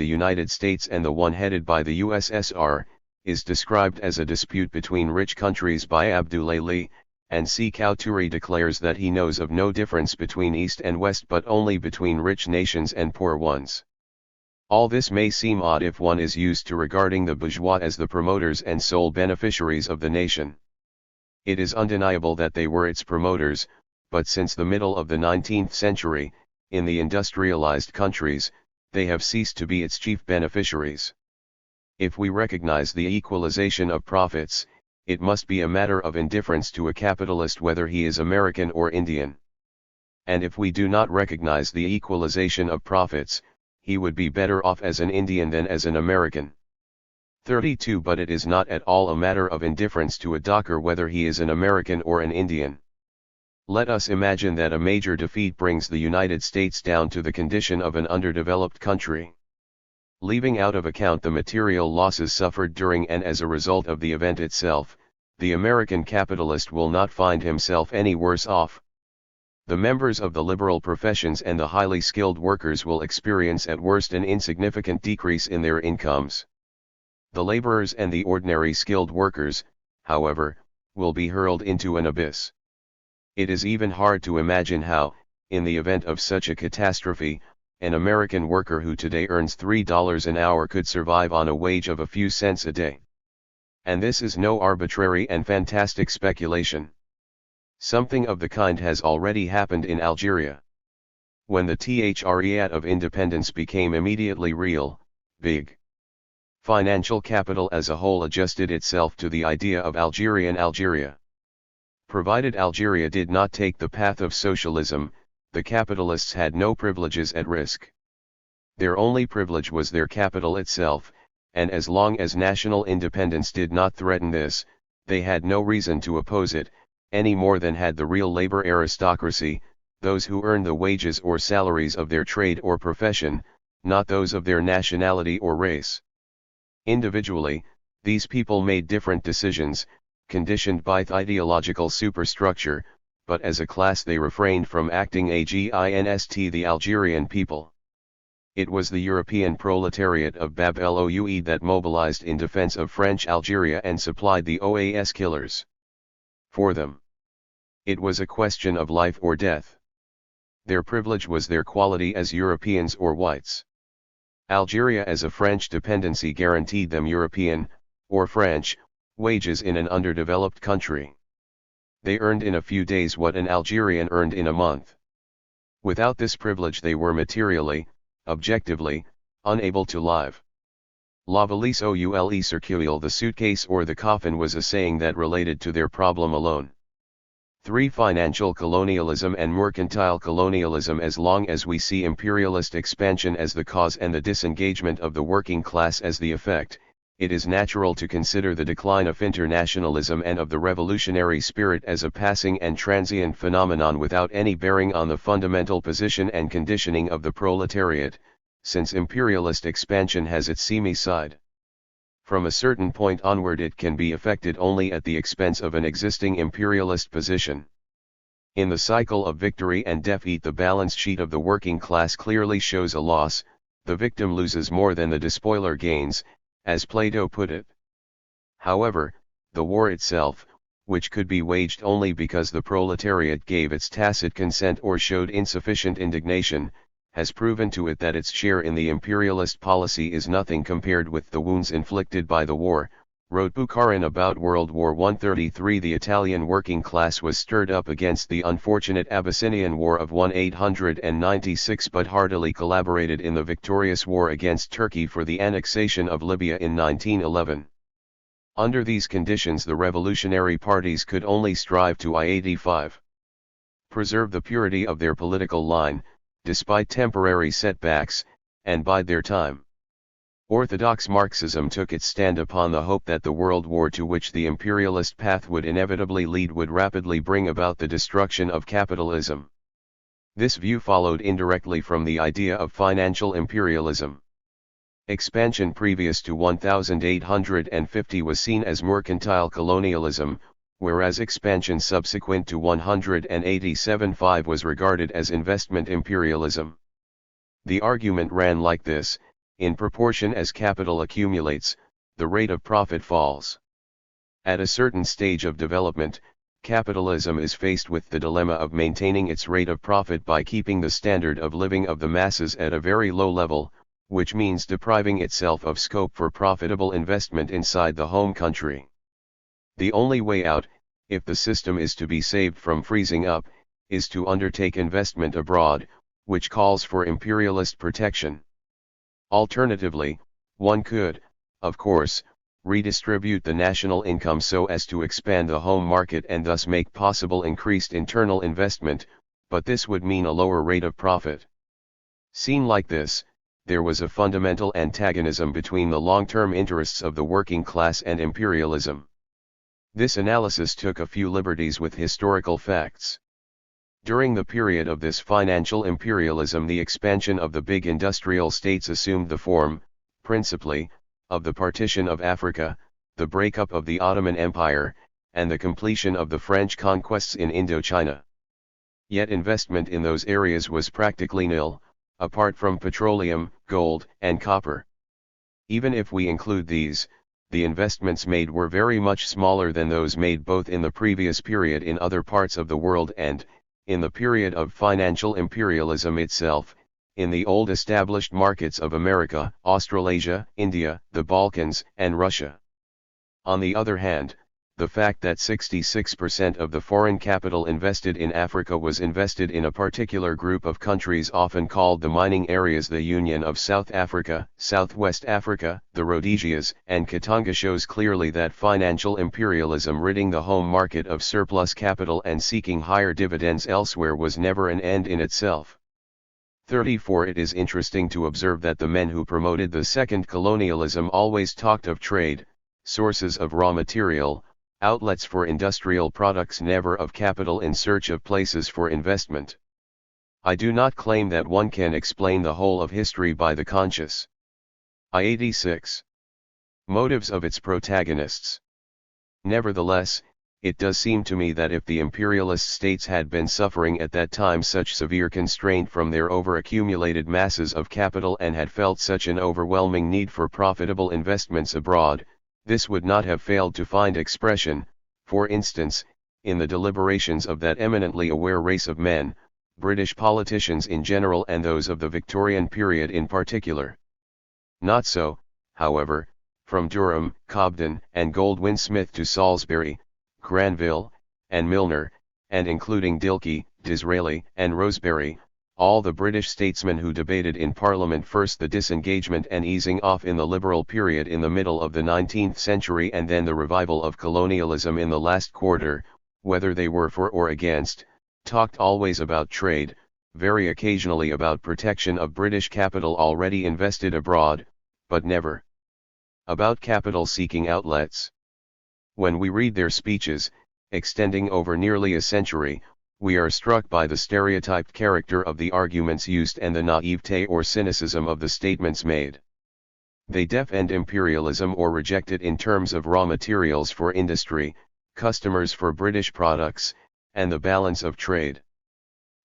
the United States and the one headed by the USSR, is described as a dispute between rich countries by Abdulaili, and C. Kauturi declares that he knows of no difference between East and West but only between rich nations and poor ones. All this may seem odd if one is used to regarding the bourgeois as the promoters and sole beneficiaries of the nation. It is undeniable that they were its promoters, but since the middle of the 19th century, in the industrialized countries, they have ceased to be its chief beneficiaries. If we recognize the equalization of profits, it must be a matter of indifference to a capitalist whether he is American or Indian. And if we do not recognize the equalization of profits, he would be better off as an Indian than as an American. 32. But it is not at all a matter of indifference to a docker whether he is an American or an Indian. Let us imagine that a major defeat brings the United States down to the condition of an underdeveloped country. Leaving out of account the material losses suffered during and as a result of the event itself, the American capitalist will not find himself any worse off. The members of the liberal professions and the highly skilled workers will experience at worst an insignificant decrease in their incomes. The laborers and the ordinary skilled workers, however, will be hurled into an abyss. It is even hard to imagine how, in the event of such a catastrophe, an American worker who today earns $3 an hour could survive on a wage of a few cents a day. And this is no arbitrary and fantastic speculation. Something of the kind has already happened in Algeria. When the threat of independence became immediately real, big financial capital as a whole adjusted itself to the idea of Algerian Algeria. Provided Algeria did not take the path of socialism, the capitalists had no privileges at risk. Their only privilege was their capital itself, and as long as national independence did not threaten this, they had no reason to oppose it, any more than had the real labor aristocracy, those who earned the wages or salaries of their trade or profession, not those of their nationality or race. Individually, these people made different decisions, conditioned by the ideological superstructure, but as a class they refrained from acting against the Algerian people. It was the European proletariat of Bab el-Oued that mobilized in defense of French Algeria and supplied the OAS killers. For them, it was a question of life or death. Their privilege was their quality as Europeans or whites. Algeria as a French dependency guaranteed them European, or French, wages in an underdeveloped country. They earned in a few days what an Algerian earned in a month. Without this privilege they were materially, objectively, unable to live. La valise oule circule, the suitcase or the coffin, was a saying that related to their problem alone. 3. Financial colonialism and mercantile colonialism. As long as we see imperialist expansion as the cause and the disengagement of the working class as the effect, it is natural to consider the decline of internationalism and of the revolutionary spirit as a passing and transient phenomenon without any bearing on the fundamental position and conditioning of the proletariat, since imperialist expansion has its seamy side. From a certain point onward it can be effected only at the expense of an existing imperialist position. In the cycle of victory and defeat, the balance sheet of the working class clearly shows a loss. The victim loses more than the despoiler gains, as Plato put it. However, the war itself, which could be waged only because the proletariat gave its tacit consent or showed insufficient indignation, has proven to it that its share in the imperialist policy is nothing compared with the wounds inflicted by the war, wrote Bukharin about World War I. 33. The Italian working class was stirred up against the unfortunate Abyssinian War of 1896 but heartily collaborated in the victorious war against Turkey for the annexation of Libya in 1911. Under these conditions the revolutionary parties could only strive to preserve the purity of their political line, despite temporary setbacks, and bide their time. Orthodox Marxism took its stand upon the hope that the world war to which the imperialist path would inevitably lead would rapidly bring about the destruction of capitalism. This view followed indirectly from the idea of financial imperialism. Expansion previous to 1850 was seen as mercantile colonialism, whereas expansion subsequent to 187 was regarded as investment imperialism. The argument ran like this: In proportion as capital accumulates, the rate of profit falls. At a certain stage of development, capitalism is faced with the dilemma of maintaining its rate of profit by keeping the standard of living of the masses at a very low level, which means depriving itself of scope for profitable investment inside the home country. The only way out, if the system is to be saved from freezing up, is to undertake investment abroad, which calls for imperialist protection. Alternatively, one could, of course, redistribute the national income so as to expand the home market and thus make possible increased internal investment, but this would mean a lower rate of profit. Seen like this, there was a fundamental antagonism between the long-term interests of the working class and imperialism. This analysis took a few liberties with historical facts. During the period of this financial imperialism, the expansion of the big industrial states assumed the form, principally, of the partition of Africa, the breakup of the Ottoman Empire, and the completion of the French conquests in Indochina. Yet investment in those areas was practically nil, apart from petroleum, gold, and copper. Even if we include these, the investments made were very much smaller than those made both in the previous period in other parts of the world and, in the period of financial imperialism itself, in the old established markets of America, Australasia, India, the Balkans, and Russia. On the other hand, the fact that 66% of the foreign capital invested in Africa was invested in a particular group of countries often called the mining areas, the Union of South Africa, Southwest Africa, the Rhodesias, and Katanga, shows clearly that financial imperialism ridding the home market of surplus capital and seeking higher dividends elsewhere was never an end in itself. 34. It is interesting to observe that the men who promoted the second colonialism always talked of trade, sources of raw material, outlets for industrial products, never of capital in search of places for investment. I do not claim that one can explain the whole of history by the conscious. I-86. Motives of its protagonists. Nevertheless, it does seem to me that if the imperialist states had been suffering at that time such severe constraint from their over-accumulated masses of capital and had felt such an overwhelming need for profitable investments abroad, this would not have failed to find expression, for instance, in the deliberations of that eminently aware race of men, British politicians in general and those of the Victorian period in particular. Not so, however, from Durham, Cobden, and Goldwin Smith to Salisbury, Granville, and Milner, and including Dilke, Disraeli, and Rosebery, all the British statesmen who debated in Parliament first the disengagement and easing off in the Liberal period in the middle of the 19th century and then the revival of colonialism in the last quarter, whether they were for or against, talked always about trade, very occasionally about protection of British capital already invested abroad, but never about capital seeking outlets. When we read their speeches, extending over nearly a century, we are struck by the stereotyped character of the arguments used and the naivete or cynicism of the statements made. They defend imperialism or reject it in terms of raw materials for industry, customers for British products, and the balance of trade.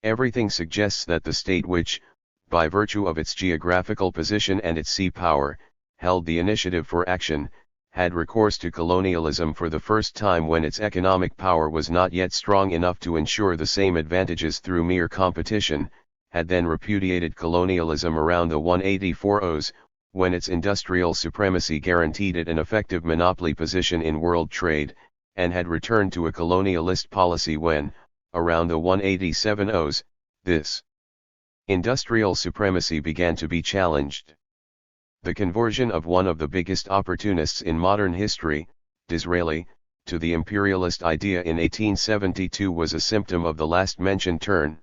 Everything suggests that the state which, by virtue of its geographical position and its sea power, held the initiative for action, had recourse to colonialism for the first time when its economic power was not yet strong enough to ensure the same advantages through mere competition, had then repudiated colonialism around the 184s, when its industrial supremacy guaranteed it an effective monopoly position in world trade, and had returned to a colonialist policy when, around the 187s, this industrial supremacy began to be challenged. The conversion of one of the biggest opportunists in modern history, Disraeli, to the imperialist idea in 1872 was a symptom of the last-mentioned turn.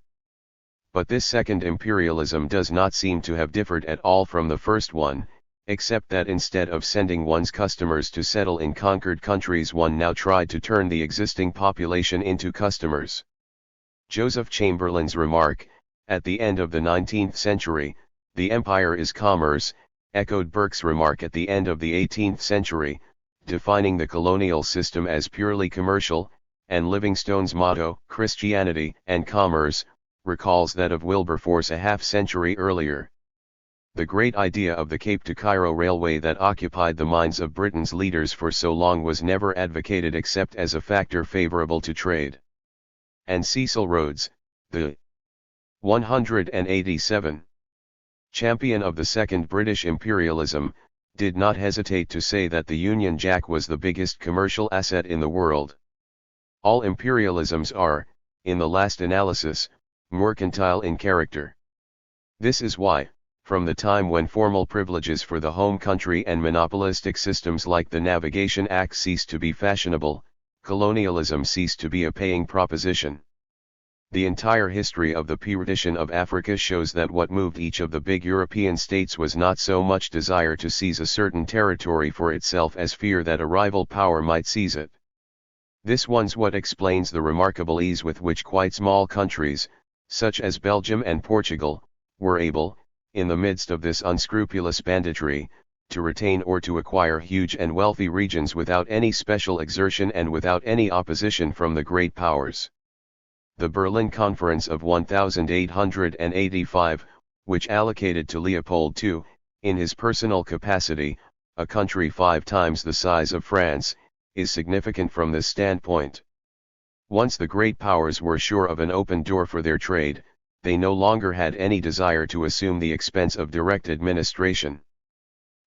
But this second imperialism does not seem to have differed at all from the first one, except that instead of sending one's customers to settle in conquered countries, one now tried to turn the existing population into customers. Joseph Chamberlain's remark, at the end of the 19th century, "The empire is commerce," echoed Burke's remark at the end of the 18th century, defining the colonial system as purely commercial, and Livingstone's motto, "Christianity and commerce," recalls that of Wilberforce a half-century earlier. The great idea of the Cape to Cairo Railway that occupied the minds of Britain's leaders for so long was never advocated except as a factor favorable to trade. And Cecil Rhodes, the 187 champion of the Second British Imperialism, did not hesitate to say that the Union Jack was the biggest commercial asset in the world. All imperialisms are, in the last analysis, mercantile in character. This is why, from the time when formal privileges for the home country and monopolistic systems like the Navigation Act ceased to be fashionable, colonialism ceased to be a paying proposition. The entire history of the partition of Africa shows that what moved each of the big European states was not so much desire to seize a certain territory for itself as fear that a rival power might seize it. This was what explains the remarkable ease with which quite small countries, such as Belgium and Portugal, were able, in the midst of this unscrupulous banditry, to retain or to acquire huge and wealthy regions without any special exertion and without any opposition from the great powers. The Berlin Conference of 1885, which allocated to Leopold II, in his personal capacity, a country 5 times the size of France, is significant from this standpoint. Once the great powers were sure of an open door for their trade, they no longer had any desire to assume the expense of direct administration.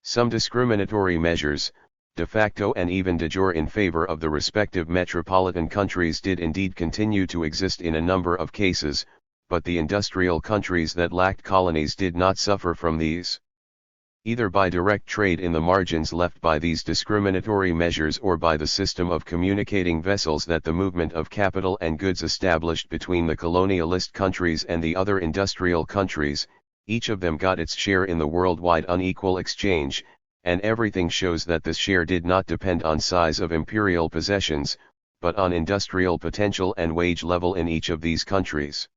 Some discriminatory measures, de facto and even de jure in favor of the respective metropolitan countries did indeed continue to exist in a number of cases, but the industrial countries that lacked colonies did not suffer from these. Either by direct trade in the margins left by these discriminatory measures or by the system of communicating vessels that the movement of capital and goods established between the colonialist countries and the other industrial countries, each of them got its share in the worldwide unequal exchange, and everything shows that this share did not depend on size of imperial possessions, but on industrial potential and wage level in each of these countries.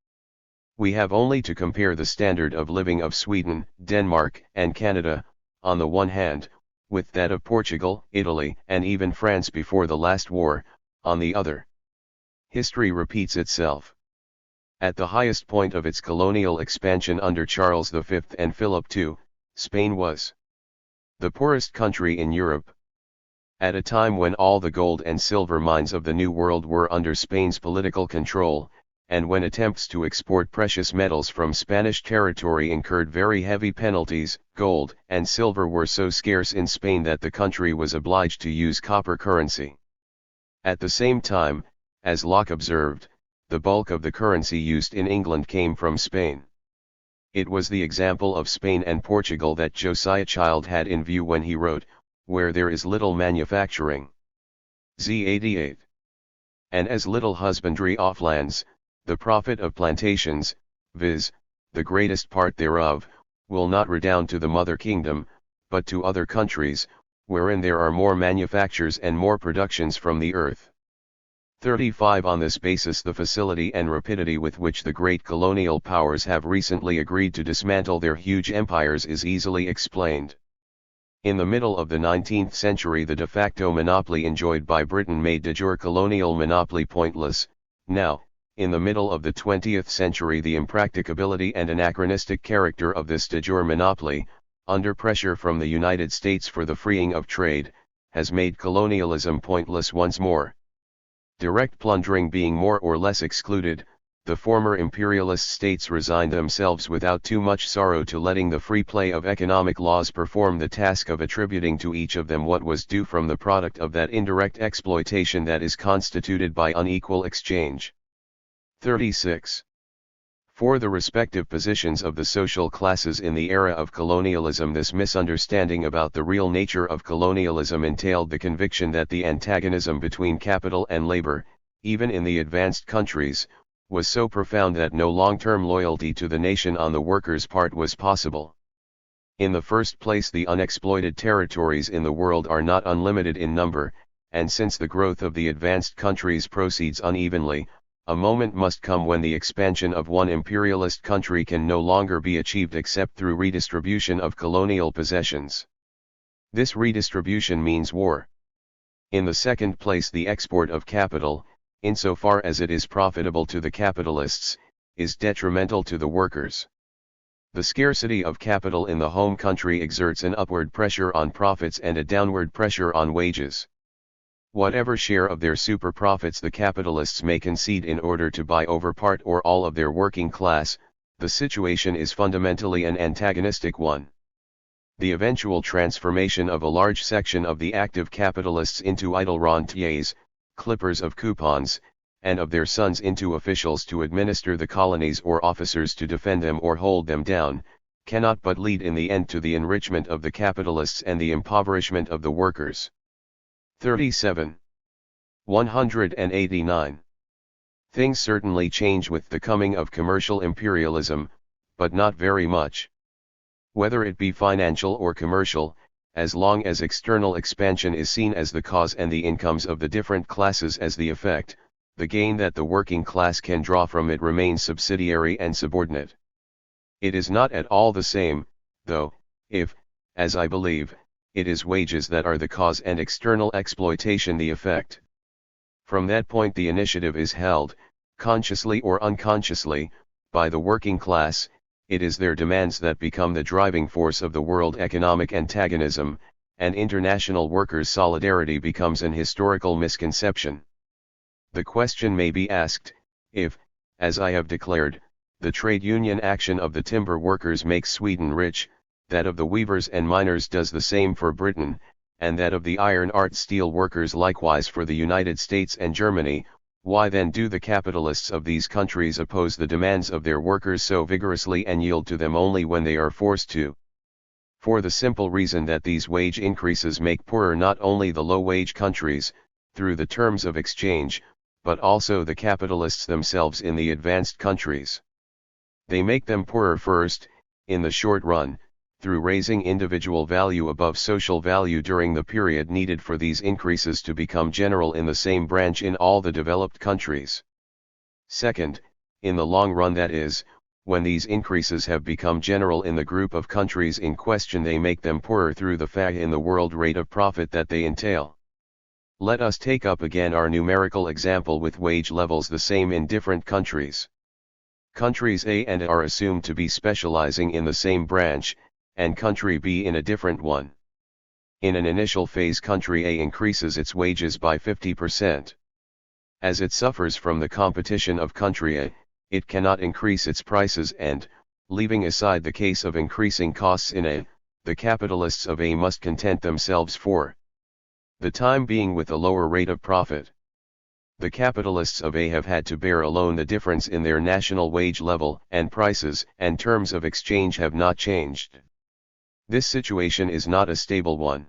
We have only to compare the standard of living of Sweden, Denmark, and Canada, on the one hand, with that of Portugal, Italy, and even France before the last war, on the other. History repeats itself. At the highest point of its colonial expansion under Charles V and Philip II, Spain was the poorest country in Europe. At a time when all the gold and silver mines of the New World were under Spain's political control, and when attempts to export precious metals from Spanish territory incurred very heavy penalties, gold and silver were so scarce in Spain that the country was obliged to use copper currency. At the same time, as Locke observed, the bulk of the currency used in England came from Spain. It was the example of Spain and Portugal that Josiah Child had in view when he wrote, "Where there is little manufacturing, z88, and as little husbandry off lands, the profit of plantations, viz., the greatest part thereof, will not redound to the mother kingdom, but to other countries, wherein there are more manufactures and more productions from the earth." 35 On this basis the facility and rapidity with which the great colonial powers have recently agreed to dismantle their huge empires is easily explained. In the middle of the 19th century the de facto monopoly enjoyed by Britain made de jure colonial monopoly pointless. Now, in the middle of the 20th century the impracticability and anachronistic character of this de jure monopoly, under pressure from the United States for the freeing of trade, has made colonialism pointless once more. Direct plundering being more or less excluded, the former imperialist states resigned themselves without too much sorrow to letting the free play of economic laws perform the task of attributing to each of them what was due from the product of that indirect exploitation that is constituted by unequal exchange. 36. For the respective positions of the social classes in the era of colonialism, this misunderstanding about the real nature of colonialism entailed the conviction that the antagonism between capital and labor, even in the advanced countries, was so profound that no long-term loyalty to the nation on the workers' part was possible. In the first place, the unexploited territories in the world are not unlimited in number, and since the growth of the advanced countries proceeds unevenly, a moment must come when the expansion of one imperialist country can no longer be achieved except through redistribution of colonial possessions. This redistribution means war. In the second place, the export of capital, insofar as it is profitable to the capitalists, is detrimental to the workers. The scarcity of capital in the home country exerts an upward pressure on profits and a downward pressure on wages. Whatever share of their super profits the capitalists may concede in order to buy over part or all of their working class, the situation is fundamentally an antagonistic one. The eventual transformation of a large section of the active capitalists into idle rentiers, clippers of coupons, and of their sons into officials to administer the colonies or officers to defend them or hold them down, cannot but lead in the end to the enrichment of the capitalists and the impoverishment of the workers. 37. 189. Things certainly change with the coming of commercial imperialism, but not very much. Whether it be financial or commercial, as long as external expansion is seen as the cause and the incomes of the different classes as the effect, the gain that the working class can draw from it remains subsidiary and subordinate. It is not at all the same, though, if, as I believe, it is wages that are the cause and external exploitation the effect. From that point the initiative is held, consciously or unconsciously, by the working class. It is their demands that become the driving force of the world economic antagonism, and international workers' solidarity becomes an historical misconception. The question may be asked, if, as I have declared, the trade union action of the timber workers makes Sweden rich, that of the weavers and miners does the same for Britain, and that of the iron art steel workers likewise for the United States and Germany, why then do the capitalists of these countries oppose the demands of their workers so vigorously and yield to them only when they are forced to? For the simple reason that these wage increases make poorer not only the low-wage countries, through the terms of exchange, but also the capitalists themselves in the advanced countries. They make them poorer first, in the short run, through raising individual value above social value during the period needed for these increases to become general in the same branch in all the developed countries. Second, in the long run, that is, when these increases have become general in the group of countries in question, they make them poorer through the fall in the world rate of profit that they entail. Let us take up again our numerical example with wage levels the same in different countries. Countries A and A are assumed to be specializing in the same branch, and country B in a different one. In an initial phase, country A increases its wages by 50%. As it suffers from the competition of country A, it cannot increase its prices and, leaving aside the case of increasing costs in A, the capitalists of A must content themselves for the time being with a lower rate of profit. The capitalists of A have had to bear alone the difference in their national wage level, and prices and terms of exchange have not changed. This situation is not a stable one.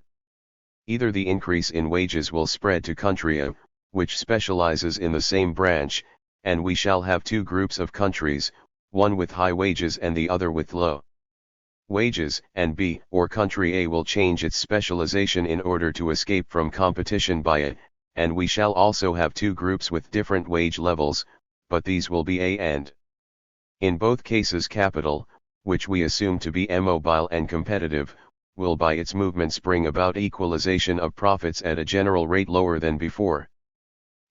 Either the increase in wages will spread to country A, which specializes in the same branch, and we shall have two groups of countries, one with high wages and the other with low wages, and B, or country A will change its specialization in order to escape from competition by A, and we shall also have two groups with different wage levels, but these will be A and. In both cases capital, which we assume to be immobile and competitive, will by its movements bring about equalization of profits at a general rate lower than before.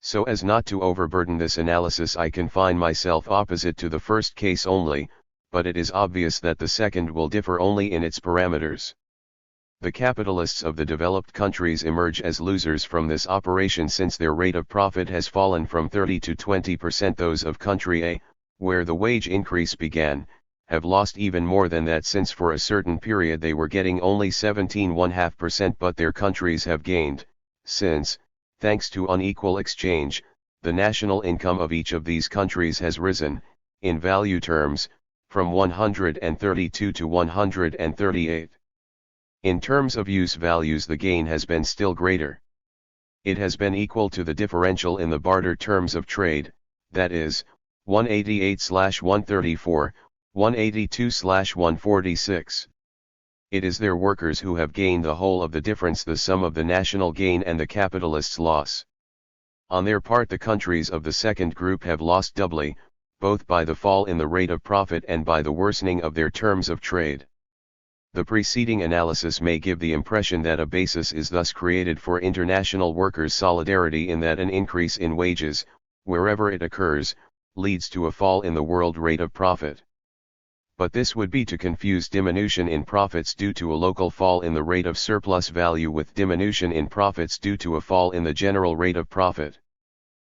So as not to overburden this analysis, I confine myself opposite to the first case only, but it is obvious that the second will differ only in its parameters. The capitalists of the developed countries emerge as losers from this operation, since their rate of profit has fallen from 30 to 20%. Those of country A, where the wage increase began, have lost even more than that, since for a certain period they were getting only 17.5%, but their countries have gained, since, thanks to unequal exchange, the national income of each of these countries has risen, in value terms, from 132 to 138. In terms of use values, the gain has been still greater. It has been equal to the differential in the barter terms of trade, that is, 188/134, 182/146. It is their workers who have gained the whole of the difference, the sum of the national gain and the capitalist's loss. On their part, the countries of the second group have lost doubly, both by the fall in the rate of profit and by the worsening of their terms of trade. The preceding analysis may give the impression that a basis is thus created for international workers' solidarity, in that an increase in wages, wherever it occurs, leads to a fall in the world rate of profit. But this would be to confuse diminution in profits due to a local fall in the rate of surplus value with diminution in profits due to a fall in the general rate of profit.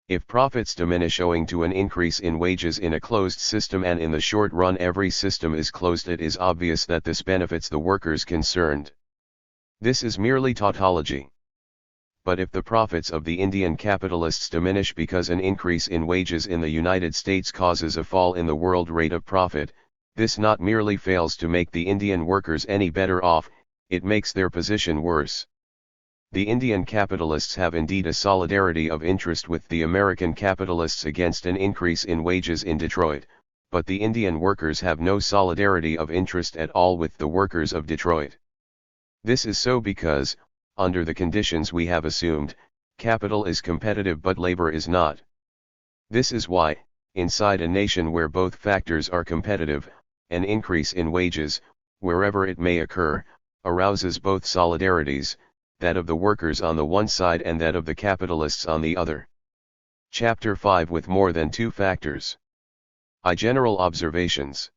If profits diminish owing to an increase in wages in a closed system, and in the short run every system is closed, it is obvious that this benefits the workers concerned. This is merely tautology. But if the profits of the Indian capitalists diminish because an increase in wages in the United States causes a fall in the world rate of profit, this not merely fails to make the Indian workers any better off, it makes their position worse. The Indian capitalists have indeed a solidarity of interest with the American capitalists against an increase in wages in Detroit, but the Indian workers have no solidarity of interest at all with the workers of Detroit. This is so because, under the conditions we have assumed, capital is competitive but labor is not. This is why, inside a nation where both factors are competitive, an increase in wages, wherever it may occur, arouses both solidarities, that of the workers on the one side and that of the capitalists on the other. Chapter 5 with more than two factors. I. General observations.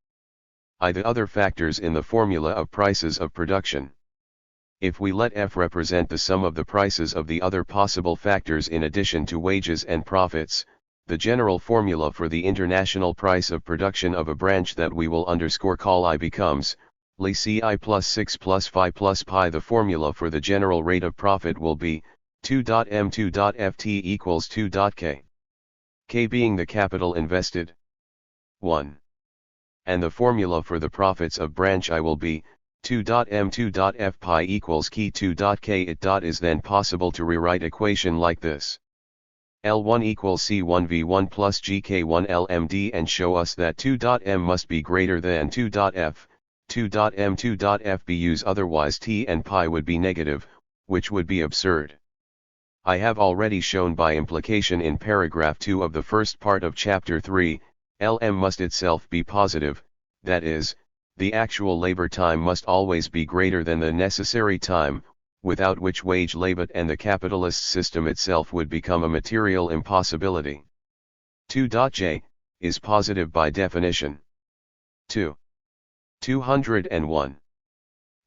I. The other factors in the formula of prices of production. If we let F represent the sum of the prices of the other possible factors in addition to wages and profits, the general formula for the international price of production of a branch that we will call I becomes, Li Ci plus 6 plus Phi plus Pi. The formula for the general rate of profit will be, 2.m2.ft equals 2.k. K being the capital invested. 1. And the formula for the profits of branch I will be, 2.m2.f pi equals key 2.k. It is then possible to rewrite equation like this. L1 equals C1V1 plus GK1 LMD and show us that 2.m must be greater than 2.f, 2.m 2.f BUs, otherwise T and pi would be negative, which would be absurd. I have already shown by implication in paragraph 2 of the first part of chapter 3, Lm must itself be positive, that is, the actual labor time must always be greater than the necessary time, without which wage labor and the capitalist system itself would become a material impossibility. 2.j is positive by definition. 2. 201.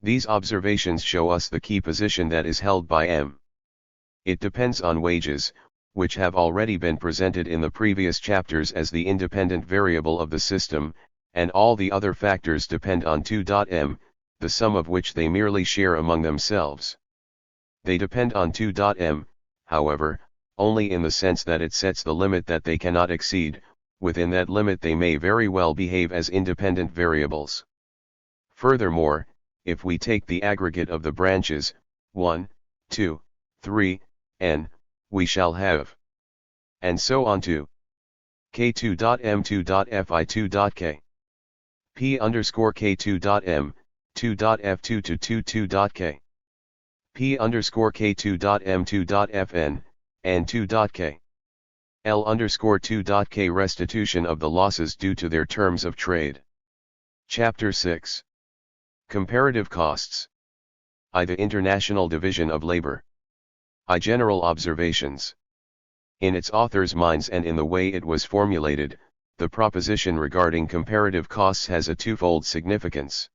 These observations show us the key position that is held by M. It depends on wages, which have already been presented in the previous chapters as the independent variable of the system, and all the other factors depend on 2.m, the sum of which they merely share among themselves. They depend on 2.m, however, only in the sense that it sets the limit that they cannot exceed. Within that limit they may very well behave as independent variables. Furthermore, if we take the aggregate of the branches, 1, 2, 3, n, we shall have. And so on to k2.m 2.fi 2.k. p underscore k2.m, 2.f2 to 2.k. p underscore k2.m 2.fn, and 2.k. L underscore 2.k restitution of the losses due to their terms of trade. Chapter 6. Comparative costs. I. The International Division of Labor. I. General observations. In its author's minds and in the way it was formulated, the proposition regarding comparative costs has a twofold significance.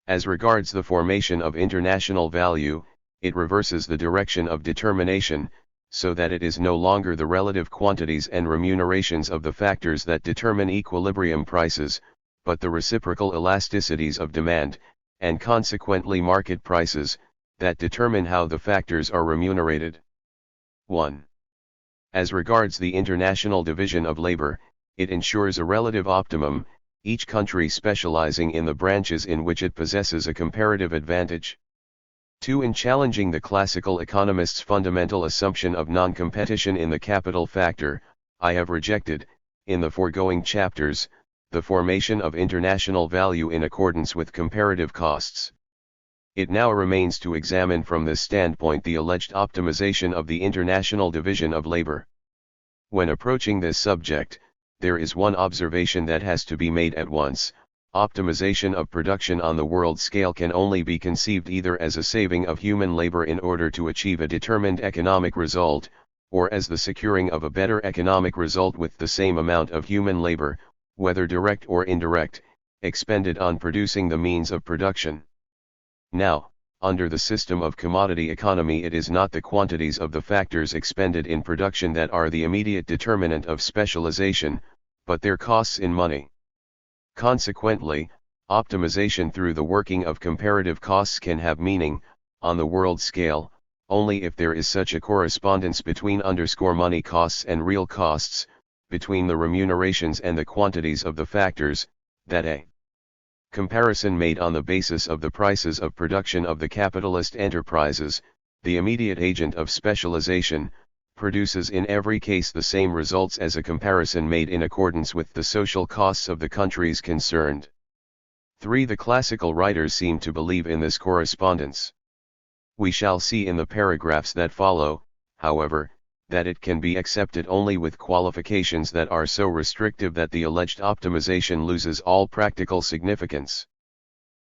As regards the formation of international value, it reverses the direction of determination, so that it is no longer the relative quantities and remunerations of the factors that determine equilibrium prices, but the reciprocal elasticities of demand, and consequently market prices, that determine how the factors are remunerated. 1. As regards the international division of labor, it ensures a relative optimum, each country specializing in the branches in which it possesses a comparative advantage. 2. In challenging the classical economists' fundamental assumption of non-competition in the capital factor, I have rejected, in the foregoing chapters, the formation of international value in accordance with comparative costs. It now remains to examine from this standpoint the alleged optimization of the international division of labor. When approaching this subject, there is one observation that has to be made at once. Optimization of production on the world scale can only be conceived either as a saving of human labor in order to achieve a determined economic result, or as the securing of a better economic result with the same amount of human labor, whether direct or indirect, expended on producing the means of production. Now, under the system of commodity economy, it is not the quantities of the factors expended in production that are the immediate determinant of specialization, but their costs in money. Consequently, optimization through the working of comparative costs can have meaning, on the world scale, only if there is such a correspondence between money costs and real costs, between the remunerations and the quantities of the factors, that a comparison made on the basis of the prices of production of the capitalist enterprises, the immediate agent of specialization, produces in every case the same results as a comparison made in accordance with the social costs of the countries concerned. 3. The classical writers seem to believe in this correspondence. We shall see in the paragraphs that follow, however, that it can be accepted only with qualifications that are so restrictive that the alleged optimization loses all practical significance.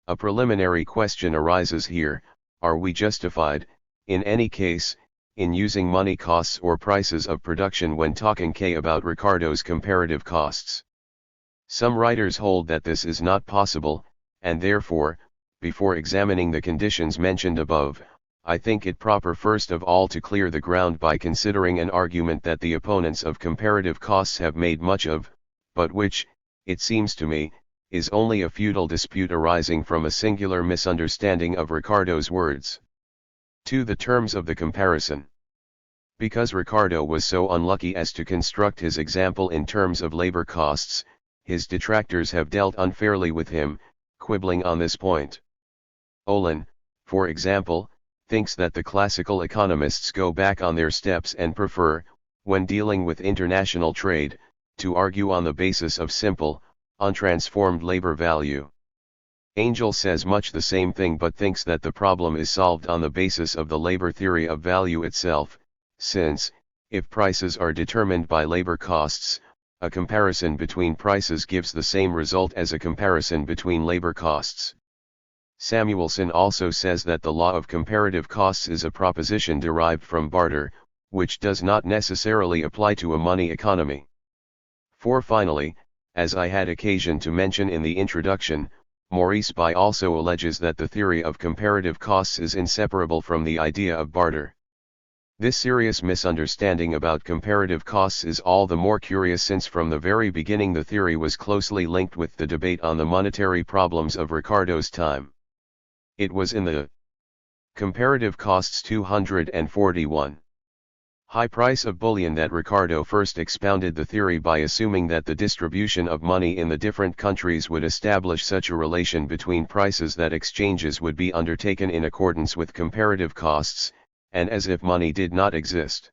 A preliminary question arises here: are we justified, in any case, in using money costs or prices of production when talking about Ricardo's comparative costs? Some writers hold that this is not possible, and therefore, before examining the conditions mentioned above, I think it proper first of all to clear the ground by considering an argument that the opponents of comparative costs have made much of, but which, it seems to me, is only a futile dispute arising from a singular misunderstanding of Ricardo's words. 2. The terms of the comparison. Because Ricardo was so unlucky as to construct his example in terms of labor costs, his detractors have dealt unfairly with him, quibbling on this point. Olin, for example, thinks that the classical economists go back on their steps and prefer, when dealing with international trade, to argue on the basis of simple, untransformed labor value. Angel says much the same thing, but thinks that the problem is solved on the basis of the labor theory of value itself, since, if prices are determined by labor costs, a comparison between prices gives the same result as a comparison between labor costs. Samuelson also says that the law of comparative costs is a proposition derived from barter, which does not necessarily apply to a money economy. 4. Finally, as I had occasion to mention in the introduction, Maurice By also alleges that the theory of comparative costs is inseparable from the idea of barter. This serious misunderstanding about comparative costs is all the more curious since from the very beginning the theory was closely linked with the debate on the monetary problems of Ricardo's time. It was in the Comparative Costs 241. High price of bullion that Ricardo first expounded the theory by assuming that the distribution of money in the different countries would establish such a relation between prices that exchanges would be undertaken in accordance with comparative costs, and as if money did not exist.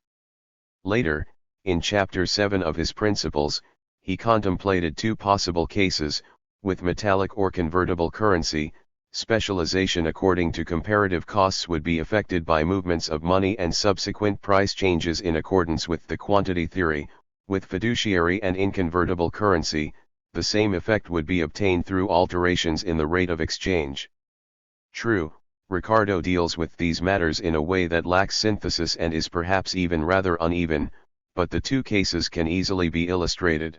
Later, in Chapter 7 of his Principles, he contemplated two possible cases: with metallic or convertible currency, specialization according to comparative costs would be affected by movements of money and subsequent price changes in accordance with the quantity theory; with fiduciary and inconvertible currency, the same effect would be obtained through alterations in the rate of exchange. True, Ricardo deals with these matters in a way that lacks synthesis and is perhaps even rather uneven, but the two cases can easily be illustrated.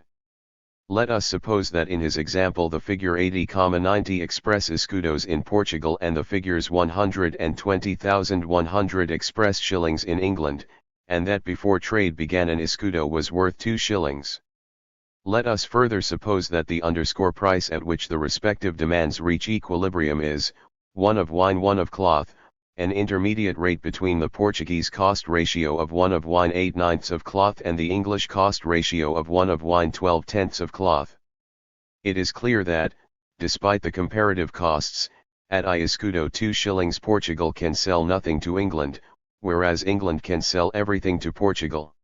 Let us suppose that in his example the figure 80,90 express escudos in Portugal and the figures 120,100 express shillings in England, and that before trade began an escudo was worth 2 shillings. Let us further suppose that the price at which the respective demands reach equilibrium is, 1 of wine 1 of cloth, an intermediate rate between the Portuguese cost ratio of 1 of wine 8/9 of cloth and the English cost ratio of 1 of wine 12/10 of cloth. It is clear that, despite the comparative costs, at I escudo 2 shillings Portugal can sell nothing to England, whereas England can sell everything to Portugal.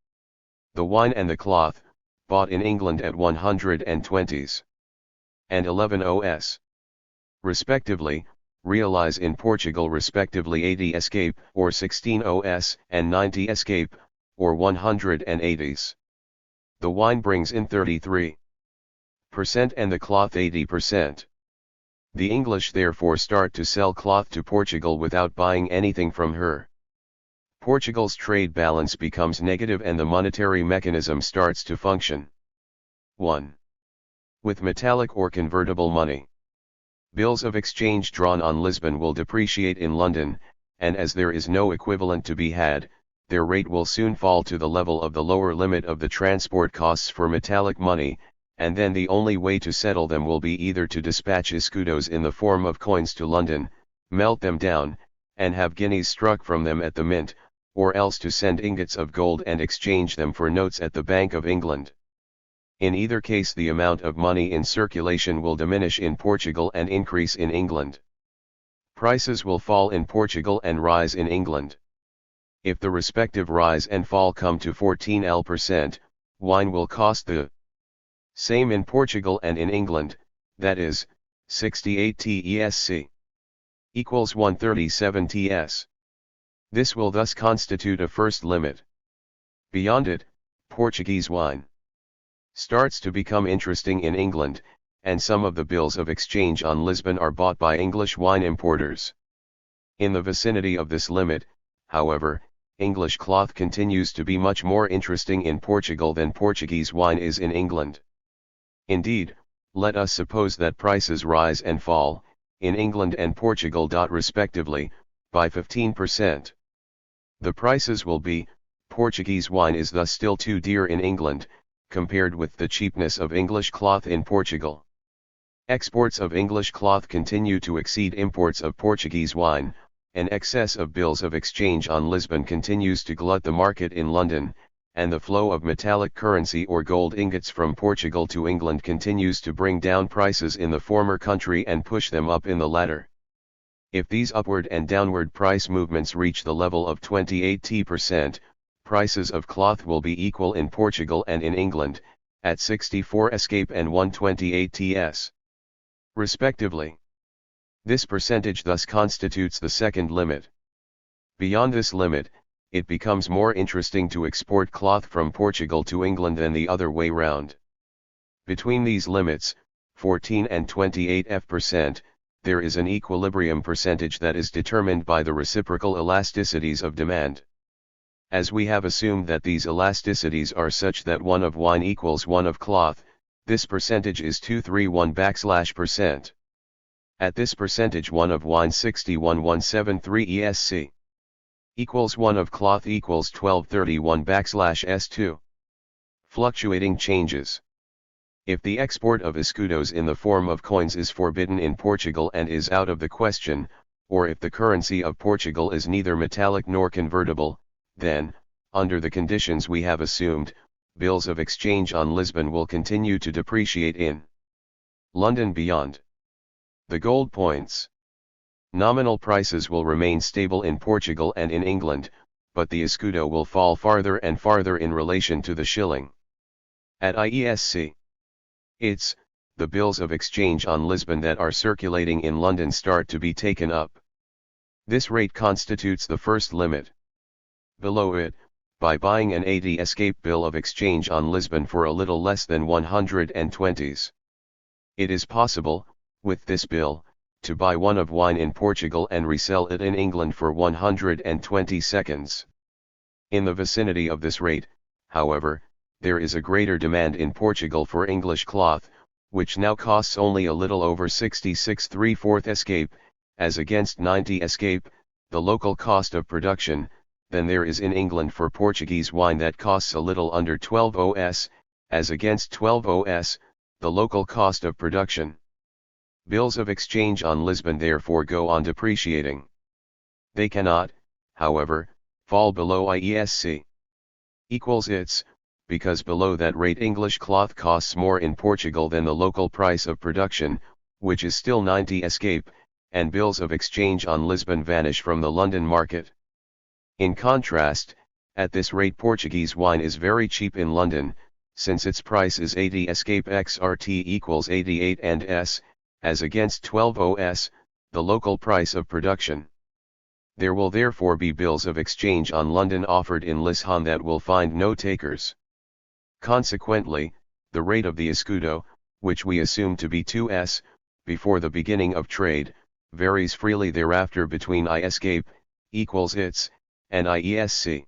The wine and the cloth, bought in England at 120s and 11 os, respectively, realize in Portugal respectively 80 escape, or 16 os, and 90 escape, or 180s. The wine brings in 33% and the cloth 80%. The English therefore start to sell cloth to Portugal without buying anything from her. Portugal's trade balance becomes negative and the monetary mechanism starts to function. 1. With metallic or convertible money. Bills of exchange drawn on Lisbon will depreciate in London, and as there is no equivalent to be had, their rate will soon fall to the level of the lower limit of the transport costs for metallic money, and then the only way to settle them will be either to dispatch escudos in the form of coins to London, melt them down, and have guineas struck from them at the mint, or else to send ingots of gold and exchange them for notes at the Bank of England. In either case the amount of money in circulation will diminish in Portugal and increase in England. Prices will fall in Portugal and rise in England. If the respective rise and fall come to 14%, wine will cost the same in Portugal and in England, that is, 68 TESC equals 137 TS. This will thus constitute a first limit. Beyond it, Portuguese wine starts to become interesting in England, and some of the bills of exchange on Lisbon are bought by English wine importers. In the vicinity of this limit, however, English cloth continues to be much more interesting in Portugal than Portuguese wine is in England. Indeed, let us suppose that prices rise and fall, in England and Portugal respectively, by 15%. The prices will be, Portuguese wine is thus still too dear in England, compared with the cheapness of English cloth in Portugal. Exports of English cloth continue to exceed imports of Portuguese wine, an excess of bills of exchange on Lisbon continues to glut the market in London, and the flow of metallic currency or gold ingots from Portugal to England continues to bring down prices in the former country and push them up in the latter. If these upward and downward price movements reach the level of 28%, prices of cloth will be equal in Portugal and in England, at 64 escape and 128 TS, respectively. This percentage thus constitutes the second limit. Beyond this limit, it becomes more interesting to export cloth from Portugal to England than the other way round. Between these limits, 14 and 28%, there is an equilibrium percentage that is determined by the reciprocal elasticities of demand. As we have assumed that these elasticities are such that 1 of wine equals 1 of cloth, this percentage is 231%. At this percentage 1 of wine 61173 ESC equals 1 of cloth equals 1231/S2. Fluctuating changes. If the export of escudos in the form of coins is forbidden in Portugal and is out of the question, or if the currency of Portugal is neither metallic nor convertible, then, under the conditions we have assumed, bills of exchange on Lisbon will continue to depreciate in London beyond the gold points. Nominal prices will remain stable in Portugal and in England, but the escudo will fall farther and farther in relation to the shilling. At IESC, the bills of exchange on Lisbon that are circulating in London start to be taken up. This rate constitutes the first limit. Below it, by buying an 80 escape bill of exchange on Lisbon for a little less than 120s. It is possible, with this bill, to buy 1 of wine in Portugal and resell it in England for 120 seconds. In the vicinity of this rate, however, there is a greater demand in Portugal for English cloth, which now costs only a little over 66 3/4 escape, as against 90 escape, the local cost of production, than there is in England for Portuguese wine that costs a little under 12 OS, as against 12 OS, the local cost of production. Bills of exchange on Lisbon therefore go on depreciating. They cannot, however, fall below IESC equals its, because below that rate English cloth costs more in Portugal than the local price of production, which is still 90 escape, and bills of exchange on Lisbon vanish from the London market. In contrast, at this rate Portuguese wine is very cheap in London, since its price is 80 escape XRT equals 88 and S, as against 12 OS, the local price of production. There will therefore be bills of exchange on London offered in Lisbon that will find no takers. Consequently, the rate of the escudo, which we assume to be 2s, before the beginning of trade, varies freely thereafter between I escape, equals its, and IESC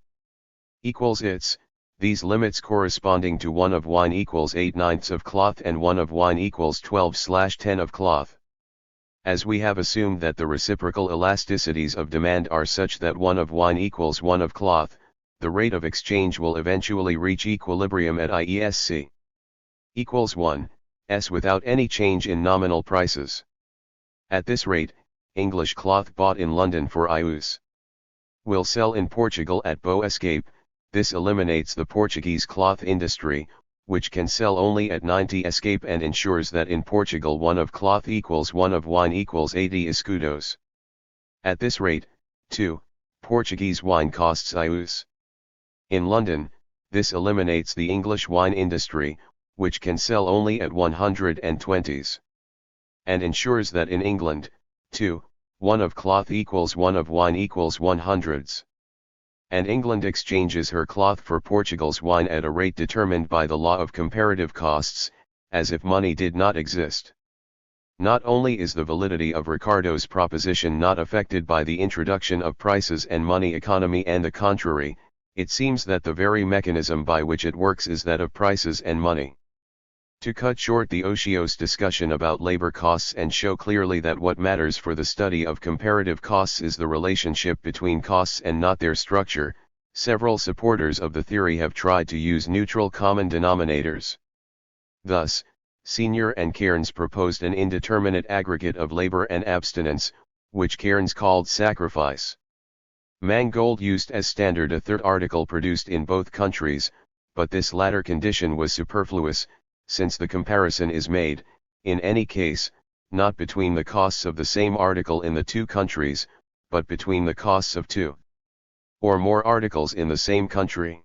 equals its, these limits corresponding to 1 of wine equals 8/9 of cloth and 1 of wine equals 12/10 of cloth. As we have assumed that the reciprocal elasticities of demand are such that one of wine equals one of cloth, the rate of exchange will eventually reach equilibrium at IESC equals 1, s without any change in nominal prices. At this rate, English cloth bought in London for IUs will sell in Portugal at Boa Escape. This eliminates the Portuguese cloth industry, which can sell only at 90 escape, and ensures that in Portugal one of cloth equals one of wine equals 80 escudos. At this rate, too, Portuguese wine costs IUs. In London, this eliminates the English wine industry, which can sell only at 120s. And ensures that in England, too, one of cloth equals one of wine equals 100s. And England exchanges her cloth for Portugal's wine at a rate determined by the law of comparative costs, as if money did not exist. Not only is the validity of Ricardo's proposition not affected by the introduction of prices and money economy, and the contrary, it seems that the very mechanism by which it works is that of prices and money. To cut short the otiose discussion about labor costs and show clearly that what matters for the study of comparative costs is the relationship between costs and not their structure, several supporters of the theory have tried to use neutral common denominators. Thus, Senior and Cairns proposed an indeterminate aggregate of labor and abstinence, which Cairns called sacrifice. Mangold used as standard a third article produced in both countries, but this latter condition was superfluous, since the comparison is made, in any case, not between the costs of the same article in the two countries, but between the costs of two or more articles in the same country.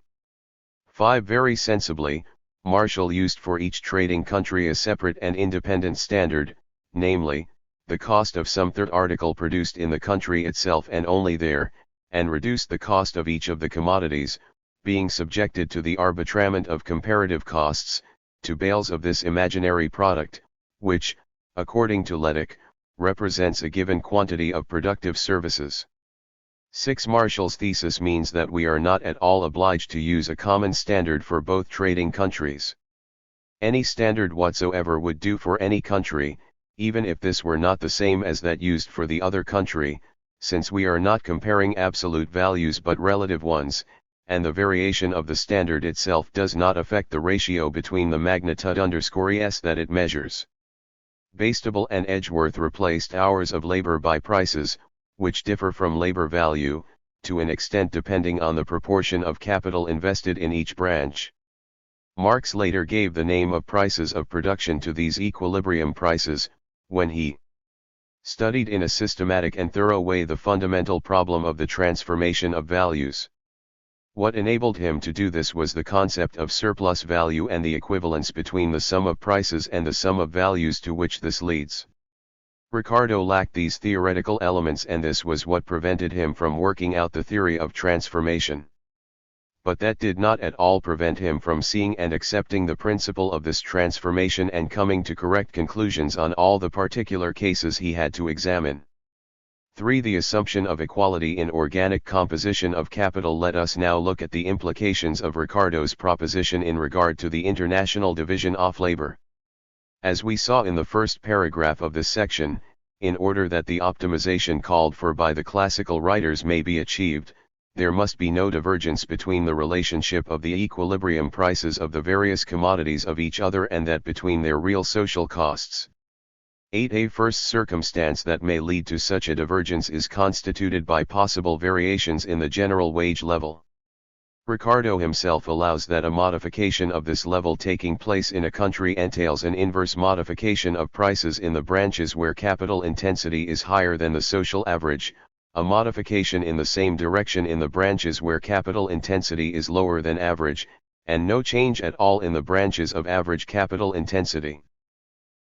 5. Very sensibly, Marshall used for each trading country a separate and independent standard, namely, the cost of some third article produced in the country itself and only there, and reduced the cost of each of the commodities, being subjected to the arbitrament of comparative costs, to bales of this imaginary product, which, according to Leduc, represents a given quantity of productive services. 6. Marshall's thesis means that we are not at all obliged to use a common standard for both trading countries. Any standard whatsoever would do for any country, even if this were not the same as that used for the other country, since we are not comparing absolute values but relative ones, and the variation of the standard itself does not affect the ratio between the magnitude_s that it measures. Bastable and Edgeworth replaced hours of labor by prices, which differ from labor value, to an extent depending on the proportion of capital invested in each branch. Marx later gave the name of prices of production to these equilibrium prices, when he studied in a systematic and thorough way the fundamental problem of the transformation of values. What enabled him to do this was the concept of surplus value and the equivalence between the sum of prices and the sum of values to which this leads. Ricardo lacked these theoretical elements, and this was what prevented him from working out the theory of transformation. But that did not at all prevent him from seeing and accepting the principle of this transformation and coming to correct conclusions on all the particular cases he had to examine. 3. The assumption of equality in organic composition of capital. Let us now look at the implications of Ricardo's proposition in regard to the international division of labor. As we saw in the first paragraph of this section, in order that the optimization called for by the classical writers may be achieved, there must be no divergence between the relationship of the equilibrium prices of the various commodities of each other and that between their real social costs. 8. A first circumstance that may lead to such a divergence is constituted by possible variations in the general wage level. Ricardo himself allows that a modification of this level taking place in a country entails an inverse modification of prices in the branches where capital intensity is higher than the social average, a modification in the same direction in the branches where capital intensity is lower than average, and no change at all in the branches of average capital intensity.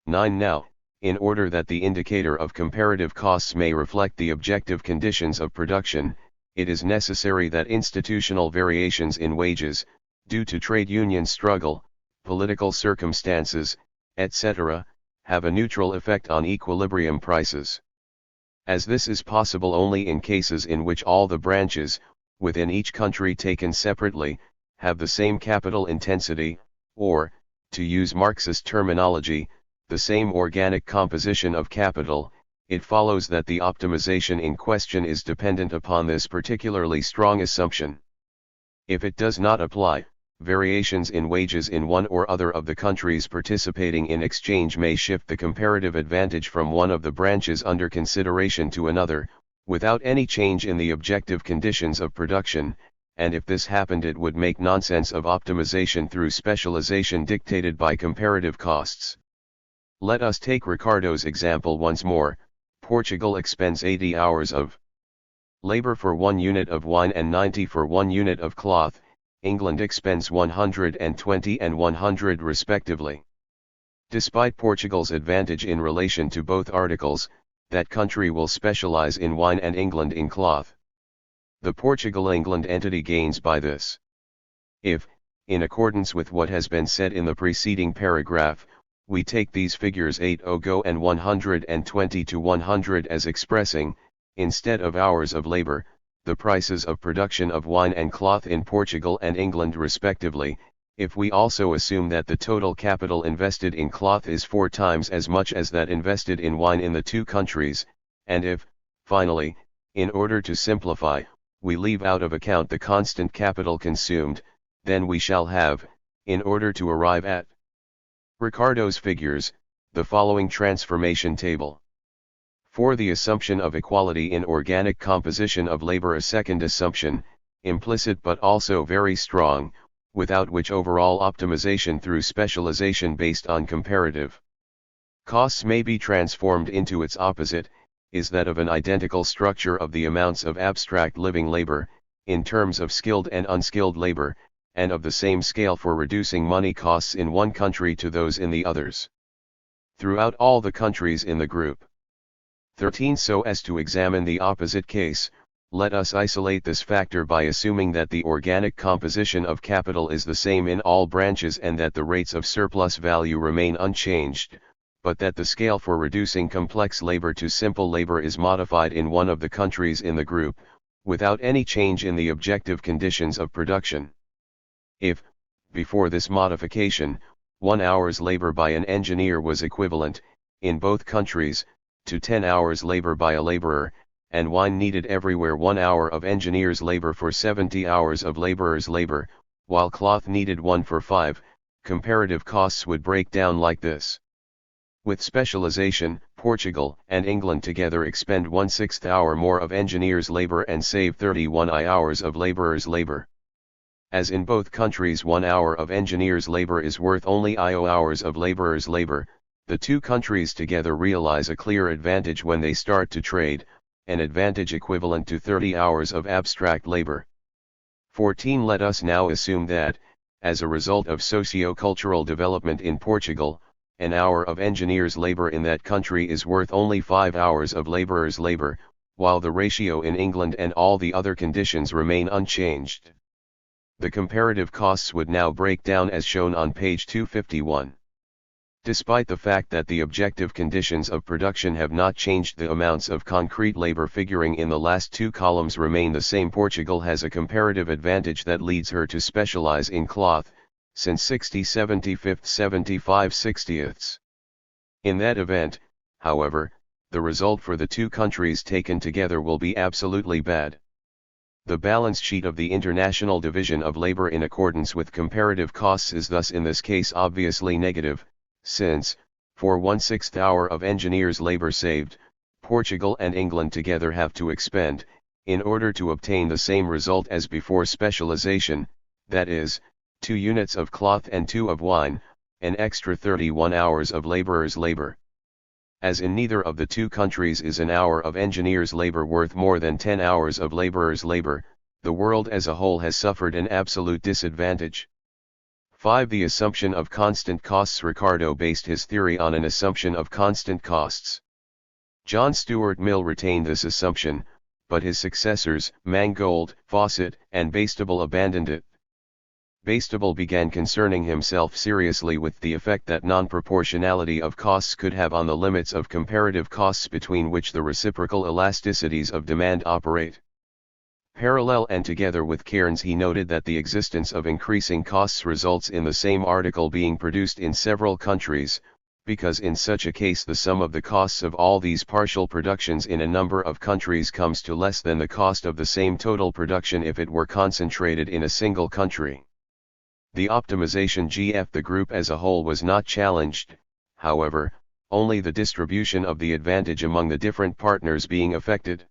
9. Now, in order that the indicator of comparative costs may reflect the objective conditions of production, it is necessary that institutional variations in wages, due to trade union struggle, political circumstances, etc., have a neutral effect on equilibrium prices. As this is possible only in cases in which all the branches, within each country taken separately, have the same capital intensity, or, to use Marxist terminology, the same organic composition of capital, it follows that the optimization in question is dependent upon this particularly strong assumption. If it does not apply, variations in wages in one or other of the countries participating in exchange may shift the comparative advantage from one of the branches under consideration to another, without any change in the objective conditions of production, and if this happened it would make nonsense of optimization through specialization dictated by comparative costs. Let us take Ricardo's example once more. Portugal expends 80 hours of labor for 1 unit of wine and 90 for 1 unit of cloth. England expends 120 and 100 respectively. Despite Portugal's advantage in relation to both articles, that country will specialize in wine and England in cloth. The Portugal-England entity gains by this. If, in accordance with what has been said in the preceding paragraph, we take these figures 80 go and 120 to 100 as expressing, instead of hours of labor, the prices of production of wine and cloth in Portugal and England respectively, if we also assume that the total capital invested in cloth is 4 times as much as that invested in wine in the two countries, and if, finally, in order to simplify, we leave out of account the constant capital consumed, then we shall have, in order to arrive at Ricardo's figures, the following transformation table. For the assumption of equality in organic composition of labor, a second assumption, implicit but also very strong, without which overall optimization through specialization based on comparative costs may be transformed into its opposite, is that of an identical structure of the amounts of abstract living labor, in terms of skilled and unskilled labor, and of the same scale for reducing money costs in one country to those in the others. Throughout all the countries in the group. 13. So as to examine the opposite case, let us isolate this factor by assuming that the organic composition of capital is the same in all branches and that the rates of surplus value remain unchanged, but that the scale for reducing complex labor to simple labor is modified in one of the countries in the group, without any change in the objective conditions of production. If, before this modification, 1 hour's labor by an engineer was equivalent, in both countries, to 10 hours labor by a laborer, and wine needed everywhere 1 hour of engineer's labor for 70 hours of laborer's labor, while cloth needed 1 for 5, comparative costs would break down like this. With specialization, Portugal and England together expend 1/6 hour more of engineer's labor and save 31 hours of laborer's labor. As in both countries 1 hour of engineer's labor is worth only 0 hours of laborer's labor, the two countries together realize a clear advantage when they start to trade, an advantage equivalent to 30 hours of abstract labor. 14. Let us now assume that, as a result of socio-cultural development in Portugal, an hour of engineer's labor in that country is worth only 5 hours of laborer's labor, while the ratio in England and all the other conditions remain unchanged. The comparative costs would now break down as shown on page 251. Despite the fact that the objective conditions of production have not changed, the amounts of concrete labor figuring in the last two columns remain the same. Portugal has a comparative advantage that leads her to specialize in cloth, since 60/75 75/60. In that event, however, the result for the two countries taken together will be absolutely bad. The balance sheet of the international division of labor in accordance with comparative costs is thus in this case obviously negative, since, for 1/6 hour of engineer's labor saved, Portugal and England together have to expend, in order to obtain the same result as before specialization, that is, 2 units of cloth and 2 of wine, an extra 31 hours of laborer's labor. As in neither of the two countries is an hour of engineer's labor worth more than 10 hours of laborer's labor, the world as a whole has suffered an absolute disadvantage. 5. The assumption of constant costs. Ricardo based his theory on an assumption of constant costs. John Stuart Mill retained this assumption, but his successors, Mangold, Fawcett, and Bastable abandoned it. Bastable began concerning himself seriously with the effect that non-proportionality of costs could have on the limits of comparative costs between which the reciprocal elasticities of demand operate. Parallel and together with Cairnes, he noted that the existence of increasing costs results in the same article being produced in several countries, because in such a case the sum of the costs of all these partial productions in a number of countries comes to less than the cost of the same total production if it were concentrated in a single country. The optimization GF the group as a whole was not challenged, however, only the distribution of the advantage among the different partners being affected.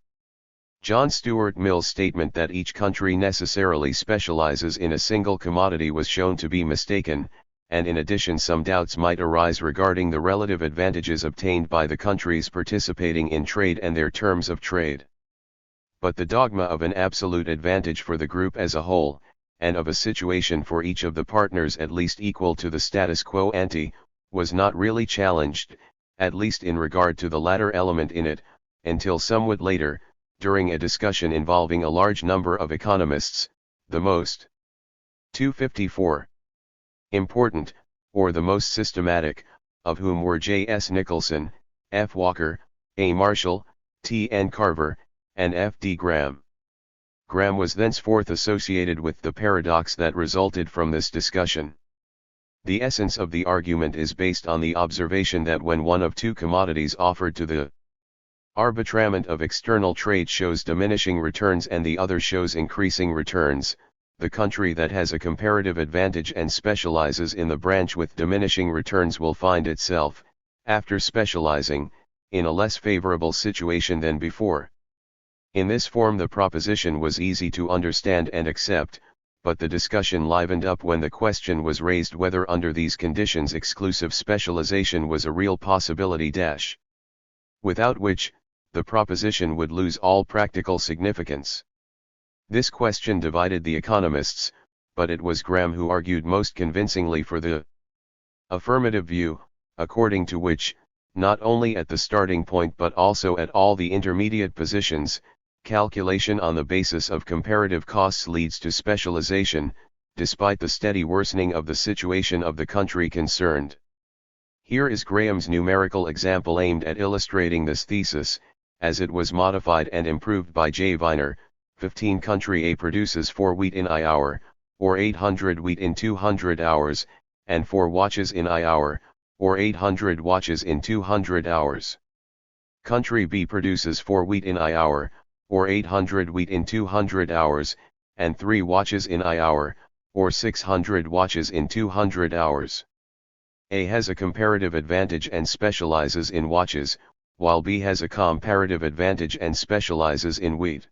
John Stuart Mill's statement that each country necessarily specializes in a single commodity was shown to be mistaken, and in addition some doubts might arise regarding the relative advantages obtained by the countries participating in trade and their terms of trade. But the dogma of an absolute advantage for the group as a whole, and of a situation for each of the partners at least equal to the status quo ante, was not really challenged, at least in regard to the latter element in it, until somewhat later, during a discussion involving a large number of economists, the most 254 important, or the most systematic, of whom were J. S. Nicholson, F. Walker, A. Marshall, T. N. Carver, and F. D. Graham. Graham was thenceforth associated with the paradox that resulted from this discussion. The essence of the argument is based on the observation that when one of two commodities offered to the arbitrament of external trade shows diminishing returns and the other shows increasing returns, the country that has a comparative advantage and specializes in the branch with diminishing returns will find itself, after specializing, in a less favorable situation than before. In this form the proposition was easy to understand and accept, but the discussion livened up when the question was raised whether under these conditions exclusive specialization was a real possibility. Without which, the proposition would lose all practical significance. This question divided the economists, but it was Graham who argued most convincingly for the affirmative view, according to which, not only at the starting point but also at all the intermediate positions, calculation on the basis of comparative costs leads to specialization, despite the steady worsening of the situation of the country concerned. Here is Graham's numerical example aimed at illustrating this thesis, as it was modified and improved by J. Viner. 15 country A produces 4 wheat in I hour, or 800 wheat in 200 hours, and 4 watches in I hour, or 800 watches in 200 hours. Country B produces 4 wheat in I hour, or 800 wheat in 200 hours, and 3 watches in I hour, or 600 watches in 200 hours. A has a comparative advantage and specializes in watches, while B has a comparative advantage and specializes in wheat.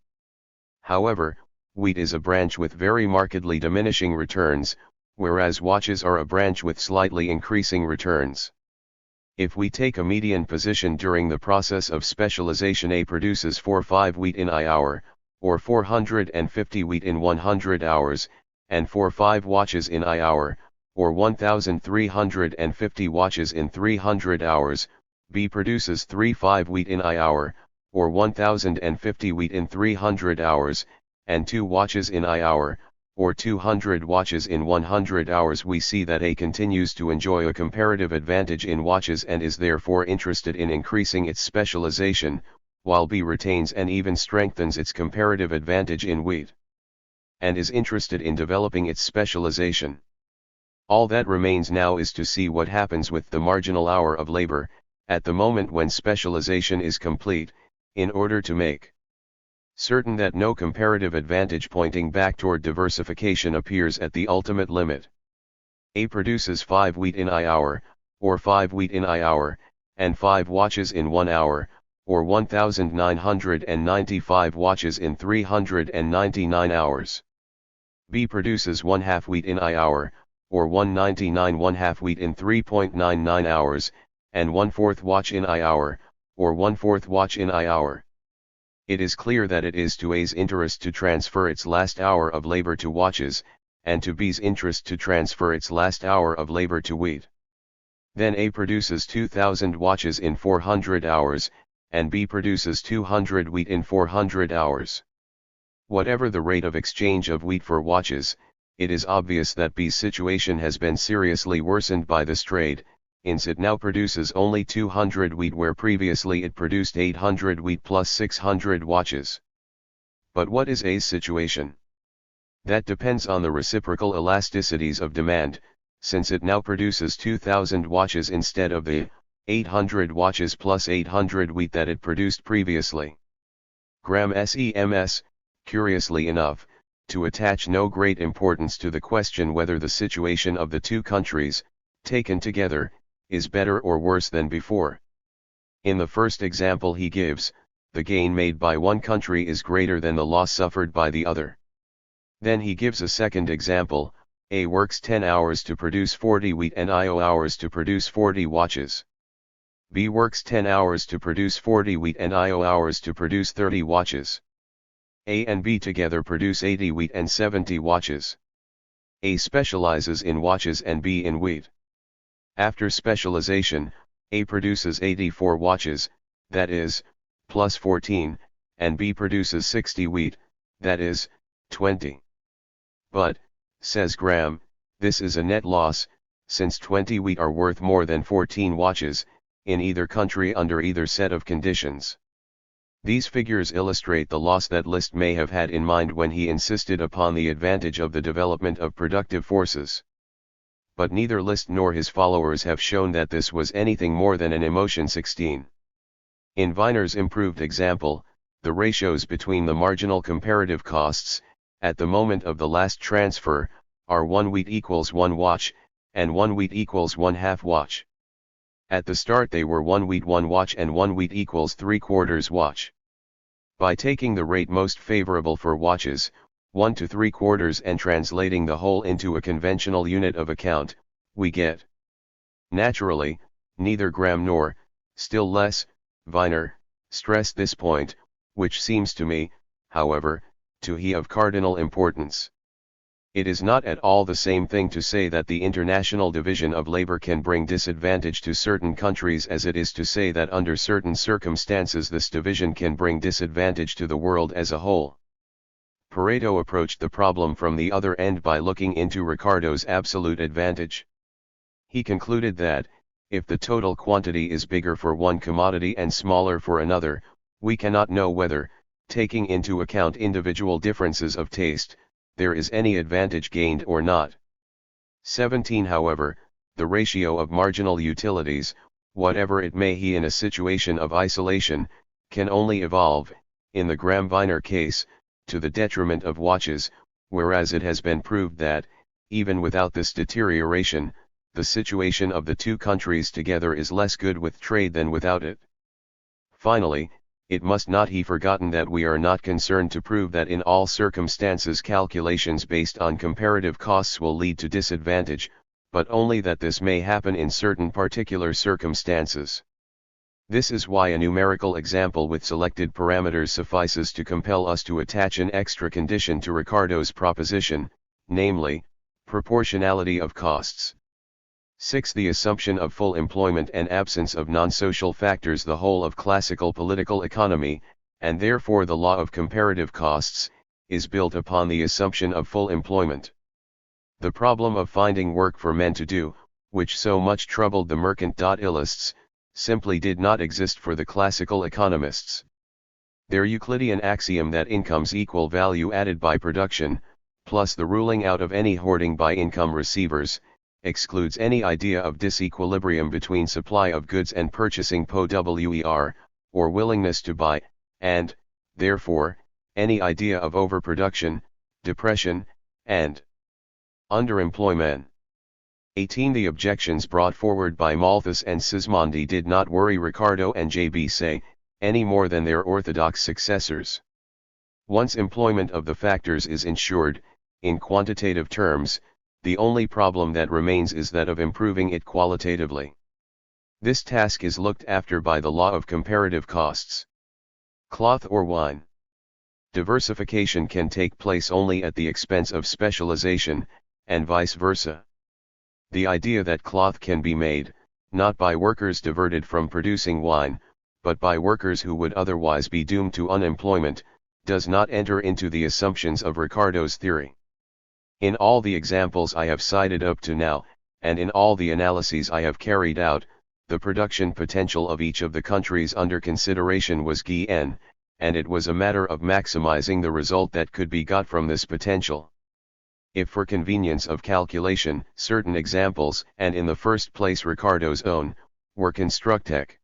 However, wheat is a branch with very markedly diminishing returns, whereas watches are a branch with slightly increasing returns. If we take a median position during the process of specialization, A produces 4-5 wheat in I hour, or 450 wheat in 100 hours, and 4-5 watches in I hour, or 1,350 watches in 300 hours. B produces 3-5 wheat in I hour, or 1,050 wheat in 300 hours, and 2 watches in I hour, or 200 watches in 100 hours. We see that A continues to enjoy a comparative advantage in watches and is therefore interested in increasing its specialization, while B retains and even strengthens its comparative advantage in wheat, and is interested in developing its specialization. All that remains now is to see what happens with the marginal hour of labor, at the moment when specialization is complete, in order to make certain that no comparative advantage pointing back toward diversification appears at the ultimate limit. A produces 5 wheat in I hour, or 5 wheat in I hour, and 5 watches in 1 hour, or 1,995 watches in 399 hours. B produces 1/2 wheat in I hour, or 199 1/2 wheat in 3.99 hours, and 1/4 watch in I hour, or 1/4 watch in I hour. It is clear that it is to A's interest to transfer its last hour of labor to watches, and to B's interest to transfer its last hour of labor to wheat. Then A produces 2,000 watches in 400 hours, and B produces 200 wheat in 400 hours. Whatever the rate of exchange of wheat for watches, it is obvious that B's situation has been seriously worsened by this trade, since it now produces only 200 wheat where previously it produced 800 wheat plus 600 watches. But what is A's situation? That depends on the reciprocal elasticities of demand, since it now produces 2000 watches instead of the 800 watches plus 800 wheat that it produced previously. Gram sems, curiously enough, to attach no great importance to the question whether the situation of the two countries, taken together, is better or worse than before. In the first example he gives, the gain made by one country is greater than the loss suffered by the other. Then he gives a second example: A works 10 hours to produce 40 wheat and IO hours to produce 40 watches. B works 10 hours to produce 40 wheat and IO hours to produce 30 watches. A and B together produce 80 wheat and 70 watches. A specializes in watches and B in wheat. After specialization, A produces 84 watches, that is, plus 14, and B produces 60 wheat, that is, 20. But, says Graham, this is a net loss, since 20 wheat are worth more than 14 watches, in either country under either set of conditions. These figures illustrate the loss that List may have had in mind when he insisted upon the advantage of the development of productive forces. But neither List nor his followers have shown that this was anything more than an emotion. 16. In Weiner's improved example, the ratios between the marginal comparative costs, at the moment of the last transfer, are 1 wheat equals 1 watch, and 1 wheat equals 1/2 watch. At the start they were 1 wheat 1 watch and 1 wheat equals 3/4 watch. By taking the rate most favorable for watches, 1 to 3/4, and translating the whole into a conventional unit of account, we get. Naturally, neither Graham nor, still less, Weiner, stressed this point, which seems to me, however, to be of cardinal importance. It is not at all the same thing to say that the international division of labor can bring disadvantage to certain countries as it is to say that under certain circumstances this division can bring disadvantage to the world as a whole. Pareto approached the problem from the other end by looking into Ricardo's absolute advantage. He concluded that, if the total quantity is bigger for one commodity and smaller for another, we cannot know whether, taking into account individual differences of taste, there is any advantage gained or not. 17. However, the ratio of marginal utilities, whatever it may be in a situation of isolation, can only evolve, in the Graham-Weiner case, to the detriment of watches, whereas it has been proved that, even without this deterioration, the situation of the two countries together is less good with trade than without it. Finally, it must not be forgotten that we are not concerned to prove that in all circumstances calculations based on comparative costs will lead to disadvantage, but only that this may happen in certain particular circumstances. This is why a numerical example with selected parameters suffices to compel us to attach an extra condition to Ricardo's proposition, namely, proportionality of costs. 6. The assumption of full employment and absence of non-social factors. The whole of classical political economy, and therefore the law of comparative costs, is built upon the assumption of full employment. The problem of finding work for men to do, which so much troubled the mercantilists, simply did not exist for the classical economists. Their Euclidean axiom that incomes equal value added by production, plus the ruling out of any hoarding by income receivers, excludes any idea of disequilibrium between supply of goods and purchasing power, or willingness to buy, and, therefore, any idea of overproduction, depression, and underemployment. 18. The objections brought forward by Malthus and Sismondi did not worry Ricardo and J.B. Say, any more than their orthodox successors. Once employment of the factors is ensured, in quantitative terms, the only problem that remains is that of improving it qualitatively. This task is looked after by the law of comparative costs. Cloth or wine. Diversification can take place only at the expense of specialization, and vice versa. The idea that cloth can be made, not by workers diverted from producing wine, but by workers who would otherwise be doomed to unemployment, does not enter into the assumptions of Ricardo's theory. In all the examples I have cited up to now, and in all the analyses I have carried out, the production potential of each of the countries under consideration was Gn, and it was a matter of maximizing the result that could be got from this potential. if for convenience of calculation, certain examples, and in the first place Ricardo's own, were constructed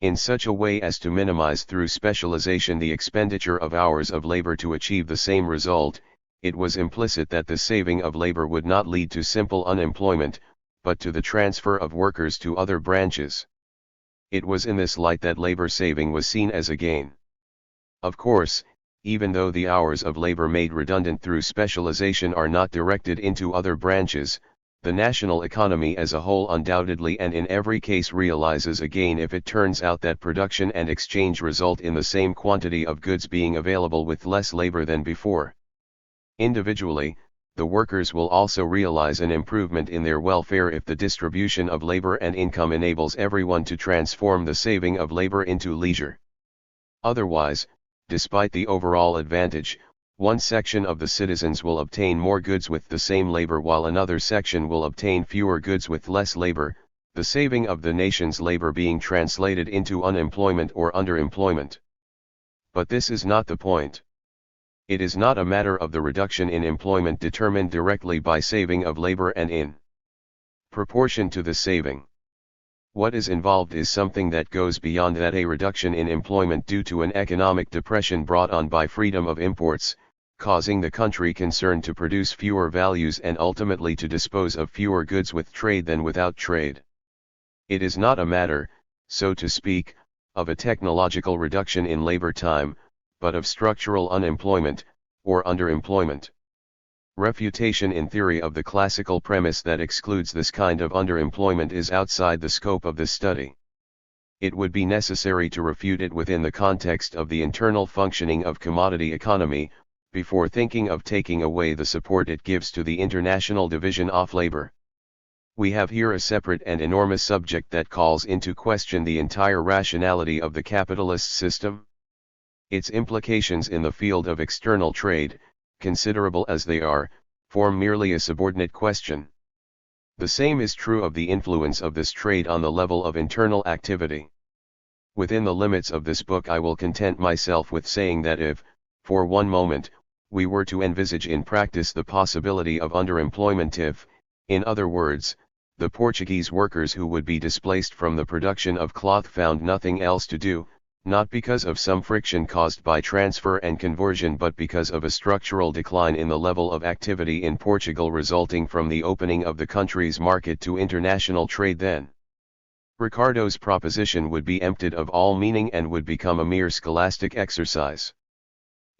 in such a way as to minimize through specialization the expenditure of hours of labor to achieve the same result, it was implicit that the saving of labor would not lead to simple unemployment, but to the transfer of workers to other branches. It was in this light that labor saving was seen as a gain. Of course, even though the hours of labor made redundant through specialization are not directed into other branches, the national economy as a whole undoubtedly and in every case realizes a gain if it turns out that production and exchange result in the same quantity of goods being available with less labor than before. Individually, the workers will also realize an improvement in their welfare if the distribution of labor and income enables everyone to transform the saving of labor into leisure. Otherwise, despite the overall advantage, one section of the citizens will obtain more goods with the same labor while another section will obtain fewer goods with less labor, the saving of the nation's labor being translated into unemployment or underemployment. But this is not the point. It is not a matter of the reduction in employment determined directly by saving of labor and in proportion to the saving. What is involved is something that goes beyond that, a reduction in employment due to an economic depression brought on by freedom of imports, causing the country concerned to produce fewer values and ultimately to dispose of fewer goods with trade than without trade. It is not a matter, so to speak, of a technological reduction in labor time, but of structural unemployment, or underemployment. Refutation in theory of the classical premise that excludes this kind of underemployment is outside the scope of this study. It would be necessary to refute it within the context of the internal functioning of commodity economy, before thinking of taking away the support it gives to the international division of labor. We have here a separate and enormous subject that calls into question the entire rationality of the capitalist system. Its implications in the field of external trade, considerable as they are, form merely a subordinate question. The same is true of the influence of this trade on the level of internal activity. Within the limits of this book I will content myself with saying that if, for one moment, we were to envisage in practice the possibility of underemployment if, in other words, the Portuguese workers who would be displaced from the production of cloth found nothing else to do, not because of some friction caused by transfer and conversion but because of a structural decline in the level of activity in Portugal resulting from the opening of the country's market to international trade, then Ricardo's proposition would be emptied of all meaning and would become a mere scholastic exercise.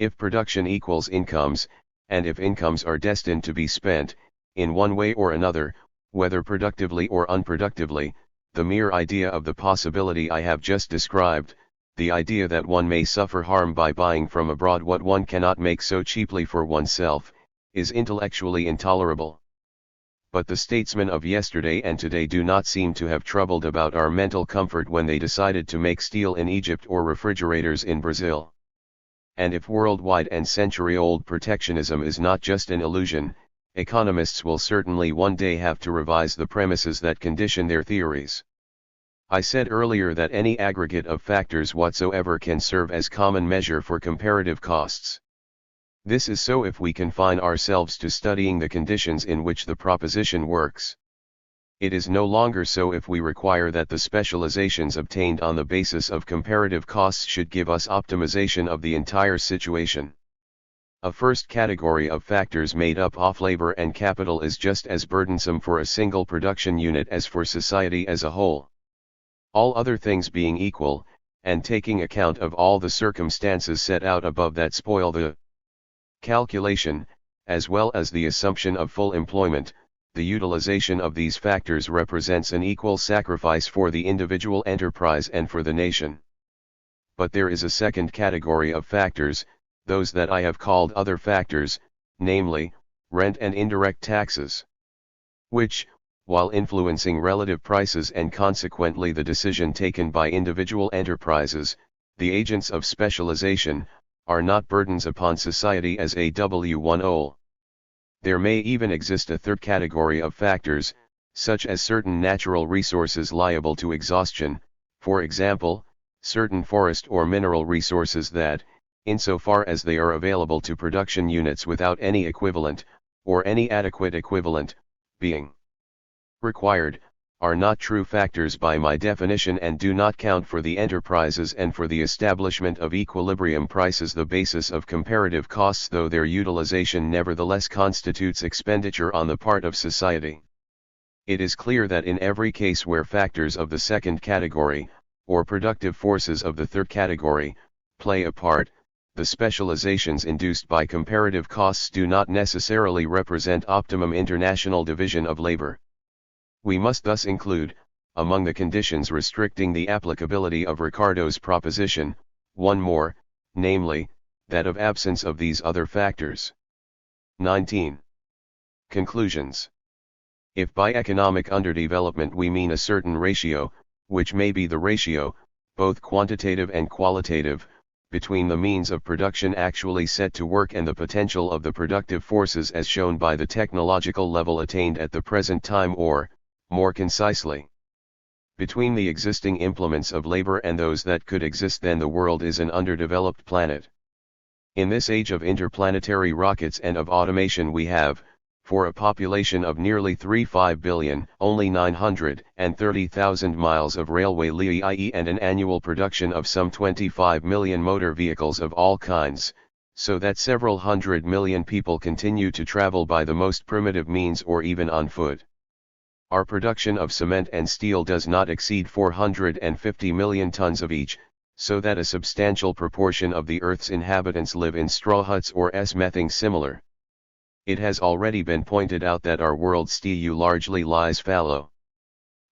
If production equals incomes, and if incomes are destined to be spent, in one way or another, whether productively or unproductively, the mere idea of the possibility I have just described, the idea that one may suffer harm by buying from abroad what one cannot make so cheaply for oneself, is intellectually intolerable. But the statesmen of yesterday and today do not seem to have troubled about our mental comfort when they decided to make steel in Egypt or refrigerators in Brazil. And if worldwide and century-old protectionism is not just an illusion, economists will certainly one day have to revise the premises that condition their theories. I said earlier that any aggregate of factors whatsoever can serve as common measure for comparative costs. This is so if we confine ourselves to studying the conditions in which the proposition works. It is no longer so if we require that the specializations obtained on the basis of comparative costs should give us optimization of the entire situation. A first category of factors made up of labor and capital is just as burdensome for a single production unit as for society as a whole. All other things being equal, and taking account of all the circumstances set out above that spoil the calculation, as well as the assumption of full employment, the utilization of these factors represents an equal sacrifice for the individual enterprise and for the nation. But there is a second category of factors, those that I have called other factors, namely, rent and indirect taxes, which, while influencing relative prices and consequently the decision taken by individual enterprises, the agents of specialization, are not burdens upon society as one whole. There may even exist a third category of factors, such as certain natural resources liable to exhaustion, for example, certain forest or mineral resources that, insofar as they are available to production units without any equivalent, or any adequate equivalent, being required, are not true factors by my definition and do not count for the enterprises and for the establishment of equilibrium prices, the basis of comparative costs, though their utilization nevertheless constitutes expenditure on the part of society. It is clear that in every case where factors of the second category, or productive forces of the third category, play a part, the specializations induced by comparative costs do not necessarily represent optimum international division of labor. We must thus include, among the conditions restricting the applicability of Ricardo's proposition, one more, namely, that of absence of these other factors. 19. Conclusions. If by economic underdevelopment we mean a certain ratio, which may be the ratio, both quantitative and qualitative, between the means of production actually set to work and the potential of the productive forces as shown by the technological level attained at the present time, or, more concisely, between the existing implements of labor and those that could exist, then the world is an underdeveloped planet. In this age of interplanetary rockets and of automation we have, for a population of nearly 35 billion, only 930,000 miles of railway, i.e. and an annual production of some 25 million motor vehicles of all kinds, so that several hundred million people continue to travel by the most primitive means or even on foot. Our production of cement and steel does not exceed 450 million tons of each, so that a substantial proportion of the Earth's inhabitants live in straw huts or nothing similar. It has already been pointed out that our world STU largely lies fallow.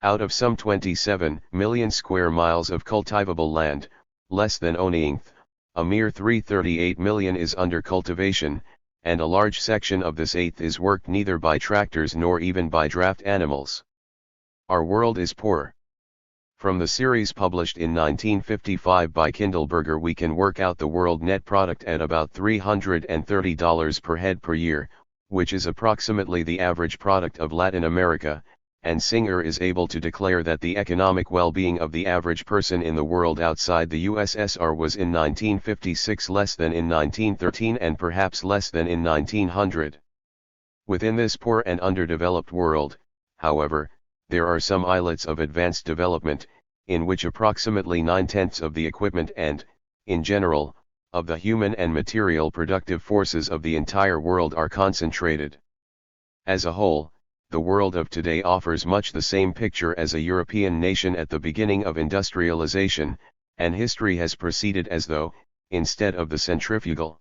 Out of some 27 million square miles of cultivable land, less than one-eighth, a mere 338 million is under cultivation, and a large section of this eighth is worked neither by tractors nor even by draft animals. Our world is poor. From the series published in 1955 by Kindleberger we can work out the world net product at about $330 per head per year, which is approximately the average product of Latin America, and Singer is able to declare that the economic well-being of the average person in the world outside the USSR was in 1956 less than in 1913 and perhaps less than in 1900. Within this poor and underdeveloped world, however, there are some islets of advanced development, in which approximately 9/10 of the equipment and, in general, of the human and material productive forces of the entire world are concentrated. As a whole, the world of today offers much the same picture as a European nation at the beginning of industrialization, and history has proceeded as though, instead of the centrifugal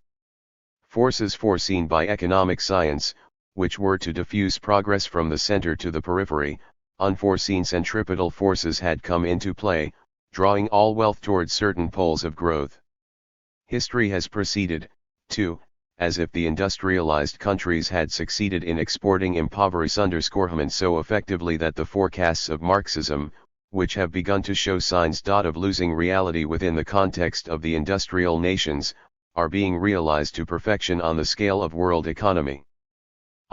forces foreseen by economic science, which were to diffuse progress from the center to the periphery, unforeseen centripetal forces had come into play, drawing all wealth towards certain poles of growth. History has proceeded, too, as if the industrialized countries had succeeded in exporting impoverished so effectively that the forecasts of Marxism, which have begun to show signs of losing reality within the context of the industrial nations, are being realized to perfection on the scale of world economy.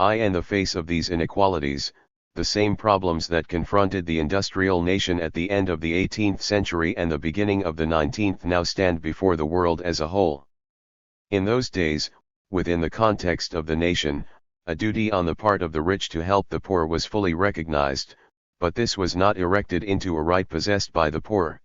In the face of these inequalities, the same problems that confronted the industrial nation at the end of the 18th century and the beginning of the 19th now stand before the world as a whole. In those days, within the context of the nation, a duty on the part of the rich to help the poor was fully recognized, but this was not erected into a right possessed by the poor.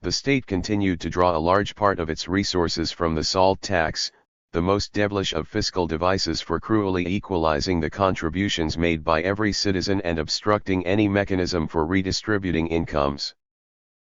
The state continued to draw a large part of its resources from the salt tax, the most devilish of fiscal devices for cruelly equalizing the contributions made by every citizen and obstructing any mechanism for redistributing incomes.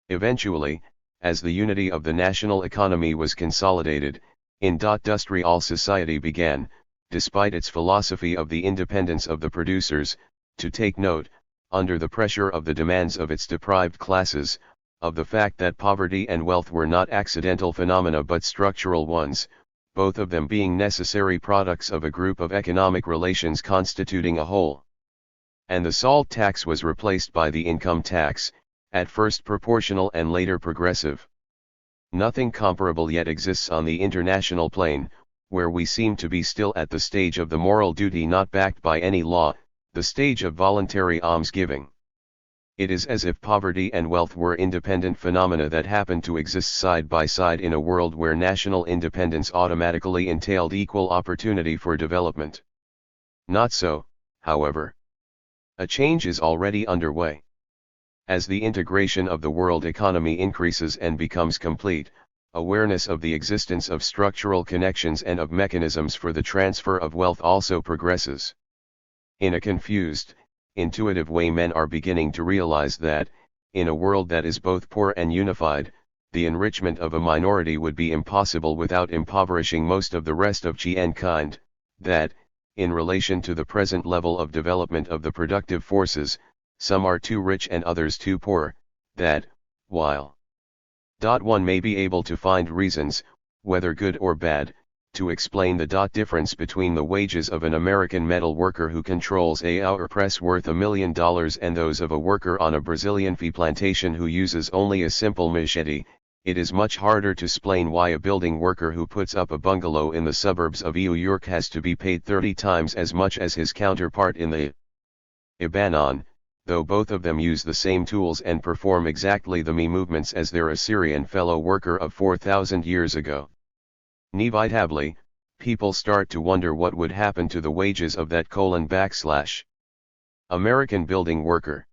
Eventually, as the unity of the national economy was consolidated, industrial society began, despite its philosophy of the independence of the producers, to take note, under the pressure of the demands of its deprived classes, of the fact that poverty and wealth were not accidental phenomena but structural ones, both of them being necessary products of a group of economic relations constituting a whole. And the salt tax was replaced by the income tax, at first proportional and later progressive. Nothing comparable yet exists on the international plane, where we seem to be still at the stage of the moral duty not backed by any law, the stage of voluntary almsgiving. It is as if poverty and wealth were independent phenomena that happened to exist side by side in a world where national independence automatically entailed equal opportunity for development. Not so, however. A change is already underway. As the integration of the world economy increases and becomes complete, awareness of the existence of structural connections and of mechanisms for the transfer of wealth also progresses. In a confused, intuitive way, men are beginning to realize that, in a world that is both poor and unified, the enrichment of a minority would be impossible without impoverishing most of the rest of mankind, that, in relation to the present level of development of the productive forces, some are too rich and others too poor, that, while one may be able to find reasons, whether good or bad, to explain the difference between the wages of an American metal worker who controls a hour press worth $1 million and those of a worker on a Brazilian fee plantation who uses only a simple machete, it is much harder to explain why a building worker who puts up a bungalow in the suburbs of New York has to be paid 30 times as much as his counterpart in the Lebanon, though both of them use the same tools and perform exactly the movements as their Assyrian fellow worker of 4,000 years ago. Inevitably, people start to wonder what would happen to the wages of that American building worker.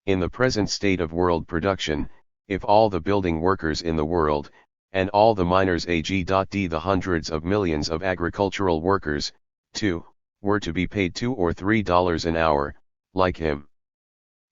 In the present state of world production, if all the building workers in the world, and all the miners the hundreds of millions of agricultural workers, too, were to be paid $2 or $3 an hour, like him.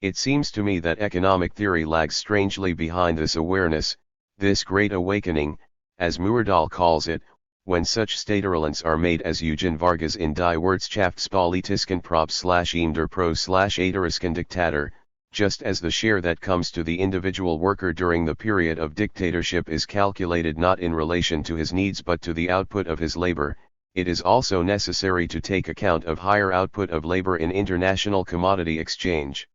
It seems to me that economic theory lags strangely behind this awareness, this great awakening, as Myrdal calls it, when such statements are made as Eugen Vargas in Die Wirtschaftspolitischen Probe /ihm der Pro /Aderisken Diktator, just as the share that comes to the individual worker during the period of dictatorship is calculated not in relation to his needs but to the output of his labor, it is also necessary to take account of higher output of labor in international commodity exchange.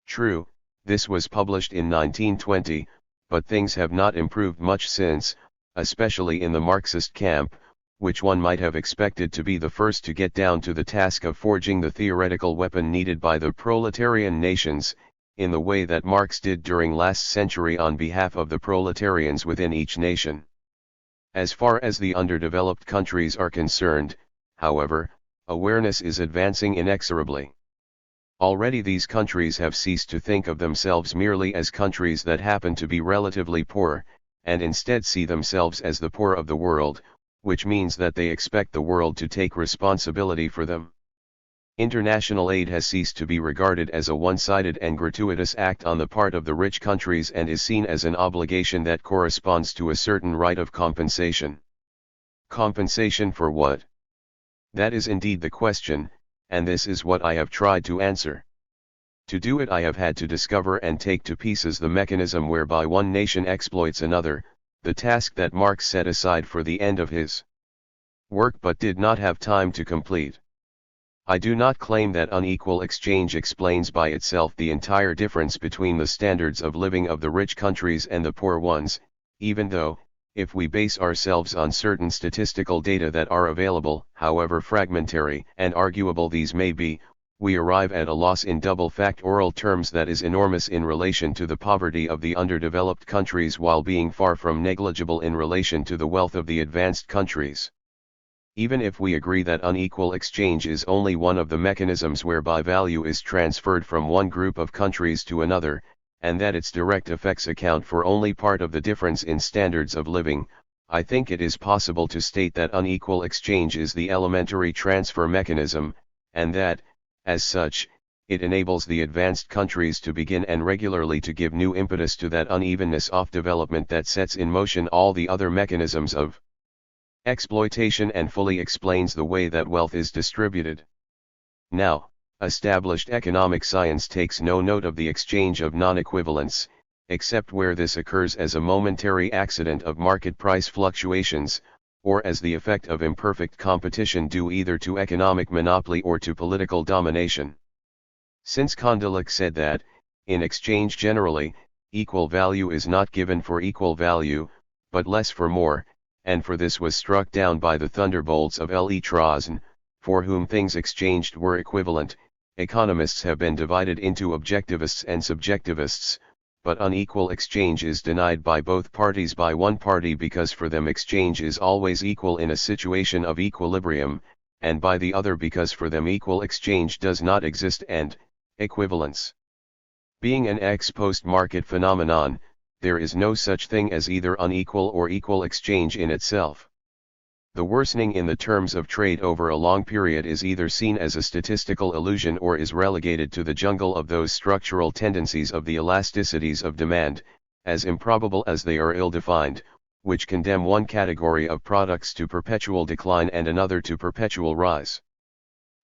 True, this was published in 1920, but things have not improved much since, especially in the Marxist camp, which one might have expected to be the first to get down to the task of forging the theoretical weapon needed by the proletarian nations, in the way that Marx did during last century on behalf of the proletarians within each nation. As far as the underdeveloped countries are concerned, however, awareness is advancing inexorably. Already these countries have ceased to think of themselves merely as countries that happen to be relatively poor, and instead see themselves as the poor of the world, which means that they expect the world to take responsibility for them. International aid has ceased to be regarded as a one-sided and gratuitous act on the part of the rich countries and is seen as an obligation that corresponds to a certain right of compensation. Compensation for what? That is indeed the question, and this is what I have tried to answer. To do it I have had to discover and take to pieces the mechanism whereby one nation exploits another, the task that Marx set aside for the end of his work but did not have time to complete. I do not claim that unequal exchange explains by itself the entire difference between the standards of living of the rich countries and the poor ones, even though, if we base ourselves on certain statistical data that are available, however fragmentary and arguable these may be, we arrive at a loss in double factorial terms that is enormous in relation to the poverty of the underdeveloped countries while being far from negligible in relation to the wealth of the advanced countries. Even if we agree that unequal exchange is only one of the mechanisms whereby value is transferred from one group of countries to another, and that its direct effects account for only part of the difference in standards of living, I think it is possible to state that unequal exchange is the elementary transfer mechanism, and that, as such, it enables the advanced countries to begin and regularly to give new impetus to that unevenness of development that sets in motion all the other mechanisms of exploitation and fully explains the way that wealth is distributed. Now, established economic science takes no note of the exchange of non-equivalents, except where this occurs as a momentary accident of market price fluctuations, or as the effect of imperfect competition due either to economic monopoly or to political domination. Since Kondelik said that, in exchange generally, equal value is not given for equal value, but less for more, and for this was struck down by the thunderbolts of Le Trozen, for whom things exchanged were equivalent, economists have been divided into objectivists and subjectivists, but unequal exchange is denied by both parties by one party because for them exchange is always equal in a situation of equilibrium, and by the other because for them equal exchange does not exist and, equivalence being an ex post market phenomenon, there is no such thing as either unequal or equal exchange in itself. The worsening in the terms of trade over a long period is either seen as a statistical illusion or is relegated to the jungle of those structural tendencies of the elasticities of demand, as improbable as they are ill-defined, which condemn one category of products to perpetual decline and another to perpetual rise.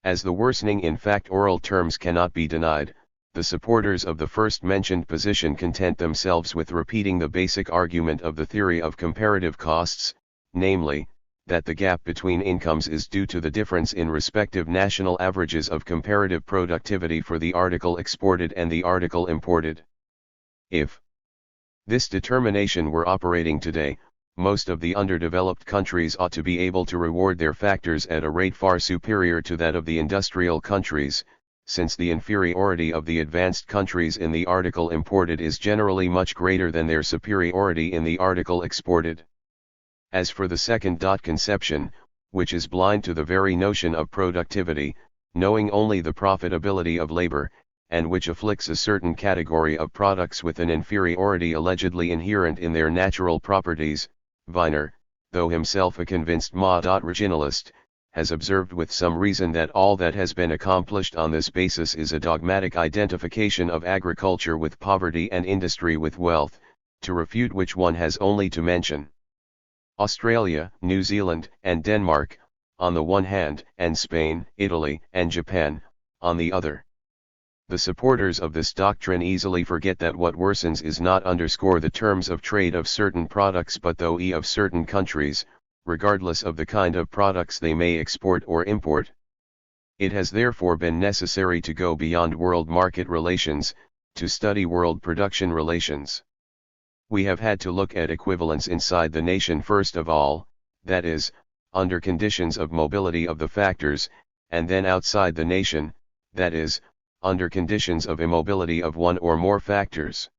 As the worsening in factorial terms cannot be denied, the supporters of the first mentioned position content themselves with repeating the basic argument of the theory of comparative costs, namely, that the gap between incomes is due to the difference in respective national averages of comparative productivity for the article exported and the article imported. If this determination were operating today, most of the underdeveloped countries ought to be able to reward their factors at a rate far superior to that of the industrial countries, since the inferiority of the advanced countries in the article imported is generally much greater than their superiority in the article exported. As for the second conception, which is blind to the very notion of productivity, knowing only the profitability of labor, and which afflicts a certain category of products with an inferiority allegedly inherent in their natural properties, Wiener, though himself a convinced regionalist, has observed with some reason that all that has been accomplished on this basis is a dogmatic identification of agriculture with poverty and industry with wealth, to refute which one has only to mention Australia, New Zealand, and Denmark, on the one hand, and Spain, Italy, and Japan, on the other. The supporters of this doctrine easily forget that what worsens is not the terms of trade of certain products but those of certain countries, regardless of the kind of products they may export or import. It has therefore been necessary to go beyond world market relations, to study world production relations. We have had to look at equivalence inside the nation first of all, that is, under conditions of mobility of the factors, and then outside the nation, that is, under conditions of immobility of one or more factors.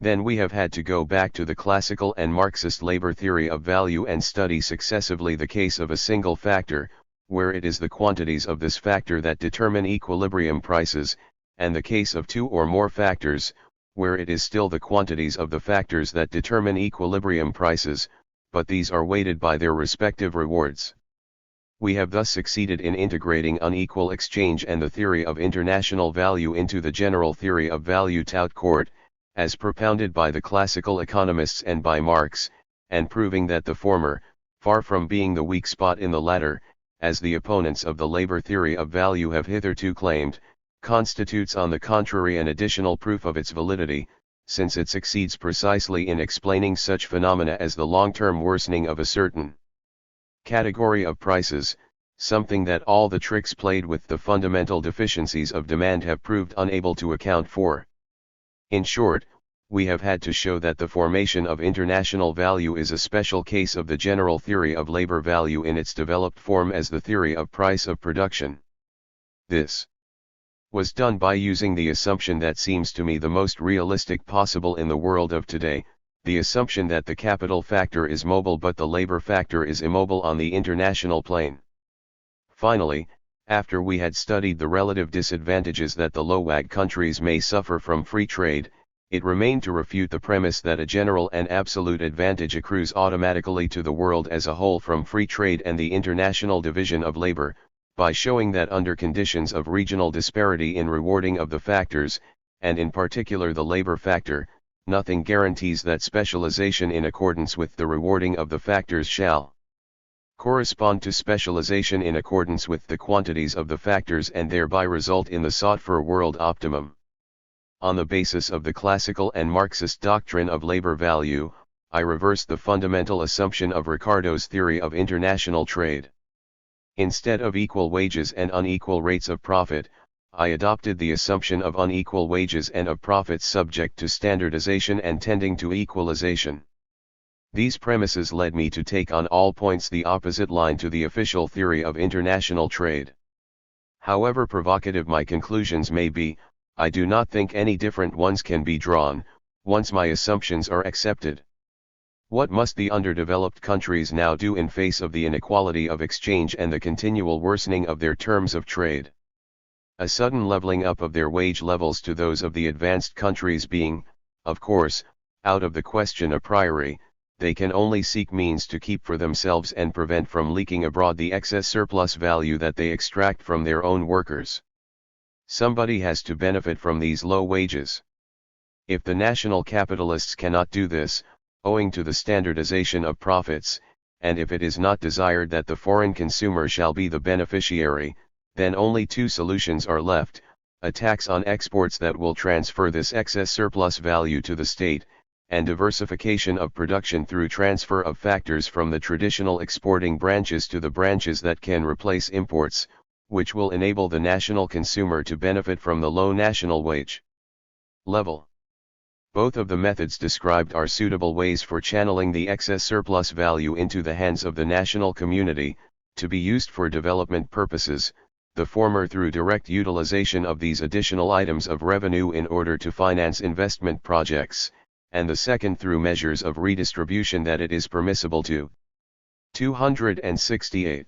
Then we have had to go back to the classical and Marxist labor theory of value and study successively the case of a single factor, where it is the quantities of this factor that determine equilibrium prices, and the case of two or more factors, where it is still the quantities of the factors that determine equilibrium prices, but these are weighted by their respective rewards. We have thus succeeded in integrating unequal exchange and the theory of international value into the general theory of value tout court, as propounded by the classical economists and by Marx, and proving that the former, far from being the weak spot in the latter, as the opponents of the labor theory of value have hitherto claimed, constitutes on the contrary an additional proof of its validity, since it succeeds precisely in explaining such phenomena as the long-term worsening of a certain category of prices, something that all the tricks played with the fundamental deficiencies of demand have proved unable to account for. In short, we have had to show that the formation of international value is a special case of the general theory of labor value in its developed form as the theory of price of production. This was done by using the assumption that seems to me the most realistic possible in the world of today, the assumption that the capital factor is mobile but the labor factor is immobile on the international plane. Finally, after we had studied the relative disadvantages that the low-wage countries may suffer from free trade, it remained to refute the premise that a general and absolute advantage accrues automatically to the world as a whole from free trade and the international division of labor, by showing that under conditions of regional disparity in rewarding of the factors, and in particular the labor factor, nothing guarantees that specialization in accordance with the rewarding of the factors shall correspond to specialization in accordance with the quantities of the factors and thereby result in the sought-for world optimum. On the basis of the classical and Marxist doctrine of labor value, I reversed the fundamental assumption of Ricardo's theory of international trade. Instead of equal wages and unequal rates of profit, I adopted the assumption of unequal wages and of profits subject to standardization and tending to equalization. These premises led me to take on all points the opposite line to the official theory of international trade. However provocative my conclusions may be, I do not think any different ones can be drawn, once my assumptions are accepted. What must the underdeveloped countries now do in face of the inequality of exchange and the continual worsening of their terms of trade? A sudden leveling up of their wage levels to those of the advanced countries being, of course, out of the question a priori, they can only seek means to keep for themselves and prevent from leaking abroad the excess surplus value that they extract from their own workers. Somebody has to benefit from these low wages. If the national capitalists cannot do this, owing to the standardization of profits, and if it is not desired that the foreign consumer shall be the beneficiary, then only two solutions are left: a tax on exports that will transfer this excess surplus value to the state, and diversification of production through transfer of factors from the traditional exporting branches to the branches that can replace imports, which will enable the national consumer to benefit from the low national wage level. Both of the methods described are suitable ways for channeling the excess surplus value into the hands of the national community, to be used for development purposes, the former through direct utilization of these additional items of revenue in order to finance investment projects, and the second through measures of redistribution that it is permissible to. 268.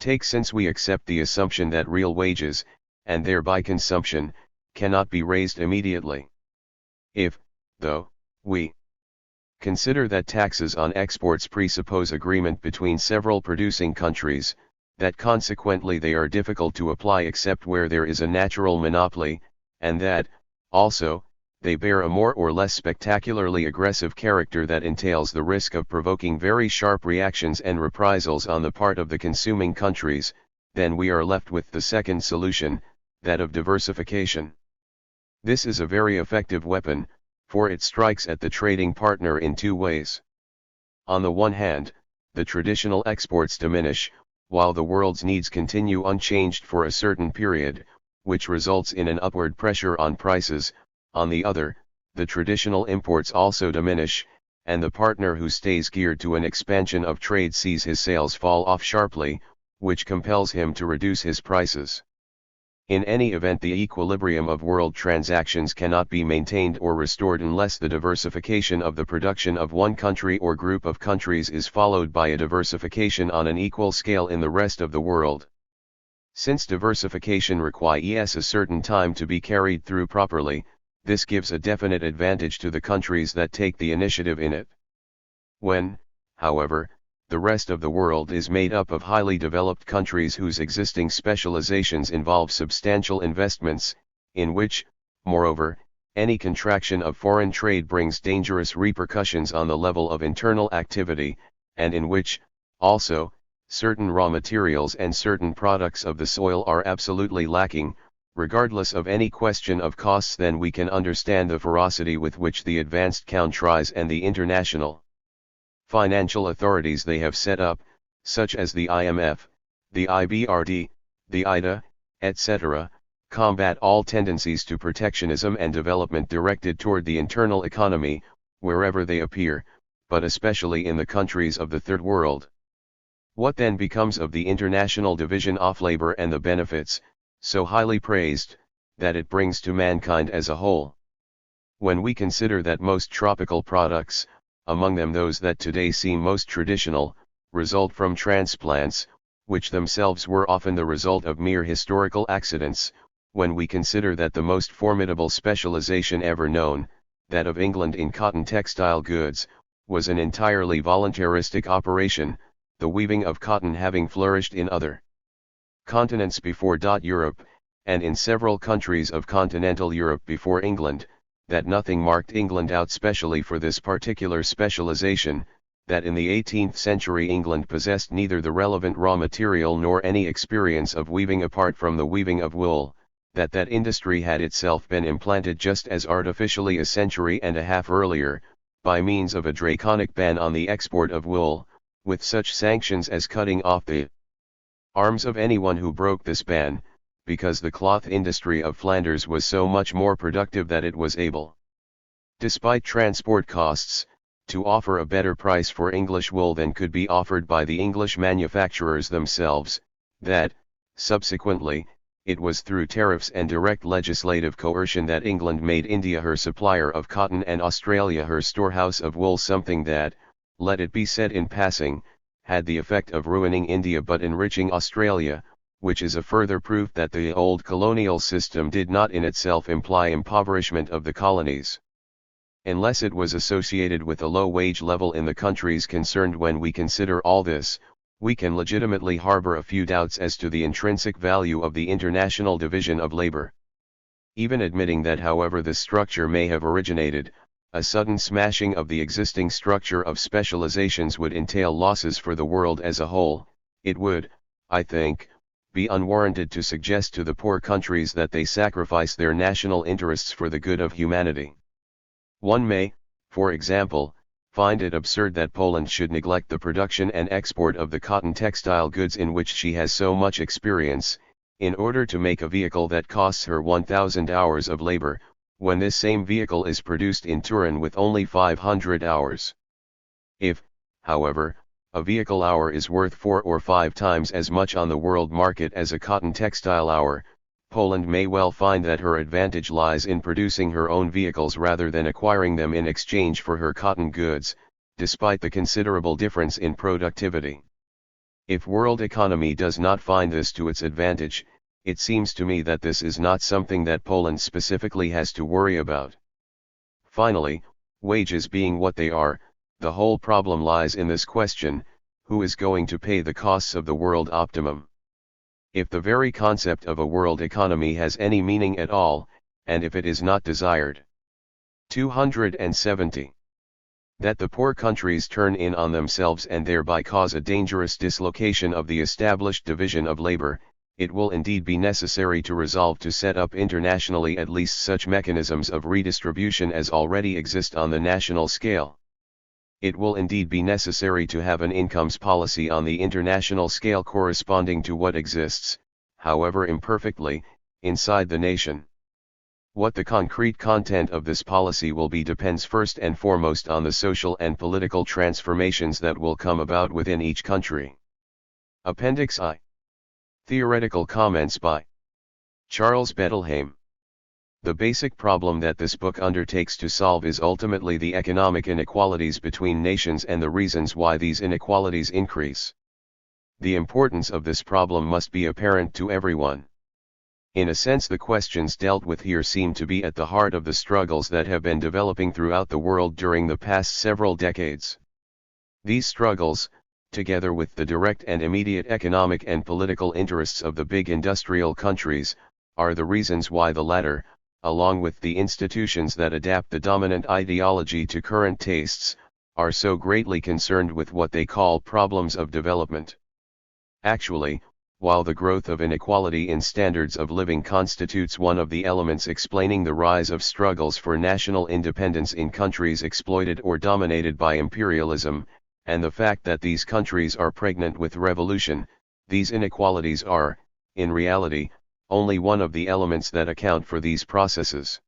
Take, since we accept the assumption that real wages, and thereby consumption, cannot be raised immediately. If, though, we consider that taxes on exports presuppose agreement between several producing countries, that consequently they are difficult to apply except where there is a natural monopoly, and that, also, they bear a more or less spectacularly aggressive character that entails the risk of provoking very sharp reactions and reprisals on the part of the consuming countries, then we are left with the second solution, that of diversification. This is a very effective weapon, for it strikes at the trading partner in two ways. On the one hand, the traditional exports diminish, while the world's needs continue unchanged for a certain period, which results in an upward pressure on prices. On the other, the traditional imports also diminish, and the partner who stays geared to an expansion of trade sees his sales fall off sharply, which compels him to reduce his prices. In any event, the equilibrium of world transactions cannot be maintained or restored unless the diversification of the production of one country or group of countries is followed by a diversification on an equal scale in the rest of the world. Since diversification requires a certain time to be carried through properly, this gives a definite advantage to the countries that take the initiative in it. When, however, the rest of the world is made up of highly developed countries whose existing specializations involve substantial investments, in which, moreover, any contraction of foreign trade brings dangerous repercussions on the level of internal activity, and in which, also, certain raw materials and certain products of the soil are absolutely lacking, regardless of any question of costs, then we can understand the ferocity with which the advanced countries and the international financial authorities they have set up, such as the IMF, the IBRD, the IDA, etc., combat all tendencies to protectionism and development directed toward the internal economy, wherever they appear, but especially in the countries of the Third World. What then becomes of the international division of labor and the benefits, so highly praised, that it brings to mankind as a whole? When we consider that most tropical products, among them those that today seem most traditional, result from transplants, which themselves were often the result of mere historical accidents, when we consider that the most formidable specialization ever known, that of England in cotton textile goods, was an entirely voluntaristic operation, the weaving of cotton having flourished in other continents before Europe, and in several countries of continental Europe before England, that nothing marked England out specially for this particular specialization, that in the 18th century England possessed neither the relevant raw material nor any experience of weaving apart from the weaving of wool, that industry had itself been implanted just as artificially a century and a half earlier, by means of a draconic ban on the export of wool, with such sanctions as cutting off the arms of anyone who broke this ban, because the cloth industry of Flanders was so much more productive that it was able, despite transport costs, to offer a better price for English wool than could be offered by the English manufacturers themselves, that, subsequently, it was through tariffs and direct legislative coercion that England made India her supplier of cotton and Australia her storehouse of wool, something that, let it be said in passing, had the effect of ruining India but enriching Australia, which is a further proof that the old colonial system did not in itself imply impoverishment of the colonies. Unless it was associated with a low wage level in the countries concerned. When we consider all this, we can legitimately harbor a few doubts as to the intrinsic value of the international division of labor. Even admitting that, however this structure may have originated, a sudden smashing of the existing structure of specializations would entail losses for the world as a whole, it would, I think, be unwarranted to suggest to the poor countries that they sacrifice their national interests for the good of humanity. One may, for example, find it absurd that Poland should neglect the production and export of the cotton textile goods in which she has so much experience, in order to make a vehicle that costs her 1,000 hours of labor, when this same vehicle is produced in Turin with only 500 hours. If, however, a vehicle hour is worth 4 or 5 times as much on the world market as a cotton textile hour, Poland may well find that her advantage lies in producing her own vehicles rather than acquiring them in exchange for her cotton goods, despite the considerable difference in productivity. If world economy does not find this to its advantage, it seems to me that this is not something that Poland specifically has to worry about. Finally, wages being what they are, the whole problem lies in this question: who is going to pay the costs of the world optimum? If the very concept of a world economy has any meaning at all, and if it is not desired. 270. That the poor countries turn in on themselves and thereby cause a dangerous dislocation of the established division of labor, it will indeed be necessary to resolve to set up internationally at least such mechanisms of redistribution as already exist on the national scale. It will indeed be necessary to have an incomes policy on the international scale corresponding to what exists, however imperfectly, inside the nation. What the concrete content of this policy will be depends first and foremost on the social and political transformations that will come about within each country. Appendix I. Theoretical comments by Charles Bettelheim. The basic problem that this book undertakes to solve is ultimately the economic inequalities between nations and the reasons why these inequalities increase. The importance of this problem must be apparent to everyone. In a sense, the questions dealt with here seem to be at the heart of the struggles that have been developing throughout the world during the past several decades. These struggles, together with the direct and immediate economic and political interests of the big industrial countries, are the reasons why the latter, along with the institutions that adapt the dominant ideology to current tastes, are so greatly concerned with what they call problems of development. Actually, while the growth of inequality in standards of living constitutes one of the elements explaining the rise of struggles for national independence in countries exploited or dominated by imperialism, and the fact that these countries are pregnant with revolution, these inequalities are, in reality, only one of the elements that account for these processes.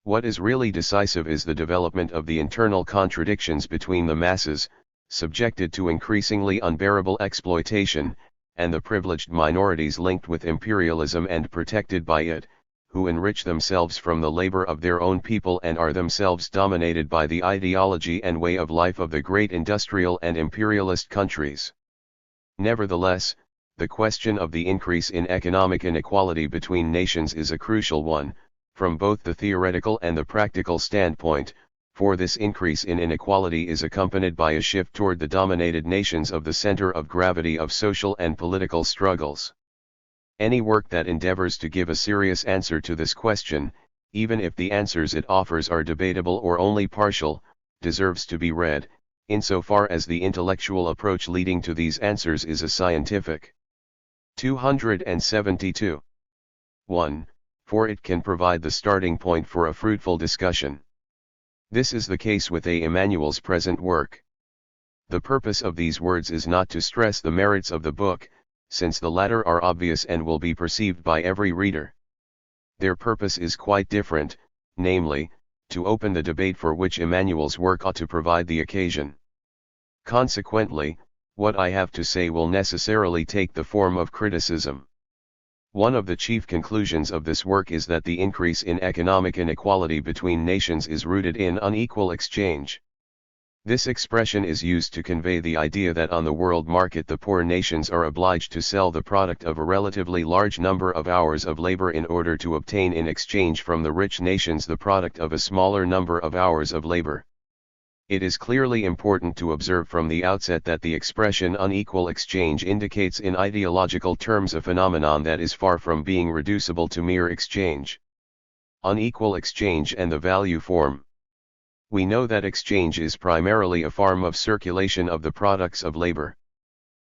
What is really decisive is the development of the internal contradictions between the masses, subjected to increasingly unbearable exploitation, and the privileged minorities linked with imperialism and protected by it, who enrich themselves from the labor of their own people and are themselves dominated by the ideology and way of life of the great industrial and imperialist countries. Nevertheless, the question of the increase in economic inequality between nations is a crucial one, from both the theoretical and the practical standpoint, for this increase in inequality is accompanied by a shift toward the dominated nations of the center of gravity of social and political struggles. Any work that endeavors to give a serious answer to this question, even if the answers it offers are debatable or only partial, deserves to be read, insofar as the intellectual approach leading to these answers is a scientific. 272. 1. For it can provide the starting point for a fruitful discussion. This is the case with Emmanuel's present work. The purpose of these words is not to stress the merits of the book, since the latter are obvious and will be perceived by every reader. Their purpose is quite different, namely, to open the debate for which Emmanuel's work ought to provide the occasion. Consequently, what I have to say will necessarily take the form of criticism. One of the chief conclusions of this work is that the increase in economic inequality between nations is rooted in unequal exchange. This expression is used to convey the idea that on the world market the poor nations are obliged to sell the product of a relatively large number of hours of labor in order to obtain in exchange from the rich nations the product of a smaller number of hours of labor. It is clearly important to observe from the outset that the expression unequal exchange indicates in ideological terms a phenomenon that is far from being reducible to mere exchange. Unequal exchange and the value form. We know that exchange is primarily a form of circulation of the products of labor.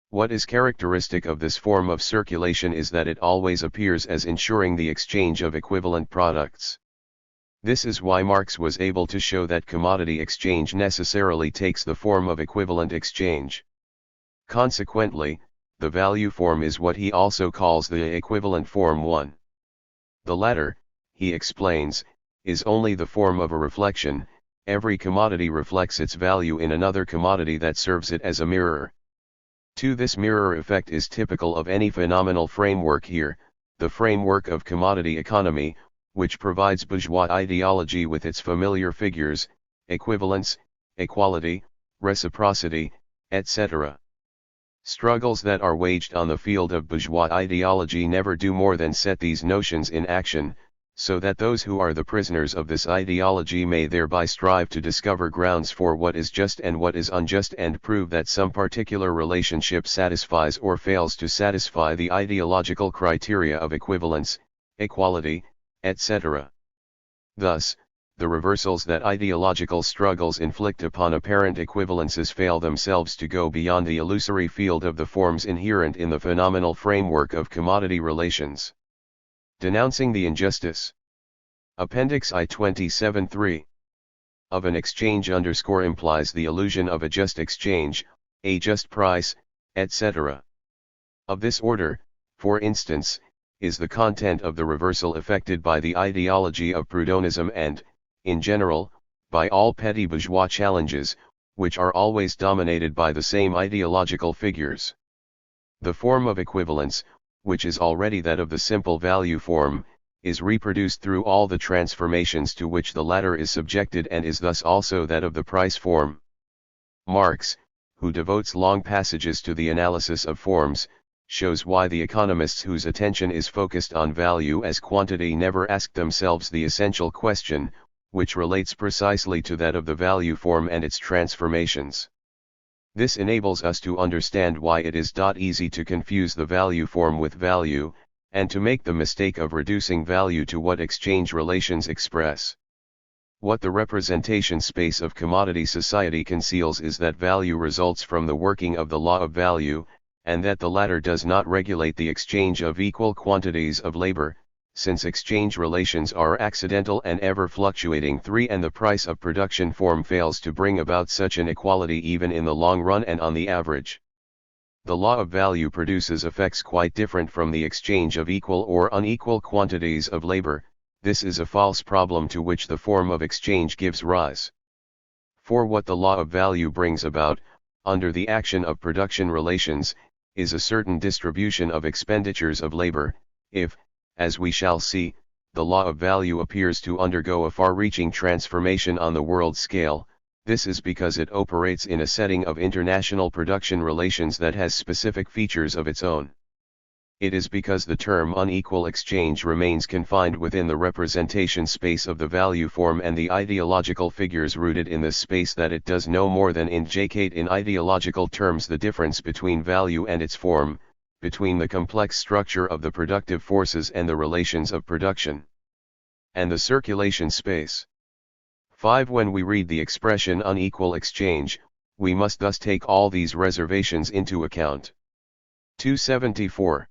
What is characteristic of this form of circulation is that it always appears as ensuring the exchange of equivalent products. This is why Marx was able to show that commodity exchange necessarily takes the form of equivalent exchange. Consequently, the value form is what he also calls the equivalent form 1. The latter, he explains, is only the form of a reflection. Every commodity reflects its value in another commodity that serves it as a mirror. This mirror effect is typical of any phenomenal framework here, the framework of commodity economy, which provides bourgeois ideology with its familiar figures, equivalence, equality, reciprocity, etc. Struggles that are waged on the field of bourgeois ideology never do more than set these notions in action, so that those who are the prisoners of this ideology may thereby strive to discover grounds for what is just and what is unjust and prove that some particular relationship satisfies or fails to satisfy the ideological criteria of equivalence, equality, etc. Thus, the reversals that ideological struggles inflict upon apparent equivalences fail themselves to go beyond the illusory field of the forms inherent in the phenomenal framework of commodity relations. Denouncing the injustice. Appendix I 27.3. Of an exchange implies the illusion of a just exchange, a just price, etc. Of this order, for instance, is the content of the reversal effected by the ideology of Proudhonism and, in general, by all petty bourgeois challenges, which are always dominated by the same ideological figures. The form of equivalence, which is already that of the simple value form, is reproduced through all the transformations to which the latter is subjected and is thus also that of the price form. Marx, who devotes long passages to the analysis of forms, shows why the economists whose attention is focused on value as quantity never ask themselves the essential question, which relates precisely to that of the value form and its transformations. This enables us to understand why it is easy to confuse the value form with value, and to make the mistake of reducing value to what exchange relations express. What the representation space of commodity society conceals is that value results from the working of the law of value, and that the latter does not regulate the exchange of equal quantities of labor, since exchange relations are accidental and ever fluctuating and the price of production form fails to bring about such an equality even in the long run and on the average. The law of value produces effects quite different from the exchange of equal or unequal quantities of labor. This is a false problem to which the form of exchange gives rise. For what the law of value brings about, under the action of production relations, is a certain distribution of expenditures of labor. If, as we shall see, the law of value appears to undergo a far-reaching transformation on the world scale, this is because it operates in a setting of international production relations that has specific features of its own. It is because the term unequal exchange remains confined within the representation space of the value form and the ideological figures rooted in this space that it does no more than indicate in ideological terms the difference between value and its form, between the complex structure of the productive forces and the relations of production, and the circulation space. 5. When we read the expression unequal exchange, we must thus take all these reservations into account. 274.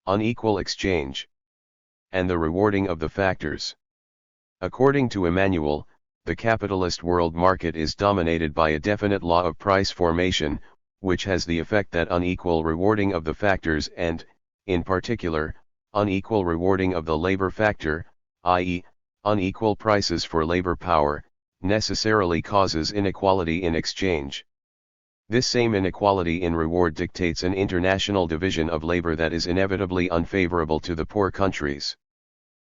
Unequal exchange. And the rewarding of the factors. According to Emmanuel, the capitalist world market is dominated by a definite law of price formation, which has the effect that unequal rewarding of the factors and, in particular, unequal rewarding of the labor factor, i.e., unequal prices for labor power, necessarily causes inequality in exchange. This same inequality in reward dictates an international division of labor that is inevitably unfavorable to the poor countries.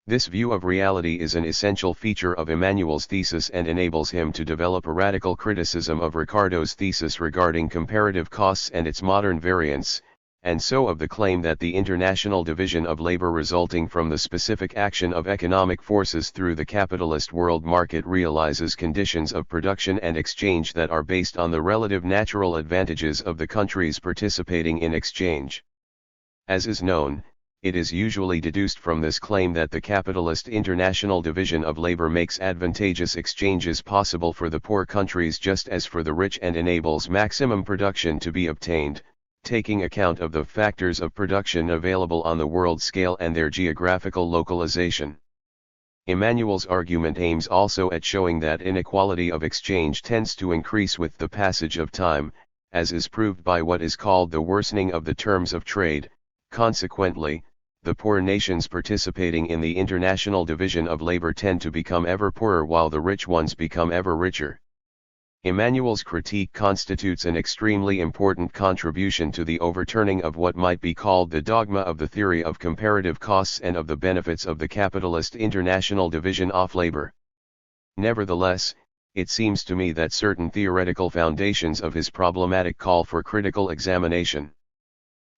This view of reality is an essential feature of Emmanuel's thesis and enables him to develop a radical criticism of Ricardo's thesis regarding comparative costs and its modern variants, and so of the claim that the international division of labor resulting from the specific action of economic forces through the capitalist world market realizes conditions of production and exchange that are based on the relative natural advantages of the countries participating in exchange. As is known, it is usually deduced from this claim that the capitalist international division of labor makes advantageous exchanges possible for the poor countries just as for the rich and enables maximum production to be obtained, taking account of the factors of production available on the world scale and their geographical localization. Emmanuel's argument aims also at showing that inequality of exchange tends to increase with the passage of time, as is proved by what is called the worsening of the terms of trade. Consequently, the poor nations participating in the international division of labor tend to become ever poorer while the rich ones become ever richer. Emmanuel's critique constitutes an extremely important contribution to the overturning of what might be called the dogma of the theory of comparative costs and of the benefits of the capitalist international division of labor. Nevertheless, it seems to me that certain theoretical foundations of his problematic call for critical examination.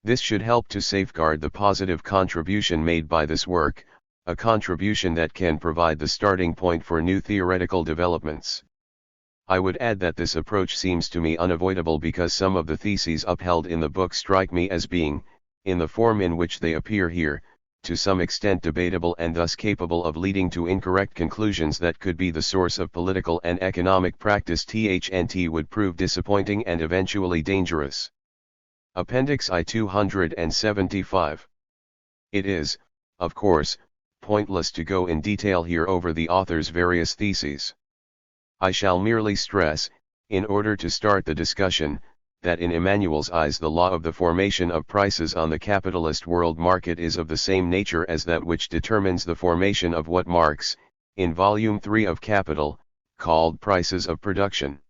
This should help to safeguard the positive contribution made by this work, a contribution that can provide the starting point for new theoretical developments. I would add that this approach seems to me unavoidable because some of the theses upheld in the book strike me as being, in the form in which they appear here, to some extent debatable and thus capable of leading to incorrect conclusions that could be the source of political and economic practice. THNT would prove disappointing and eventually dangerous. Appendix I 275. It is, of course, pointless to go in detail here over the author's various theses. I shall merely stress, in order to start the discussion, that in Emmanuel's eyes the law of the formation of prices on the capitalist world market is of the same nature as that which determines the formation of what Marx, in Volume 3 of Capital, called prices of production.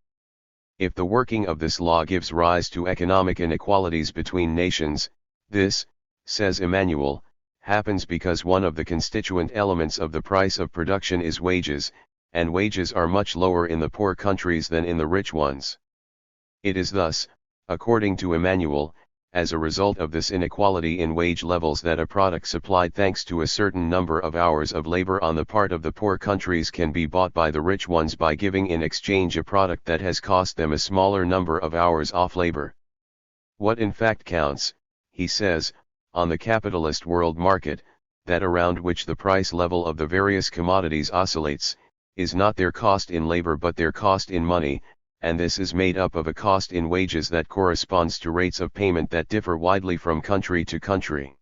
If the working of this law gives rise to economic inequalities between nations, this, says Emmanuel, happens because one of the constituent elements of the price of production is wages, and wages are much lower in the poor countries than in the rich ones. It is thus, according to Emmanuel, as a result of this inequality in wage levels that a product supplied thanks to a certain number of hours of labor on the part of the poor countries can be bought by the rich ones by giving in exchange a product that has cost them a smaller number of hours of labor. What in fact counts, he says, on the capitalist world market, that around which the price level of the various commodities oscillates, is not their cost in labor but their cost in money, and this is made up of a cost in wages that corresponds to rates of payment that differ widely from country to country.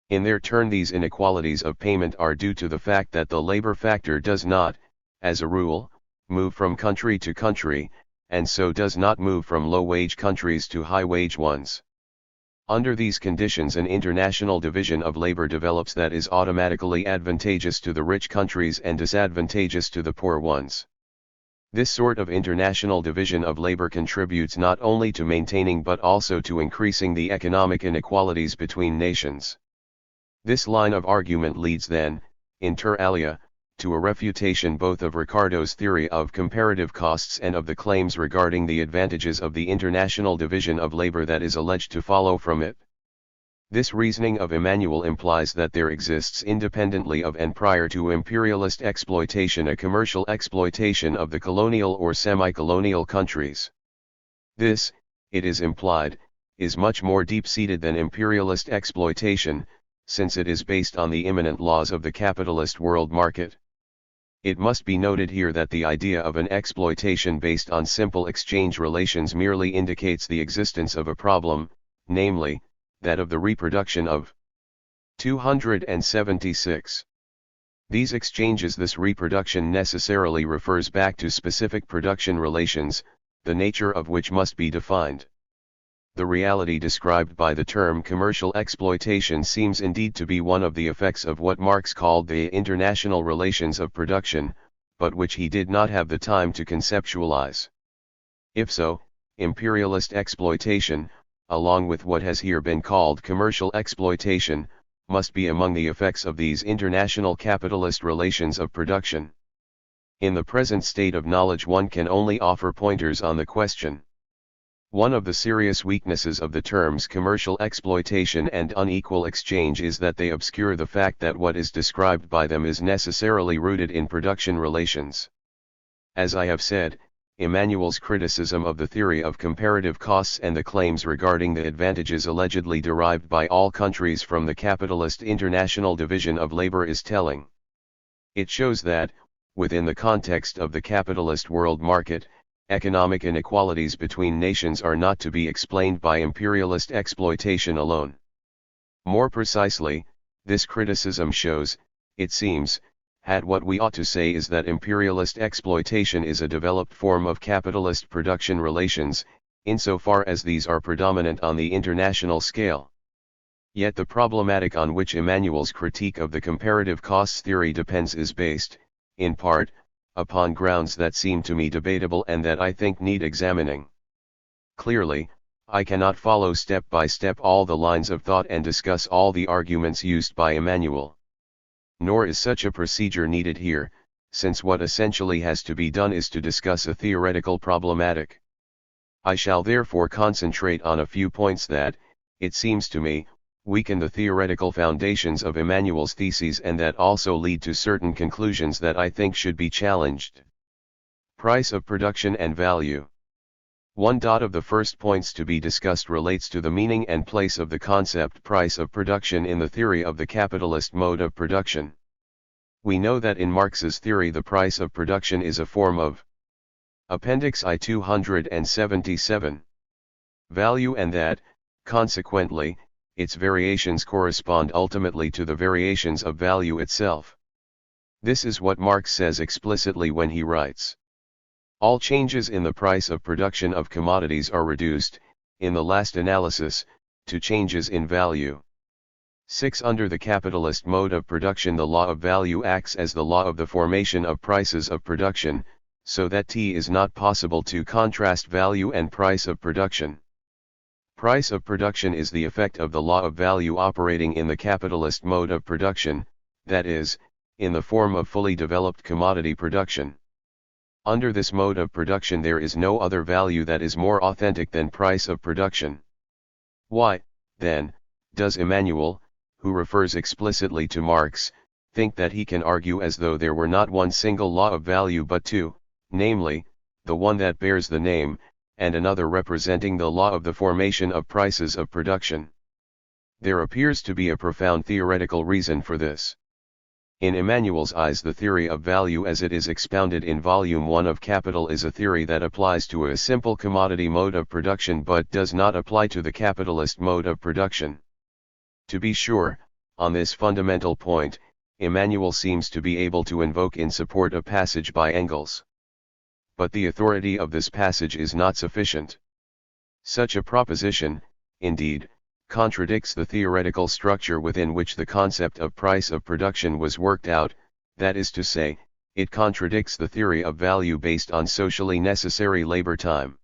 In their turn, these inequalities of payment are due to the fact that the labor factor does not, as a rule, move from country to country, and so does not move from low-wage countries to high-wage ones. Under these conditions, an international division of labor develops that is automatically advantageous to the rich countries and disadvantageous to the poor ones. This sort of international division of labor contributes not only to maintaining but also to increasing the economic inequalities between nations. This line of argument leads then, inter alia, to a refutation both of Ricardo's theory of comparative costs and of the claims regarding the advantages of the international division of labor that is alleged to follow from it. This reasoning of Emmanuel implies that there exists independently of and prior to imperialist exploitation a commercial exploitation of the colonial or semi-colonial countries. This, it is implied, is much more deep-seated than imperialist exploitation, since it is based on the immanent laws of the capitalist world market. It must be noted here that the idea of an exploitation based on simple exchange relations merely indicates the existence of a problem, namely, that of the reproduction of. 276. These exchanges. This reproduction necessarily refers back to specific production relations, the nature of which must be defined. The reality described by the term commercial exploitation seems indeed to be one of the effects of what Marx called the international relations of production, but which he did not have the time to conceptualize. If so, imperialist exploitation, along with what has here been called commercial exploitation, must be among the effects of these international capitalist relations of production. In the present state of knowledge one can only offer pointers on the question. One of the serious weaknesses of the terms commercial exploitation and unequal exchange is that they obscure the fact that what is described by them is necessarily rooted in production relations. As I have said, Emmanuel's criticism of the theory of comparative costs and the claims regarding the advantages allegedly derived by all countries from the capitalist international division of labor is telling. It shows that, within the context of the capitalist world market, economic inequalities between nations are not to be explained by imperialist exploitation alone. More precisely, this criticism shows, it seems, what we ought to say is that imperialist exploitation is a developed form of capitalist production relations, insofar as these are predominant on the international scale. Yet the problematic on which Emmanuel's critique of the comparative costs theory depends is based, in part, upon grounds that seem to me debatable and that I think need examining. Clearly, I cannot follow step by step all the lines of thought and discuss all the arguments used by Emmanuel. Nor is such a procedure needed here, since what essentially has to be done is to discuss a theoretical problematic. I shall therefore concentrate on a few points that, it seems to me, weaken the theoretical foundations of Emmanuel's theses and that also lead to certain conclusions that I think should be challenged. Price of production and value. One of the first points to be discussed relates to the meaning and place of the concept price of production in the theory of the capitalist mode of production. We know that in Marx's theory the price of production is a form of Appendix I 277 value and that, consequently, its variations correspond ultimately to the variations of value itself. This is what Marx says explicitly when he writes, all changes in the price of production of commodities are reduced, in the last analysis, to changes in value. 6. Under the capitalist mode of production the law of value acts as the law of the formation of prices of production, so that it is not possible to contrast value and price of production. Price of production is the effect of the law of value operating in the capitalist mode of production, that is, in the form of fully developed commodity production. Under this mode of production there is no other value that is more authentic than price of production. Why, then, does Emmanuel, who refers explicitly to Marx, think that he can argue as though there were not one single law of value but two, namely, the one that bears the name, and another representing the law of the formation of prices of production? There appears to be a profound theoretical reason for this. In Emmanuel's eyes the theory of value as it is expounded in Volume 1 of Capital is a theory that applies to a simple commodity mode of production but does not apply to the capitalist mode of production. To be sure, on this fundamental point, Emmanuel seems to be able to invoke in support a passage by Engels. But the authority of this passage is not sufficient. Such a proposition, indeed, contradicts the theoretical structure within which the concept of price of production was worked out, that is to say, it contradicts the theory of value based on socially necessary labor time.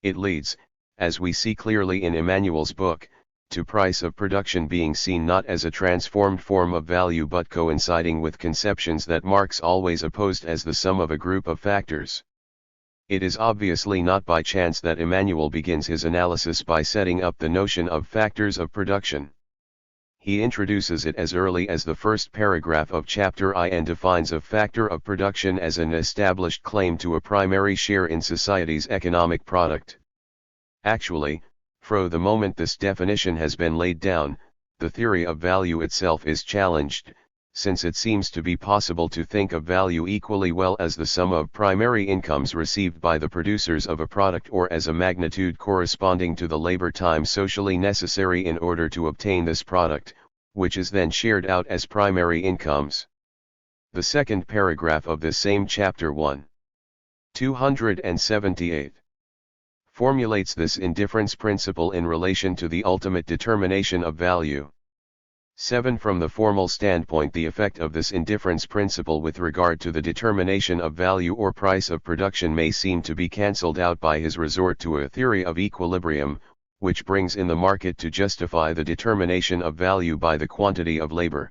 It leads, as we see clearly in Emmanuel's book, to price of production being seen not as a transformed form of value but coinciding with conceptions that Marx always opposed as the sum of a group of factors. It is obviously not by chance that Emmanuel begins his analysis by setting up the notion of factors of production. He introduces it as early as the first paragraph of Chapter I and defines a factor of production as an established claim to a primary share in society's economic product. Actually, from the moment this definition has been laid down, the theory of value itself is challenged, since it seems to be possible to think of value equally well as the sum of primary incomes received by the producers of a product or as a magnitude corresponding to the labor time socially necessary in order to obtain this product, which is then shared out as primary incomes. The second paragraph of this same chapter 1. 278. Formulates this indifference principle in relation to the ultimate determination of value. 7. From the formal standpoint the effect of this indifference principle with regard to the determination of value or price of production may seem to be cancelled out by his resort to a theory of equilibrium, which brings in the market to justify the determination of value by the quantity of labor.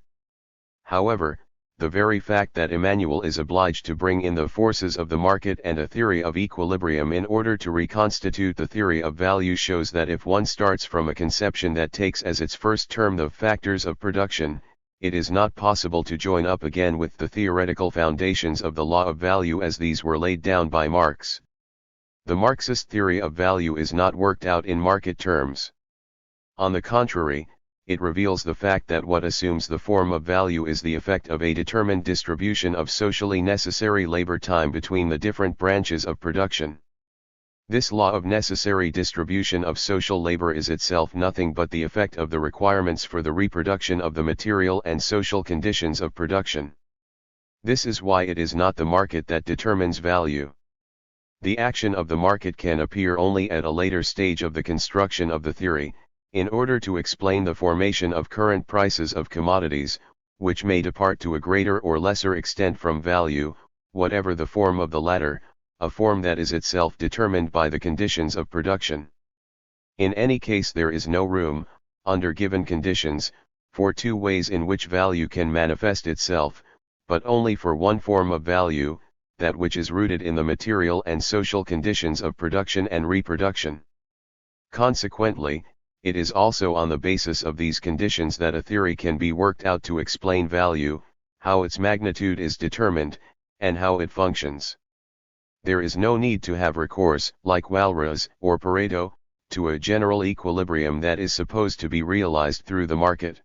However, the very fact that Emmanuel is obliged to bring in the forces of the market and a theory of equilibrium in order to reconstitute the theory of value shows that if one starts from a conception that takes as its first term the factors of production, it is not possible to join up again with the theoretical foundations of the law of value as these were laid down by Marx. The Marxist theory of value is not worked out in market terms. On the contrary, it reveals the fact that what assumes the form of value is the effect of a determined distribution of socially necessary labor time between the different branches of production. This law of necessary distribution of social labor is itself nothing but the effect of the requirements for the reproduction of the material and social conditions of production. This is why it is not the market that determines value. The action of the market can appear only at a later stage of the construction of the theory, in order to explain the formation of current prices of commodities, which may depart to a greater or lesser extent from value, whatever the form of the latter, a form that is itself determined by the conditions of production. In any case there is no room, under given conditions, for two ways in which value can manifest itself, but only for one form of value, that which is rooted in the material and social conditions of production and reproduction. Consequently, it is also on the basis of these conditions that a theory can be worked out to explain value, how its magnitude is determined, and how it functions. There is no need to have recourse, like Walras or Pareto, to a general equilibrium that is supposed to be realized through the market.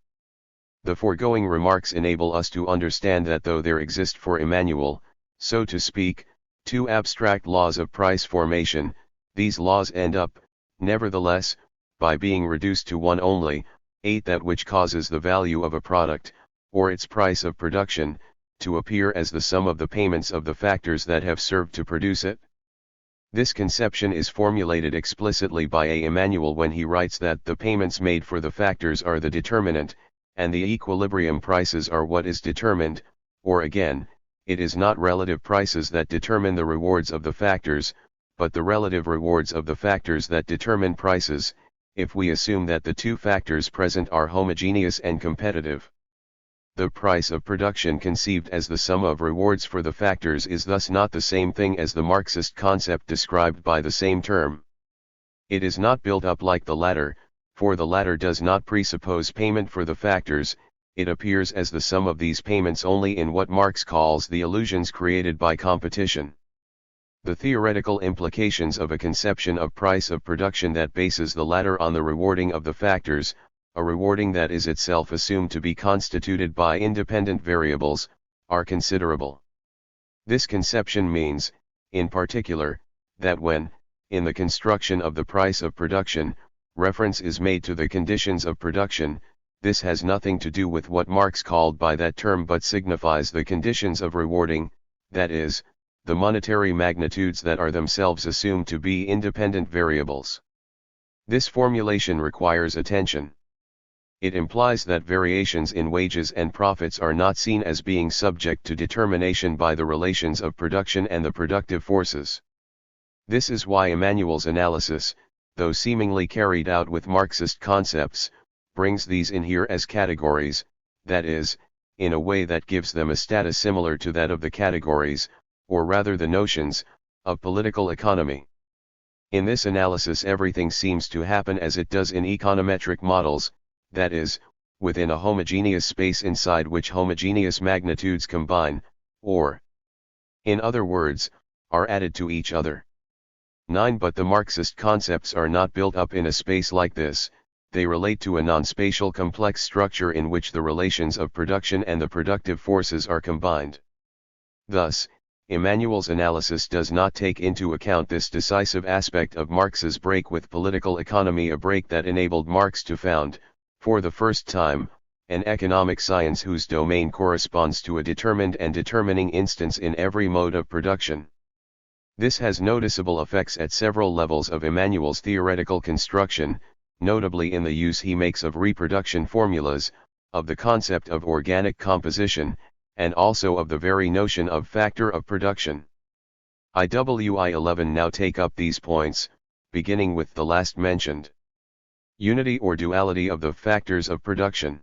The foregoing remarks enable us to understand that though there exist for Emmanuel, so to speak, two abstract laws of price formation, these laws end up, nevertheless, by being reduced to one only, that which causes the value of a product, or its price of production, to appear as the sum of the payments of the factors that have served to produce it. This conception is formulated explicitly by Emmanuel when he writes that the payments made for the factors are the determinant, and the equilibrium prices are what is determined, or again, it is not relative prices that determine the rewards of the factors, but the relative rewards of the factors that determine prices, if we assume that the two factors present are homogeneous and competitive. The price of production conceived as the sum of rewards for the factors is thus not the same thing as the Marxist concept described by the same term. It is not built up like the latter, for the latter does not presuppose payment for the factors, it appears as the sum of these payments only in what Marx calls the illusions created by competition. The theoretical implications of a conception of price of production that bases the latter on the rewarding of the factors, a rewarding that is itself assumed to be constituted by independent variables, are considerable. This conception means, in particular, that when, in the construction of the price of production, reference is made to the conditions of production, this has nothing to do with what Marx called by that term but signifies the conditions of rewarding, that is, the monetary magnitudes that are themselves assumed to be independent variables. This formulation requires attention. It implies that variations in wages and profits are not seen as being subject to determination by the relations of production and the productive forces. This is why Emmanuel's analysis, though seemingly carried out with Marxist concepts, brings these in here as categories, that is, in a way that gives them a status similar to that of the categories, or rather the notions, of political economy. In this analysis everything seems to happen as it does in econometric models, that is, within a homogeneous space inside which homogeneous magnitudes combine, or, in other words, are added to each other. 9. But the Marxist concepts are not built up in a space like this, they relate to a non-spatial complex structure in which the relations of production and the productive forces are combined. Thus, Emmanuel's analysis does not take into account this decisive aspect of Marx's break with political economy, a break that enabled Marx to found, for the first time, an economic science whose domain corresponds to a determined and determining instance in every mode of production. This has noticeable effects at several levels of Emmanuel's theoretical construction, notably in the use he makes of reproduction formulas, of the concept of organic composition, and also of the very notion of factor of production. I 11 now take up these points, beginning with the last mentioned. Unity or duality of the factors of production.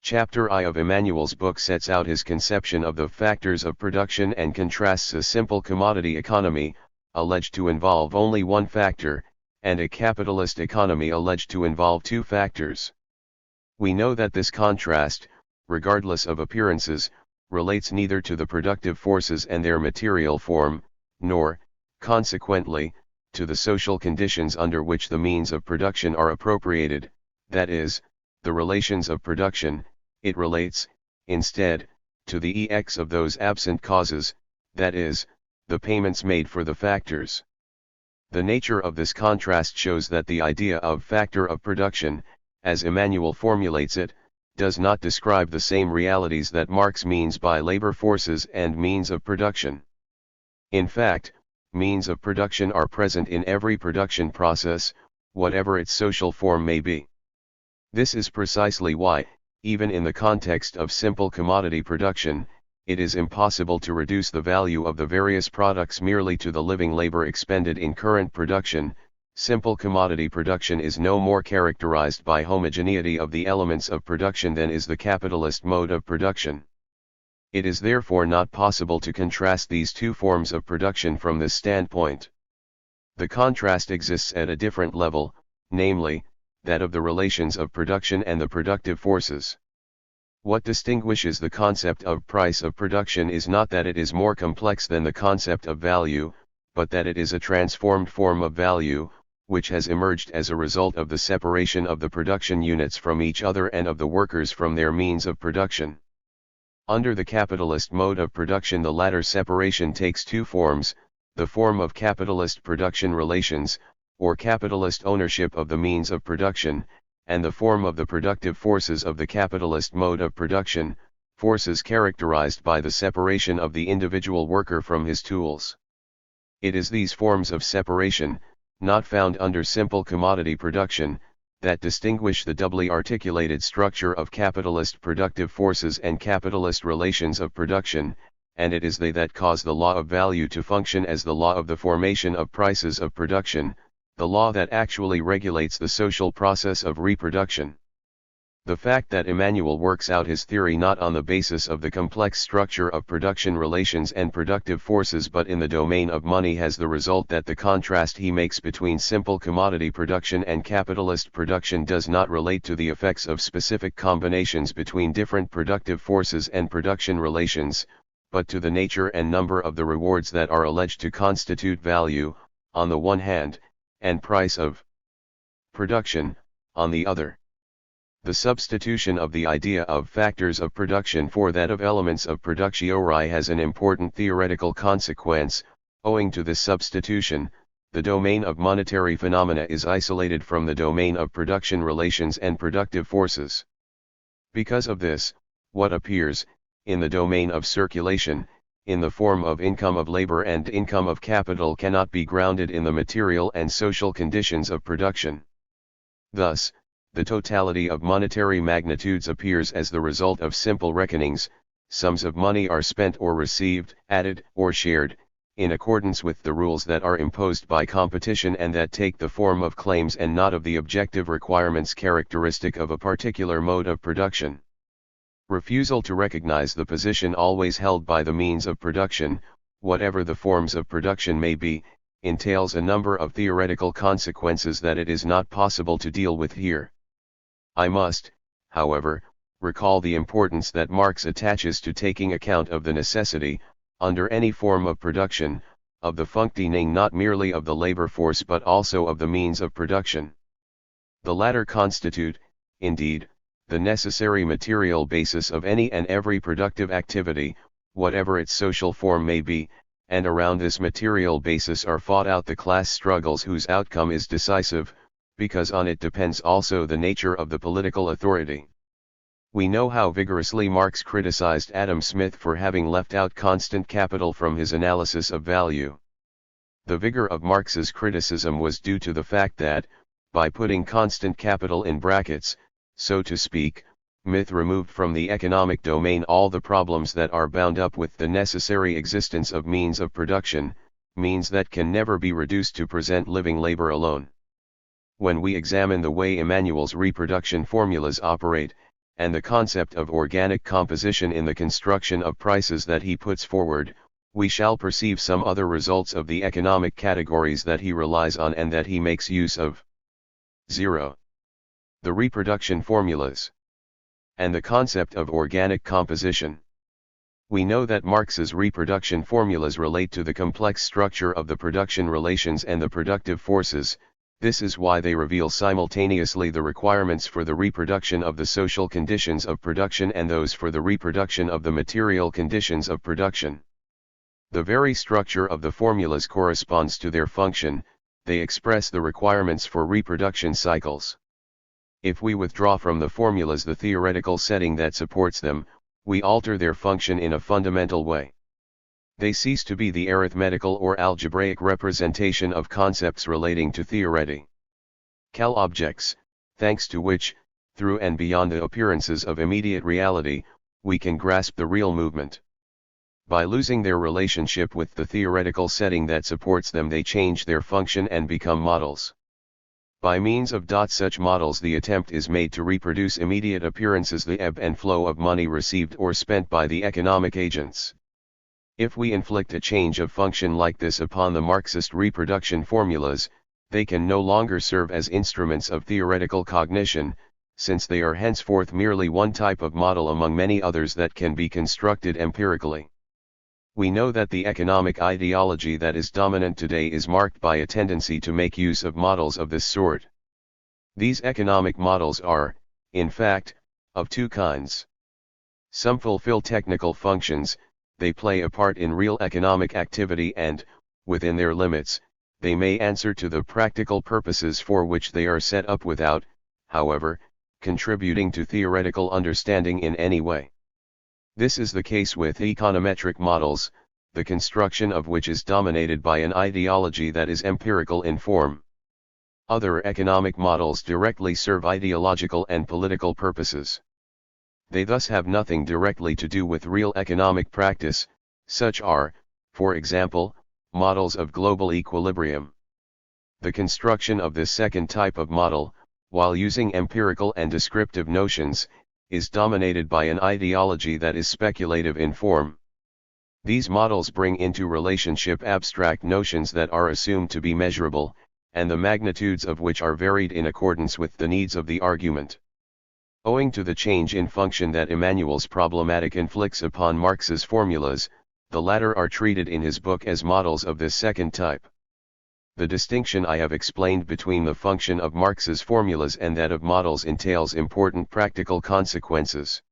Chapter I of Emmanuel's book sets out his conception of the factors of production and contrasts a simple commodity economy, alleged to involve only one factor, and a capitalist economy alleged to involve two factors. We know that this contrast, regardless of appearances, relates neither to the productive forces and their material form, nor, consequently, to the social conditions under which the means of production are appropriated, that is, the relations of production. It relates, instead, to the EX of those absent causes, that is, the payments made for the factors. The nature of this contrast shows that the idea of factor of production, as Emmanuel formulates it, does not describe the same realities that Marx means by labor forces and means of production. In fact, means of production are present in every production process, whatever its social form may be. This is precisely why, even in the context of simple commodity production, it is impossible to reduce the value of the various products merely to the living labor expended in current production. Simple commodity production is no more characterized by homogeneity of the elements of production than is the capitalist mode of production. It is therefore not possible to contrast these two forms of production from this standpoint. The contrast exists at a different level, namely, that of the relations of production and the productive forces. What distinguishes the concept of price of production is not that it is more complex than the concept of value, but that it is a transformed form of value, which has emerged as a result of the separation of the production units from each other and of the workers from their means of production. Under the capitalist mode of production, the latter separation takes two forms: the form of capitalist production relations, or capitalist ownership of the means of production, and the form of the productive forces of the capitalist mode of production, forces characterized by the separation of the individual worker from his tools. It is these forms of separation, not found under simple commodity production, that distinguish the doubly articulated structure of capitalist productive forces and capitalist relations of production, and it is they that cause the law of value to function as the law of the formation of prices of production, the law that actually regulates the social process of reproduction. The fact that Emmanuel works out his theory not on the basis of the complex structure of production relations and productive forces but in the domain of money has the result that the contrast he makes between simple commodity production and capitalist production does not relate to the effects of specific combinations between different productive forces and production relations, but to the nature and number of the rewards that are alleged to constitute value, on the one hand, and price of production, on the other. The substitution of the idea of factors of production for that of elements of productiori has an important theoretical consequence. Owing to this substitution, the domain of monetary phenomena is isolated from the domain of production relations and productive forces. Because of this, what appears, in the domain of circulation, in the form of income of labor and income of capital cannot be grounded in the material and social conditions of production. Thus, the totality of monetary magnitudes appears as the result of simple reckonings. Sums of money are spent or received, added or shared, in accordance with the rules that are imposed by competition and that take the form of claims and not of the objective requirements characteristic of a particular mode of production. Refusal to recognize the position always held by the means of production, whatever the forms of production may be, entails a number of theoretical consequences that it is not possible to deal with here. I must, however, recall the importance that Marx attaches to taking account of the necessity, under any form of production, of the functioning not merely of the labor force but also of the means of production. The latter constitute, indeed, the necessary material basis of any and every productive activity, whatever its social form may be, and around this material basis are fought out the class struggles whose outcome is decisive, because on it depends also the nature of the political authority. We know how vigorously Marx criticized Adam Smith for having left out constant capital from his analysis of value. The vigor of Marx's criticism was due to the fact that, by putting constant capital in brackets, so to speak, Smith removed from the economic domain all the problems that are bound up with the necessary existence of means of production, means that can never be reduced to present living labor alone. When we examine the way Emmanuel's reproduction formulas operate, and the concept of organic composition in the construction of prices that he puts forward, we shall perceive some other results of the economic categories that he relies on and that he makes use of. 0. The reproduction formulas. And the concept of organic composition. We know that Marx's reproduction formulas relate to the complex structure of the production relations and the productive forces. This is why they reveal simultaneously the requirements for the reproduction of the social conditions of production and those for the reproduction of the material conditions of production. The very structure of the formulas corresponds to their function. They express the requirements for reproduction cycles. If we withdraw from the formulas the theoretical setting that supports them, we alter their function in a fundamental way. They cease to be the arithmetical or algebraic representation of concepts relating to theoretical objects, thanks to which, through and beyond the appearances of immediate reality, we can grasp the real movement. By losing their relationship with the theoretical setting that supports them, they change their function and become models. By means of such models, the attempt is made to reproduce immediate appearances, the ebb and flow of money received or spent by the economic agents. If we inflict a change of function like this upon the Marxist reproduction formulas, they can no longer serve as instruments of theoretical cognition, since they are henceforth merely one type of model among many others that can be constructed empirically. We know that the economic ideology that is dominant today is marked by a tendency to make use of models of this sort. These economic models are, in fact, of two kinds. Some fulfill technical functions, they play a part in real economic activity and, within their limits, they may answer to the practical purposes for which they are set up without, however, contributing to theoretical understanding in any way. This is the case with econometric models, the construction of which is dominated by an ideology that is empirical in form. Other economic models directly serve ideological and political purposes. They thus have nothing directly to do with real economic practice. Such are, for example, models of global equilibrium. The construction of this second type of model, while using empirical and descriptive notions, is dominated by an ideology that is speculative in form. These models bring into relationship abstract notions that are assumed to be measurable, and the magnitudes of which are varied in accordance with the needs of the argument. Owing to the change in function that Emmanuel's problematic inflicts upon Marx's formulas, the latter are treated in his book as models of this second type. The distinction I have explained between the function of Marx's formulas and that of models entails important practical consequences.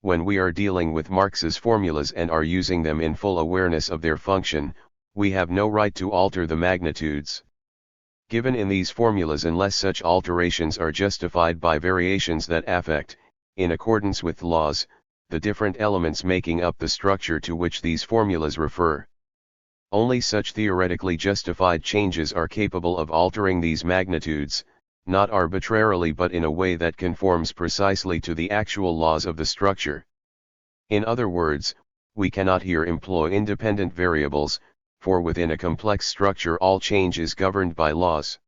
When we are dealing with Marx's formulas and are using them in full awareness of their function, we have no right to alter the magnitudes given in these formulas unless such alterations are justified by variations that affect, in accordance with laws, the different elements making up the structure to which these formulas refer. Only such theoretically justified changes are capable of altering these magnitudes, not arbitrarily but in a way that conforms precisely to the actual laws of the structure. In other words, we cannot here employ independent variables, for within a complex structure all change is governed by laws.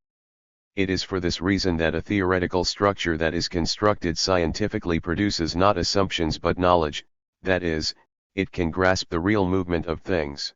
It is for this reason that a theoretical structure that is constructed scientifically produces not assumptions but knowledge, that is, it can grasp the real movement of things.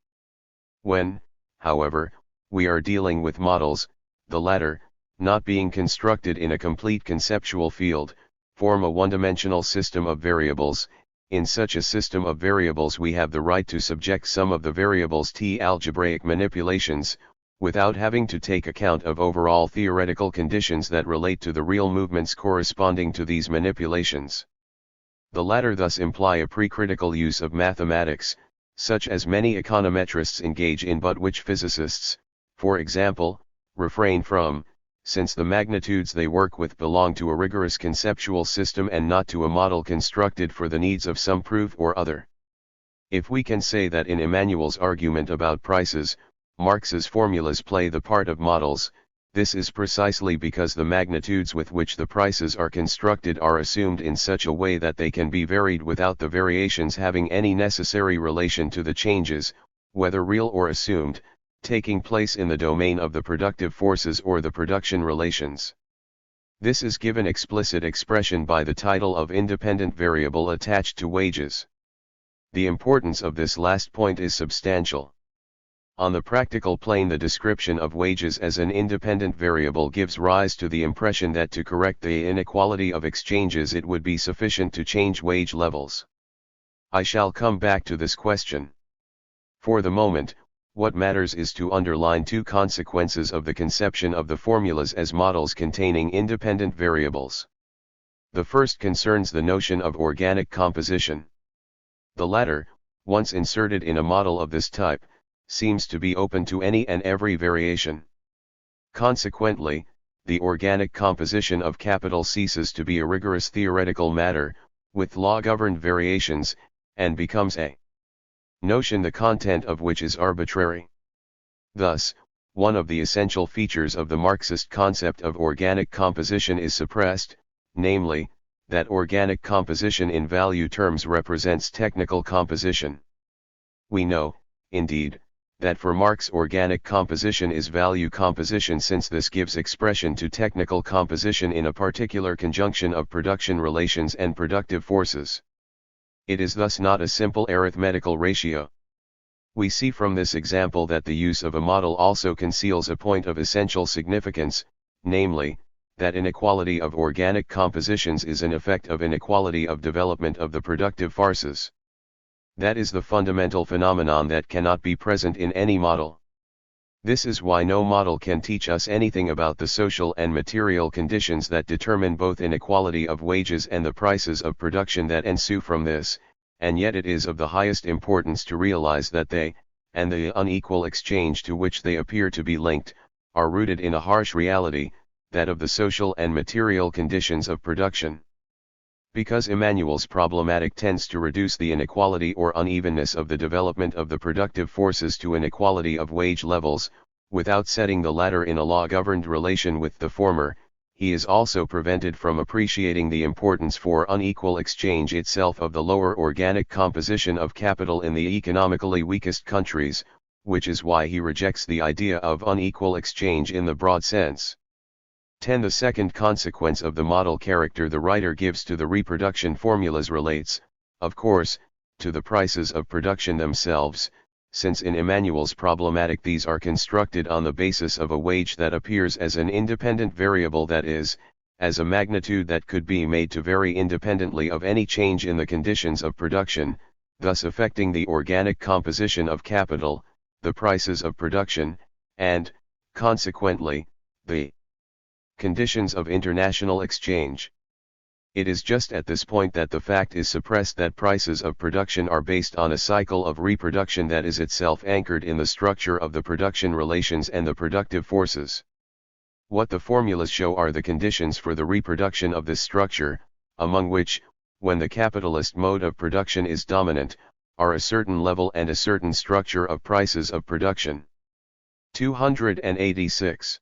When, however, we are dealing with models, the latter, not being constructed in a complete conceptual field, form a one-dimensional system of variables. In such a system of variables we have the right to subject some of the variables to algebraic manipulations, without having to take account of overall theoretical conditions that relate to the real movements corresponding to these manipulations. The latter thus imply a pre-critical use of mathematics, such as many econometrists engage in but which physicists, for example, refrain from, since the magnitudes they work with belong to a rigorous conceptual system and not to a model constructed for the needs of some proof or other. If we can say that in Emmanuel's argument about prices, Marx's formulas play the part of models, this is precisely because the magnitudes with which the prices are constructed are assumed in such a way that they can be varied without the variations having any necessary relation to the changes, whether real or assumed, taking place in the domain of the productive forces or the production relations. This is given explicit expression by the title of independent variable attached to wages. The importance of this last point is substantial. On the practical plane, the description of wages as an independent variable gives rise to the impression that to correct the inequality of exchanges it would be sufficient to change wage levels. I shall come back to this question. For the moment, what matters is to underline two consequences of the conception of the formulas as models containing independent variables. The first concerns the notion of organic composition. The latter, once inserted in a model of this type, seems to be open to any and every variation. Consequently, the organic composition of capital ceases to be a rigorous theoretical matter, with law-governed variations, and becomes a notion the content of which is arbitrary. Thus, one of the essential features of the Marxist concept of organic composition is suppressed, namely, that organic composition in value terms represents technical composition. We know, indeed, that for Marx organic composition is value composition, since this gives expression to technical composition in a particular conjunction of production relations and productive forces. It is thus not a simple arithmetical ratio. We see from this example that the use of a model also conceals a point of essential significance, namely, that inequality of organic compositions is an effect of inequality of development of the productive forces. That is the fundamental phenomenon that cannot be present in any model. This is why no model can teach us anything about the social and material conditions that determine both inequality of wages and the prices of production that ensue from this, and yet it is of the highest importance to realize that they, and the unequal exchange to which they appear to be linked, are rooted in a harsh reality, that of the social and material conditions of production. Because Emmanuel's problematic tends to reduce the inequality or unevenness of the development of the productive forces to inequality of wage levels, without setting the latter in a law-governed relation with the former, he is also prevented from appreciating the importance for unequal exchange itself of the lower organic composition of capital in the economically weakest countries, which is why he rejects the idea of unequal exchange in the broad sense. 10. The second consequence of the model character the writer gives to the reproduction formulas relates, of course, to the prices of production themselves, since in Emmanuel's problematic these are constructed on the basis of a wage that appears as an independent variable, that is, as a magnitude that could be made to vary independently of any change in the conditions of production, thus affecting the organic composition of capital, the prices of production, and, consequently, the conditions of international exchange. It is just at this point that the fact is suppressed that prices of production are based on a cycle of reproduction that is itself anchored in the structure of the production relations and the productive forces. What the formulas show are the conditions for the reproduction of this structure, among which, when the capitalist mode of production is dominant, are a certain level and a certain structure of prices of production. 286.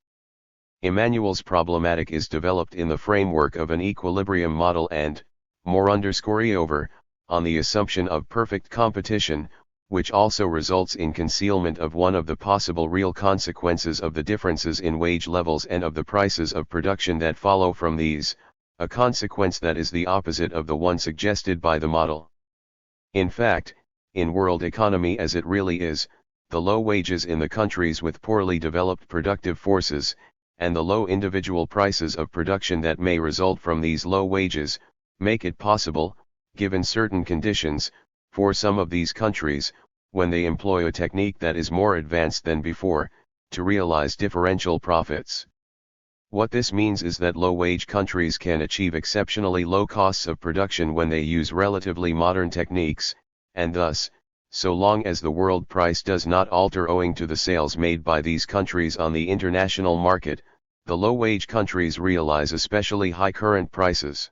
Emmanuel's problematic is developed in the framework of an equilibrium model and, moreover, on the assumption of perfect competition, which also results in concealment of one of the possible real consequences of the differences in wage levels and of the prices of production that follow from these, a consequence that is the opposite of the one suggested by the model. In fact, in world economy as it really is, the low wages in the countries with poorly developed productive forces, and the low individual prices of production that may result from these low wages, make it possible, given certain conditions, for some of these countries, when they employ a technique that is more advanced than before, to realize differential profits. What this means is that low-wage countries can achieve exceptionally low costs of production when they use relatively modern techniques, and thus, so long as the world price does not alter owing to the sales made by these countries on the international market, the low-wage countries realize especially high current prices.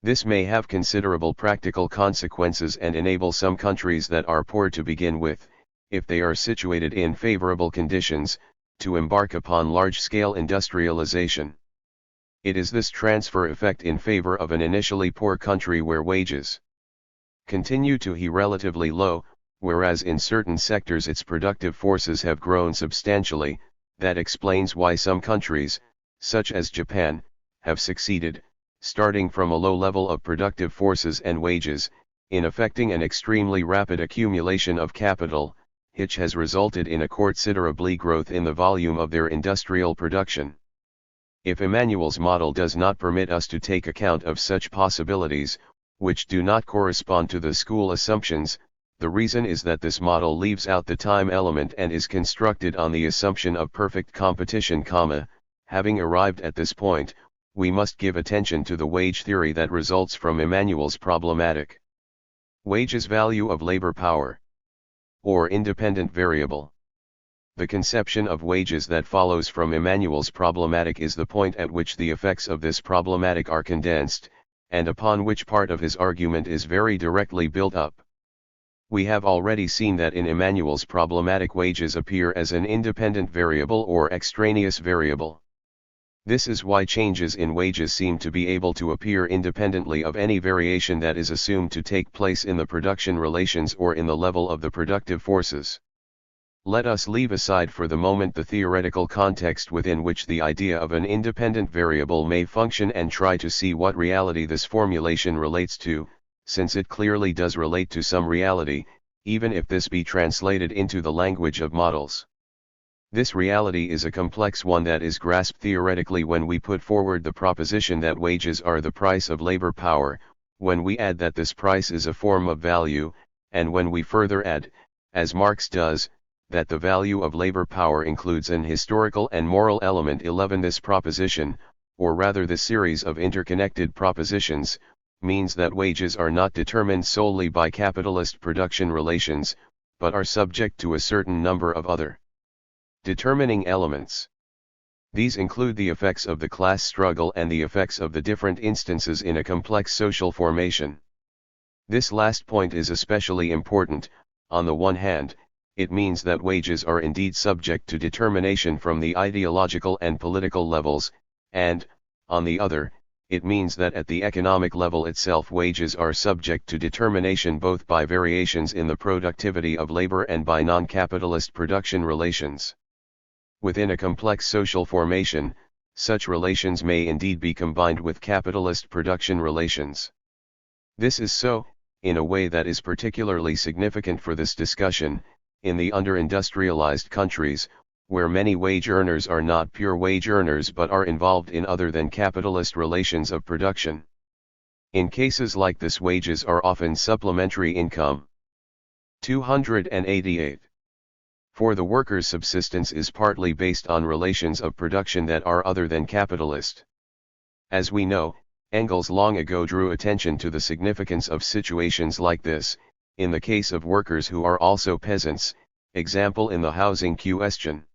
This may have considerable practical consequences and enable some countries that are poor to begin with, if they are situated in favorable conditions, to embark upon large-scale industrialization. It is this transfer effect in favor of an initially poor country where wages continue to be relatively low, whereas in certain sectors its productive forces have grown substantially. That explains why some countries, such as Japan, have succeeded, starting from a low level of productive forces and wages, in effecting an extremely rapid accumulation of capital, which has resulted in a considerable growth in the volume of their industrial production. If Emmanuel's model does not permit us to take account of such possibilities, which do not correspond to the school assumptions, the reason is that this model leaves out the time element and is constructed on the assumption of perfect competition, having arrived at this point, we must give attention to the wage theory that results from Emmanuel's problematic. Wages value of labor power, or independent variable. The conception of wages that follows from Emmanuel's problematic is the point at which the effects of this problematic are condensed, and upon which part of his argument is very directly built up. We have already seen that in Emmanuel's problematic wages appear as an independent variable or extraneous variable. This is why changes in wages seem to be able to appear independently of any variation that is assumed to take place in the production relations or in the level of the productive forces. Let us leave aside for the moment the theoretical context within which the idea of an independent variable may function and try to see what reality this formulation relates to, since it clearly does relate to some reality, even if this be translated into the language of models. This reality is a complex one that is grasped theoretically when we put forward the proposition that wages are the price of labor power, when we add that this price is a form of value, and when we further add, as Marx does, that the value of labor power includes an historical and moral element. 11. This proposition, or rather this series of interconnected propositions, means that wages are not determined solely by capitalist production relations, but are subject to a certain number of other determining elements. These include the effects of the class struggle and the effects of the different instances in a complex social formation. This last point is especially important. On the one hand, it means that wages are indeed subject to determination from the ideological and political levels, and, on the other, it means that at the economic level itself wages are subject to determination both by variations in the productivity of labor and by non-capitalist production relations. Within a complex social formation, such relations may indeed be combined with capitalist production relations. This is so, in a way that is particularly significant for this discussion, in the under-industrialized countries, where many wage earners are not pure wage earners but are involved in other than capitalist relations of production. In cases like this, wages are often supplementary income. 288. For the worker's subsistence is partly based on relations of production that are other than capitalist. As we know, Engels long ago drew attention to the significance of situations like this, in the case of workers who are also peasants, example in the housing question.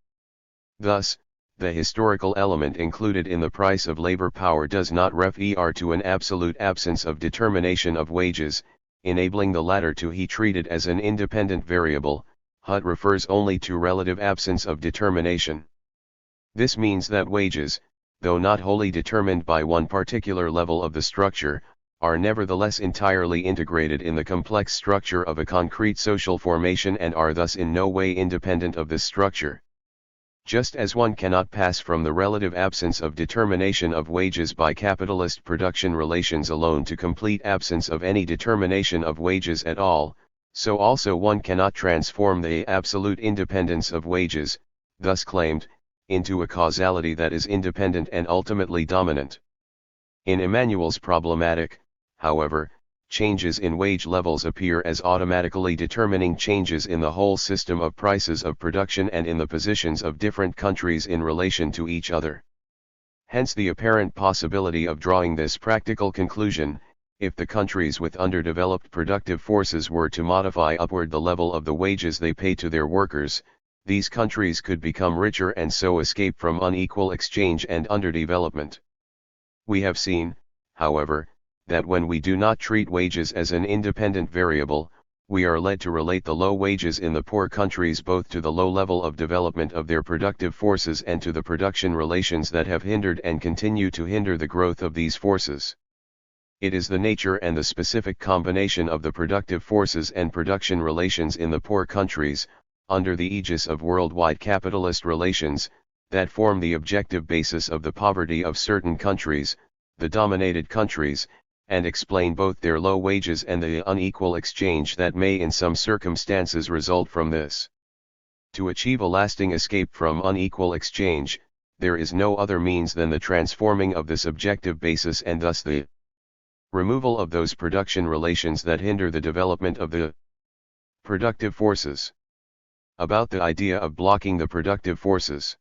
Thus, the historical element included in the price of labor power does not refer to an absolute absence of determination of wages, enabling the latter to be treated as an independent variable. Hutt refers only to relative absence of determination. This means that wages, though not wholly determined by one particular level of the structure, are nevertheless entirely integrated in the complex structure of a concrete social formation and are thus in no way independent of this structure. Just as one cannot pass from the relative absence of determination of wages by capitalist production relations alone to complete absence of any determination of wages at all, so also one cannot transform the absolute independence of wages, thus claimed, into a causality that is independent and ultimately dominant. In Emmanuel's problematic, however, changes in wage levels appear as automatically determining changes in the whole system of prices of production and in the positions of different countries in relation to each other. Hence the apparent possibility of drawing this practical conclusion: if the countries with underdeveloped productive forces were to modify upward the level of the wages they pay to their workers, these countries could become richer and so escape from unequal exchange and underdevelopment. We have seen, however, that when we do not treat wages as an independent variable, we are led to relate the low wages in the poor countries both to the low level of development of their productive forces and to the production relations that have hindered and continue to hinder the growth of these forces. It is the nature and the specific combination of the productive forces and production relations in the poor countries, under the aegis of worldwide capitalist relations, that form the objective basis of the poverty of certain countries, the dominated countries, and explain both their low wages and the unequal exchange that may in some circumstances result from this. To achieve a lasting escape from unequal exchange, there is no other means than the transforming of this objective basis and thus the removal of those production relations that hinder the development of the productive forces. About the idea of blocking the productive forces.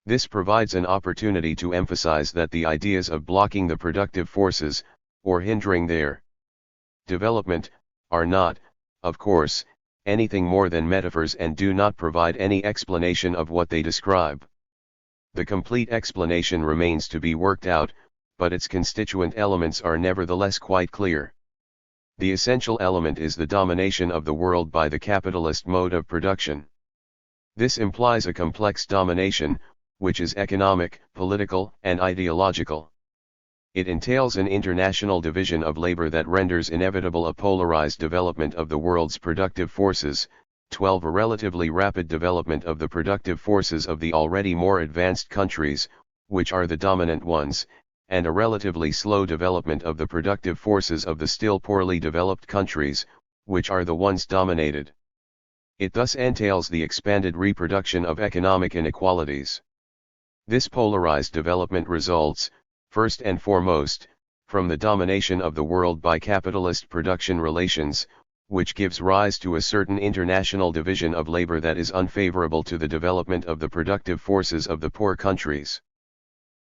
This provides an opportunity to emphasize that the ideas of blocking the productive forces, or hindering their development, are not, of course, anything more than metaphors and do not provide any explanation of what they describe. The complete explanation remains to be worked out, but its constituent elements are nevertheless quite clear. The essential element is the domination of the world by the capitalist mode of production. This implies a complex domination, which is economic, political, and ideological. It entails an international division of labor that renders inevitable a polarized development of the world's productive forces, 12 a relatively rapid development of the productive forces of the already more advanced countries, which are the dominant ones, and a relatively slow development of the productive forces of the still poorly developed countries, which are the ones dominated. It thus entails the expanded reproduction of economic inequalities. This polarized development results, first and foremost, from the domination of the world by capitalist production relations, which gives rise to a certain international division of labor that is unfavorable to the development of the productive forces of the poor countries.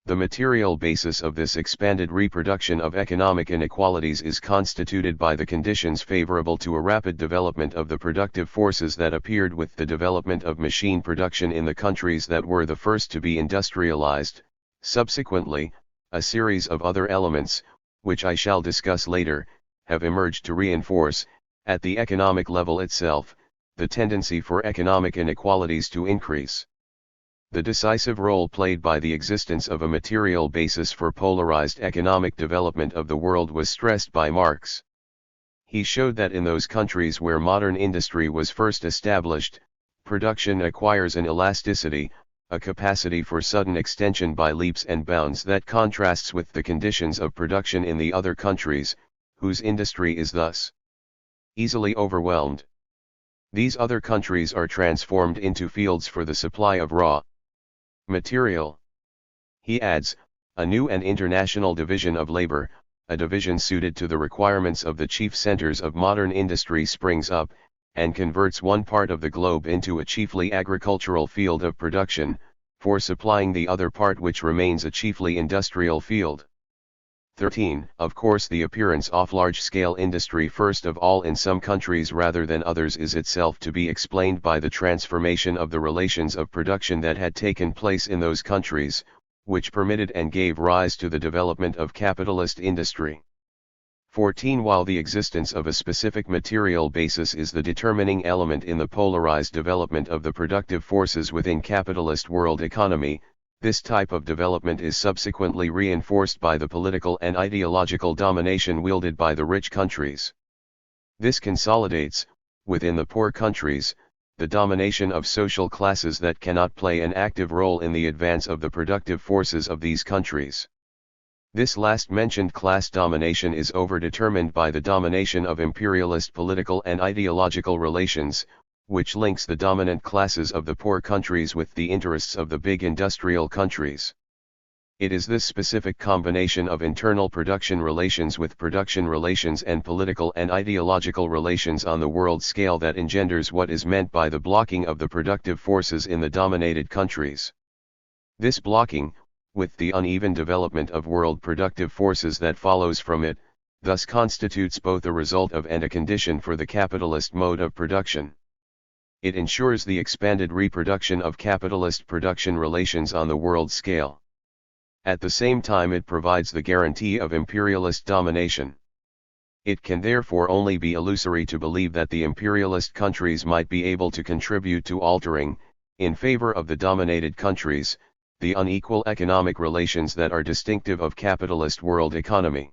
The material basis of this expanded reproduction of economic inequalities is constituted by the conditions favorable to a rapid development of the productive forces that appeared with the development of machine production in the countries that were the first to be industrialized. Subsequently, a series of other elements, which I shall discuss later, have emerged to reinforce, at the economic level itself, the tendency for economic inequalities to increase. The decisive role played by the existence of a material basis for polarized economic development of the world was stressed by Marx. He showed that in those countries where modern industry was first established, production acquires an elasticity, a capacity for sudden extension by leaps and bounds that contrasts with the conditions of production in the other countries, whose industry is thus easily overwhelmed. These other countries are transformed into fields for the supply of raw material. He adds, a new and international division of labor, a division suited to the requirements of the chief centers of modern industry springs up, and converts one part of the globe into a chiefly agricultural field of production, for supplying the other part which remains a chiefly industrial field. 13. Of course, the appearance of large-scale industry first of all in some countries rather than others is itself to be explained by the transformation of the relations of production that had taken place in those countries, which permitted and gave rise to the development of capitalist industry. 14. While the existence of a specific material basis is the determining element in the polarized development of the productive forces within capitalist world economy, this type of development is subsequently reinforced by the political and ideological domination wielded by the rich countries. This consolidates, within the poor countries, the domination of social classes that cannot play an active role in the advance of the productive forces of these countries. This last-mentioned class domination is overdetermined by the domination of imperialist political and ideological relations, which links the dominant classes of the poor countries with the interests of the big industrial countries. It is this specific combination of internal production relations with production relations and political and ideological relations on the world scale that engenders what is meant by the blocking of the productive forces in the dominated countries. This blocking, with the uneven development of world productive forces that follows from it, thus constitutes both a result of and a condition for the capitalist mode of production. It ensures the expanded reproduction of capitalist production relations on the world scale. At the same time, it provides the guarantee of imperialist domination. It can therefore only be illusory to believe that the imperialist countries might be able to contribute to altering, in favor of the dominated countries, the unequal economic relations that are distinctive of capitalist world economy.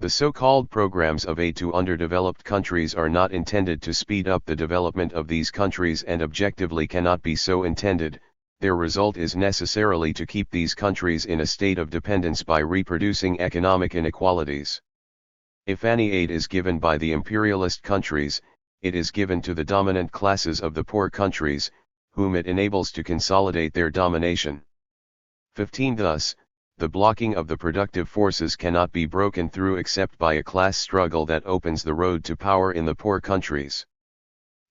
The so-called programs of aid to underdeveloped countries are not intended to speed up the development of these countries and objectively cannot be so intended. Their result is necessarily to keep these countries in a state of dependence by reproducing economic inequalities. If any aid is given by the imperialist countries, it is given to the dominant classes of the poor countries, whom it enables to consolidate their domination. 15. Thus, the blocking of the productive forces cannot be broken through except by a class struggle that opens the road to power in the poor countries.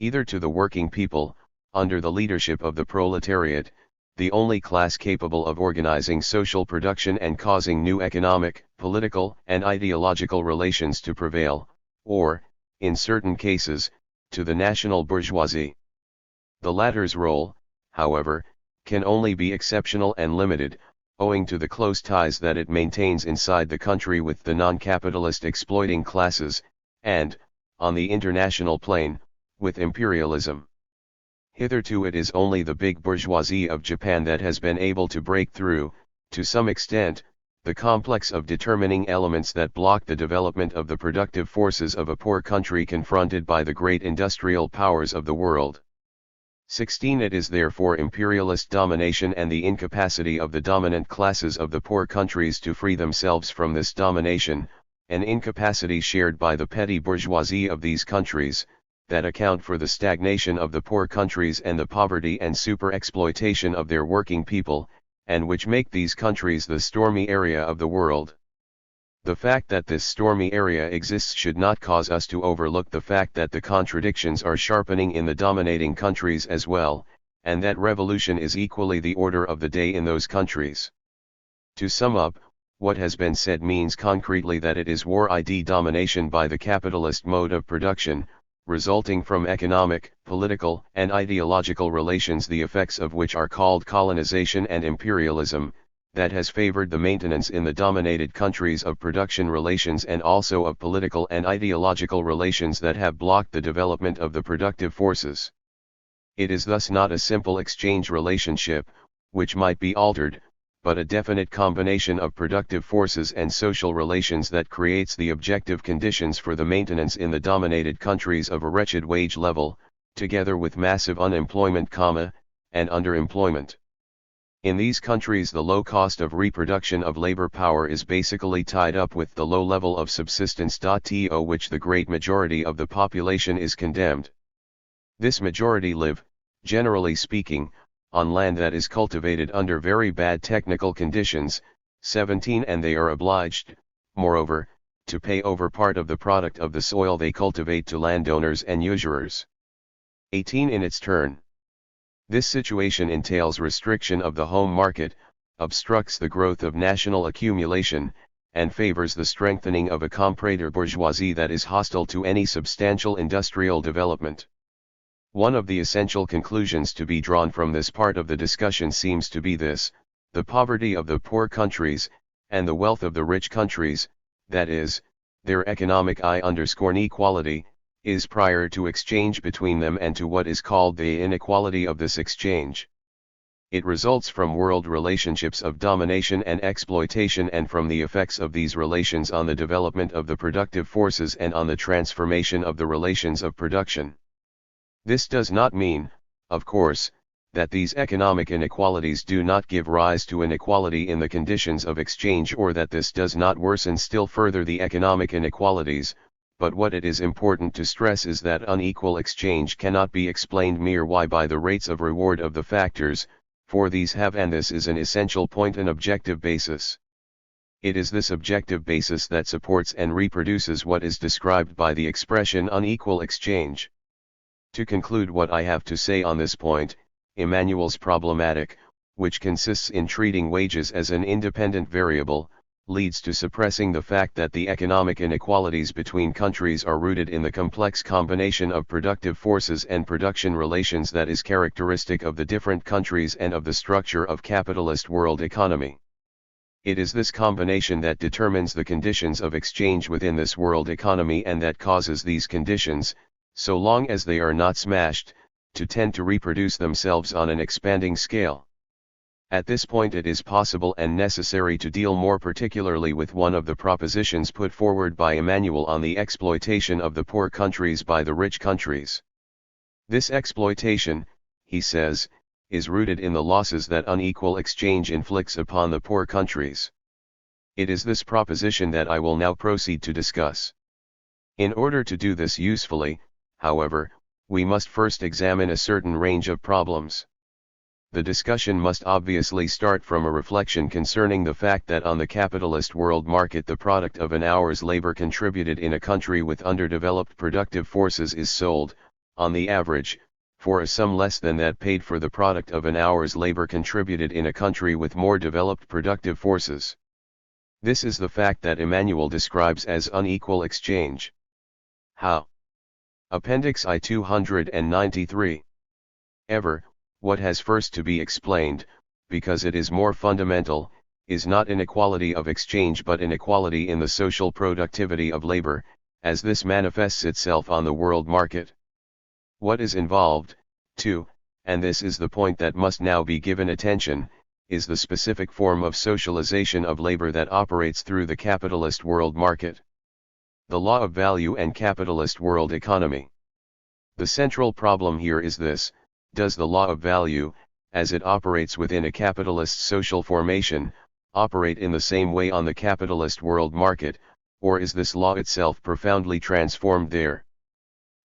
Either to the working people, under the leadership of the proletariat, the only class capable of organizing social production and causing new economic, political, and ideological relations to prevail, or, in certain cases, to the national bourgeoisie. The latter's role, however, can only be exceptional and limited, owing to the close ties that it maintains inside the country with the non-capitalist exploiting classes, and, on the international plane, with imperialism. Hitherto it is only the big bourgeoisie of Japan that has been able to break through, to some extent, the complex of determining elements that block the development of the productive forces of a poor country confronted by the great industrial powers of the world. 16. It is therefore imperialist domination and the incapacity of the dominant classes of the poor countries to free themselves from this domination, an incapacity shared by the petty bourgeoisie of these countries, that account for the stagnation of the poor countries and the poverty and super-exploitation of their working people, and which make these countries the stormy area of the world. The fact that this stormy area exists should not cause us to overlook the fact that the contradictions are sharpening in the dominating countries as well, and that revolution is equally the order of the day in those countries. To sum up, what has been said means concretely that it is war ID domination by the capitalist mode of production, resulting from economic, political, and ideological relations, the effects of which are called colonization and imperialism, that has favored the maintenance in the dominated countries of production relations and also of political and ideological relations that have blocked the development of the productive forces. It is thus not a simple exchange relationship, which might be altered, but a definite combination of productive forces and social relations that creates the objective conditions for the maintenance in the dominated countries of a wretched wage level, together with massive unemployment, and underemployment. In these countries the low cost of reproduction of labor power is basically tied up with the low level of subsistence to which the great majority of the population is condemned. This majority live, generally speaking, on land that is cultivated under very bad technical conditions. 17 And they are obliged, moreover, to pay over part of the product of the soil they cultivate to landowners and usurers. 18 In its turn, this situation entails restriction of the home market, obstructs the growth of national accumulation, and favors the strengthening of a comprador bourgeoisie that is hostile to any substantial industrial development. One of the essential conclusions to be drawn from this part of the discussion seems to be this: the poverty of the poor countries, and the wealth of the rich countries, that is, their economic inequality, is prior to exchange between them and to what is called the inequality of this exchange. It results from world relationships of domination and exploitation and from the effects of these relations on the development of the productive forces and on the transformation of the relations of production. This does not mean, of course, that these economic inequalities do not give rise to inequality in the conditions of exchange, or that this does not worsen still further the economic inequalities, but what it is important to stress is that unequal exchange cannot be explained merely by the rates of reward of the factors, for these have, and this is an essential point, an objective basis. It is this objective basis that supports and reproduces what is described by the expression unequal exchange. To conclude what I have to say on this point, Emmanuel's problematic, which consists in treating wages as an independent variable, leads to suppressing the fact that the economic inequalities between countries are rooted in the complex combination of productive forces and production relations that is characteristic of the different countries and of the structure of capitalist world economy. It is this combination that determines the conditions of exchange within this world economy, and that causes these conditions, so long as they are not smashed, to tend to reproduce themselves on an expanding scale. At this point it is possible and necessary to deal more particularly with one of the propositions put forward by Emmanuel on the exploitation of the poor countries by the rich countries. This exploitation, he says, is rooted in the losses that unequal exchange inflicts upon the poor countries. It is this proposition that I will now proceed to discuss. In order to do this usefully, however, we must first examine a certain range of problems. The discussion must obviously start from a reflection concerning the fact that on the capitalist world market the product of an hour's labor contributed in a country with underdeveloped productive forces is sold, on the average, for a sum less than that paid for the product of an hour's labor contributed in a country with more developed productive forces. This is the fact that Emmanuel describes as unequal exchange. How? Appendix I 293. Ever, what has first to be explained, because it is more fundamental, is not inequality of exchange but inequality in the social productivity of labor, as this manifests itself on the world market. What is involved, too, and this is the point that must now be given attention, is the specific form of socialization of labor that operates through the capitalist world market. The law of value and capitalist world economy. The central problem here is this: does the law of value, as it operates within a capitalist social formation, operate in the same way on the capitalist world market, or is this law itself profoundly transformed there?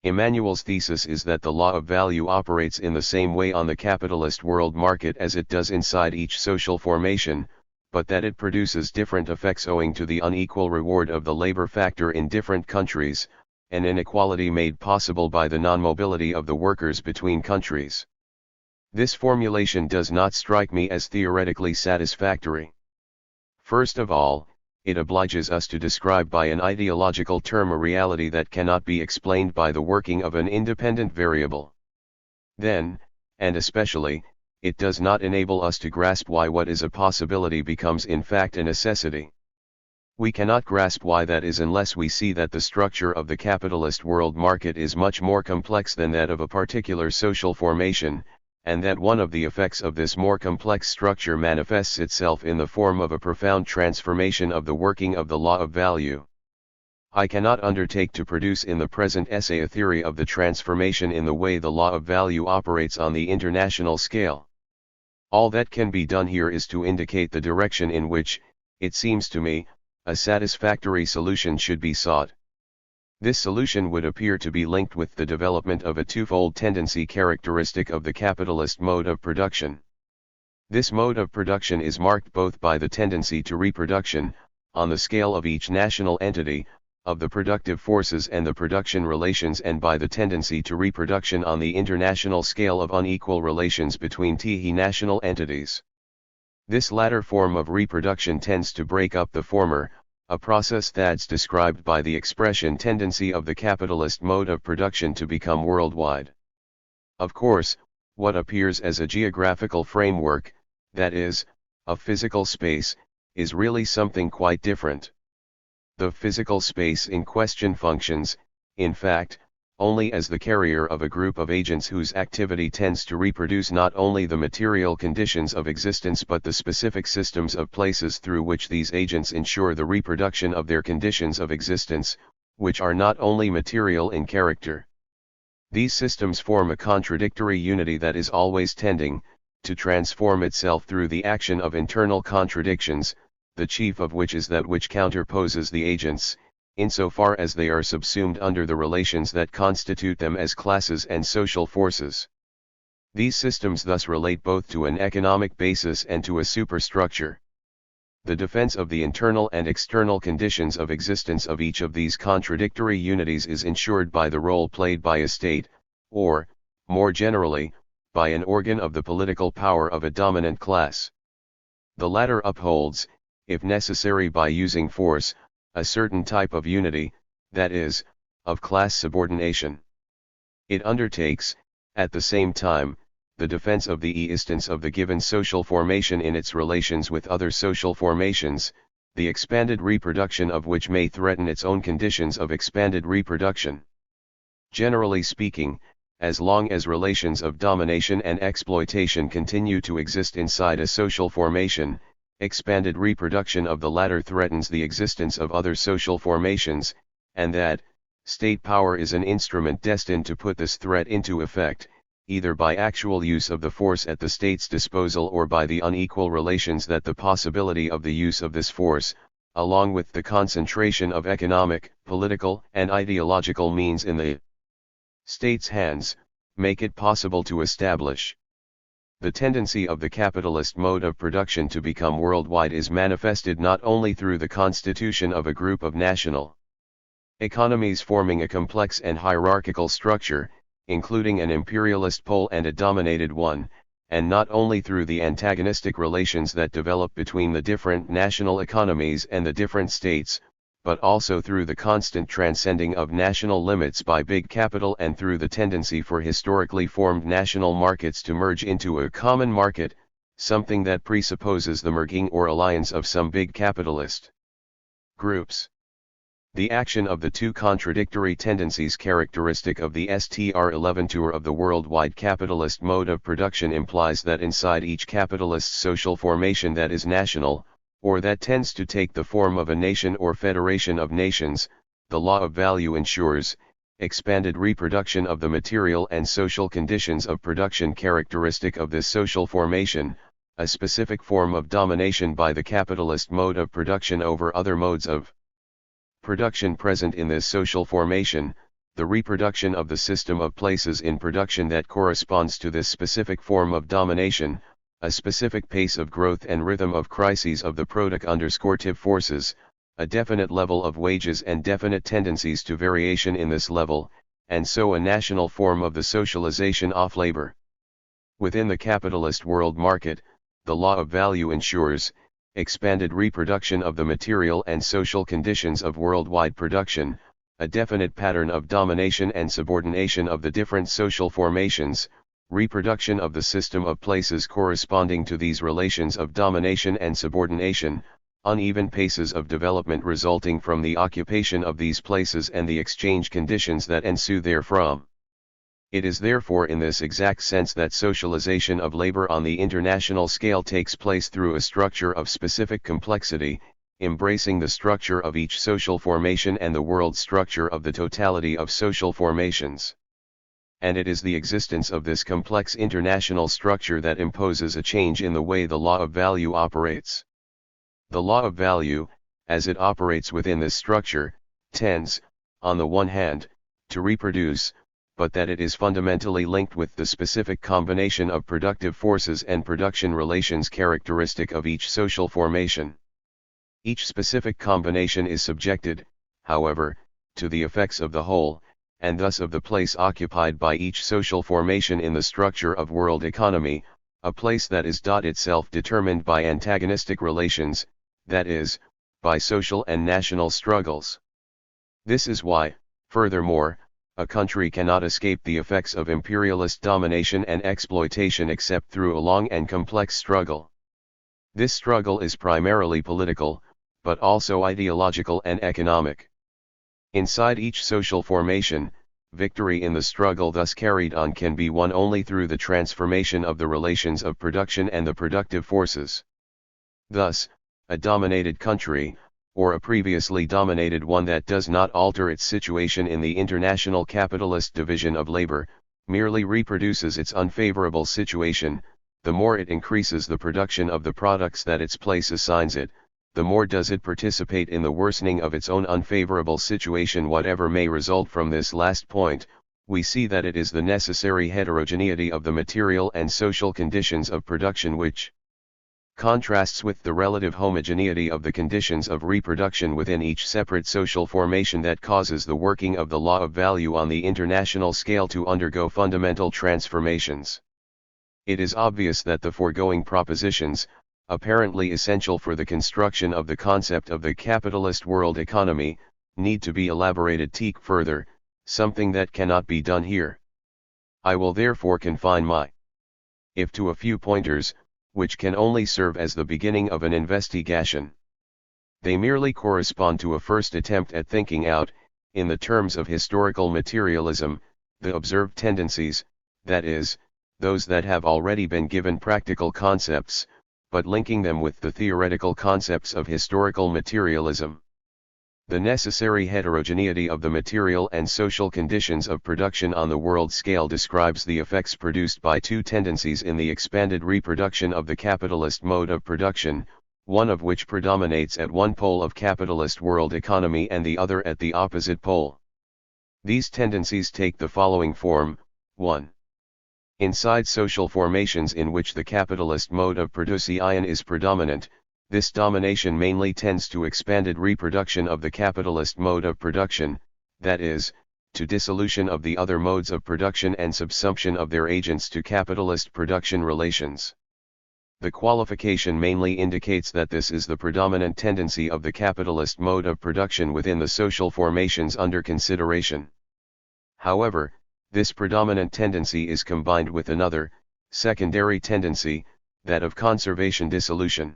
Emmanuel's thesis is that the law of value operates in the same way on the capitalist world market as it does inside each social formation, but that it produces different effects owing to the unequal reward of the labor factor in different countries, an inequality made possible by the non-mobility of the workers between countries. This formulation does not strike me as theoretically satisfactory. First of all, it obliges us to describe by an ideological term a reality that cannot be explained by the working of an independent variable. Then, and especially, it does not enable us to grasp why what is a possibility becomes in fact a necessity. We cannot grasp why that is unless we see that the structure of the capitalist world market is much more complex than that of a particular social formation, and that one of the effects of this more complex structure manifests itself in the form of a profound transformation of the working of the law of value. I cannot undertake to produce in the present essay a theory of the transformation in the way the law of value operates on the international scale. All that can be done here is to indicate the direction in which, it seems to me, a satisfactory solution should be sought. This solution would appear to be linked with the development of a twofold tendency characteristic of the capitalist mode of production. This mode of production is marked both by the tendency to reproduction, on the scale of each national entity, of the productive forces and the production relations, and by the tendency to reproduction on the international scale of unequal relations between national entities. This latter form of reproduction tends to break up the former, a process that's described by the expression tendency of the capitalist mode of production to become worldwide. Of course, what appears as a geographical framework, that is, a physical space, is really something quite different. The physical space in question functions, in fact, only as the carrier of a group of agents whose activity tends to reproduce not only the material conditions of existence but the specific systems of places through which these agents ensure the reproduction of their conditions of existence, which are not only material in character. These systems form a contradictory unity that is always tending to transform itself through the action of internal contradictions, the chief of which is that which counterposes the agents, insofar as they are subsumed under the relations that constitute them as classes and social forces. These systems thus relate both to an economic basis and to a superstructure. The defense of the internal and external conditions of existence of each of these contradictory unities is ensured by the role played by a state, or, more generally, by an organ of the political power of a dominant class. The latter upholds, if necessary by using force, a certain type of unity, that is, of class subordination. It undertakes, at the same time, the defense of the existence of the given social formation in its relations with other social formations, the expanded reproduction of which may threaten its own conditions of expanded reproduction. Generally speaking, as long as relations of domination and exploitation continue to exist inside a social formation, expanded reproduction of the latter threatens the existence of other social formations, and that, state power is an instrument destined to put this threat into effect, either by actual use of the force at the state's disposal or by the unequal relations that the possibility of the use of this force, along with the concentration of economic, political, and ideological means in the state's hands, make it possible to establish. The tendency of the capitalist mode of production to become worldwide is manifested not only through the constitution of a group of national economies forming a complex and hierarchical structure, including an imperialist pole and a dominated one, and not only through the antagonistic relations that develop between the different national economies and the different states, but also through the constant transcending of national limits by big capital and through the tendency for historically formed national markets to merge into a common market, something that presupposes the merging or alliance of some big capitalist groups. The action of the two contradictory tendencies characteristic of the STR11 tour of the worldwide capitalist mode of production implies that inside each capitalist social formation that is national, or that tends to take the form of a nation or federation of nations, the law of value ensures expanded reproduction of the material and social conditions of production characteristic of this social formation, a specific form of domination by the capitalist mode of production over other modes of production present in this social formation, the reproduction of the system of places in production that corresponds to this specific form of domination, a specific pace of growth and rhythm of crises of the product_tive forces, a definite level of wages and definite tendencies to variation in this level, and so a national form of the socialization of labor. Within the capitalist world market, the law of value ensures expanded reproduction of the material and social conditions of worldwide production, a definite pattern of domination and subordination of the different social formations, reproduction of the system of places corresponding to these relations of domination and subordination, uneven paces of development resulting from the occupation of these places and the exchange conditions that ensue therefrom. It is therefore in this exact sense that socialization of labor on the international scale takes place through a structure of specific complexity, embracing the structure of each social formation and the world structure of the totality of social formations. And it is the existence of this complex international structure that imposes a change in the way the law of value operates. The law of value, as it operates within this structure, tends, on the one hand, to reproduce, but that it is fundamentally linked with the specific combination of productive forces and production relations characteristic of each social formation. Each specific combination is subjected, however, to the effects of the whole, and thus of the place occupied by each social formation in the structure of world economy, a place that is itself determined by antagonistic relations, that is, by social and national struggles. This is why, furthermore, a country cannot escape the effects of imperialist domination and exploitation except through a long and complex struggle. This struggle is primarily political, but also ideological and economic. Inside each social formation, victory in the struggle thus carried on can be won only through the transformation of the relations of production and the productive forces. Thus, a dominated country, or a previously dominated one that does not alter its situation in the international capitalist division of labor, merely reproduces its unfavorable situation. The more it increases the production of the products that its place assigns it, the more does it participate in the worsening of its own unfavorable situation. Whatever may result from this last point, we see that it is the necessary heterogeneity of the material and social conditions of production which contrasts with the relative homogeneity of the conditions of reproduction within each separate social formation that causes the working of the law of value on the international scale to undergo fundamental transformations. It is obvious that the foregoing propositions, apparently essential for the construction of the concept of the capitalist world economy, need to be elaborated further, something that cannot be done here. I will therefore confine my if to a few pointers, which can only serve as the beginning of an investigation. They merely correspond to a first attempt at thinking out, in the terms of historical materialism, the observed tendencies, that is, those that have already been given practical concepts, but linking them with the theoretical concepts of historical materialism. The necessary heterogeneity of the material and social conditions of production on the world scale describes the effects produced by two tendencies in the expanded reproduction of the capitalist mode of production, one of which predominates at one pole of capitalist world economy and the other at the opposite pole. These tendencies take the following form: 1. Inside social formations in which the capitalist mode of production is predominant, this domination mainly tends to expanded reproduction of the capitalist mode of production, that is, to dissolution of the other modes of production and subsumption of their agents to capitalist production relations. The qualification mainly indicates that this is the predominant tendency of the capitalist mode of production within the social formations under consideration. However, this predominant tendency is combined with another, secondary tendency, that of conservation dissolution.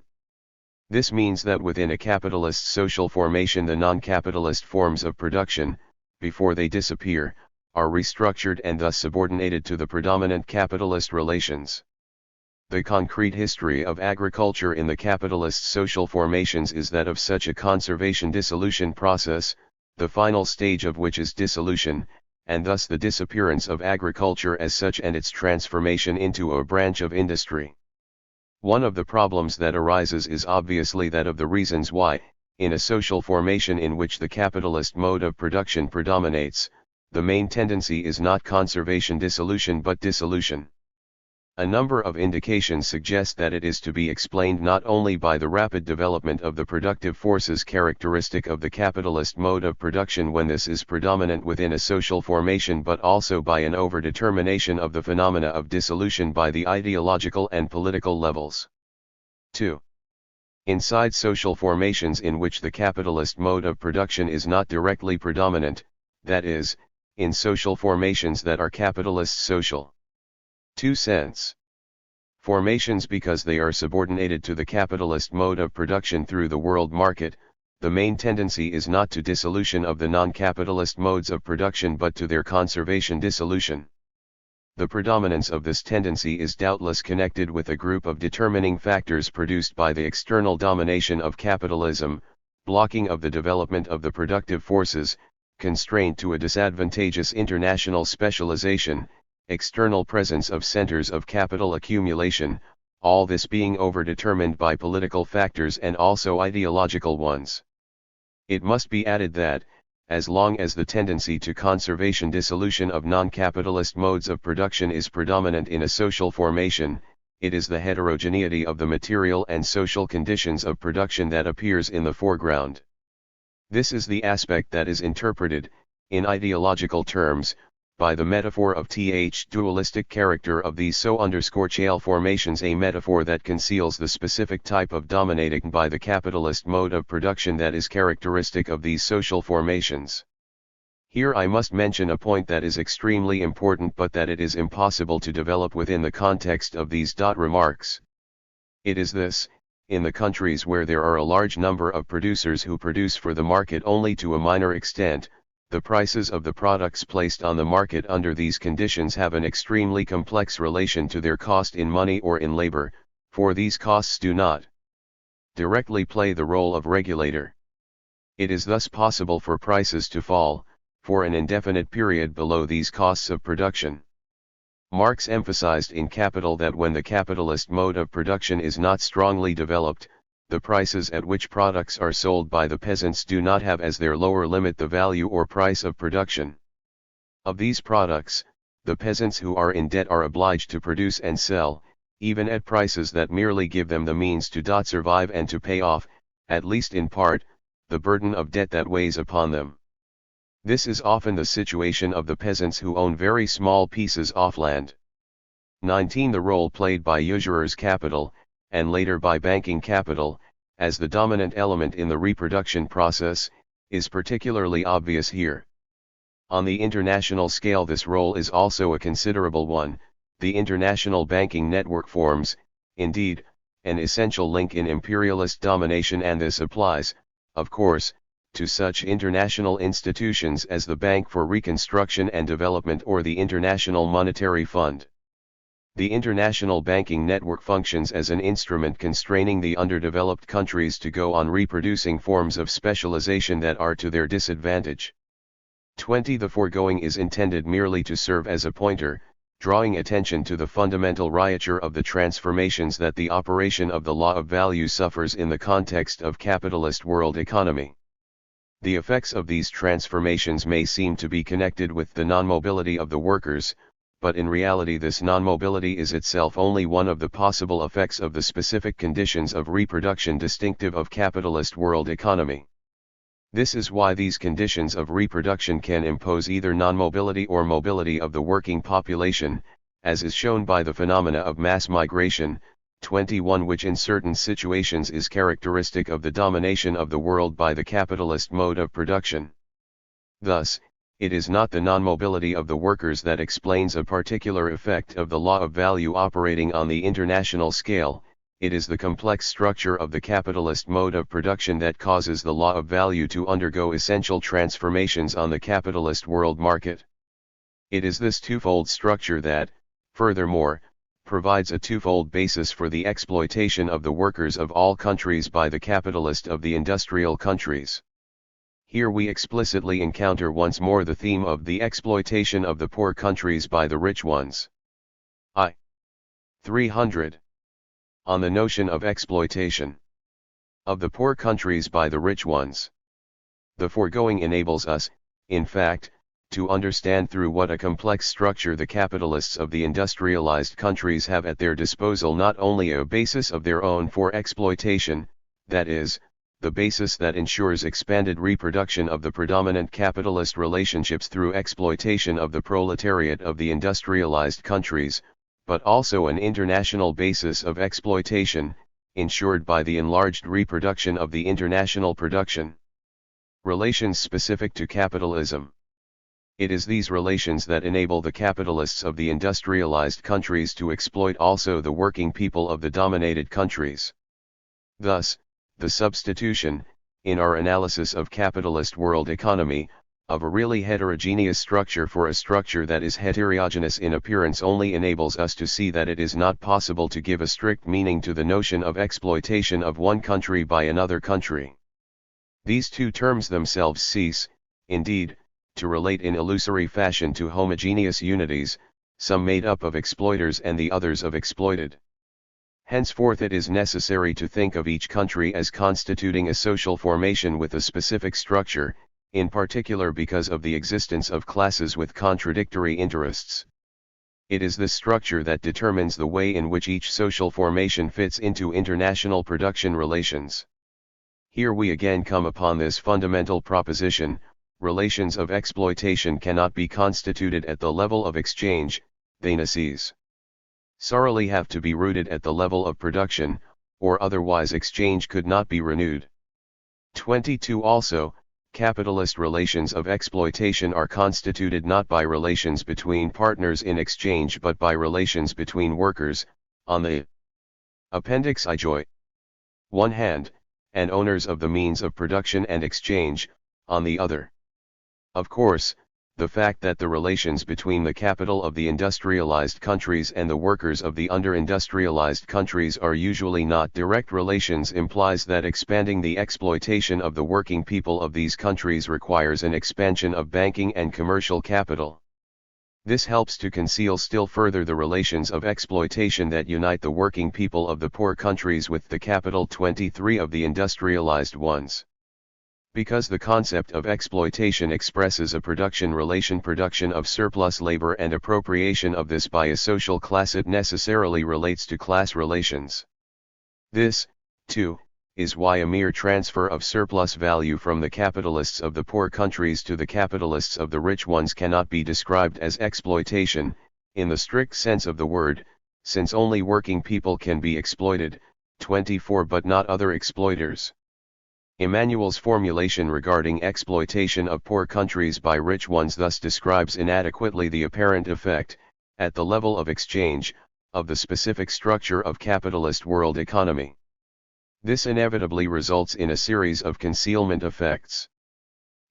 This means that within a capitalist social formation the non-capitalist forms of production, before they disappear, are restructured and thus subordinated to the predominant capitalist relations. The concrete history of agriculture in the capitalist social formations is that of such a conservation dissolution process, the final stage of which is dissolution, and thus the disappearance of agriculture as such and its transformation into a branch of industry. One of the problems that arises is obviously that of the reasons why, in a social formation in which the capitalist mode of production predominates, the main tendency is not conservation dissolution but dissolution. A number of indications suggest that it is to be explained not only by the rapid development of the productive forces characteristic of the capitalist mode of production when this is predominant within a social formation but also by an overdetermination of the phenomena of dissolution by the ideological and political levels. 2. Inside social formations in which the capitalist mode of production is not directly predominant, that is, in social formations that are capitalist social. 2 cents. Formations because they are subordinated to the capitalist mode of production through the world market, the main tendency is not to dissolution of the non-capitalist modes of production but to their conservation dissolution. The predominance of this tendency is doubtless connected with a group of determining factors produced by the external domination of capitalism, blocking of the development of the productive forces, constraint to a disadvantageous international specialization, external presence of centers of capital accumulation, all this being overdetermined by political factors and also ideological ones. It must be added that, as long as the tendency to conservation dissolution of non-capitalist modes of production is predominant in a social formation, it is the heterogeneity of the material and social conditions of production that appears in the foreground. This is the aspect that is interpreted, in ideological terms, by the metaphor of dualistic character of these so-chale formations, a metaphor that conceals the specific type of dominating by the capitalist mode of production that is characteristic of these social formations. Here I must mention a point that is extremely important but that it is impossible to develop within the context of these remarks. It is this: in the countries where there are a large number of producers who produce for the market only to a minor extent, the prices of the products placed on the market under these conditions have an extremely complex relation to their cost in money or in labor, for these costs do not directly play the role of regulator. It is thus possible for prices to fall, for an indefinite period below these costs of production. Marx emphasized in Capital that when the capitalist mode of production is not strongly developed, the prices at which products are sold by the peasants do not have as their lower limit the value or price of production. Of these products, the peasants who are in debt are obliged to produce and sell, even at prices that merely give them the means to survive and to pay off, at least in part, the burden of debt that weighs upon them. This is often the situation of the peasants who own very small pieces of land. 19. The role played by usurer's capital, and later by banking capital, as the dominant element in the reproduction process, is particularly obvious here. On the international scale this role is also a considerable one. The international banking network forms, indeed, an essential link in imperialist domination, and this applies, of course, to such international institutions as the Bank for Reconstruction and Development or the International Monetary Fund. The international banking network functions as an instrument constraining the underdeveloped countries to go on reproducing forms of specialization that are to their disadvantage. 20. The foregoing is intended merely to serve as a pointer, drawing attention to the fundamental nature of the transformations that the operation of the law of value suffers in the context of capitalist world economy. The effects of these transformations may seem to be connected with the non-mobility of the workers, but in reality this non-mobility is itself only one of the possible effects of the specific conditions of reproduction distinctive of capitalist world economy. This is why these conditions of reproduction can impose either non-mobility or mobility of the working population, as is shown by the phenomena of mass migration, 21, which in certain situations is characteristic of the domination of the world by the capitalist mode of production. Thus, it is not the non-mobility of the workers that explains a particular effect of the law of value operating on the international scale, it is the complex structure of the capitalist mode of production that causes the law of value to undergo essential transformations on the capitalist world market. It is this twofold structure that, furthermore, provides a twofold basis for the exploitation of the workers of all countries by the capitalist of the industrial countries. Here we explicitly encounter once more the theme of the exploitation of the poor countries by the rich ones. 300. On the notion of exploitation of the poor countries by the rich ones. The foregoing enables us, in fact, to understand through what a complex structure the capitalists of the industrialized countries have at their disposal not only a basis of their own for exploitation, that is, the basis that ensures expanded reproduction of the predominant capitalist relationships through exploitation of the proletariat of the industrialized countries, but also an international basis of exploitation, ensured by the enlarged reproduction of the international production. Relations specific to capitalism. It is these relations that enable the capitalists of the industrialized countries to exploit also the working people of the dominated countries. Thus, the substitution, in our analysis of capitalist world economy, of a really heterogeneous structure for a structure that is heterogeneous in appearance only enables us to see that it is not possible to give a strict meaning to the notion of exploitation of one country by another country. These two terms themselves cease, indeed, to relate in illusory fashion to homogeneous unities, some made up of exploiters and the others of exploited. Henceforth it is necessary to think of each country as constituting a social formation with a specific structure, in particular because of the existence of classes with contradictory interests. It is this structure that determines the way in which each social formation fits into international production relations. Here we again come upon this fundamental proposition: relations of exploitation cannot be constituted at the level of exchange, they necessarily have to be rooted at the level of production, or otherwise exchange could not be renewed. 22. Also, capitalist relations of exploitation are constituted not by relations between partners in exchange but by relations between workers, on the Appendix I joy. One hand, and owners of the means of production and exchange, on the other. Of course, the fact that the relations between the capital of the industrialized countries and the workers of the under-industrialized countries are usually not direct relations implies that expanding the exploitation of the working people of these countries requires an expansion of banking and commercial capital. This helps to conceal still further the relations of exploitation that unite the working people of the poor countries with the capital 23 of the industrialized ones. Because the concept of exploitation expresses a production relation, production of surplus labor and appropriation of this by a social class, it necessarily relates to class relations. This, too, is why a mere transfer of surplus value from the capitalists of the poor countries to the capitalists of the rich ones cannot be described as exploitation, in the strict sense of the word, since only working people can be exploited, 24, but not other exploiters. Emmanuel's formulation regarding exploitation of poor countries by rich ones thus describes inadequately the apparent effect, at the level of exchange, of the specific structure of capitalist world economy. This inevitably results in a series of concealment effects.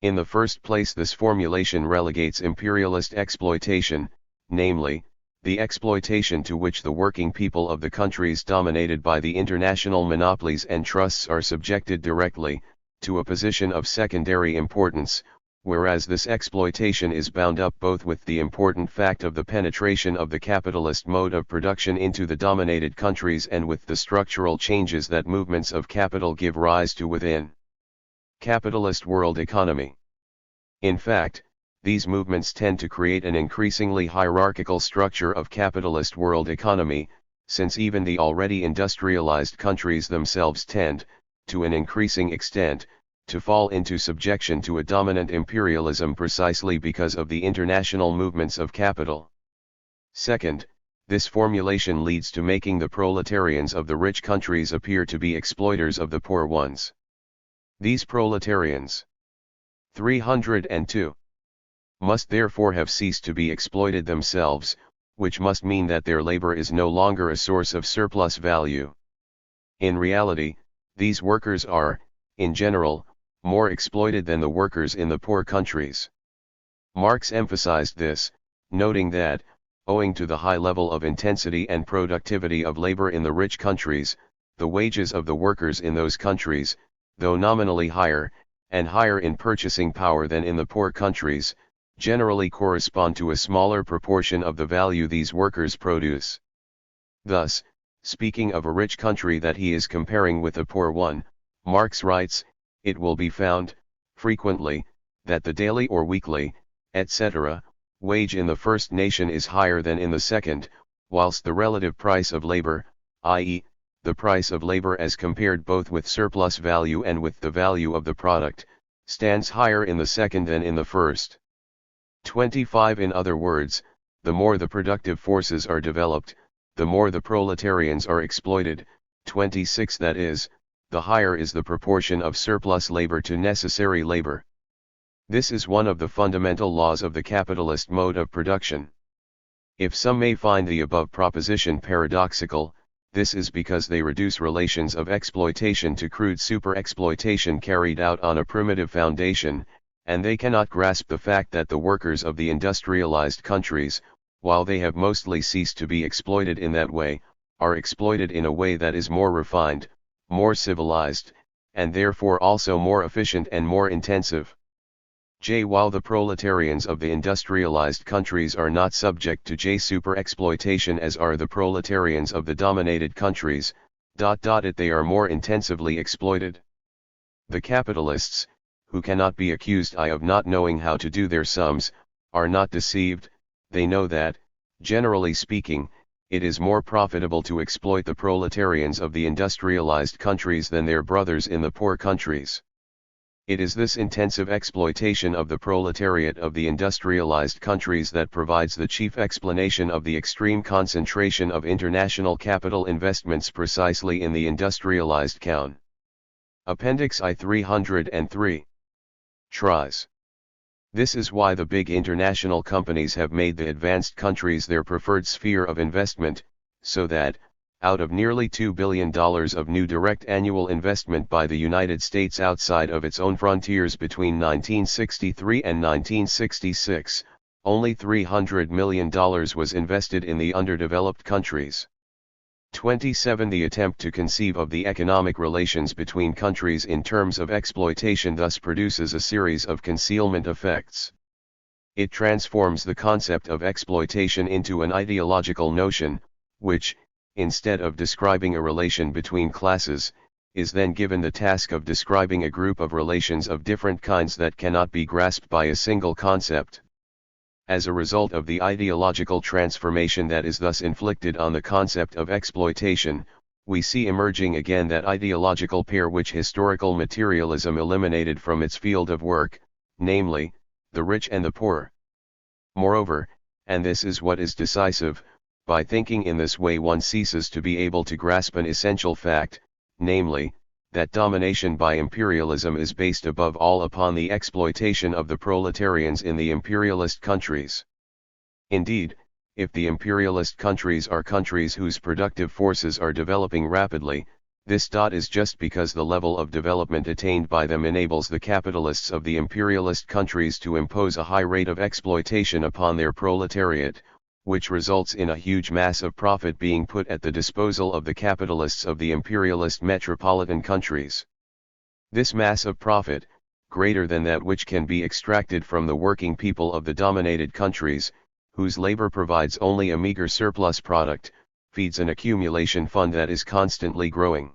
In the first place, this formulation relegates imperialist exploitation, namely, the exploitation to which the working people of the countries dominated by the international monopolies and trusts are subjected directly, to a position of secondary importance, whereas this exploitation is bound up both with the important fact of the penetration of the capitalist mode of production into the dominated countries and with the structural changes that movements of capital give rise to within capitalist world economy. In fact, these movements tend to create an increasingly hierarchical structure of capitalist world economy, since even the already industrialized countries themselves tend, to an increasing extent, to fall into subjection to a dominant imperialism precisely because of the international movements of capital. Second, this formulation leads to making the proletarians of the rich countries appear to be exploiters of the poor ones. These proletarians, 302, must therefore have ceased to be exploited themselves, which must mean that their labor is no longer a source of surplus value. In reality, these workers are, in general, more exploited than the workers in the poor countries. Marx emphasized this, noting that, owing to the high level of intensity and productivity of labor in the rich countries, the wages of the workers in those countries, though nominally higher, and higher in purchasing power than in the poor countries, generally correspond to a smaller proportion of the value these workers produce. Thus, speaking of a rich country that he is comparing with a poor one, Marx writes, "It will be found, frequently, that the daily or weekly, etc., wage in the first nation is higher than in the second, whilst the relative price of labor, i.e., the price of labor as compared both with surplus value and with the value of the product, stands higher in the second than in the first." 25 In other words, the more the productive forces are developed, the more the proletarians are exploited. 26 That is, the higher is the proportion of surplus labor to necessary labor. This is one of the fundamental laws of the capitalist mode of production. If some may find the above proposition paradoxical, this is because they reduce relations of exploitation to crude super-exploitation carried out on a primitive foundation, and they cannot grasp the fact that the workers of the industrialized countries, while they have mostly ceased to be exploited in that way, are exploited in a way that is more refined, more civilized, and therefore also more efficient and more intensive. While the proletarians of the industrialized countries are not subject to super-exploitation as are the proletarians of the dominated countries, they are more intensively exploited. The capitalists, who cannot be accused of not knowing how to do their sums, are not deceived. They know that, generally speaking, it is more profitable to exploit the proletarians of the industrialized countries than their brothers in the poor countries. It is this intensive exploitation of the proletariat of the industrialized countries that provides the chief explanation of the extreme concentration of international capital investments precisely in the industrialized count. Appendix I 303. Tries. This is why the big international companies have made the advanced countries their preferred sphere of investment, so that, out of nearly $2 billion of new direct annual investment by the United States outside of its own frontiers between 1963 and 1966, only $300 million was invested in the underdeveloped countries. 27 The attempt to conceive of the economic relations between countries in terms of exploitation thus produces a series of concealment effects. It transforms the concept of exploitation into an ideological notion, which, instead of describing a relation between classes, is then given the task of describing a group of relations of different kinds that cannot be grasped by a single concept. As a result of the ideological transformation that is thus inflicted on the concept of exploitation, we see emerging again that ideological pair which historical materialism eliminated from its field of work, namely, the rich and the poor. Moreover, and this is what is decisive, by thinking in this way one ceases to be able to grasp an essential fact, namely, that domination by imperialism is based above all upon the exploitation of the proletarians in the imperialist countries. Indeed, if the imperialist countries are countries whose productive forces are developing rapidly, This is just because the level of development attained by them enables the capitalists of the imperialist countries to impose a high rate of exploitation upon their proletariat, which results in a huge mass of profit being put at the disposal of the capitalists of the imperialist metropolitan countries. This mass of profit, greater than that which can be extracted from the working people of the dominated countries, whose labor provides only a meager surplus product, feeds an accumulation fund that is constantly growing.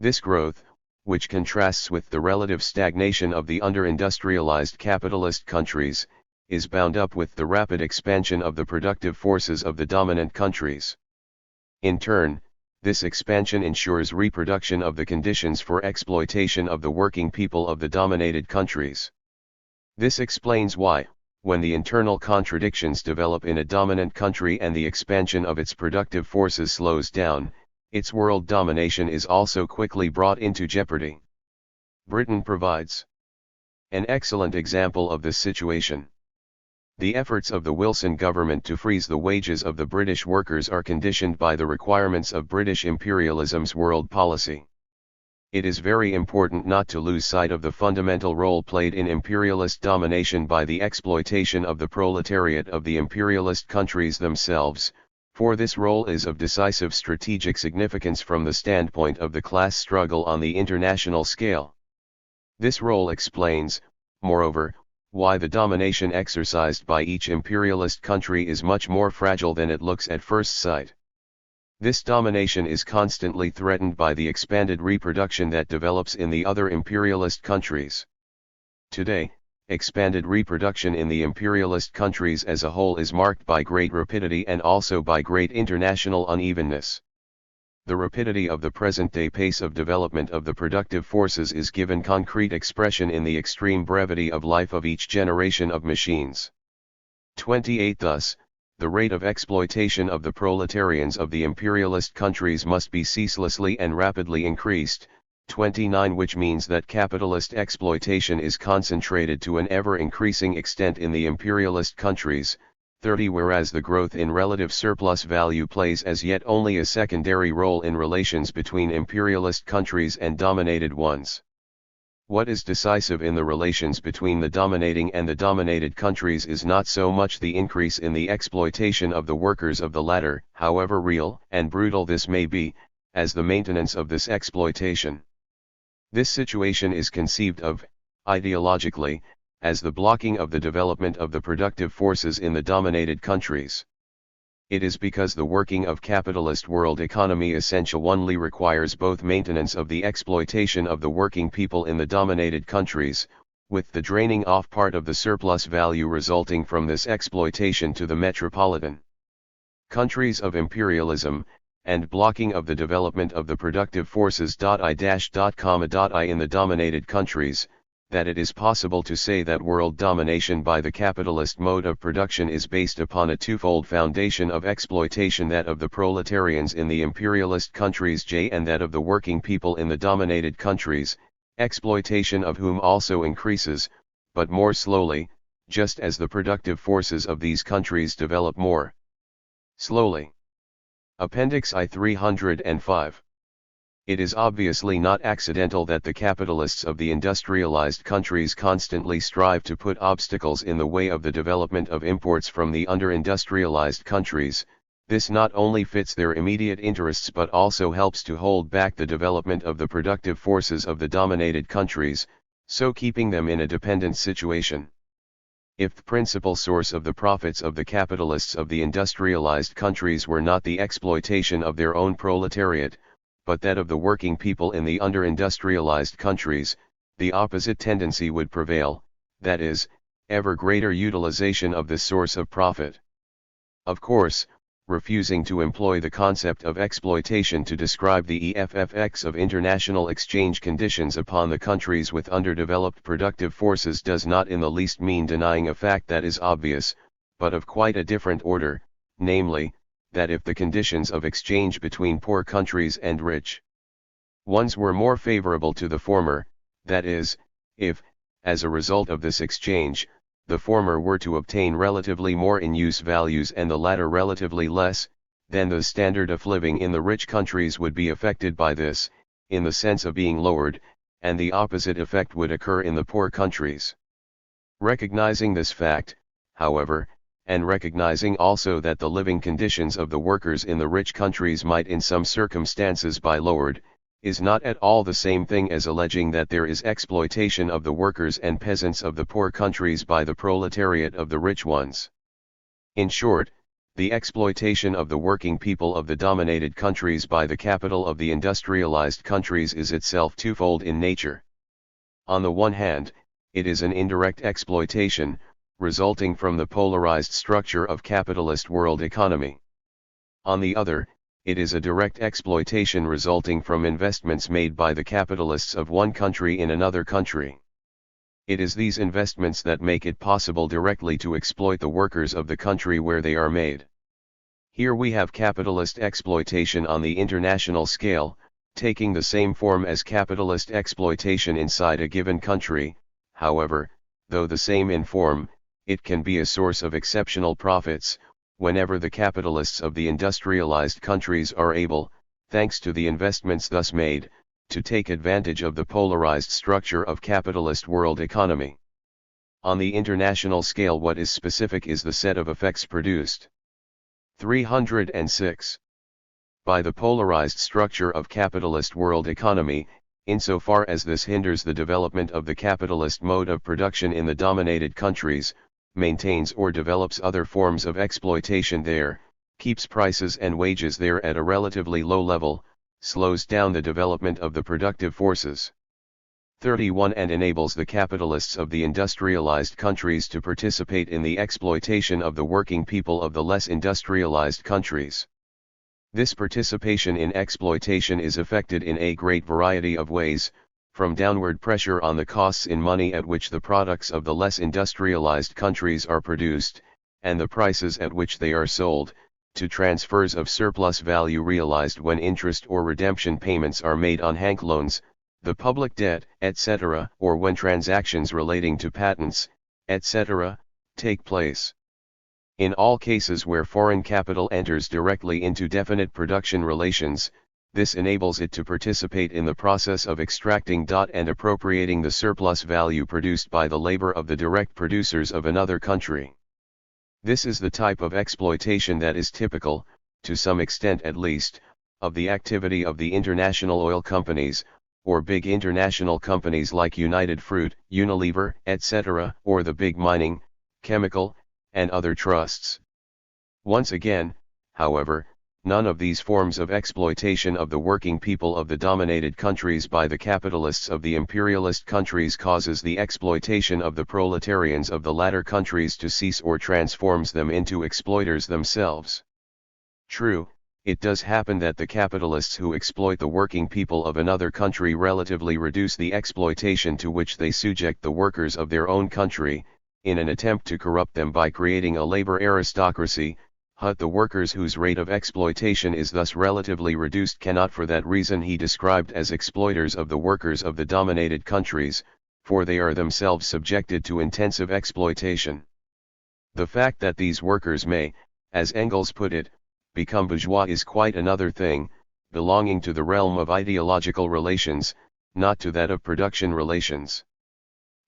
This growth, which contrasts with the relative stagnation of the under-industrialized capitalist countries, is bound up with the rapid expansion of the productive forces of the dominant countries. In turn, this expansion ensures reproduction of the conditions for exploitation of the working people of the dominated countries. This explains why, when the internal contradictions develop in a dominant country and the expansion of its productive forces slows down, its world domination is also quickly brought into jeopardy. Britain provides an excellent example of this situation. The efforts of the Wilson government to freeze the wages of the British workers are conditioned by the requirements of British imperialism's world policy. It is very important not to lose sight of the fundamental role played in imperialist domination by the exploitation of the proletariat of the imperialist countries themselves, for this role is of decisive strategic significance from the standpoint of the class struggle on the international scale. This role explains, moreover, why the domination exercised by each imperialist country is much more fragile than it looks at first sight. This domination is constantly threatened by the expanded reproduction that develops in the other imperialist countries. Today, expanded reproduction in the imperialist countries as a whole is marked by great rapidity and also by great international unevenness. The rapidity of the present-day pace of development of the productive forces is given concrete expression in the extreme brevity of life of each generation of machines. 28 Thus, the rate of exploitation of the proletarians of the imperialist countries must be ceaselessly and rapidly increased. 29 Which means that capitalist exploitation is concentrated to an ever-increasing extent in the imperialist countries. 30 Whereas the growth in relative surplus value plays as yet only a secondary role in relations between imperialist countries and dominated ones. What is decisive in the relations between the dominating and the dominated countries is not so much the increase in the exploitation of the workers of the latter, however real and brutal this may be, as the maintenance of this exploitation. This situation is conceived of, ideologically, as the blocking of the development of the productive forces in the dominated countries. It is because the working of capitalist world economy essentially requires both maintenance of the exploitation of the working people in the dominated countries, with the draining off part of the surplus value resulting from this exploitation to the metropolitan countries of imperialism, and blocking of the development of the productive forces. I in the dominated countries, that it is possible to say that world domination by the capitalist mode of production is based upon a twofold foundation of exploitation, that of the proletarians in the imperialist countries and that of the working people in the dominated countries, exploitation of whom also increases, but more slowly, just as the productive forces of these countries develop more slowly. Appendix I 305. It is obviously not accidental that the capitalists of the industrialized countries constantly strive to put obstacles in the way of the development of imports from the under-industrialized countries. This not only fits their immediate interests but also helps to hold back the development of the productive forces of the dominated countries, so keeping them in a dependent situation. If the principal source of the profits of the capitalists of the industrialized countries were not the exploitation of their own proletariat, but that of the working people in the under-industrialized countries, the opposite tendency would prevail, that is, ever greater utilization of this source of profit. Of course, refusing to employ the concept of exploitation to describe the effects of international exchange conditions upon the countries with underdeveloped productive forces does not in the least mean denying a fact that is obvious, but of quite a different order, namely, that if the conditions of exchange between poor countries and rich ones were more favorable to the former, that is, if, as a result of this exchange, the former were to obtain relatively more in use values and the latter relatively less, then the standard of living in the rich countries would be affected by this, in the sense of being lowered, and the opposite effect would occur in the poor countries. Recognizing this fact, however, and recognizing also that the living conditions of the workers in the rich countries might in some circumstances be lowered, is not at all the same thing as alleging that there is exploitation of the workers and peasants of the poor countries by the proletariat of the rich ones. In short, the exploitation of the working people of the dominated countries by the capital of the industrialized countries is itself twofold in nature. On the one hand, it is an indirect exploitation, resulting from the polarized structure of capitalist world economy. On the other, it is a direct exploitation resulting from investments made by the capitalists of one country in another country. It is these investments that make it possible directly to exploit the workers of the country where they are made. Here we have capitalist exploitation on the international scale, taking the same form as capitalist exploitation inside a given country. However, though the same in form, it can be a source of exceptional profits, whenever the capitalists of the industrialized countries are able, thanks to the investments thus made, to take advantage of the polarized structure of capitalist world economy. On the international scale, what is specific is the set of effects produced. 306. By the polarized structure of capitalist world economy, insofar as this hinders the development of the capitalist mode of production in the dominated countries, maintains or develops other forms of exploitation there, keeps prices and wages there at a relatively low level, slows down the development of the productive forces. 31. And enables the capitalists of the industrialized countries to participate in the exploitation of the working people of the less industrialized countries. This participation in exploitation is effected in a great variety of ways, from downward pressure on the costs in money at which the products of the less industrialized countries are produced, and the prices at which they are sold, to transfers of surplus value realized when interest or redemption payments are made on bank loans, the public debt, etc., or when transactions relating to patents, etc., take place. In all cases where foreign capital enters directly into definite production relations, this enables it to participate in the process of extracting and appropriating the surplus value produced by the labor of the direct producers of another country. This is the type of exploitation that is typical, to some extent at least, of the activity of the international oil companies, or big international companies like United Fruit, Unilever, etc., or the big mining, chemical, and other trusts. Once again, however, none of these forms of exploitation of the working people of the dominated countries by the capitalists of the imperialist countries causes the exploitation of the proletarians of the latter countries to cease or transforms them into exploiters themselves. True, it does happen that the capitalists who exploit the working people of another country relatively reduce the exploitation to which they subject the workers of their own country, in an attempt to corrupt them by creating a labor aristocracy. The workers whose rate of exploitation is thus relatively reduced cannot for that reason be described as exploiters of the workers of the dominated countries, for they are themselves subjected to intensive exploitation. The fact that these workers may, as Engels put it, become bourgeois is quite another thing, belonging to the realm of ideological relations, not to that of production relations.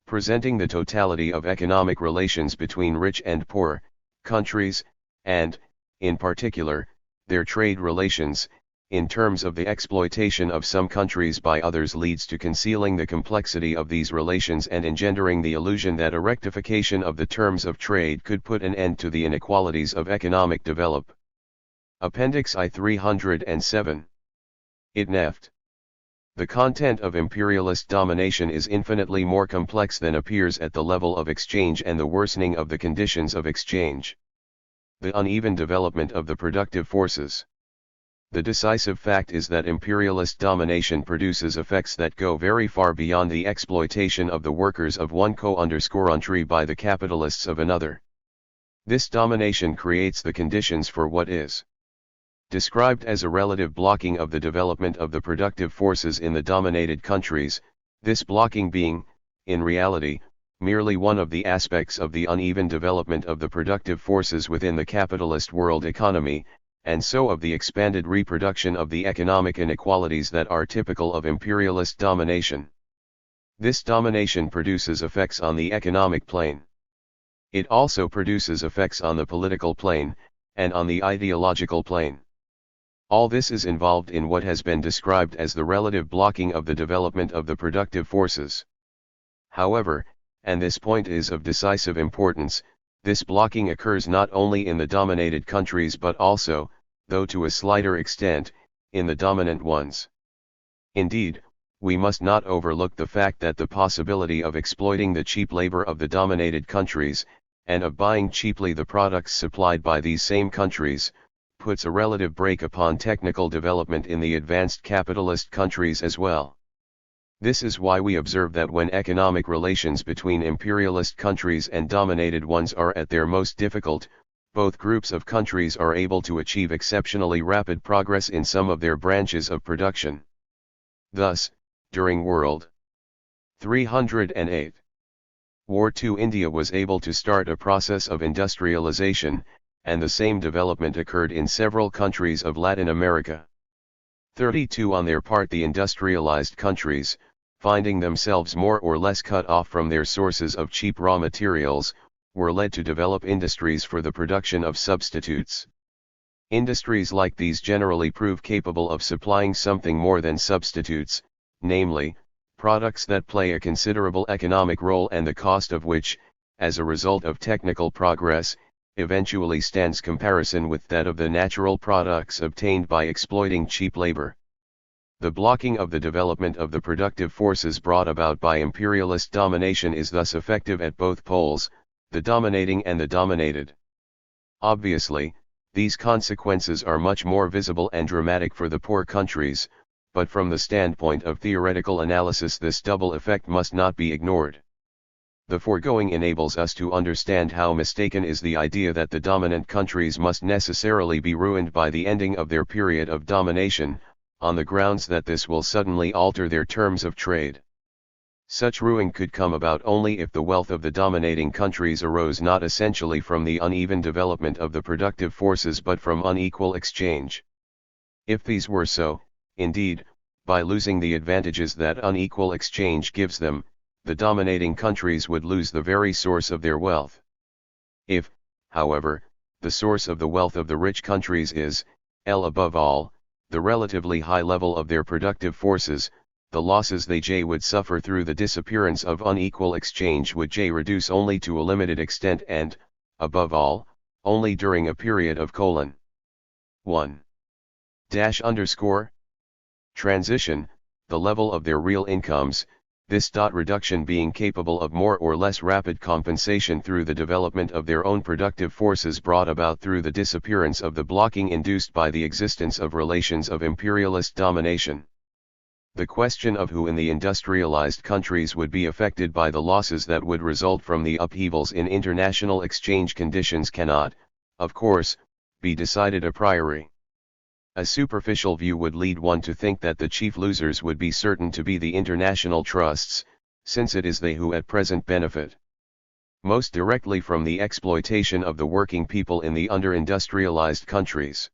Presenting the totality of economic relations between rich and poor countries, and, in particular, their trade relations, in terms of the exploitation of some countries by others leads to concealing the complexity of these relations and engendering the illusion that a rectification of the terms of trade could put an end to the inequalities of economic development. Appendix I 307. Neft. The content of imperialist domination is infinitely more complex than appears at the level of exchange and the worsening of the conditions of exchange. The uneven development of the productive forces. The decisive fact is that imperialist domination produces effects that go very far beyond the exploitation of the workers of one country by the capitalists of another. This domination creates the conditions for what is described as a relative blocking of the development of the productive forces in the dominated countries, this blocking being, in reality, merely one of the aspects of the uneven development of the productive forces within the capitalist world economy, and so of the expanded reproduction of the economic inequalities that are typical of imperialist domination. This domination produces effects on the economic plane. It also produces effects on the political plane, and on the ideological plane. All this is involved in what has been described as the relative blocking of the development of the productive forces. However, and this point is of decisive importance, this blocking occurs not only in the dominated countries but also, though to a slighter extent, in the dominant ones. Indeed, we must not overlook the fact that the possibility of exploiting the cheap labor of the dominated countries, and of buying cheaply the products supplied by these same countries, puts a relative brake upon technical development in the advanced capitalist countries as well. This is why we observe that when economic relations between imperialist countries and dominated ones are at their most difficult, both groups of countries are able to achieve exceptionally rapid progress in some of their branches of production. Thus, during World 308 War II, India was able to start a process of industrialization, and the same development occurred in several countries of Latin America. 32 On their part, the industrialized countries, finding themselves more or less cut off from their sources of cheap raw materials, were led to develop industries for the production of substitutes. Industries like these generally prove capable of supplying something more than substitutes, namely, products that play a considerable economic role and the cost of which, as a result of technical progress, eventually stands comparison with that of the natural products obtained by exploiting cheap labor. The blocking of the development of the productive forces brought about by imperialist domination is thus effective at both poles, the dominating and the dominated. Obviously, these consequences are much more visible and dramatic for the poor countries, but from the standpoint of theoretical analysis this double effect must not be ignored. The foregoing enables us to understand how mistaken is the idea that the dominant countries must necessarily be ruined by the ending of their period of domination, on the grounds that this will suddenly alter their terms of trade. Such ruin could come about only if the wealth of the dominating countries arose not essentially from the uneven development of the productive forces but from unequal exchange. If these were so, indeed, by losing the advantages that unequal exchange gives them, the dominating countries would lose the very source of their wealth. If, however, the source of the wealth of the rich countries is, above all, the relatively high level of their productive forces, the losses they would suffer through the disappearance of unequal exchange would reduce only to a limited extent and, above all, only during a period of 1. Transition, the level of their real incomes, this reduction being capable of more or less rapid compensation through the development of their own productive forces brought about through the disappearance of the blocking induced by the existence of relations of imperialist domination. The question of who in the industrialized countries would be affected by the losses that would result from the upheavals in international exchange conditions cannot, of course, be decided a priori. A superficial view would lead one to think that the chief losers would be certain to be the international trusts, since it is they who at present benefit most directly from the exploitation of the working people in the under-industrialized countries.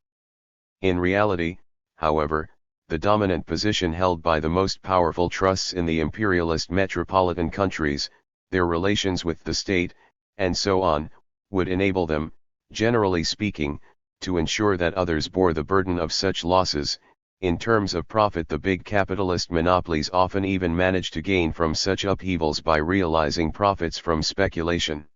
In reality, however, the dominant position held by the most powerful trusts in the imperialist metropolitan countries, their relations with the state, and so on, would enable them, generally speaking, to ensure that others bore the burden of such losses. In terms of profit, the big capitalist monopolies often even manage to gain from such upheavals by realizing profits from speculation.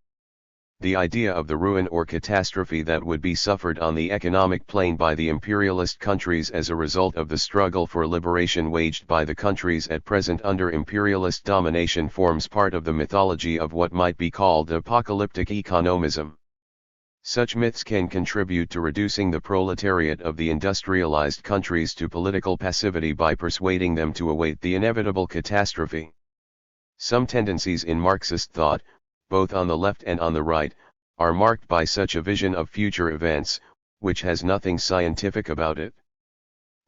The idea of the ruin or catastrophe that would be suffered on the economic plane by the imperialist countries as a result of the struggle for liberation waged by the countries at present under imperialist domination forms part of the mythology of what might be called apocalyptic economism. Such myths can contribute to reducing the proletariat of the industrialized countries to political passivity by persuading them to await the inevitable catastrophe. Some tendencies in Marxist thought, both on the left and on the right, are marked by such a vision of future events, which has nothing scientific about it.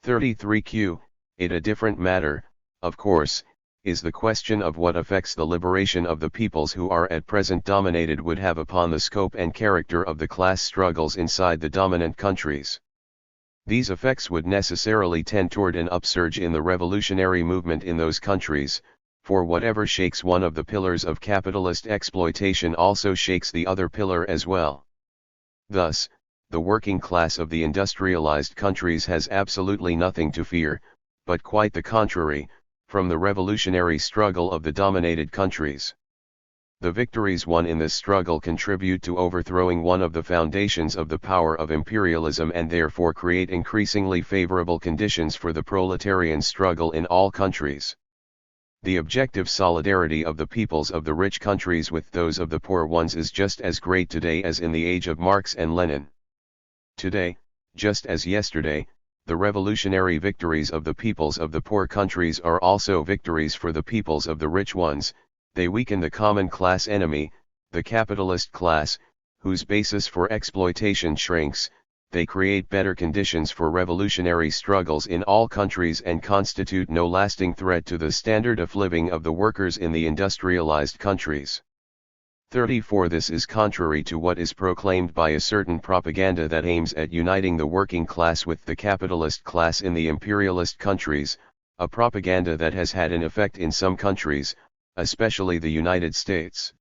33q. It a different matter, of course, is the question of what effects the liberation of the peoples who are at present dominated would have upon the scope and character of the class struggles inside the dominant countries. These effects would necessarily tend toward an upsurge in the revolutionary movement in those countries, for whatever shakes one of the pillars of capitalist exploitation also shakes the other pillar as well. Thus, the working class of the industrialized countries has absolutely nothing to fear, but quite the contrary, from the revolutionary struggle of the dominated countries. The victories won in this struggle contribute to overthrowing one of the foundations of the power of imperialism and therefore create increasingly favorable conditions for the proletarian struggle in all countries. The objective solidarity of the peoples of the rich countries with those of the poor ones is just as great today as in the age of Marx and Lenin. Today, just as yesterday, the revolutionary victories of the peoples of the poor countries are also victories for the peoples of the rich ones. They weaken the common class enemy, the capitalist class, whose basis for exploitation shrinks. They create better conditions for revolutionary struggles in all countries and constitute no lasting threat to the standard of living of the workers in the industrialized countries. 34. This is contrary to what is proclaimed by a certain propaganda that aims at uniting the working class with the capitalist class in the imperialist countries, a propaganda that has had an effect in some countries, especially the United States.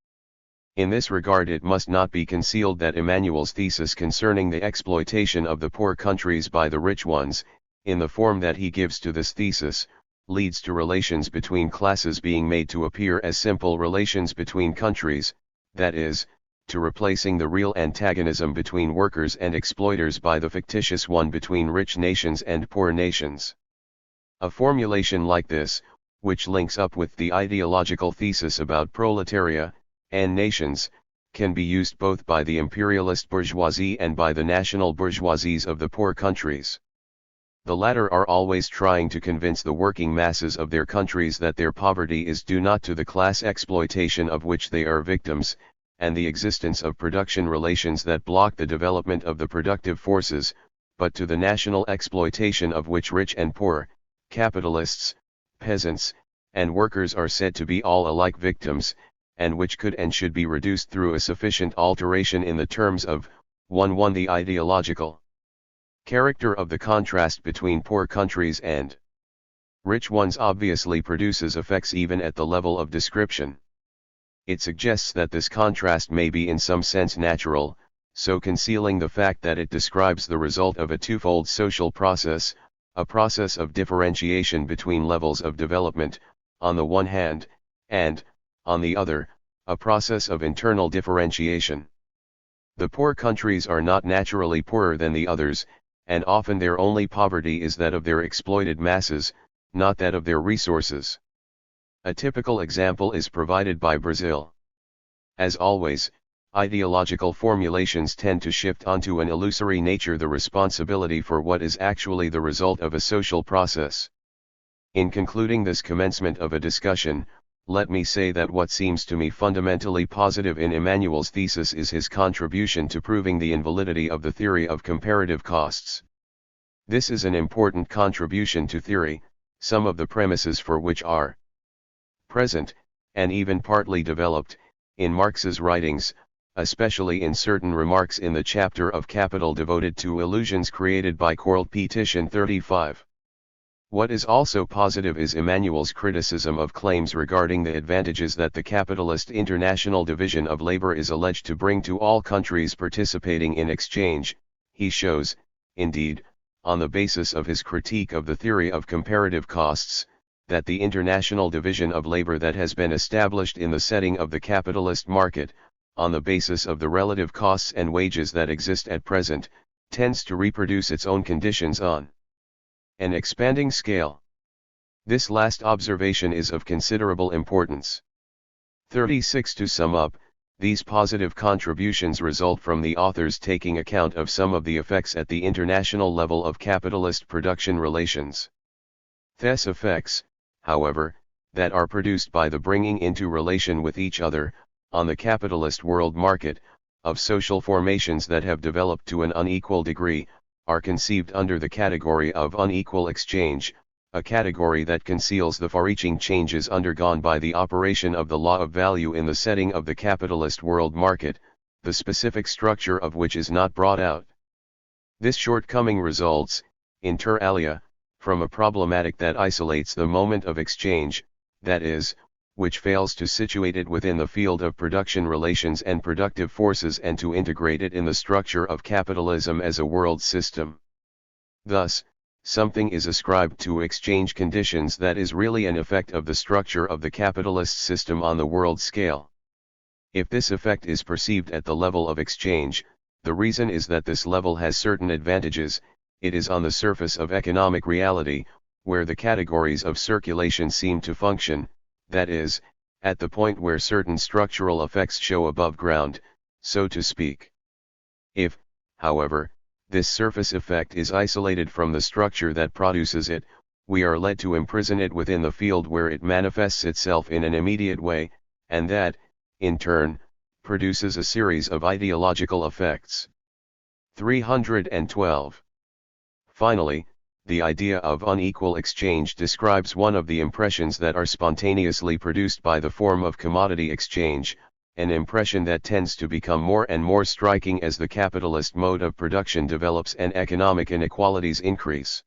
In this regard, it must not be concealed that Emmanuel's thesis concerning the exploitation of the poor countries by the rich ones, in the form that he gives to this thesis, leads to relations between classes being made to appear as simple relations between countries, that is, to replacing the real antagonism between workers and exploiters by the fictitious one between rich nations and poor nations. A formulation like this, which links up with the ideological thesis about proletaria and nations, can be used both by the imperialist bourgeoisie and by the national bourgeoisies of the poor countries. The latter are always trying to convince the working masses of their countries that their poverty is due not to the class exploitation of which they are victims, and the existence of production relations that block the development of the productive forces, but to the national exploitation of which rich and poor, capitalists, peasants, and workers are said to be all alike victims, and which could and should be reduced through a sufficient alteration in the terms of 1. The ideological character of the contrast between poor countries and rich ones obviously produces effects even at the level of description. It suggests that this contrast may be in some sense natural, so concealing the fact that it describes the result of a twofold social process, a process of differentiation between levels of development, on the one hand, and, on the other, a process of internal differentiation. The poor countries are not naturally poorer than the others, and often their only poverty is that of their exploited masses, not that of their resources. A typical example is provided by Brazil. As always, ideological formulations tend to shift onto an illusory nature the responsibility for what is actually the result of a social process. In concluding this commencement of a discussion, let me say that what seems to me fundamentally positive in Emmanuel's thesis is his contribution to proving the invalidity of the theory of comparative costs. This is an important contribution to theory, some of the premises for which are present, and even partly developed, in Marx's writings, especially in certain remarks in the chapter of Capital devoted to illusions created by Courant Petition 35. What is also positive is Emmanuel's criticism of claims regarding the advantages that the capitalist international division of labor is alleged to bring to all countries participating in exchange. He shows, indeed, on the basis of his critique of the theory of comparative costs, that the international division of labor that has been established in the setting of the capitalist market, on the basis of the relative costs and wages that exist at present, tends to reproduce its own conditions on an expanding scale. This last observation is of considerable importance. 36. To sum up, these positive contributions result from the authors taking account of some of the effects at the international level of capitalist production relations. These effects, however, that are produced by the bringing into relation with each other, on the capitalist world market, of social formations that have developed to an unequal degree, are conceived under the category of unequal exchange, a category that conceals the far-reaching changes undergone by the operation of the law of value in the setting of the capitalist world market, the specific structure of which is not brought out. This shortcoming results, inter alia, from a problematic that isolates the moment of exchange, that is, which fails to situate it within the field of production relations and productive forces and to integrate it in the structure of capitalism as a world system. Thus, something is ascribed to exchange conditions that is really an effect of the structure of the capitalist system on the world scale. If this effect is perceived at the level of exchange, the reason is that this level has certain advantages. It is on the surface of economic reality, where the categories of circulation seem to function, that is, at the point where certain structural effects show above ground, so to speak. If, however, this surface effect is isolated from the structure that produces it, we are led to imprison it within the field where it manifests itself in an immediate way, and that, in turn, produces a series of ideological effects. 312. Finally, the idea of unequal exchange describes one of the impressions that are spontaneously produced by the form of commodity exchange, an impression that tends to become more and more striking as the capitalist mode of production develops and economic inequalities increase.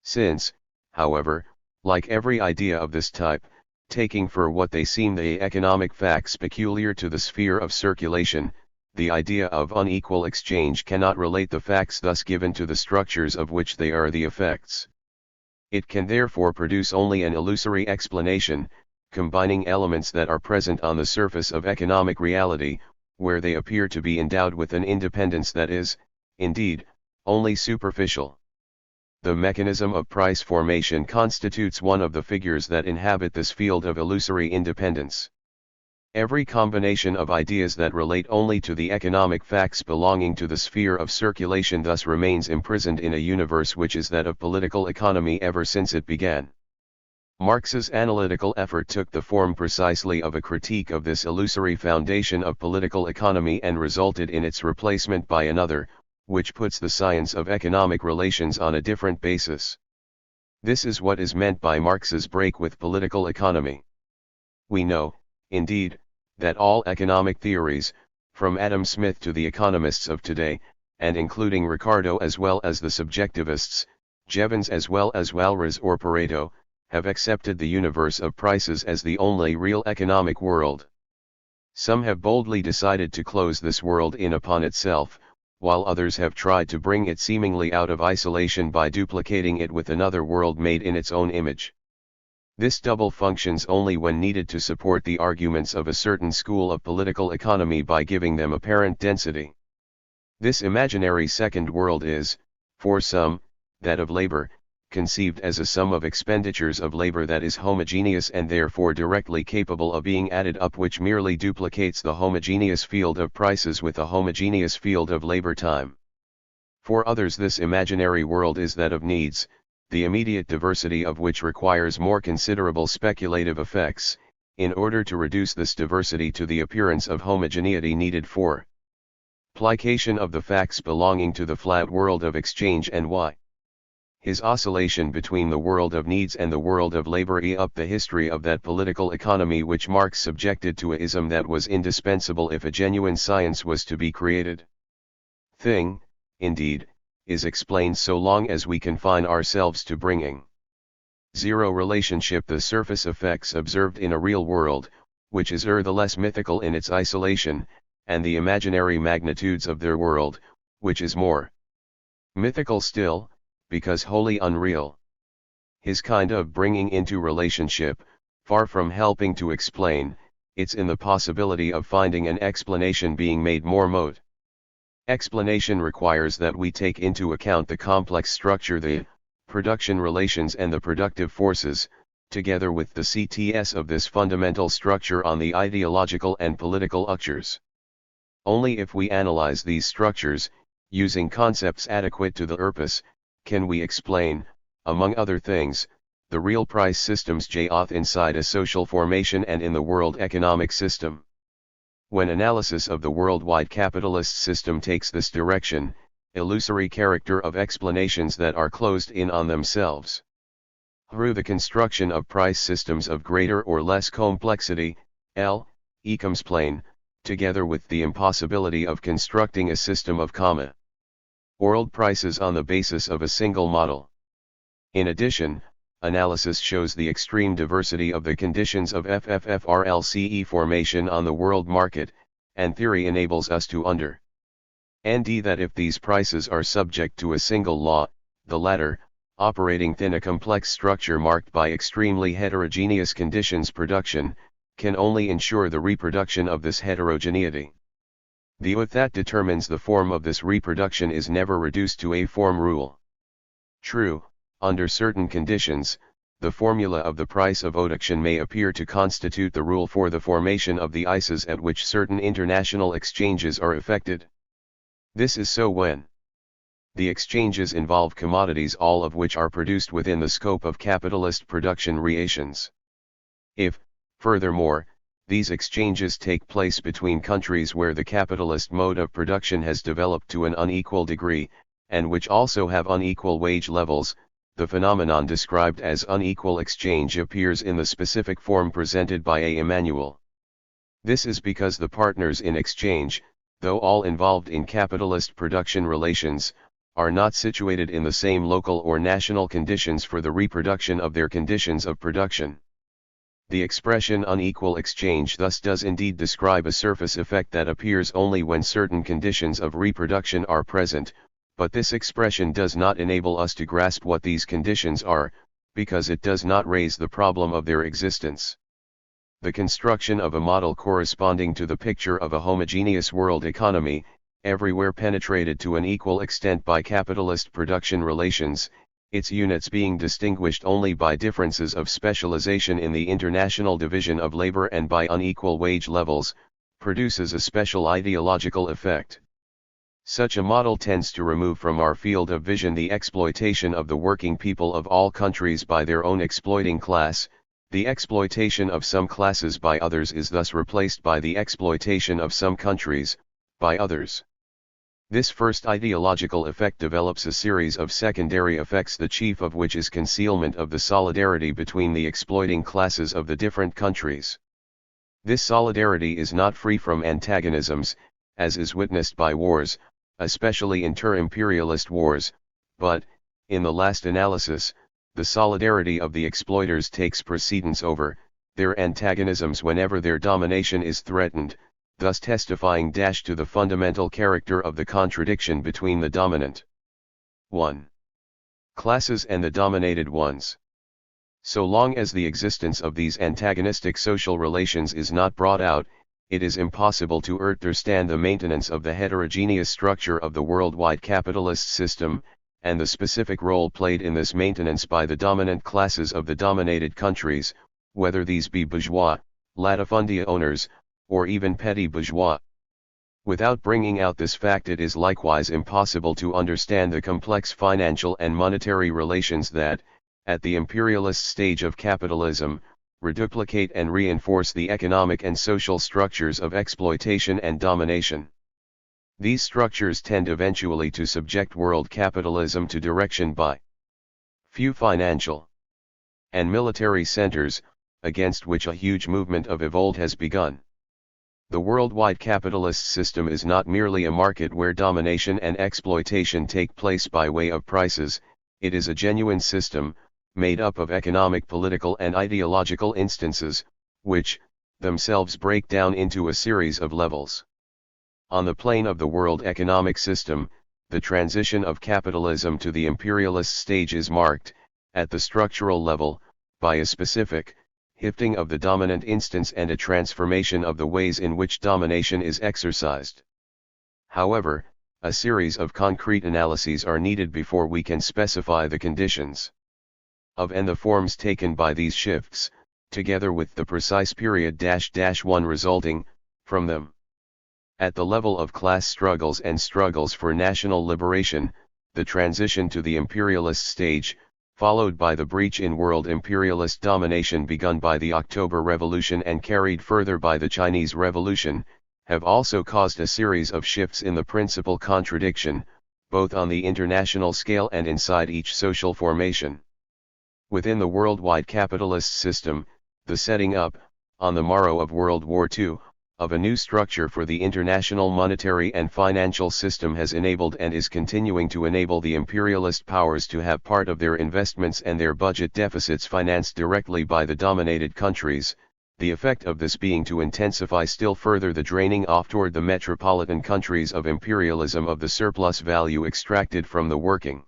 Since, however, like every idea of this type, taking for what they seem the economic facts peculiar to the sphere of circulation, the idea of unequal exchange cannot relate the facts thus given to the structures of which they are the effects. It can therefore produce only an illusory explanation, combining elements that are present on the surface of economic reality, where they appear to be endowed with an independence that is, indeed, only superficial. The mechanism of price formation constitutes one of the figures that inhabit this field of illusory independence. Every combination of ideas that relate only to the economic facts belonging to the sphere of circulation thus remains imprisoned in a universe which is that of political economy ever since it began. Marx's analytical effort took the form precisely of a critique of this illusory foundation of political economy and resulted in its replacement by another, which puts the science of economic relations on a different basis. This is what is meant by Marx's break with political economy. We know, indeed, that all economic theories, from Adam Smith to the economists of today, and including Ricardo as well as the subjectivists, Jevons as well as Walras or Pareto, have accepted the universe of prices as the only real economic world. Some have boldly decided to close this world in upon itself, while others have tried to bring it seemingly out of isolation by duplicating it with another world made in its own image. This double functions only when needed to support the arguments of a certain school of political economy by giving them apparent density. This imaginary second world is, for some, that of labor, conceived as a sum of expenditures of labor that is homogeneous and therefore directly capable of being added up, which merely duplicates the homogeneous field of prices with a homogeneous field of labor time. For others, this imaginary world is that of needs, the immediate diversity of which requires more considerable speculative effects, in order to reduce this diversity to the appearance of homogeneity needed for application of the facts belonging to the flat world of exchange and why. His oscillation between the world of needs and the world of labor up the history of that political economy which Marx subjected to a ism that was indispensable if a genuine science was to be created. Thing, indeed, is explained so long as we confine ourselves to bringing zero relationship the surface effects observed in a real world, which is the less mythical in its isolation, and the imaginary magnitudes of their world, which is more mythical still, because wholly unreal. His kind of bringing into relationship, far from helping to explain, it's in the possibility of finding an explanation being made more mote. Explanation requires that we take into account the complex structure, the production relations and the productive forces, together with the CTS of this fundamental structure on the ideological and political structures. Only if we analyze these structures, using concepts adequate to the purpose, can we explain, among other things, the real price systems inside a social formation and in the world economic system. When analysis of the worldwide capitalist system takes this direction, illusory character of explanations that are closed in on themselves. Through the construction of price systems of greater or less complexity, becomes plain, together with the impossibility of constructing a system of World prices on the basis of a single model. In addition, analysis shows the extreme diversity of the conditions of FFFRLCE formation on the world market, and theory enables us to understand that if these prices are subject to a single law, the latter, operating within a complex structure marked by extremely heterogeneous conditions, production can only ensure the reproduction of this heterogeneity. The oath that determines the form of this reproduction is never reduced to a form rule. True, under certain conditions, the formula of the price of production may appear to constitute the rule for the formation of the ICEs at which certain international exchanges are effected. This is so when the exchanges involve commodities all of which are produced within the scope of capitalist production relations. If, furthermore, these exchanges take place between countries where the capitalist mode of production has developed to an unequal degree, and which also have unequal wage levels, the phenomenon described as unequal exchange appears in the specific form presented by Emmanuel. This is because the partners in exchange, though all involved in capitalist production relations, are not situated in the same local or national conditions for the reproduction of their conditions of production. The expression unequal exchange thus does indeed describe a surface effect that appears only when certain conditions of reproduction are present, but this expression does not enable us to grasp what these conditions are, because it does not raise the problem of their existence. The construction of a model corresponding to the picture of a homogeneous world economy, everywhere penetrated to an equal extent by capitalist production relations, its units being distinguished only by differences of specialization in the international division of labor and by unequal wage levels, produces a special ideological effect. Such a model tends to remove from our field of vision the exploitation of the working people of all countries by their own exploiting class. The exploitation of some classes by others is thus replaced by the exploitation of some countries by others. This first ideological effect develops a series of secondary effects, the chief of which is concealment of the solidarity between the exploiting classes of the different countries. This solidarity is not free from antagonisms, as is witnessed by wars, especially inter-imperialist wars, but, in the last analysis, the solidarity of the exploiters takes precedence over their antagonisms whenever their domination is threatened, thus testifying to the fundamental character of the contradiction between the dominant 1. classes and the dominated ones. So long as the existence of these antagonistic social relations is not brought out, it is impossible to understand the maintenance of the heterogeneous structure of the worldwide capitalist system, and the specific role played in this maintenance by the dominant classes of the dominated countries, whether these be bourgeois, latifundia owners, or even petty bourgeois. Without bringing out this fact, it is likewise impossible to understand the complex financial and monetary relations that, at the imperialist stage of capitalism, reduplicate and reinforce the economic and social structures of exploitation and domination. These structures tend eventually to subject world capitalism to direction by few financial and military centers, against which a huge movement of revolt has begun. The worldwide capitalist system is not merely a market where domination and exploitation take place by way of prices, it is a genuine system, made up of economic, political and ideological instances, which, themselves break down into a series of levels. On the plane of the world economic system, the transition of capitalism to the imperialist stage is marked, at the structural level, by a specific shifting of the dominant instance and a transformation of the ways in which domination is exercised. However, a series of concrete analyses are needed before we can specify the conditions of and the forms taken by these shifts, together with the precise period -1 resulting from them. At the level of class struggles and struggles for national liberation, the transition to the imperialist stage, followed by the breach in world imperialist domination begun by the October Revolution and carried further by the Chinese Revolution, have also caused a series of shifts in the principal contradiction, both on the international scale and inside each social formation. Within the worldwide capitalist system, the setting up, on the morrow of World War II, of a new structure for the international monetary and financial system has enabled and is continuing to enable the imperialist powers to have part of their investments and their budget deficits financed directly by the dominated countries, the effect of this being to intensify still further the draining off toward the metropolitan countries of imperialism of the surplus value extracted from the working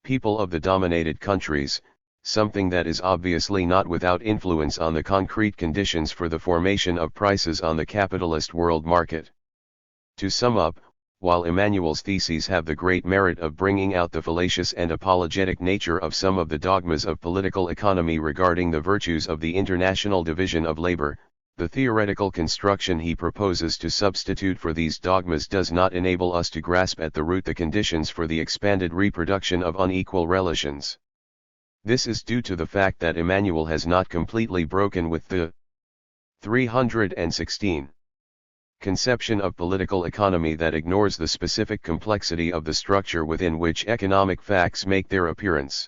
people of the dominated countries, something that is obviously not without influence on the concrete conditions for the formation of prices on the capitalist world market. To sum up, while Emmanuel's theses have the great merit of bringing out the fallacious and apologetic nature of some of the dogmas of political economy regarding the virtues of the international division of labor, the theoretical construction he proposes to substitute for these dogmas does not enable us to grasp at the root the conditions for the expanded reproduction of unequal relations. This is due to the fact that Emmanuel has not completely broken with the 316 conception of political economy that ignores the specific complexity of the structure within which economic facts make their appearance.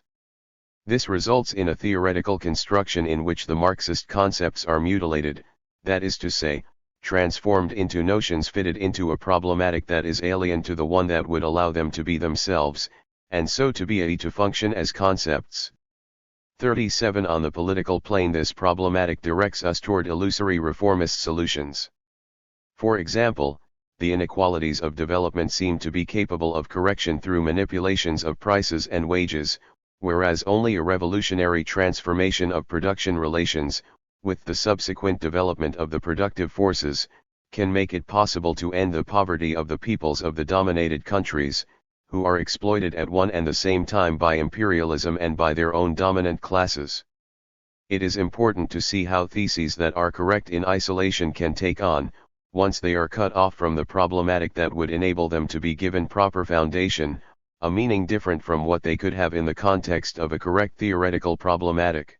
This results in a theoretical construction in which the Marxist concepts are mutilated, that is to say, transformed into notions fitted into a problematic that is alien to the one that would allow them to be themselves, and so to function as concepts. 37 On the political plane, this problematic directs us toward illusory reformist solutions. For example, the inequalities of development seem to be capable of correction through manipulations of prices and wages, whereas only a revolutionary transformation of production relations, with the subsequent development of the productive forces, can make it possible to end the poverty of the peoples of the dominated countries, who are exploited at one and the same time by imperialism and by their own dominant classes. It is important to see how theses that are correct in isolation can take on, once they are cut off from the problematic that would enable them to be given proper foundation, a meaning different from what they could have in the context of a correct theoretical problematic.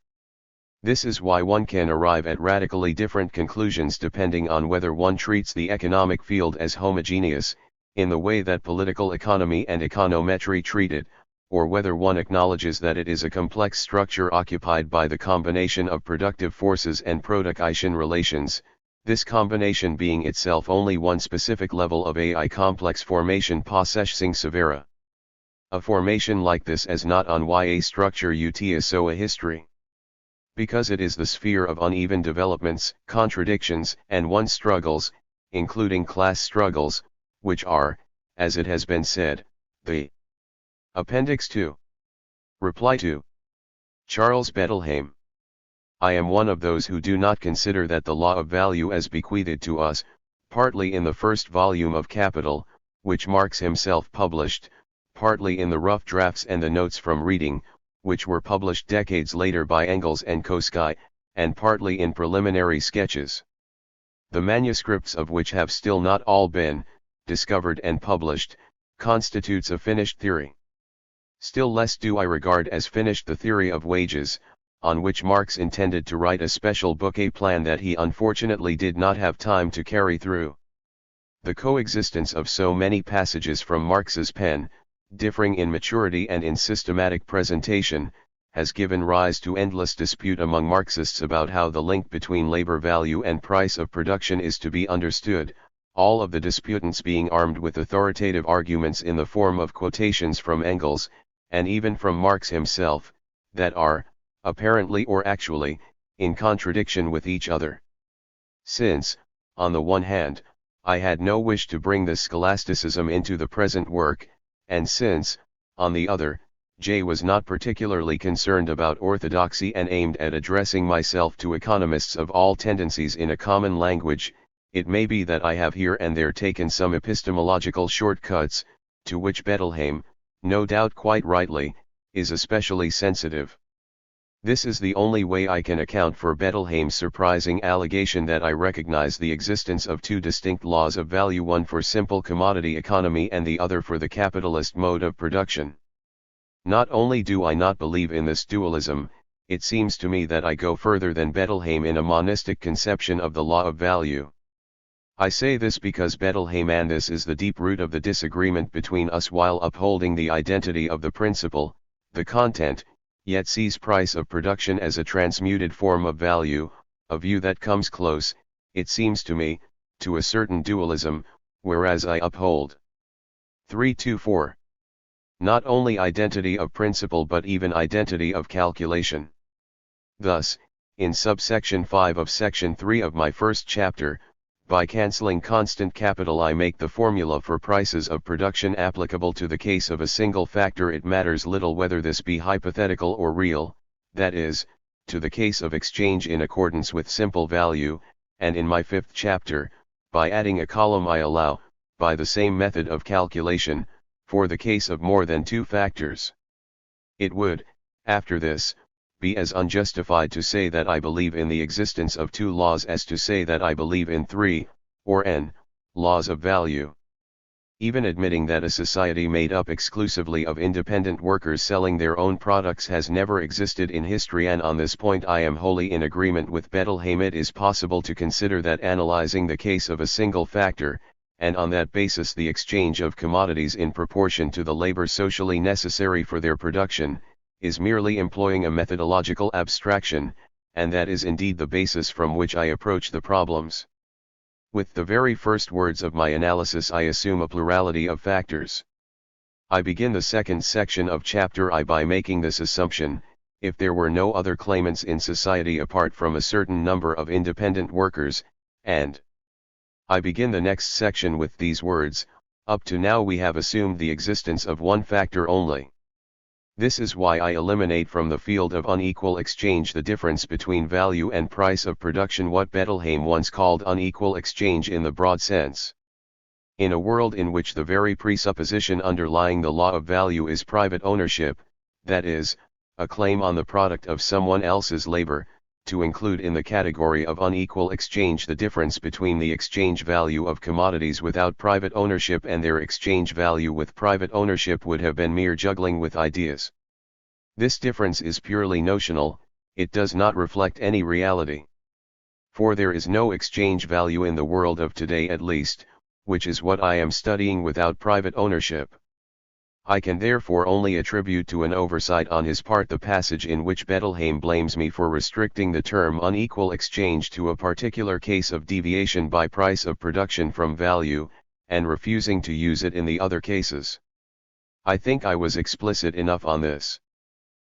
This is why one can arrive at radically different conclusions depending on whether one treats the economic field as homogeneous, in the way that political economy and econometry treat it, or whether one acknowledges that it is a complex structure occupied by the combination of productive forces and production relations, this combination being itself only one specific level of a complex formation possessing severa. A formation like this as not on why a structure is so a history. Because it is the sphere of uneven developments, contradictions, and one's struggles, including class struggles, which are, as it has been said, the Appendix 2. Reply to Charles Bettelheim. I am one of those who do not consider that the law of value as bequeathed to us, partly in the first volume of Capital, which Marx himself published, partly in the rough drafts and the notes from reading, which were published decades later by Engels and Koski, and partly in preliminary sketches, the manuscripts of which have still not all been discovered and published, constitutes a finished theory. Still less do I regard as finished the theory of wages, on which Marx intended to write a special book, a plan that he unfortunately did not have time to carry through. The coexistence of so many passages from Marx's pen, differing in maturity and in systematic presentation, has given rise to endless dispute among Marxists about how the link between labor value and price of production is to be understood, all of the disputants being armed with authoritative arguments in the form of quotations from Engels, and even from Marx himself, that are, apparently or actually, in contradiction with each other. Since, on the one hand, I had no wish to bring this scholasticism into the present work, and since, on the other, J was not particularly concerned about orthodoxy and aimed at addressing myself to economists of all tendencies in a common language, it may be that I have here and there taken some epistemological shortcuts, to which Bettelheim, no doubt quite rightly, is especially sensitive. This is the only way I can account for Bettelheim's surprising allegation that I recognize the existence of two distinct laws of value, one for simple commodity economy and the other for the capitalist mode of production. Not only do I not believe in this dualism, it seems to me that I go further than Bettelheim in a monistic conception of the law of value. I say this because Bettelheim, and this is the deep root of the disagreement between us, while upholding the identity of the principle, the content, yet sees price of production as a transmuted form of value, a view that comes close, it seems to me, to a certain dualism, whereas I uphold 3-4. Not only identity of principle but even identity of calculation. Thus, in subsection 5 of section 3 of my first chapter, by cancelling constant capital I make the formula for prices of production applicable to the case of a single factor. It matters little whether this be hypothetical or real, that is, to the case of exchange in accordance with simple value, and in my fifth chapter, by adding a column I allow, by the same method of calculation, for the case of more than two factors. It would, after this, be as unjustified to say that I believe in the existence of two laws as to say that I believe in three, or n, laws of value. Even admitting that a society made up exclusively of independent workers selling their own products has never existed in history, and on this point I am wholly in agreement with Bettelheim. It is possible to consider that analyzing the case of a single factor, and on that basis the exchange of commodities in proportion to the labor socially necessary for their production, is merely employing a methodological abstraction, and that is indeed the basis from which I approach the problems. With the very first words of my analysis I assume a plurality of factors. I begin the second section of chapter I by making this assumption: if there were no other claimants in society apart from a certain number of independent workers, and I begin the next section with these words: up to now we have assumed the existence of one factor only. This is why I eliminate from the field of unequal exchange the difference between value and price of production, what Bettelheim once called unequal exchange in the broad sense. In a world in which the very presupposition underlying the law of value is private ownership, that is, a claim on the product of someone else's labor, to include in the category of unequal exchange the difference between the exchange value of commodities without private ownership and their exchange value with private ownership would have been mere juggling with ideas. This difference is purely notional, it does not reflect any reality. For there is no exchange value in the world of today, at least, which is what I am studying, without private ownership. I can therefore only attribute to an oversight on his part the passage in which Bettelheim blames me for restricting the term unequal exchange to a particular case of deviation by price of production from value, and refusing to use it in the other cases. I think I was explicit enough on this.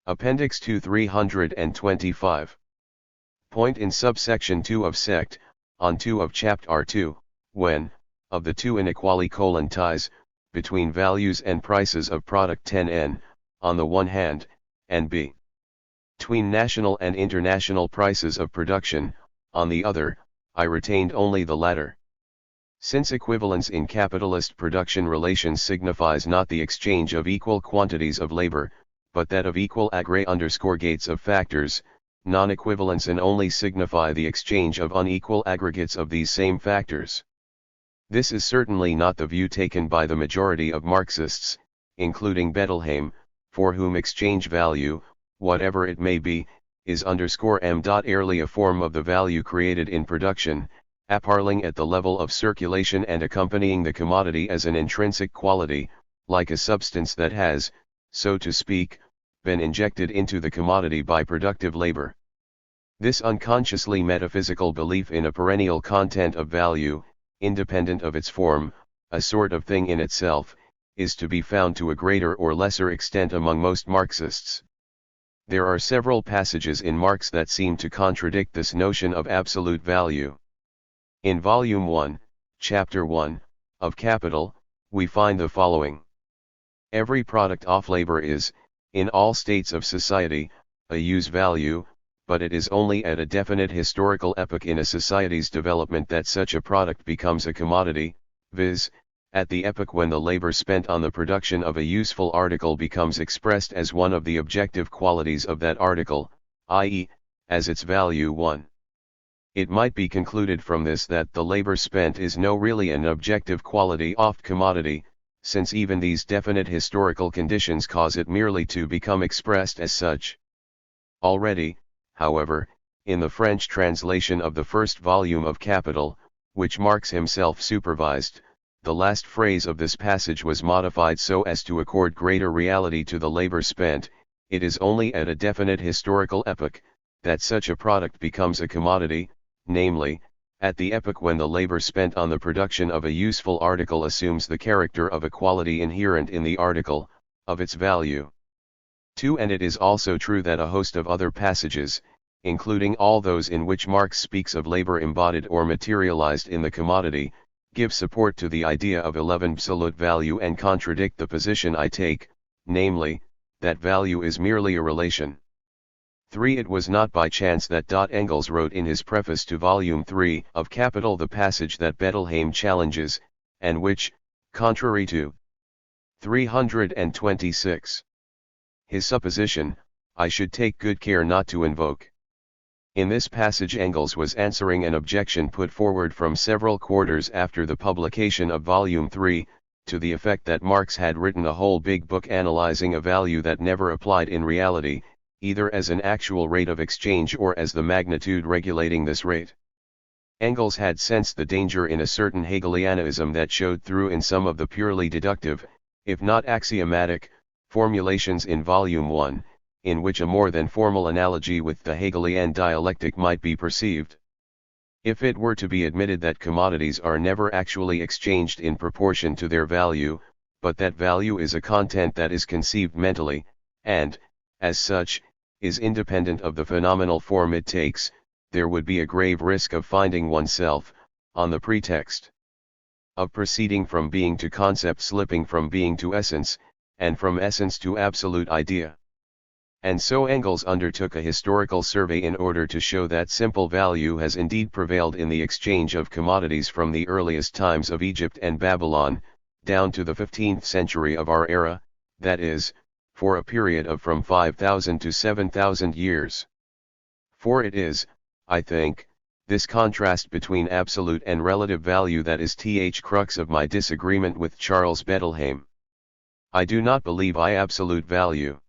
Appendix 2 325. Point in subsection 2 of sect, on 2 of chapter 2, when, of the two inequality ties, between values and prices of product 10n, on the one hand, and b. between national and international prices of production, on the other, I retained only the latter. Since equivalence in capitalist production relations signifies not the exchange of equal quantities of labor, but that of equal aggregates of factors, non-equivalence and only signify the exchange of unequal aggregates of these same factors. This is certainly not the view taken by the majority of Marxists, including Bettelheim, for whom exchange value, whatever it may be, is _m.airly a form of the value created in production, apparling at the level of circulation and accompanying the commodity as an intrinsic quality, like a substance that has, so to speak, been injected into the commodity by productive labor. This unconsciously metaphysical belief in a perennial content of value, independent of its form, a sort of thing in itself, is to be found to a greater or lesser extent among most Marxists. There are several passages in Marx that seem to contradict this notion of absolute value. In Volume 1, Chapter 1, of Capital, we find the following. Every product of labor is, in all states of society, a use value, but it is only at a definite historical epoch in a society's development that such a product becomes a commodity, viz., at the epoch when the labor spent on the production of a useful article becomes expressed as one of the objective qualities of that article, i.e., as its value 1. It might be concluded from this that the labor spent is no really an objective quality of commodity, since even these definite historical conditions cause it merely to become expressed as such. Already, however, in the French translation of the first volume of Capital, which Marx himself supervised, the last phrase of this passage was modified so as to accord greater reality to the labor spent. It is only at a definite historical epoch that such a product becomes a commodity, namely, at the epoch when the labor spent on the production of a useful article assumes the character of a quality inherent in the article, of its value. 2. And it is also true that a host of other passages, including all those in which Marx speaks of labor embodied or materialized in the commodity, give support to the idea of 11 absolute value and contradict the position I take, namely, that value is merely a relation. 3. It was not by chance that Engels wrote in his preface to Volume 3 of Capital the passage that Bettelheim challenges, and which, contrary to 326, his supposition, I should take good care not to invoke. In this passage Engels was answering an objection put forward from several quarters after the publication of Volume 3, to the effect that Marx had written a whole big book analyzing a value that never applied in reality, either as an actual rate of exchange or as the magnitude regulating this rate. Engels had sensed the danger in a certain Hegelianism that showed through in some of the purely deductive, if not axiomatic, formulations in Volume 1, in which a more than formal analogy with the Hegelian dialectic might be perceived. If it were to be admitted that commodities are never actually exchanged in proportion to their value, but that value is a content that is conceived mentally, and, as such, is independent of the phenomenal form it takes, there would be a grave risk of finding oneself, on the pretext of proceeding from being to concept slipping from being to essence, and from essence to absolute idea. And so Engels undertook a historical survey in order to show that simple value has indeed prevailed in the exchange of commodities from the earliest times of Egypt and Babylon, down to the 15th century of our era, that is, for a period of from 5,000 to 7,000 years. For it is, I think, this contrast between absolute and relative value that is the crux of my disagreement with Charles Bettelheim. I do not believe in absolute value.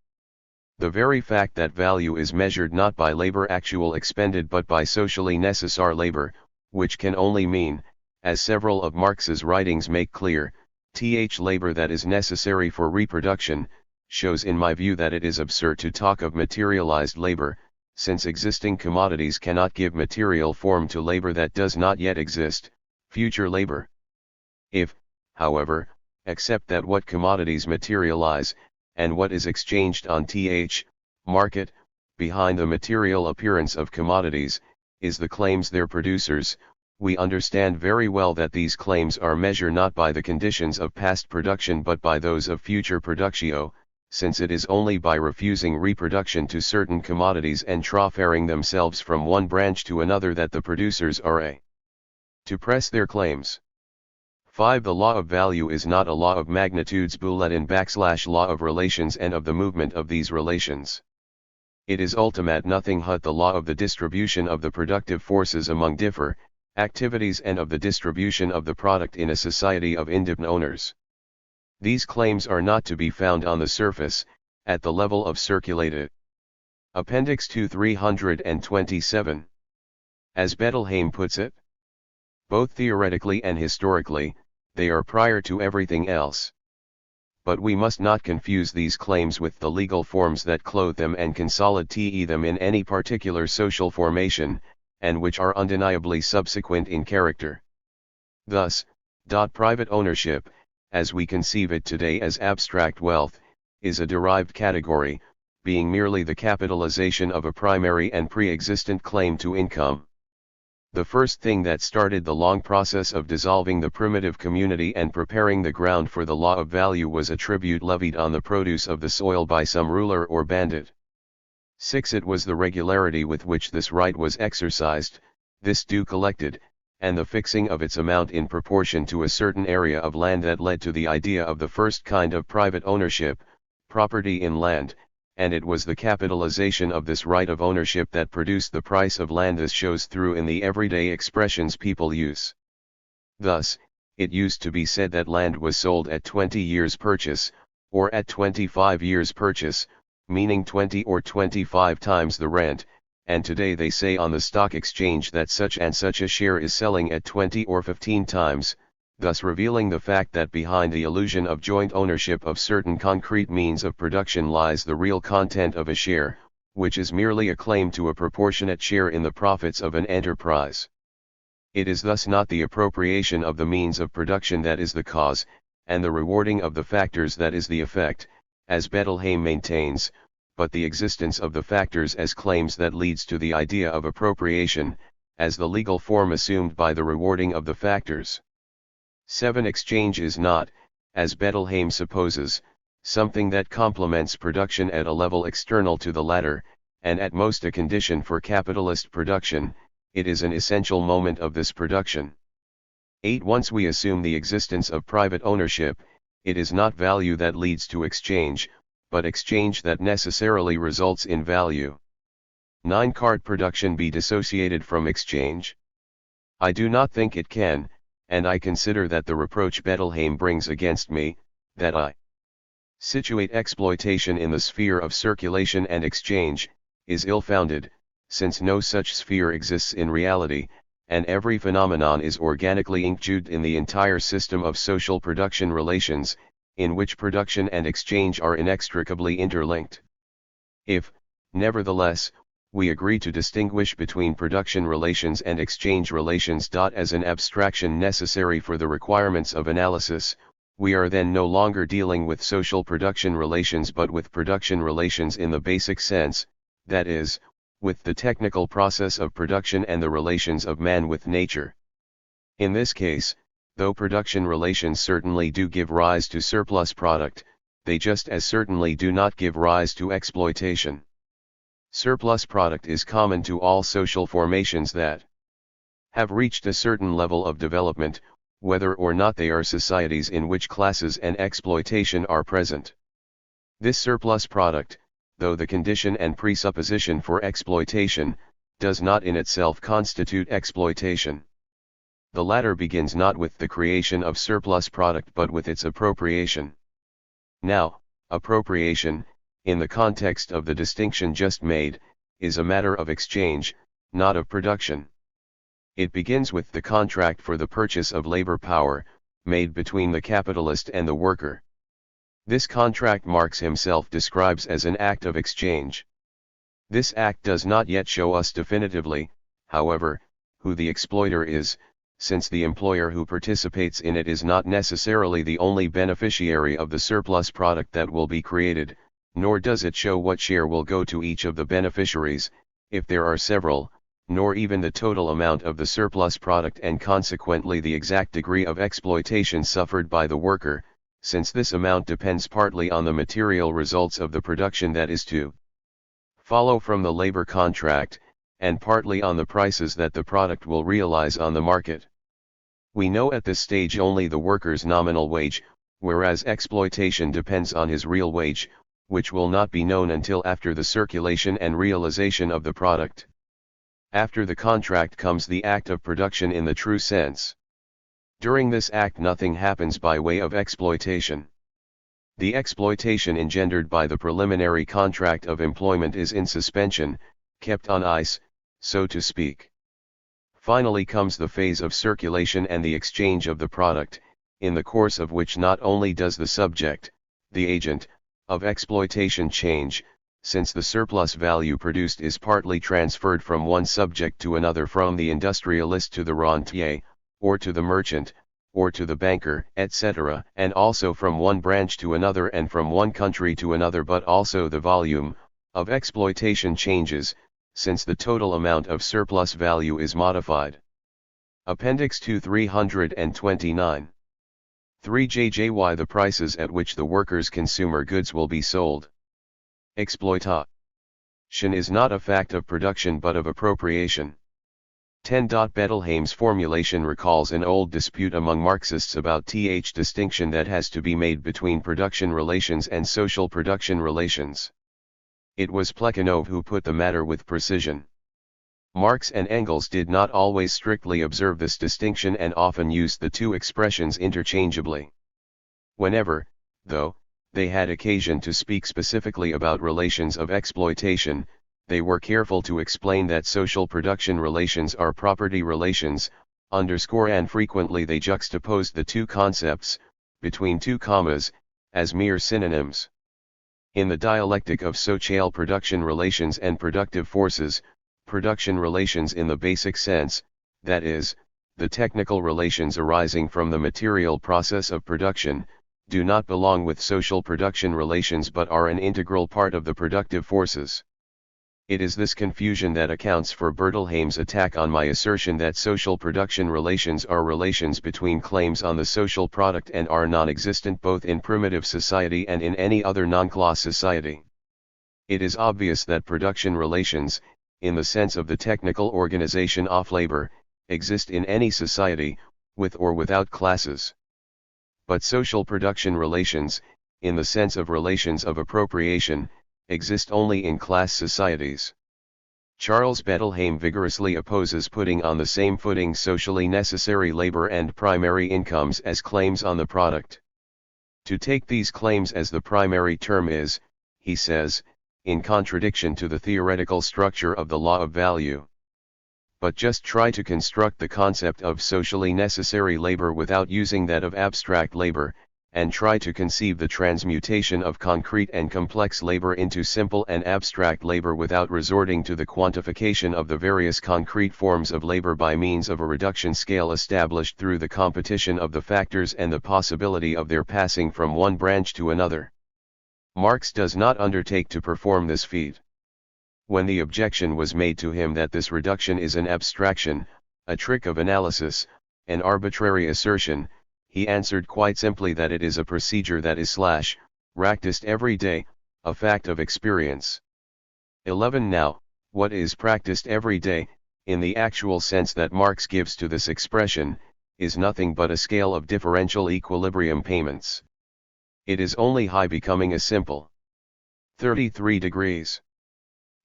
The very fact that value is measured not by labor actual expended but by socially necessary labor, which can only mean, as several of Marx's writings make clear, labor that is necessary for reproduction, shows in my view that it is absurd to talk of materialized labor, since existing commodities cannot give material form to labor that does not yet exist, future labor. If, however, accept that what commodities materialize, and what is exchanged on market, behind the material appearance of commodities, is the claims their producers, we understand very well that these claims are measured not by the conditions of past production but by those of future productio, since it is only by refusing reproduction to certain commodities and transferring themselves from one branch to another that the producers are to press their claims. 5. The law of value is not a law of magnitudes /law of relations and of the movement of these relations. It is ultimate nothing but the law of the distribution of the productive forces among different activities and of the distribution of the product in a society of independent owners. These claims are not to be found on the surface, at the level of circulated. Appendix 2 327. As Bettelheim puts it, both theoretically and historically, they are prior to everything else. But we must not confuse these claims with the legal forms that clothe them and consolidate them in any particular social formation, and which are undeniably subsequent in character. Thus, private ownership, as we conceive it today as abstract wealth, is a derived category, being merely the capitalization of a primary and pre-existent claim to income. The first thing that started the long process of dissolving the primitive community and preparing the ground for the law of value was a tribute levied on the produce of the soil by some ruler or bandit. 6. It was the regularity with which this right was exercised, this due collected, and the fixing of its amount in proportion to a certain area of land that led to the idea of the first kind of private ownership, property in land, and it was the capitalization of this right of ownership that produced the price of land. This shows through in the everyday expressions people use. Thus, it used to be said that land was sold at 20 years purchase, or at 25 years purchase, meaning 20 or 25 times the rent, and today they say on the stock exchange that such and such a share is selling at 20 or 15 times, thus revealing the fact that behind the illusion of joint ownership of certain concrete means of production lies the real content of a share, which is merely a claim to a proportionate share in the profits of an enterprise. It is thus not the appropriation of the means of production that is the cause, and the rewarding of the factors that is the effect, as Bettelheim maintains, but the existence of the factors as claims that leads to the idea of appropriation, as the legal form assumed by the rewarding of the factors. 7. Exchange is not, as Bettelheim supposes, something that complements production at a level external to the latter, and at most a condition for capitalist production. It is an essential moment of this production. 8. Once we assume the existence of private ownership, it is not value that leads to exchange, but exchange that necessarily results in value. 9. Cart production be dissociated from exchange? I do not think it can, and I consider that the reproach Bettelheim brings against me, that I situate exploitation in the sphere of circulation and exchange, is ill-founded, since no such sphere exists in reality, and every phenomenon is organically included in the entire system of social production relations, in which production and exchange are inextricably interlinked. If, nevertheless, we agree to distinguish between production relations and exchange relations. As an abstraction necessary for the requirements of analysis, we are then no longer dealing with social production relations but with production relations in the basic sense, that is, with the technical process of production and the relations of man with nature. In this case, though production relations certainly do give rise to surplus product, they just as certainly do not give rise to exploitation. Surplus product is common to all social formations that have reached a certain level of development, whether or not they are societies in which classes and exploitation are present. This surplus product, though the condition and presupposition for exploitation, does not in itself constitute exploitation. The latter begins not with the creation of surplus product but with its appropriation. Now, appropriation, in the context of the distinction just made, is a matter of exchange, not of production. It begins with the contract for the purchase of labor power, made between the capitalist and the worker. This contract Marx himself describes as an act of exchange. This act does not yet show us definitively, however, who the exploiter is, since the employer who participates in it is not necessarily the only beneficiary of the surplus product that will be created, nor does it show what share will go to each of the beneficiaries, if there are several, nor even the total amount of the surplus product and consequently the exact degree of exploitation suffered by the worker, since this amount depends partly on the material results of the production that is to follow from the labor contract, and partly on the prices that the product will realize on the market. We know at this stage only the worker's nominal wage, whereas exploitation depends on his real wage, which will not be known until after the circulation and realization of the product. After the contract comes the act of production in the true sense. During this act nothing happens by way of exploitation. The exploitation engendered by the preliminary contract of employment is in suspension, kept on ice, so to speak. Finally comes the phase of circulation and the exchange of the product, in the course of which not only does the subject, the agent, of exploitation change, since the surplus value produced is partly transferred from one subject to another, from the industrialist to the rentier, or to the merchant, or to the banker, etc., and also from one branch to another and from one country to another, but also the volume of exploitation changes, since the total amount of surplus value is modified. Appendix 2 329. 3. The prices at which the workers' consumer goods will be sold. Exploitation is not a fact of production but of appropriation. 10. Bettelheim's formulation recalls an old dispute among Marxists about distinction that has to be made between production relations and social production relations. It was Plekhanov who put the matter with precision. Marx and Engels did not always strictly observe this distinction and often used the two expressions interchangeably. Whenever, though, they had occasion to speak specifically about relations of exploitation, they were careful to explain that social production relations are property relations, and frequently they juxtaposed the two concepts, between two commas, as mere synonyms. In the dialectic of social production relations and productive forces, production relations in the basic sense, that is, the technical relations arising from the material process of production, do not belong with social production relations but are an integral part of the productive forces. It is this confusion that accounts for Bertelheim's attack on my assertion that social production relations are relations between claims on the social product and are non-existent both in primitive society and in any other non-class society. It is obvious that production relations, in the sense of the technical organization of labor, exist in any society, with or without classes. But social production relations, in the sense of relations of appropriation, exist only in class societies. Charles Bertelheim vigorously opposes putting on the same footing socially necessary labor and primary incomes as claims on the product. To take these claims as the primary term is, he says, in contradiction to the theoretical structure of the law of value. But just try to construct the concept of socially necessary labor without using that of abstract labor, and try to conceive the transmutation of concrete and complex labor into simple and abstract labor without resorting to the quantification of the various concrete forms of labor by means of a reduction scale established through the competition of the factors and the possibility of their passing from one branch to another. Marx does not undertake to perform this feat. When the objection was made to him that this reduction is an abstraction, a trick of analysis, an arbitrary assertion, he answered quite simply that it is a procedure that is practiced every day, a fact of experience. 11. Now, what is practiced every day, in the actual sense that Marx gives to this expression, is nothing but a scale of differential equilibrium payments. It is only high becoming a simple 33 degrees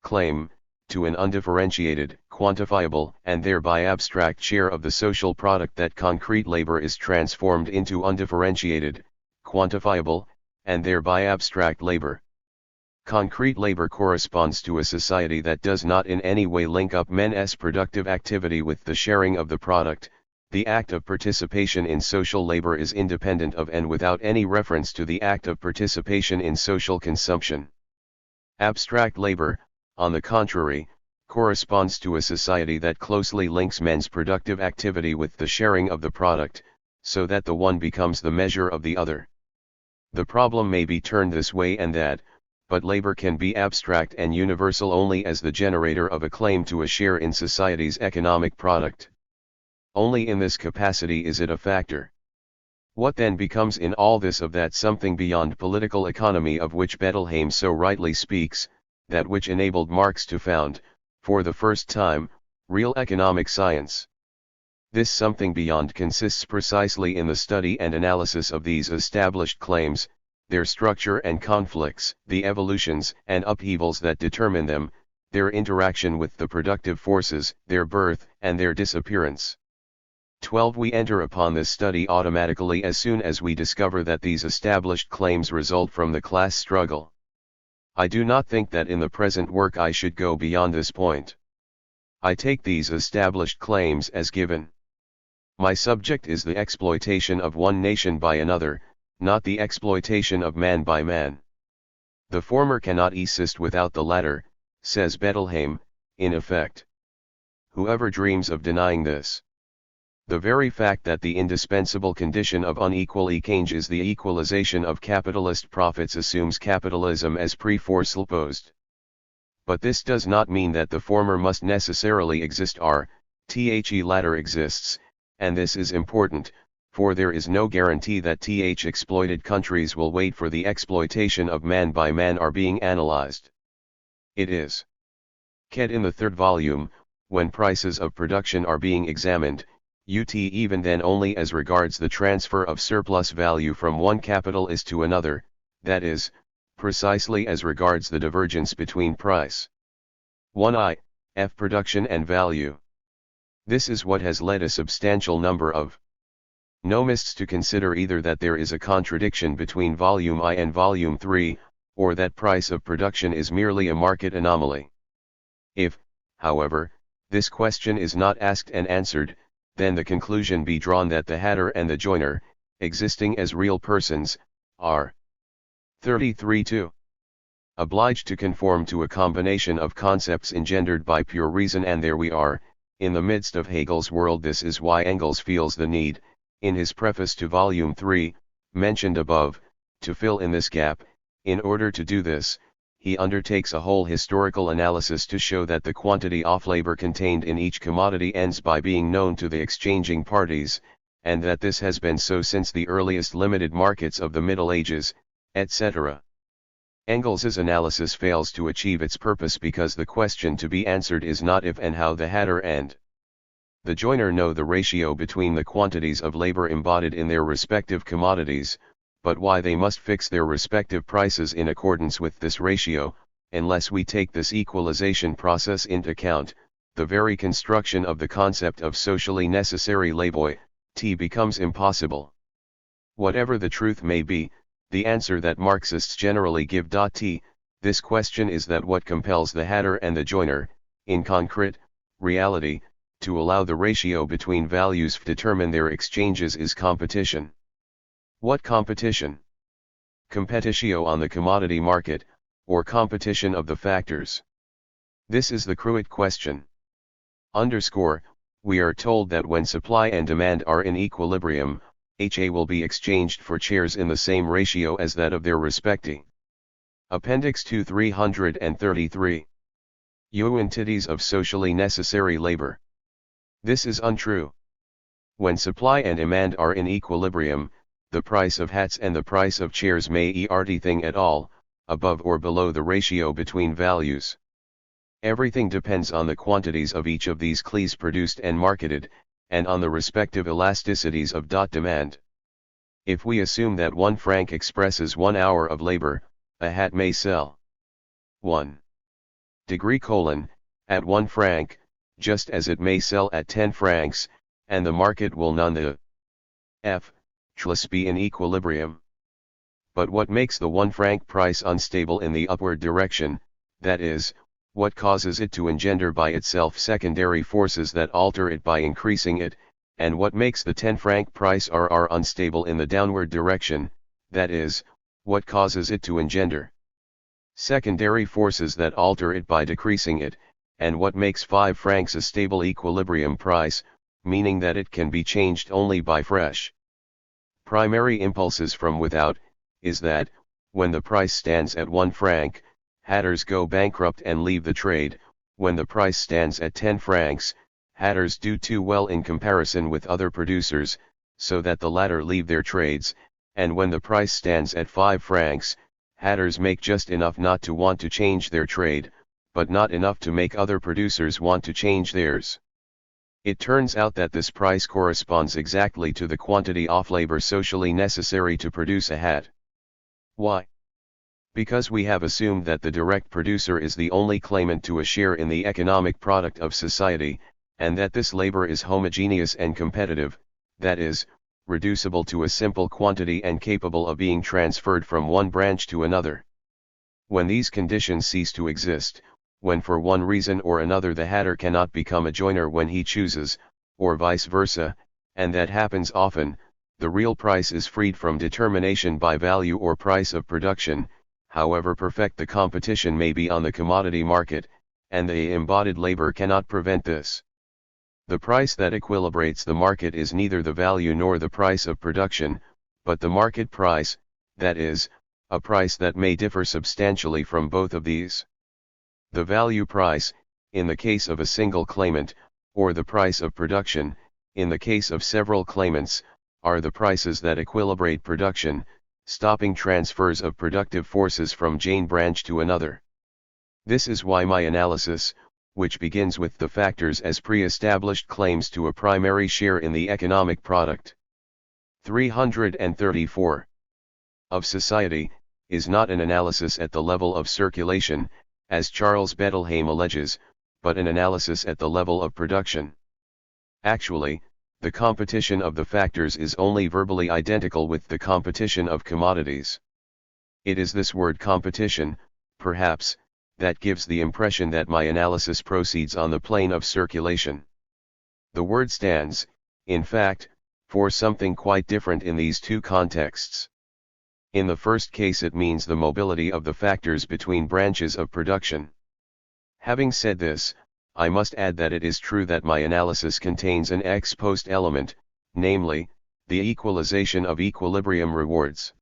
claim, to an undifferentiated, quantifiable, and thereby abstract share of the social product that concrete labor is transformed into undifferentiated, quantifiable, and thereby abstract labor. Concrete labor corresponds to a society that does not in any way link up men's productive activity with the sharing of the product. The act of participation in social labor is independent of and without any reference to the act of participation in social consumption. Abstract labor, on the contrary, corresponds to a society that closely links men's productive activity with the sharing of the product, so that the one becomes the measure of the other. The problem may be turned this way and that, but labor can be abstract and universal only as the generator of a claim to a share in society's economic product. Only in this capacity is it a factor. What then becomes in all this of that something beyond political economy of which Bertelheim so rightly speaks, that which enabled Marx to found, for the first time, real economic science? This something beyond consists precisely in the study and analysis of these established claims, their structure and conflicts, the evolutions and upheavals that determine them, their interaction with the productive forces, their birth and their disappearance. 12. We enter upon this study automatically as soon as we discover that these established claims result from the class struggle. I do not think that in the present work I should go beyond this point. I take these established claims as given. My subject is the exploitation of one nation by another, not the exploitation of man by man. The former cannot exist without the latter, says Bertelheim, in effect. Whoever dreams of denying this? The very fact that the indispensable condition of unequal exchange is the equalization of capitalist profits assumes capitalism as presupposed. But this does not mean that the former must necessarily exist the latter exists, and this is important, for there is no guarantee that exploited countries will wait for the exploitation of man by man are being analyzed. It is said in the third volume, when prices of production are being examined, even then only as regards the transfer of surplus value from one capitalist to another, that is, precisely as regards the divergence between price 1 f production and value. This is what has led a substantial number of nomists to consider either that there is a contradiction between volume I and volume 3, or that price of production is merely a market anomaly. If, however, this question is not asked and answered, then the conclusion be drawn that the hatter and the joiner, existing as real persons, are 33-2. Obliged to conform to a combination of concepts engendered by pure reason, and there we are, In the midst of Hegel's world, this is why Engels feels the need, in his preface to Volume 3, mentioned above, to fill in this gap. In order to do this, he undertakes a whole historical analysis to show that the quantity of labor contained in each commodity ends by being known to the exchanging parties, and that this has been so since the earliest limited markets of the Middle Ages, etc. Engels's analysis fails to achieve its purpose because the question to be answered is not if and how the hatter and the joiner know the ratio between the quantities of labor embodied in their respective commodities, but why they must fix their respective prices in accordance with this ratio. Unless we take this equalization process into account, the very construction of the concept of socially necessary labor becomes impossible. Whatever the truth may be, the answer that Marxists generally give to this question is that what compels the hatter and the joiner, in concrete reality, to allow the ratio between values to determine their exchanges is competition. What competition? Competitio on the commodity market, or competition of the factors? This is the crucial question. We are told that when supply and demand are in equilibrium, HA will be exchanged for chairs in the same ratio as that of their respective. Appendix 2 333. Entities of socially necessary labor. This is untrue. When supply and demand are in equilibrium, the price of hats and the price of chairs may be anything at all, above or below the ratio between values. Everything depends on the quantities of each of these clees produced and marketed, and on the respective elasticities of demand. If we assume that 1 franc expresses 1 hour of labor, a hat may sell 1 degree at 1 franc, just as it may sell at 10 francs, and the market will none be in equilibrium. But what makes the 1 franc price unstable in the upward direction, that is, what causes it to engender by itself secondary forces that alter it by increasing it, and what makes the 10 franc price unstable in the downward direction, that is, what causes it to engender secondary forces that alter it by decreasing it, and what makes 5 francs a stable equilibrium price, meaning that it can be changed only by fresh primary impulses from without, is that, when the price stands at 1 franc, hatters go bankrupt and leave the trade. When the price stands at 10 francs, hatters do too well in comparison with other producers, so that the latter leave their trades, and when the price stands at 5 francs, hatters make just enough not to want to change their trade, but not enough to make other producers want to change theirs. It turns out that this price corresponds exactly to the quantity of labor socially necessary to produce a hat. Why? Because we have assumed that the direct producer is the only claimant to a share in the economic product of society, and that this labor is homogeneous and competitive, that is, reducible to a simple quantity and capable of being transferred from one branch to another. When these conditions cease to exist, when for one reason or another the hatter cannot become a joiner when he chooses, or vice versa, and that happens often, the real price is freed from determination by value or price of production, however perfect the competition may be on the commodity market, and the embodied labor cannot prevent this. The price that equilibrates the market is neither the value nor the price of production, but the market price, that is, a price that may differ substantially from both of these. The value price, in the case of a single claimant, or the price of production, in the case of several claimants, are the prices that equilibrate production, stopping transfers of productive forces from one branch to another. This is why my analysis, which begins with the factors as pre-established claims to a primary share in the economic product. 334. Of society, is not an analysis at the level of circulation, as Charles Bettelheim alleges, but an analysis at the level of production. Actually, the competition of the factors is only verbally identical with the competition of commodities. It is this word competition, perhaps, that gives the impression that my analysis proceeds on the plane of circulation. The word stands, in fact, for something quite different in these two contexts. In the first case it means the mobility of the factors between branches of production. Having said this, I must add that it is true that my analysis contains an ex post element, namely, the equalization of equilibrium rewards.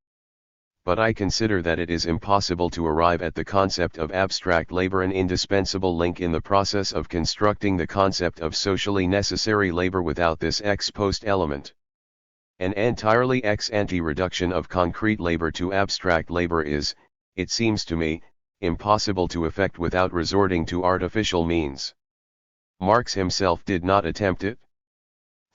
But I consider that it is impossible to arrive at the concept of abstract labor, an indispensable link in the process of constructing the concept of socially necessary labor, without this ex post element. An entirely ex ante reduction of concrete labor to abstract labor is, it seems to me, impossible to effect without resorting to artificial means. Marx himself did not attempt it.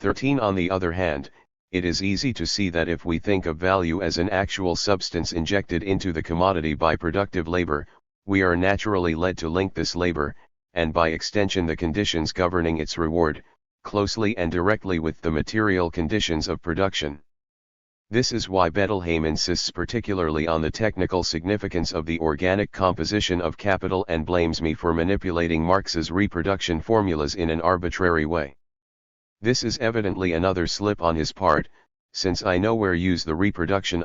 13. On the other hand, it is easy to see that if we think of value as an actual substance injected into the commodity by productive labor, we are naturally led to link this labor, and by extension the conditions governing its reward, closely and directly with the material conditions of production. This is why Bettelheim insists particularly on the technical significance of the organic composition of capital and blames me for manipulating Marx's reproduction formulas in an arbitrary way. This is evidently another slip on his part, since I nowhere use the reproduction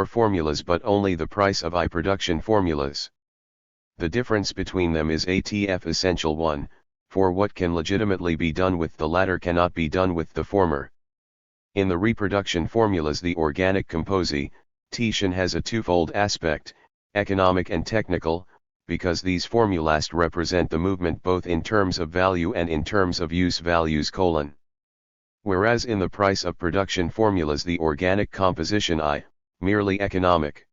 formulas but only the price of I production formulas. The difference between them is ATF essential 1, for what can legitimately be done with the latter cannot be done with the former. In the reproduction formulas the organic composition has a twofold aspect, economic and technical, because these formulas represent the movement both in terms of value and in terms of use values : whereas in the price of production formulas the organic composition merely economic.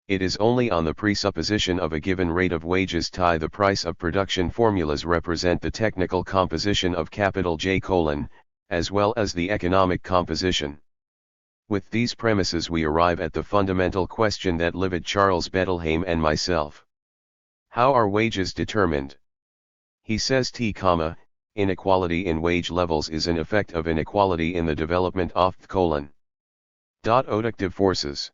It is only on the presupposition of a given rate of wages the price of production formulas represent the technical composition of capital J : as well as the economic composition. With these premises we arrive at the fundamental question that livid Charles Bettelheim and myself. How are wages determined? He says inequality in wage levels is an effect of inequality in the development of productive forces.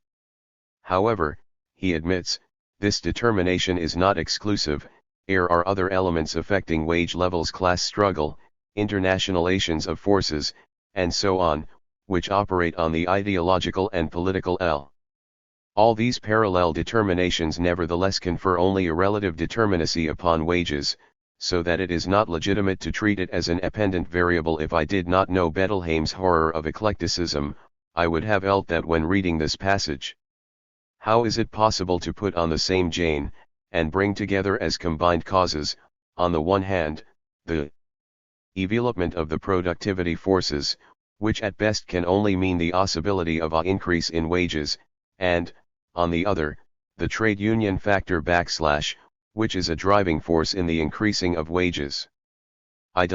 However, he admits, this determination is not exclusive, there are other elements affecting wage levels: class struggle, internationalizations of forces, and so on, which operate on the ideological and political level. All these parallel determinations nevertheless confer only a relative determinacy upon wages, so that it is not legitimate to treat it as an dependent variable. If I did not know Bettelheim's horror of eclecticism, I would have felt that when reading this passage. How is it possible to put on the same chain, and bring together as combined causes, on the one hand, the development of the productivity forces, which at best can only mean the possibility of an increase in wages, and, on the other, the trade union factor / which is a driving force in the increasing of wages? I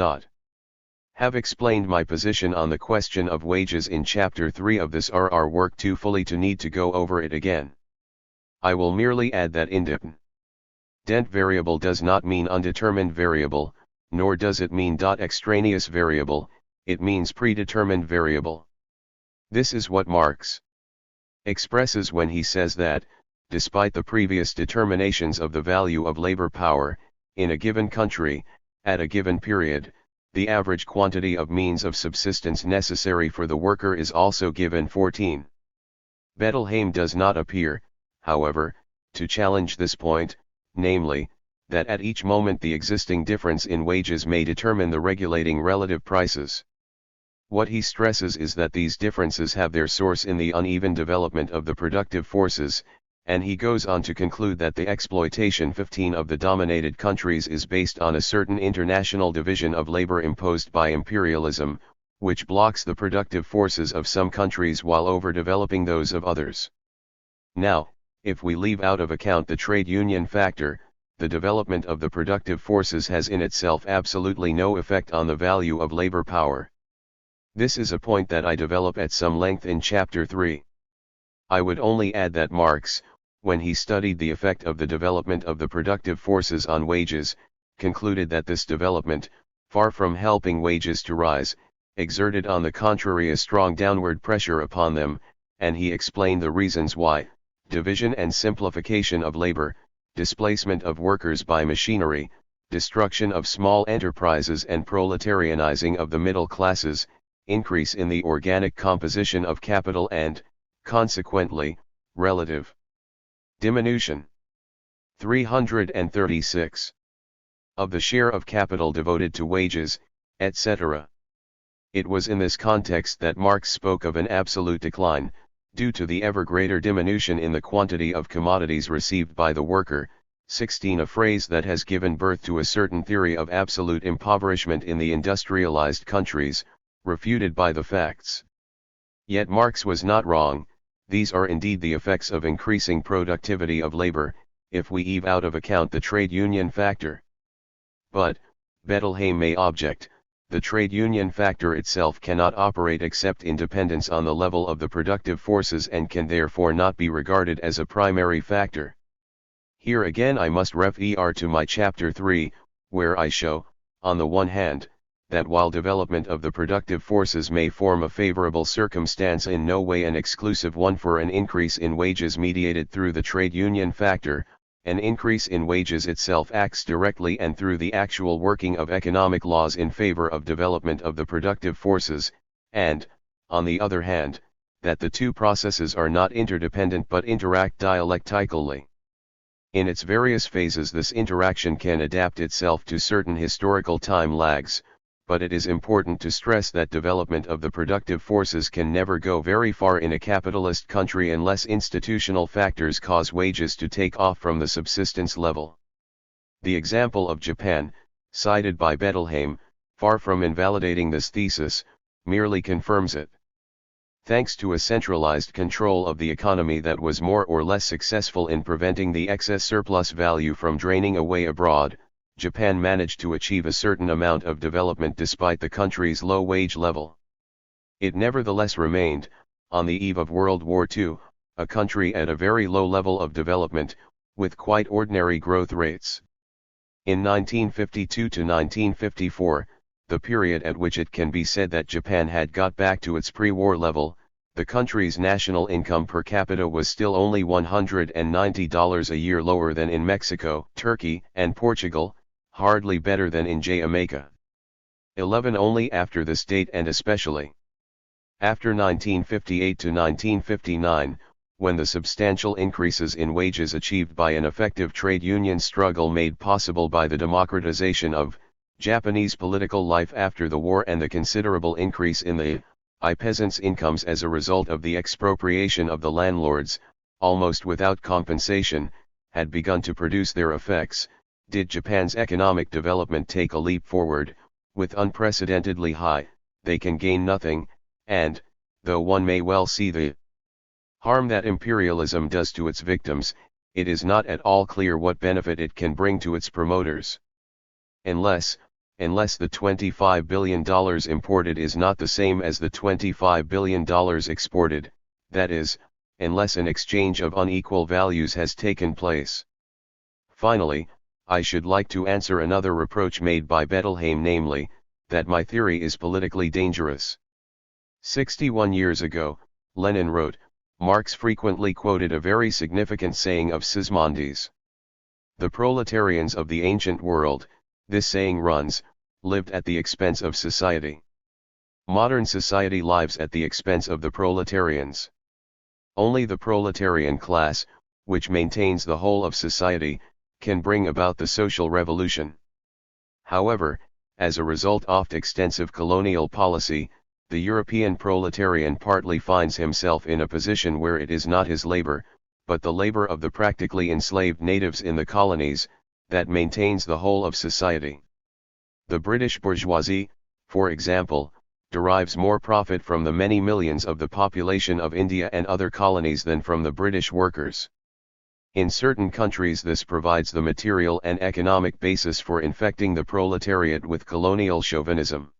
have explained my position on the question of wages in Chapter 3 of this work too fully to need to go over it again. I will merely add that independent variable does not mean undetermined variable, nor does it mean extraneous variable, it means predetermined variable. This is what Marx expresses when he says that, despite the previous determinations of the value of labor power, in a given country, at a given period, the average quantity of means of subsistence necessary for the worker is also given. 14. Bettelheim does not appear, however, to challenge this point, namely, that at each moment the existing difference in wages may determine the regulating relative prices. What he stresses is that these differences have their source in the uneven development of the productive forces, and he goes on to conclude that the exploitation 15 of the dominated countries is based on a certain international division of labor imposed by imperialism, which blocks the productive forces of some countries while overdeveloping those of others. Now, if we leave out of account the trade union factor, the development of the productive forces has in itself absolutely no effect on the value of labor power. This is a point that I develop at some length in Chapter 3. I would only add that Marx, when he studied the effect of the development of the productive forces on wages, concluded that this development, far from helping wages to rise, exerted on the contrary a strong downward pressure upon them, and he explained the reasons why: division and simplification of labor, displacement of workers by machinery, destruction of small enterprises and proletarianizing of the middle classes, increase in the organic composition of capital and, consequently, relative diminution. 336. of the share of capital devoted to wages, etc. It was in this context that Marx spoke of an absolute decline, due to the ever greater diminution in the quantity of commodities received by the worker. 16 A phrase that has given birth to a certain theory of absolute impoverishment in the industrialized countries, refuted by the facts. Yet Marx was not wrong. These are indeed the effects of increasing productivity of labor, if we leave out of account the trade union factor. But, Bettelheim may object, the trade union factor itself cannot operate except in dependence on the level of the productive forces and can therefore not be regarded as a primary factor. Here again I must refer to my chapter 3, where I show, on the one hand, that while development of the productive forces may form a favorable circumstance, in no way an exclusive one for an increase in wages mediated through the trade union factor, an increase in wages itself acts directly and through the actual working of economic laws in favor of development of the productive forces, and, on the other hand, that the two processes are not interdependent but interact dialectically. In its various phases this interaction can adapt itself to certain historical time lags, but it is important to stress that development of the productive forces can never go very far in a capitalist country unless institutional factors cause wages to take off from the subsistence level. The example of Japan, cited by Bettelheim, far from invalidating this thesis, merely confirms it. Thanks to a centralized control of the economy that was more or less successful in preventing the excess surplus value from draining away abroad, Japan managed to achieve a certain amount of development despite the country's low wage level. It nevertheless remained, on the eve of World War II, a country at a very low level of development, with quite ordinary growth rates. In 1952 to 1954, the period at which it can be said that Japan had got back to its pre-war level, the country's national income per capita was still only $190 a year lower than in Mexico, Turkey, and Portugal, hardly better than in Jamaica. 11 Only after this date, and especially after 1958 to 1959, when the substantial increases in wages achieved by an effective trade union struggle made possible by the democratization of Japanese political life after the war and the considerable increase in the peasants' incomes as a result of the expropriation of the landlords, almost without compensation, had begun to produce their effects, did Japan's economic development take a leap forward. With unprecedentedly high, they can gain nothing, and, though one may well see the harm that imperialism does to its victims, it is not at all clear what benefit it can bring to its promoters. Unless the $25 billion imported is not the same as the $25 billion exported, that is, unless an exchange of unequal values has taken place. Finally, I should like to answer another reproach made by Bettelheim, namely, that my theory is politically dangerous. 61 years ago, Lenin wrote, Marx frequently quoted a very significant saying of Sismondi's. The proletarians of the ancient world, this saying runs, lived at the expense of society. Modern society lives at the expense of the proletarians. Only the proletarian class, which maintains the whole of society, can bring about the social revolution. However, as a result of extensive colonial policy, the European proletarian partly finds himself in a position where it is not his labor, but the labor of the practically enslaved natives in the colonies, that maintains the whole of society. The British bourgeoisie, for example, derives more profit from the many millions of the population of India and other colonies than from the British workers. In certain countries this provides the material and economic basis for infecting the proletariat with colonial chauvinism.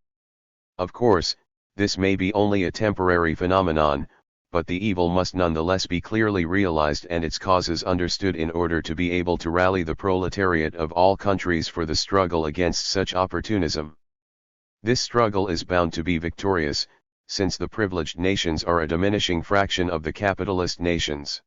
Of course, this may be only a temporary phenomenon, but the evil must nonetheless be clearly realized and its causes understood in order to be able to rally the proletariat of all countries for the struggle against such opportunism. This struggle is bound to be victorious, since the privileged nations are a diminishing fraction of the capitalist nations.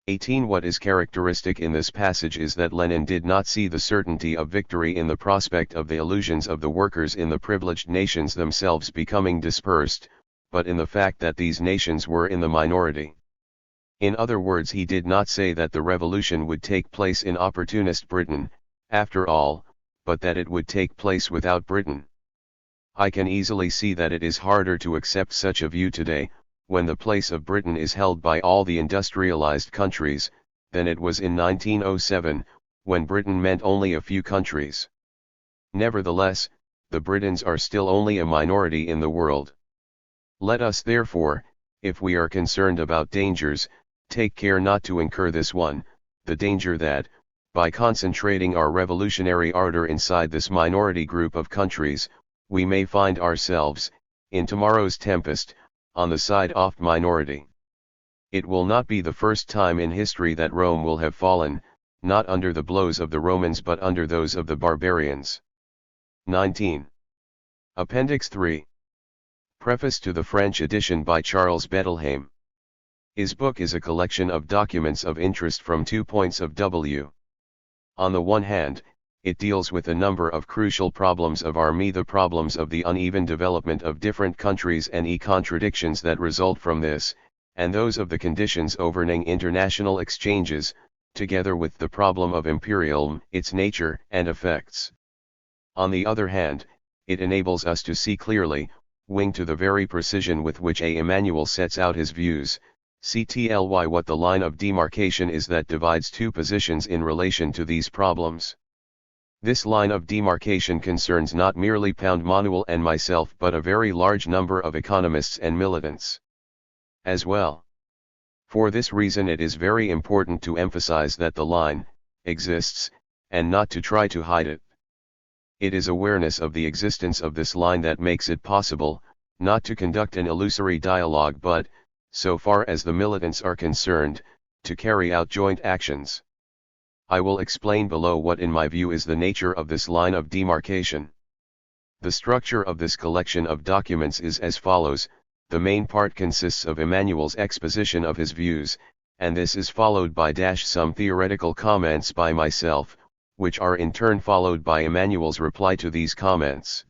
18 What is characteristic in this passage is that Lenin did not see the certainty of victory in the prospect of the illusions of the workers in the privileged nations themselves becoming dispersed, but in the fact that these nations were in the minority. In other words, he did not say that the revolution would take place in opportunist Britain, after all, but that it would take place without Britain. I can easily see that it is harder to accept such a view today, when the place of Britain is held by all the industrialized countries, than it was in 1907, when Britain meant only a few countries. Nevertheless, the Britons are still only a minority in the world. Let us therefore, if we are concerned about dangers, take care not to incur this one, the danger that, by concentrating our revolutionary ardor inside this minority group of countries, we may find ourselves, in tomorrow's tempest, on the side of minority. It will not be the first time in history that Rome will have fallen, not under the blows of the Romans but under those of the barbarians. 19. Appendix 3. Preface to the French edition by Charles Bettelheim. His book is a collection of documents of interest from 2 points of view. On the one hand, it deals with a number of crucial problems of the problems of the uneven development of different countries and contradictions that result from this, and those of the conditions governing international exchanges, together with the problem of imperialism, its nature and effects. On the other hand, it enables us to see clearly, owing to the very precision with which Emmanuel sets out his views, ctly what the line of demarcation is that divides two positions in relation to these problems. This line of demarcation concerns not merely Emmanuel and myself but a very large number of economists and militants as well. For this reason it is very important to emphasize that the line exists, and not to try to hide it. It is awareness of the existence of this line that makes it possible, not to conduct an illusory dialogue but, so far as the militants are concerned, to carry out joint actions. I will explain below what in my view is the nature of this line of demarcation. The structure of this collection of documents is as follows: the main part consists of Emmanuel's exposition of his views, and this is followed by some theoretical comments by myself, which are in turn followed by Emmanuel's reply to these comments.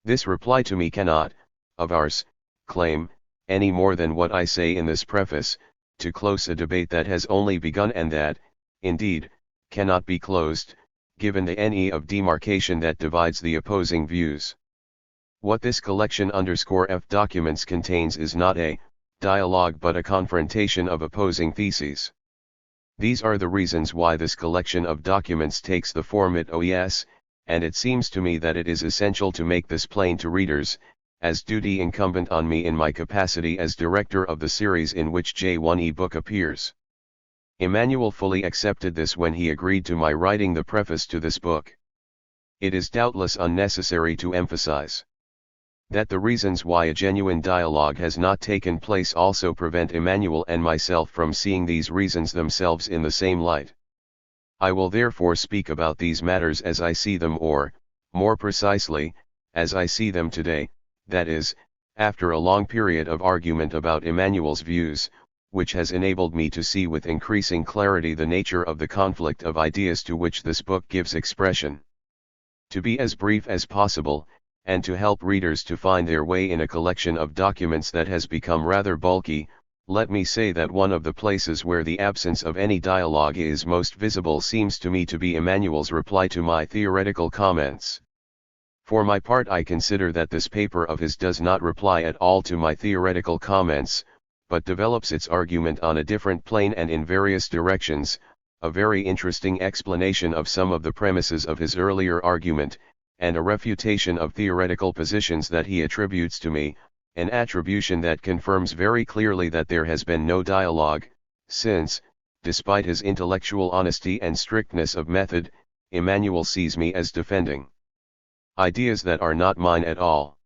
This reply to me cannot, of ours, claim, any more than what I say in this preface, to close a debate that has only begun and that, indeed, cannot be closed, given the NE of demarcation that divides the opposing views. What this collection _F documents contains is not a dialogue but a confrontation of opposing theses. These are the reasons why this collection of documents takes the format OES, and it seems to me that it is essential to make this plain to readers, as duty incumbent on me in my capacity as director of the series in which J1E book appears. Emmanuel fully accepted this when he agreed to my writing the preface to this book. It is doubtless unnecessary to emphasize that the reasons why a genuine dialogue has not taken place also prevent Emmanuel and myself from seeing these reasons themselves in the same light. I will therefore speak about these matters as I see them, or, more precisely, as I see them today, that is, after a long period of argument about Emmanuel's views, which has enabled me to see with increasing clarity the nature of the conflict of ideas to which this book gives expression. To be as brief as possible, and to help readers to find their way in a collection of documents that has become rather bulky, let me say that one of the places where the absence of any dialogue is most visible seems to me to be Emmanuel's reply to my theoretical comments. For my part, I consider that this paper of his does not reply at all to my theoretical comments, but develops its argument on a different plane and in various directions, a very interesting explanation of some of the premises of his earlier argument, and a refutation of theoretical positions that he attributes to me, an attribution that confirms very clearly that there has been no dialogue, since, despite his intellectual honesty and strictness of method, Emmanuel sees me as defending ideas that are not mine at all.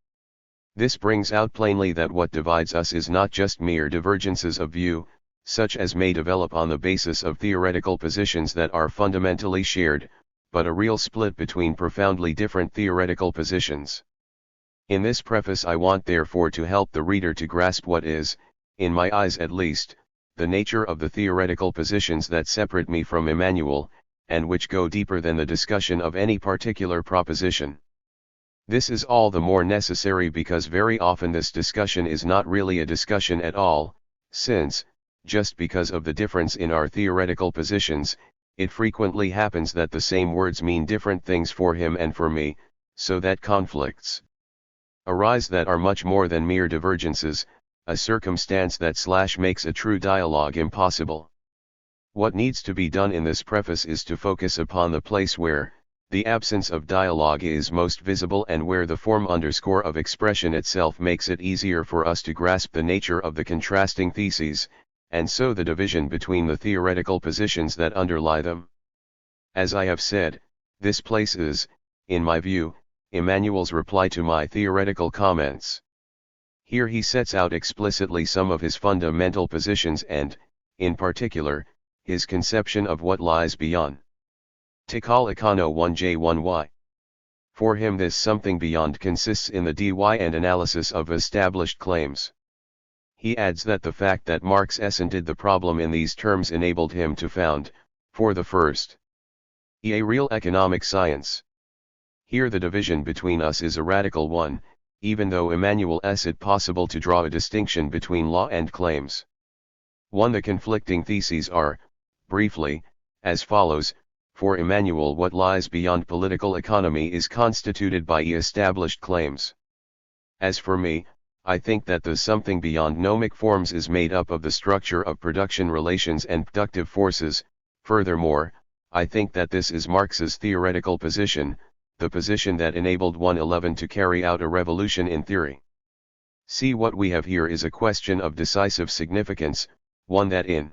This brings out plainly that what divides us is not just mere divergences of view, such as may develop on the basis of theoretical positions that are fundamentally shared, but a real split between profoundly different theoretical positions. In this preface I want therefore to help the reader to grasp what is, in my eyes at least, the nature of the theoretical positions that separate me from Emmanuel, and which go deeper than the discussion of any particular proposition. This is all the more necessary because very often this discussion is not really a discussion at all, since, just because of the difference in our theoretical positions, it frequently happens that the same words mean different things for him and for me, so that conflicts arise that are much more than mere divergences, a circumstance that makes a true dialogue impossible. What needs to be done in this preface is to focus upon the place where the absence of dialogue is most visible and where the form of expression itself makes it easier for us to grasp the nature of the contrasting theses, and so the division between the theoretical positions that underlie them. As I have said, this place is, in my view, Emmanuel's reply to my theoretical comments. Here he sets out explicitly some of his fundamental positions and, in particular, his conception of what lies beyond. Tikal Econo 1J1Y. For him this something beyond consists in the dy and analysis of established claims. He adds that the fact that Marx essented the problem in these terms enabled him to found, for the first, a real economic science. Here the division between us is a radical one, even though Emmanuel s it possible to draw a distinction between law and claims. 1. The conflicting theses are, briefly, as follows. For Emmanuel, what lies beyond political economy is constituted by established claims. As for me, I think that the something beyond gnomic forms is made up of the structure of production relations and productive forces. Furthermore, I think that this is Marx's theoretical position, the position that enabled 111 to carry out a revolution in theory. See, what we have here is a question of decisive significance, one that in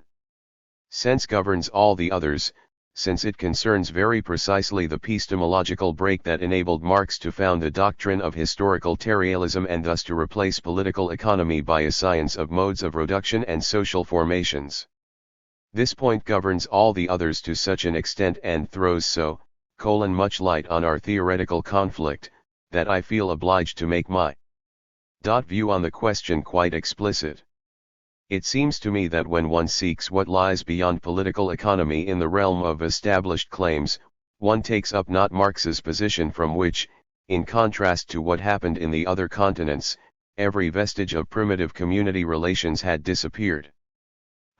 sense governs all the others, since it concerns very precisely the epistemological break that enabled Marx to found the doctrine of historical materialism and thus to replace political economy by a science of modes of production and social formations. This point governs all the others to such an extent and throws so much light on our theoretical conflict, that I feel obliged to make my view on the question quite explicit. It seems to me that when one seeks what lies beyond political economy in the realm of established claims, one takes up not Marx's position, from which, in contrast to what happened in the other continents, every vestige of primitive community relations had disappeared.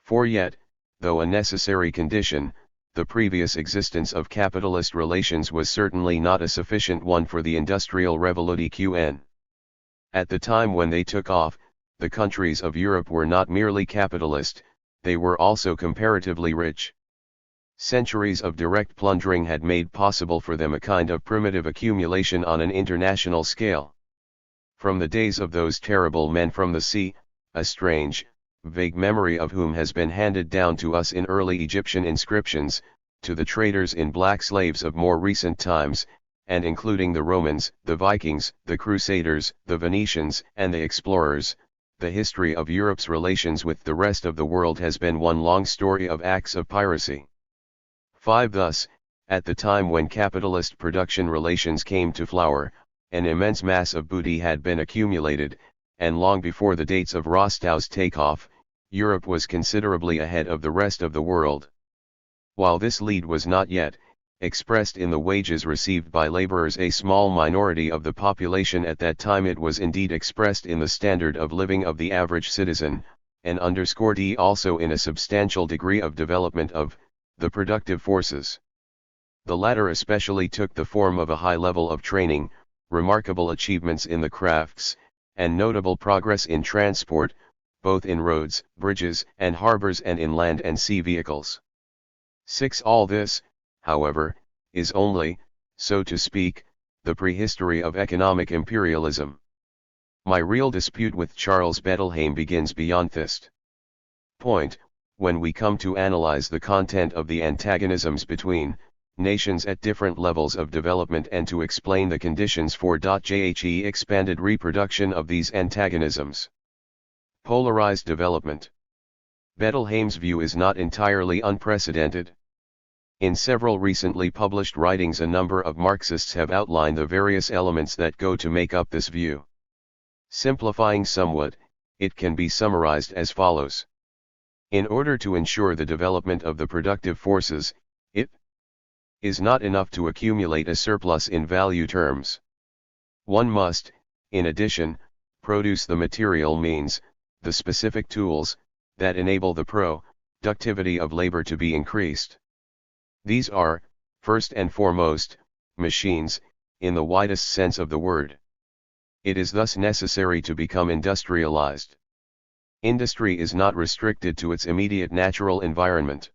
For yet, though a necessary condition, the previous existence of capitalist relations was certainly not a sufficient one for the Industrial Revolution. At the time when they took off, the countries of Europe were not merely capitalist, they were also comparatively rich. Centuries of direct plundering had made possible for them a kind of primitive accumulation on an international scale. From the days of those terrible men from the sea, a strange, vague memory of whom has been handed down to us in early Egyptian inscriptions, to the traders in black slaves of more recent times, and including the Romans, the Vikings, the Crusaders, the Venetians, and the explorers, the history of Europe's relations with the rest of the world has been one long story of acts of piracy. 5. Thus, at the time when capitalist production relations came to flower, an immense mass of booty had been accumulated, and long before the dates of Rostow's takeoff, Europe was considerably ahead of the rest of the world. While this lead was not yet expressed in the wages received by laborers, a small minority of the population at that time, it was indeed expressed in the standard of living of the average citizen, and underscored also in a substantial degree of development of the productive forces. The latter especially took the form of a high level of training, remarkable achievements in the crafts, and notable progress in transport, both in roads, bridges, and harbors, and in land and sea vehicles. 6. All this, however, is only, so to speak, the prehistory of economic imperialism. My real dispute with Charles Bettelheim begins beyond this point, when we come to analyze the content of the antagonisms between nations at different levels of development and to explain the conditions for the expanded reproduction of these antagonisms. Polarized development. Bettelheim's view is not entirely unprecedented. In several recently published writings, a number of Marxists have outlined the various elements that go to make up this view. Simplifying somewhat, it can be summarized as follows. In order to ensure the development of the productive forces, it is not enough to accumulate a surplus in value terms. One must, in addition, produce the material means, the specific tools, that enable the productivity of labor to be increased. These are, first and foremost, machines, in the widest sense of the word. It is thus necessary to become industrialized. Industry is not restricted to its immediate natural environment.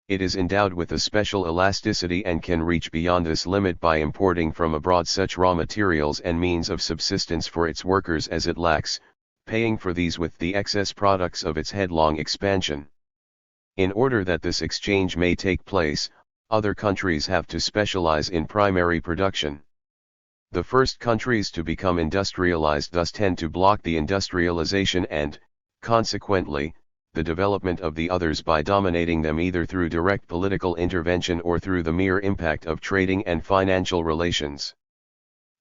It is endowed with a special elasticity and can reach beyond this limit by importing from abroad such raw materials and means of subsistence for its workers as it lacks, paying for these with the excess products of its headlong expansion. In order that this exchange may take place, other countries have to specialize in primary production. The first countries to become industrialized thus tend to block the industrialization and, consequently, the development of the others by dominating them either through direct political intervention or through the mere impact of trading and financial relations.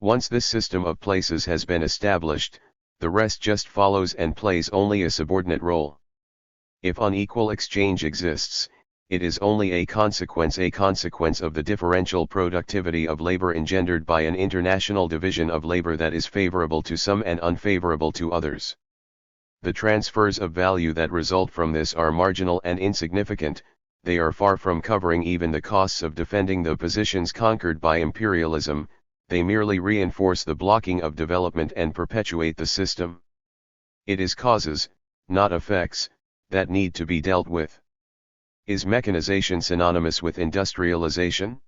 Once this system of places has been established, the rest just follows and plays only a subordinate role. If unequal exchange exists, it is only a consequence of the differential productivity of labor engendered by an international division of labor that is favorable to some and unfavorable to others. The transfers of value that result from this are marginal and insignificant. They are far from covering even the costs of defending the positions conquered by imperialism. They merely reinforce the blocking of development and perpetuate the system. It is causes, not effects, that need to be dealt with. Is mechanization synonymous with industrialization?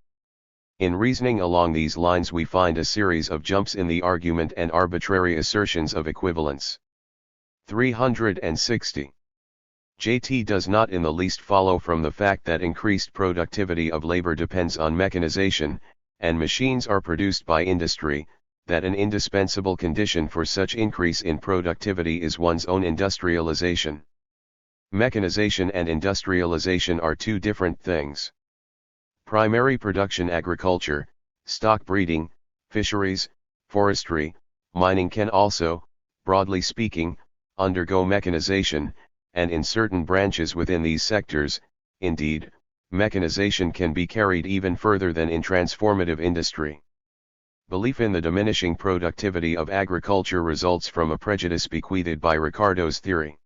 In reasoning along these lines we find a series of jumps in the argument and arbitrary assertions of equivalence. 360. JT does not in the least follow from the fact that increased productivity of labor depends on mechanization, and machines are produced by industry, that an indispensable condition for such increase in productivity is one's own industrialization. Mechanization and industrialization are two different things. Primary production agriculture, stock breeding, fisheries, forestry, mining can also, broadly speaking, undergo mechanization, and in certain branches within these sectors, indeed, mechanization can be carried even further than in transformative industry. Belief in the diminishing productivity of agriculture results from a prejudice bequeathed by Ricardo's theory.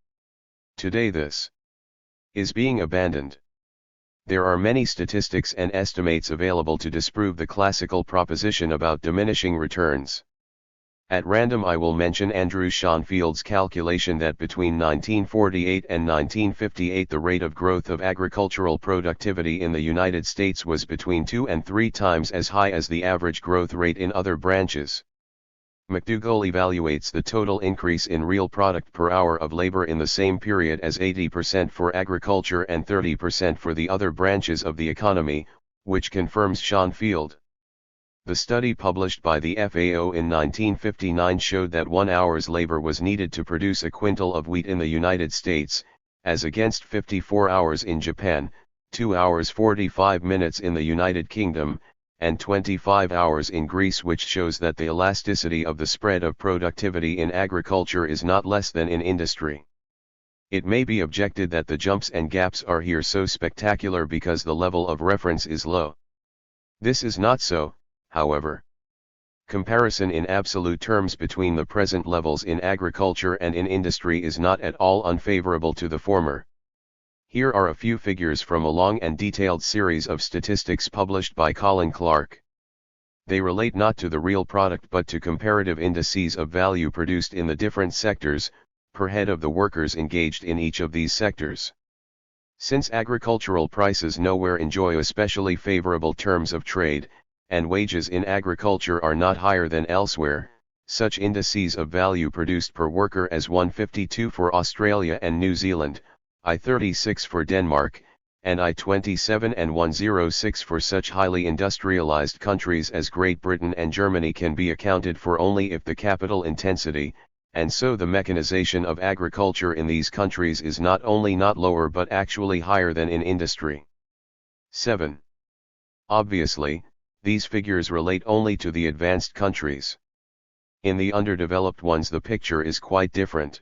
Today this is being abandoned. There are many statistics and estimates available to disprove the classical proposition about diminishing returns. At random I will mention Andrew Schonfield's calculation that between 1948 and 1958 the rate of growth of agricultural productivity in the United States was between 2 and 3 times as high as the average growth rate in other branches. McDougall evaluates the total increase in real product per hour of labor in the same period as 80% for agriculture and 30% for the other branches of the economy, which confirms Schonfield. The study published by the FAO in 1959 showed that 1 hour's labor was needed to produce a quintal of wheat in the United States, as against 54 hours in Japan, 2 hours 45 minutes in the United Kingdom, and 25 hours in Greece, which shows that the elasticity of the spread of productivity in agriculture is not less than in industry. It may be objected that the jumps and gaps are here so spectacular because the level of reference is low. This is not so, however. Comparison in absolute terms between the present levels in agriculture and in industry is not at all unfavorable to the former. Here are a few figures from a long and detailed series of statistics published by Colin Clark. They relate not to the real product but to comparative indices of value produced in the different sectors, per head of the workers engaged in each of these sectors. Since agricultural prices nowhere enjoy especially favorable terms of trade, and wages in agriculture are not higher than elsewhere, such indices of value produced per worker as 152 for Australia and New Zealand, I36 for Denmark, and I27 and 106 for such highly industrialized countries as Great Britain and Germany can be accounted for only if the capital intensity, and so the mechanization of agriculture in these countries is not only not lower but actually higher than in industry. 7. Obviously, these figures relate only to the advanced countries. In the underdeveloped ones the picture is quite different.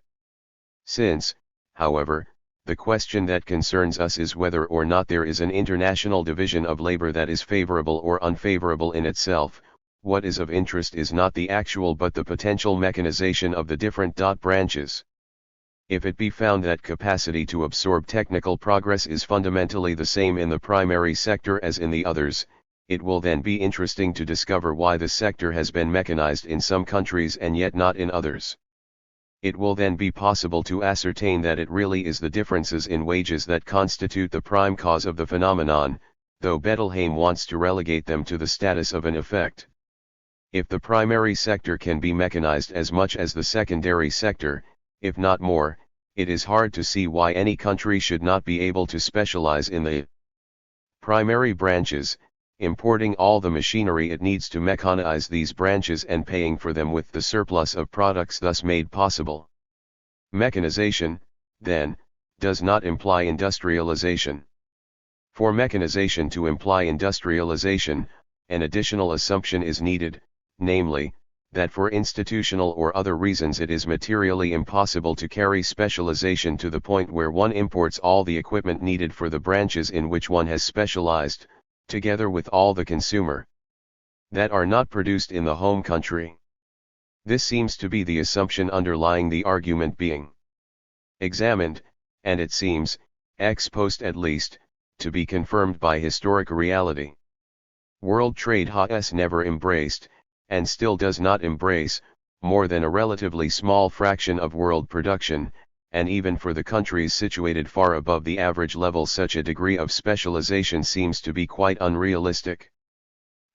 Since, however, the question that concerns us is whether or not there is an international division of labor that is favorable or unfavorable in itself, what is of interest is not the actual but the potential mechanization of the different branches. If it be found that capacity to absorb technical progress is fundamentally the same in the primary sector as in the others, it will then be interesting to discover why the sector has been mechanized in some countries and yet not in others. It will then be possible to ascertain that it really is the differences in wages that constitute the prime cause of the phenomenon, though Bettelheim wants to relegate them to the status of an effect. If the primary sector can be mechanized as much as the secondary sector, if not more, it is hard to see why any country should not be able to specialize in the primary branches, importing all the machinery it needs to mechanize these branches and paying for them with the surplus of products thus made possible. Mechanization, then, does not imply industrialization. For mechanization to imply industrialization, an additional assumption is needed, namely, that for institutional or other reasons it is materially impossible to carry specialization to the point where one imports all the equipment needed for the branches in which one has specialized, together with all the consumer that are not produced in the home country. This seems to be the assumption underlying the argument being examined, and it seems, ex post at least, to be confirmed by historic reality. World trade has never embraced, and still does not embrace, more than a relatively small fraction of world production, and even for the countries situated far above the average level such a degree of specialization seems to be quite unrealistic.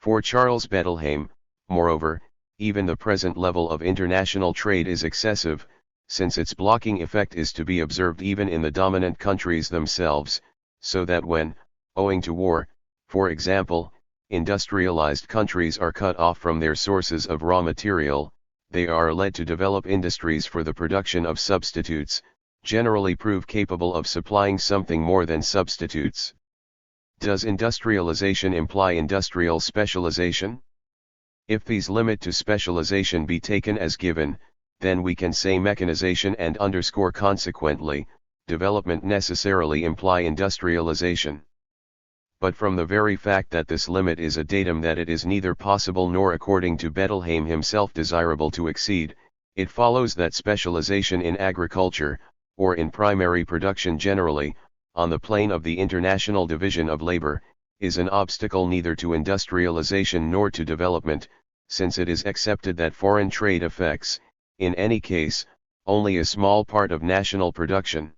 For Charles Bettelheim, moreover, even the present level of international trade is excessive, since its blocking effect is to be observed even in the dominant countries themselves, so that when, owing to war, for example, industrialized countries are cut off from their sources of raw material, they are led to develop industries for the production of substitutes, generally prove capable of supplying something more than substitutes. Does industrialization imply industrial specialization? If these limit to specialization be taken as given, then we can say mechanization and underscore consequently, development necessarily imply industrialization. But from the very fact that this limit is a datum that it is neither possible nor according to Bettelheim himself desirable to exceed, it follows that specialization in agriculture, or in primary production generally, on the plane of the international division of labor, is an obstacle neither to industrialization nor to development, since it is accepted that foreign trade affects, in any case, only a small part of national production.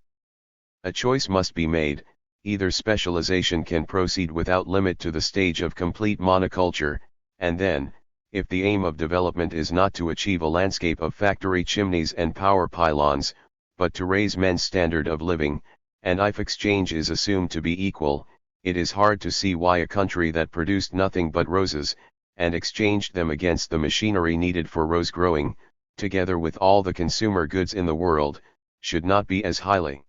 A choice must be made. Either specialization can proceed without limit to the stage of complete monoculture, and then, if the aim of development is not to achieve a landscape of factory chimneys and power pylons, but to raise men's standard of living, and if exchange is assumed to be equal, it is hard to see why a country that produced nothing but roses, and exchanged them against the machinery needed for rose growing, together with all the consumer goods in the world, should not be as highly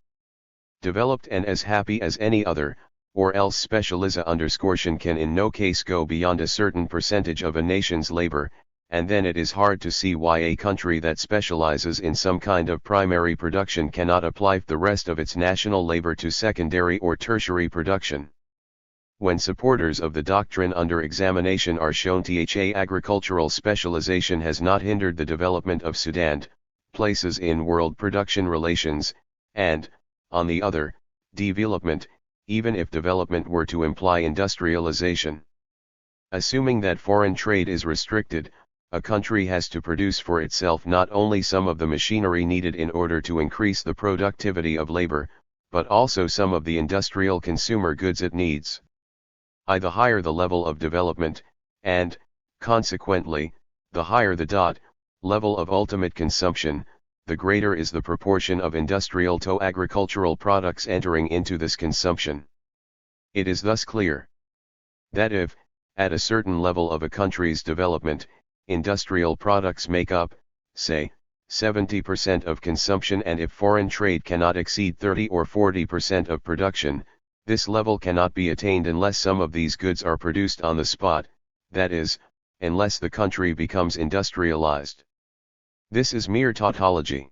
developed and as happy as any other, or else specialization can in no case go beyond a certain percentage of a nation's labor, and then it is hard to see why a country that specializes in some kind of primary production cannot apply the rest of its national labor to secondary or tertiary production. When supporters of the doctrine under examination are shown that agricultural specialization has not hindered the development of Sudan, places in world production relations, and, on the other, development, even if development were to imply industrialization. Assuming that foreign trade is restricted, a country has to produce for itself not only some of the machinery needed in order to increase the productivity of labor, but also some of the industrial consumer goods it needs. The higher the level of development, and, consequently, the higher the level of ultimate consumption, the greater is the proportion of industrial to agricultural products entering into this consumption. It is thus clear that if, at a certain level of a country's development, industrial products make up, say, 70% of consumption, and if foreign trade cannot exceed 30 or 40% of production, this level cannot be attained unless some of these goods are produced on the spot, that is, unless the country becomes industrialized. This is mere tautology.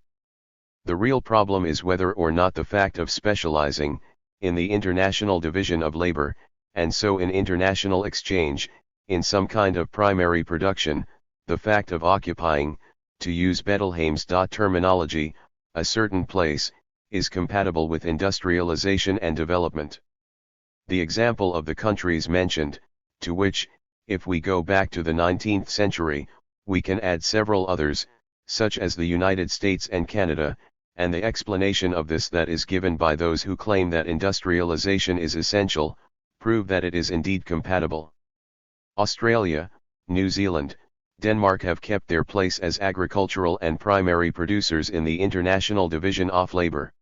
The real problem is whether or not the fact of specializing, in the international division of labor, and so in international exchange, in some kind of primary production, the fact of occupying, to use Bettelheim's terminology, a certain place, is compatible with industrialization and development. The example of the countries mentioned, to which, if we go back to the 19th century, we can add several others, such as the United States and Canada, and the explanation of this that is given by those who claim that industrialization is essential, prove that it is indeed compatible. Australia, New Zealand, Denmark have kept their place as agricultural and primary producers in the international division of labor.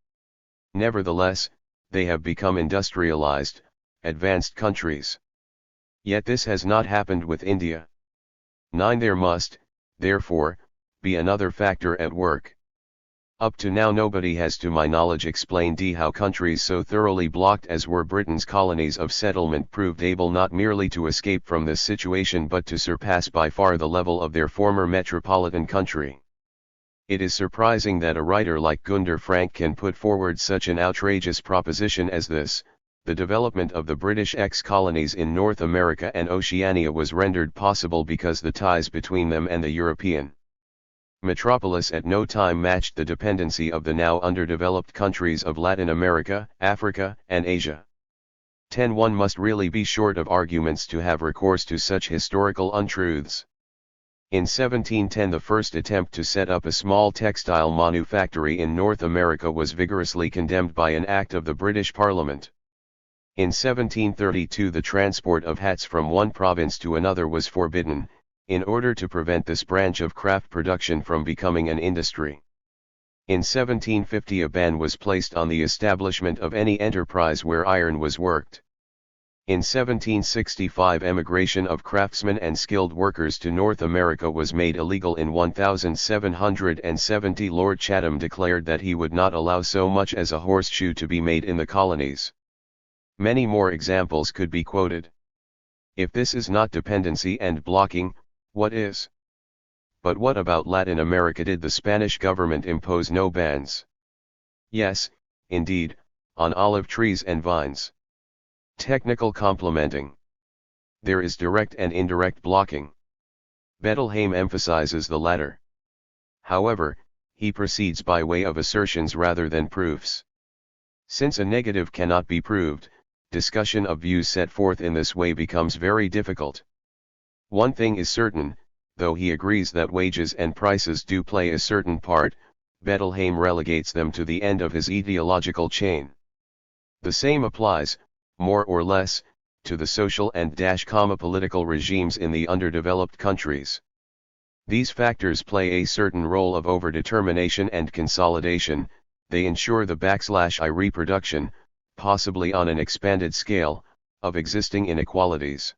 Nevertheless, they have become industrialized, advanced countries. Yet this has not happened with India. 9. There must, therefore, be another factor at work. Up to now nobody has to my knowledge explained how countries so thoroughly blocked as were Britain's colonies of settlement proved able not merely to escape from this situation but to surpass by far the level of their former metropolitan country. It is surprising that a writer like Gunder Frank can put forward such an outrageous proposition as this: the development of the British ex-colonies in North America and Oceania was rendered possible because the ties between them and the European metropolis at no time matched the dependency of the now underdeveloped countries of Latin America, Africa, and Asia. 10. One must really be short of arguments to have recourse to such historical untruths. In 1710 the first attempt to set up a small textile manufactory in North America was vigorously condemned by an act of the British Parliament. In 1732 the transport of hats from one province to another was forbidden, in order to prevent this branch of craft production from becoming an industry. In 1750 a ban was placed on the establishment of any enterprise where iron was worked. In 1765 emigration of craftsmen and skilled workers to North America was made illegal. In 1770 Lord Chatham declared that he would not allow so much as a horseshoe to be made in the colonies. Many more examples could be quoted. If this is not dependency and blocking, what is? But what about Latin America? Did the Spanish government impose no bans? Yes, indeed, on olive trees and vines. Technical complementing. There is direct and indirect blocking. Bettelheim emphasizes the latter. However, he proceeds by way of assertions rather than proofs. Since a negative cannot be proved, discussion of views set forth in this way becomes very difficult. One thing is certain, though he agrees that wages and prices do play a certain part, Bettelheim relegates them to the end of his ideological chain. The same applies, more or less, to the social and political regimes in the underdeveloped countries. These factors play a certain role of overdetermination and consolidation. They ensure the reproduction, possibly on an expanded scale, of existing inequalities.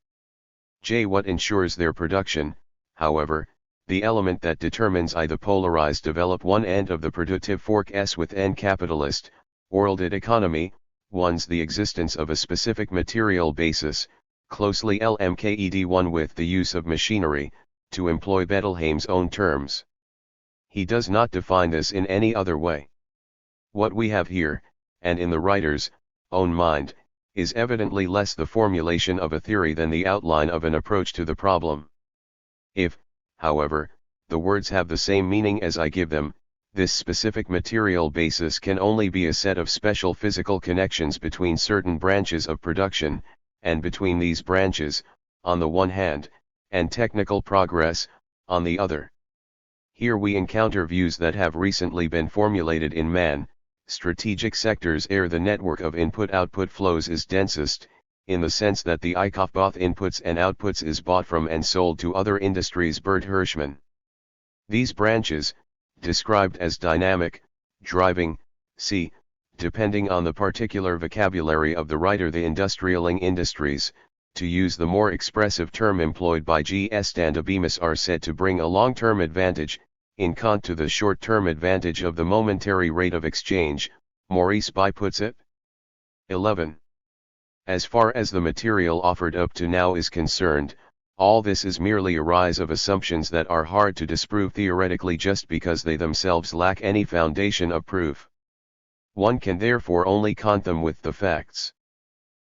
What ensures their production, however, the element that determines the polarized develop one end of the productive fork within capitalist, worlded economy, one's the existence of a specific material basis, closely linked one with the use of machinery, to employ Bettelheim's own terms. He does not define this in any other way. What we have here, and in the writer's own mind, is evidently less the formulation of a theory than the outline of an approach to the problem. If, however, the words have the same meaning as I give them, this specific material basis can only be a set of special physical connections between certain branches of production, and between these branches, on the one hand, and technical progress, on the other. Here we encounter views that have recently been formulated in man, strategic sectors ere the network of input-output flows is densest, in the sense that the eye of both inputs and outputs is bought from and sold to other industries. Bert Hirschman. These branches, described as dynamic, driving, depending on the particular vocabulary of the writer, the industrialing industries, to use the more expressive term employed by G. Standabemis, are said to bring a long-term advantage, in cont to the short-term advantage of the momentary rate of exchange, Maurice By puts it. 11. As far as the material offered up to now is concerned, all this is merely a rise of assumptions that are hard to disprove theoretically just because they themselves lack any foundation of proof. One can therefore only count them with the facts.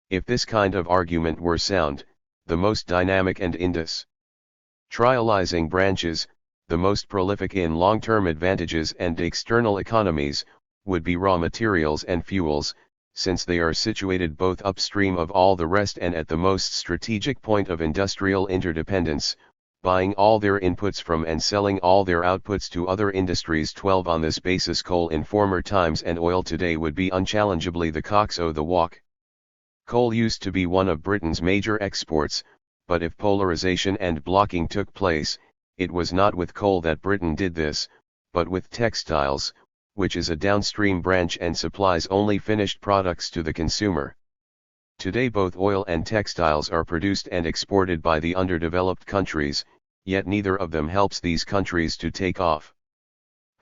If this kind of argument were sound, the most dynamic and industrializing branches, the most prolific in long-term advantages and external economies, would be raw materials and fuels, since they are situated both upstream of all the rest and at the most strategic point of industrial interdependence, buying all their inputs from and selling all their outputs to other industries. 12 On this basis, coal in former times and oil today would be unchallengeably the cocks o' the walk. Coal used to be one of Britain's major exports, but if polarization and blocking took place, it was not with coal that Britain did this, but with textiles, which is a downstream branch and supplies only finished products to the consumer. Today both oil and textiles are produced and exported by the underdeveloped countries, yet neither of them helps these countries to take off.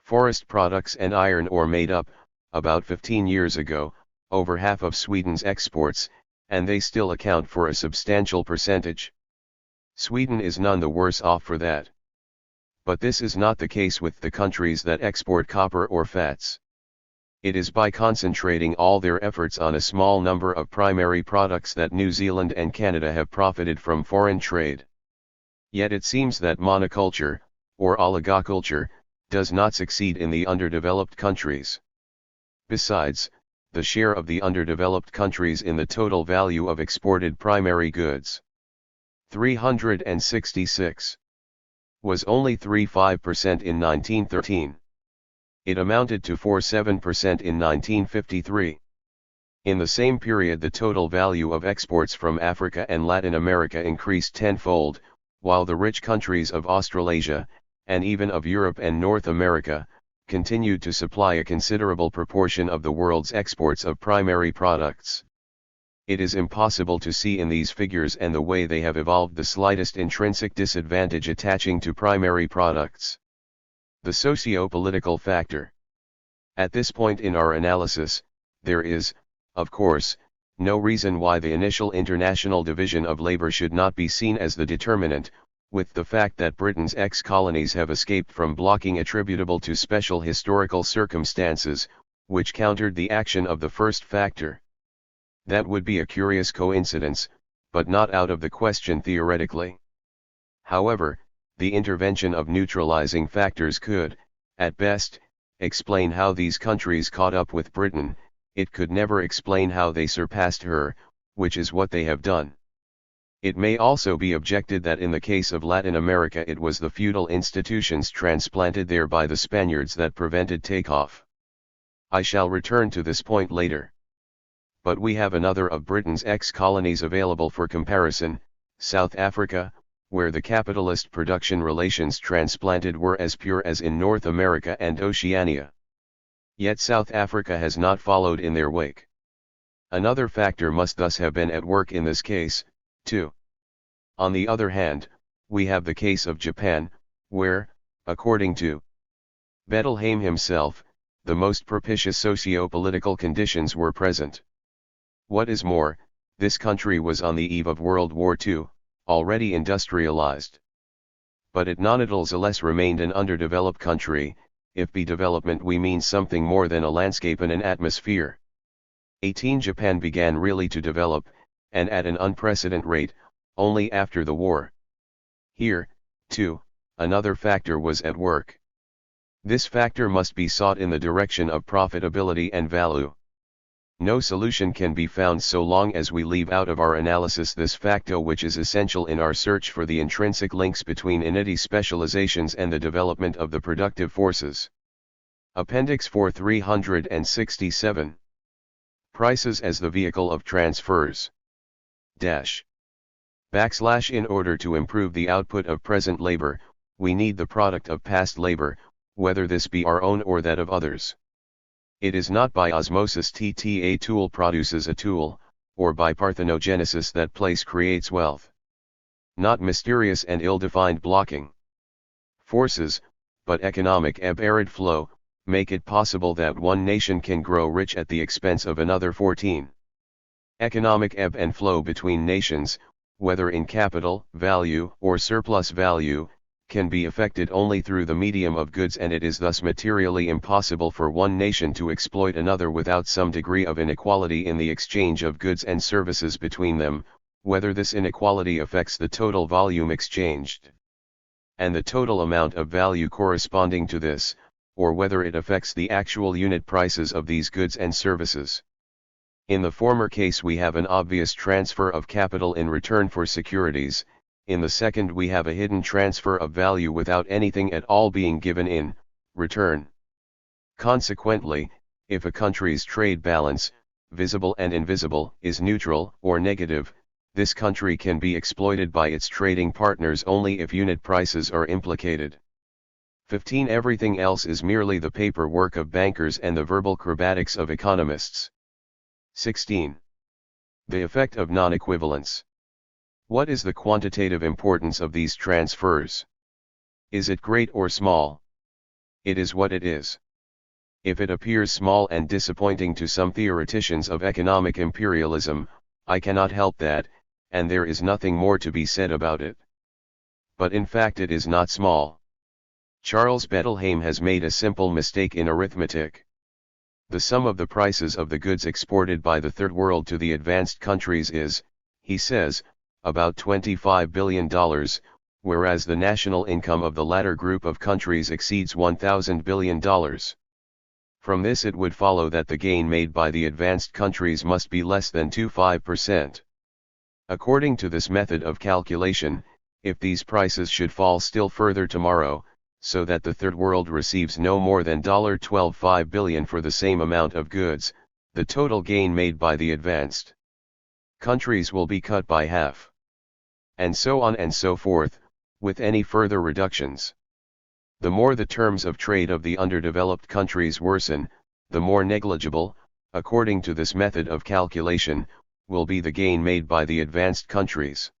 Forest products and iron ore made up, about 15 years ago, over half of Sweden's exports, and they still account for a substantial percentage. Sweden is none the worse off for that. But this is not the case with the countries that export copper or fats. It is by concentrating all their efforts on a small number of primary products that New Zealand and Canada have profited from foreign trade. Yet it seems that monoculture, or oligoculture, does not succeed in the underdeveloped countries. Besides, the share of the underdeveloped countries in the total value of exported primary goods, 366, was only 3.5% in 1913. It amounted to 4.7% in 1953. In the same period the total value of exports from Africa and Latin America increased tenfold, while the rich countries of Australasia, and even of Europe and North America, continued to supply a considerable proportion of the world's exports of primary products. It is impossible to see in these figures and the way they have evolved the slightest intrinsic disadvantage attaching to primary products. The socio-political factor. At this point in our analysis, there is, of course, no reason why the initial international division of labor should not be seen as the determinant, with the fact that Britain's ex-colonies have escaped from blocking attributable to special historical circumstances, which countered the action of the first factor. That would be a curious coincidence, but not out of the question theoretically. However, the intervention of neutralizing factors could, at best, explain how these countries caught up with Britain. It could never explain how they surpassed her, which is what they have done. It may also be objected that in the case of Latin America it was the feudal institutions transplanted there by the Spaniards that prevented takeoff. I shall return to this point later. But we have another of Britain's ex-colonies available for comparison, South Africa, where the capitalist production relations transplanted were as pure as in North America and Oceania. Yet South Africa has not followed in their wake. Another factor must thus have been at work in this case, too. On the other hand, we have the case of Japan, where, according to Bettelheim himself, the most propitious socio-political conditions were present. What is more, this country was on the eve of World War II, already industrialized. But it nonetheless remained an underdeveloped country, if by development we mean something more than a landscape and an atmosphere. 18 Japan began really to develop, and at an unprecedented rate, only after the war. Here, too, another factor was at work. This factor must be sought in the direction of profitability and value. No solution can be found so long as we leave out of our analysis this factor which is essential in our search for the intrinsic links between entity specializations and the development of the productive forces. Appendix 4 367. Prices as the vehicle of transfers. In order to improve the output of present labor, we need the product of past labor, whether this be our own or that of others. It is not by osmosis that a tool produces a tool, or by parthenogenesis that place creates wealth. Not mysterious and ill-defined blocking forces, but economic ebb-arid flow, make it possible that one nation can grow rich at the expense of another. 14. Economic ebb and flow between nations, whether in capital value or surplus value, can be effected only through the medium of goods, and it is thus materially impossible for one nation to exploit another without some degree of inequality in the exchange of goods and services between them, whether this inequality affects the total volume exchanged. and the total amount of value corresponding to this, or whether it affects the actual unit prices of these goods and services. In the former case we have an obvious transfer of capital in return for securities, in the second we have a hidden transfer of value without anything at all being given in return. Consequently, if a country's trade balance, visible and invisible, is neutral or negative, this country can be exploited by its trading partners only if unit prices are implicated. 15. Everything else is merely the paperwork of bankers and the verbal acrobatics of economists. 16. The effect of non-equivalence. What is the quantitative importance of these transfers? Is it great or small? It is what it is. If it appears small and disappointing to some theoreticians of economic imperialism, I cannot help that, and there is nothing more to be said about it. But in fact it is not small. Charles Bettelheim has made a simple mistake in arithmetic. The sum of the prices of the goods exported by the Third World to the advanced countries is, he says, about $25 billion, whereas the national income of the latter group of countries exceeds $1,000 billion. From this it would follow that the gain made by the advanced countries must be less than 25%. According to this method of calculation, if these prices should fall still further tomorrow, so that the Third World receives no more than $12.5 billion for the same amount of goods, the total gain made by the advanced countries will be cut by half. And so on and so forth, with any further reductions. The more the terms of trade of the underdeveloped countries worsen, the more negligible, according to this method of calculation, will be the gain made by the advanced countries.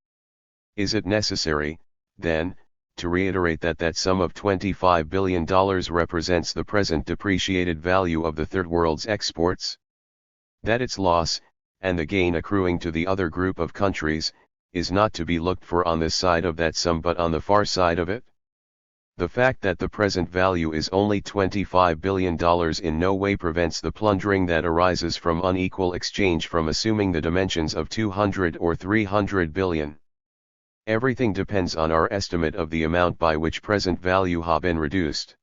Is it necessary, then, to reiterate that that sum of $25 billion represents the present depreciated value of the Third World's exports? That its loss, and the gain accruing to the other group of countries, is not to be looked for on this side of that sum but on the far side of it? The fact that the present value is only $25 billion in no way prevents the plundering that arises from unequal exchange from assuming the dimensions of 200 or 300 billion. Everything depends on our estimate of the amount by which present value has been reduced.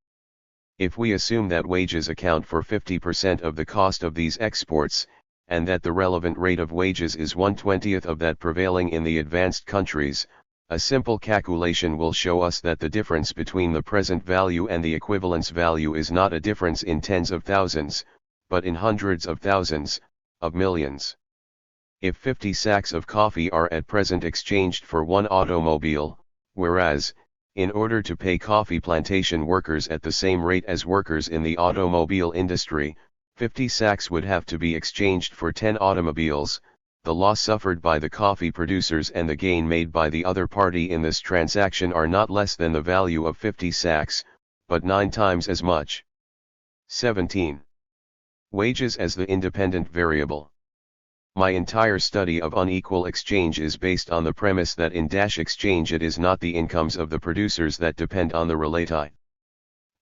If we assume that wages account for 50% of the cost of these exports, and that the relevant rate of wages is 1/20th of that prevailing in the advanced countries, a simple calculation will show us that the difference between the present value and the equivalence value is not a difference in tens of thousands, but in hundreds of thousands, of millions. If 50 sacks of coffee are at present exchanged for one automobile, whereas, in order to pay coffee plantation workers at the same rate as workers in the automobile industry, 50 sacks would have to be exchanged for 10 automobiles, the loss suffered by the coffee producers and the gain made by the other party in this transaction are not less than the value of 50 sacks, but 9 times as much. 17. Wages as the independent variable. My entire study of unequal exchange is based on the premise that in exchange it is not the incomes of the producers that depend on the relative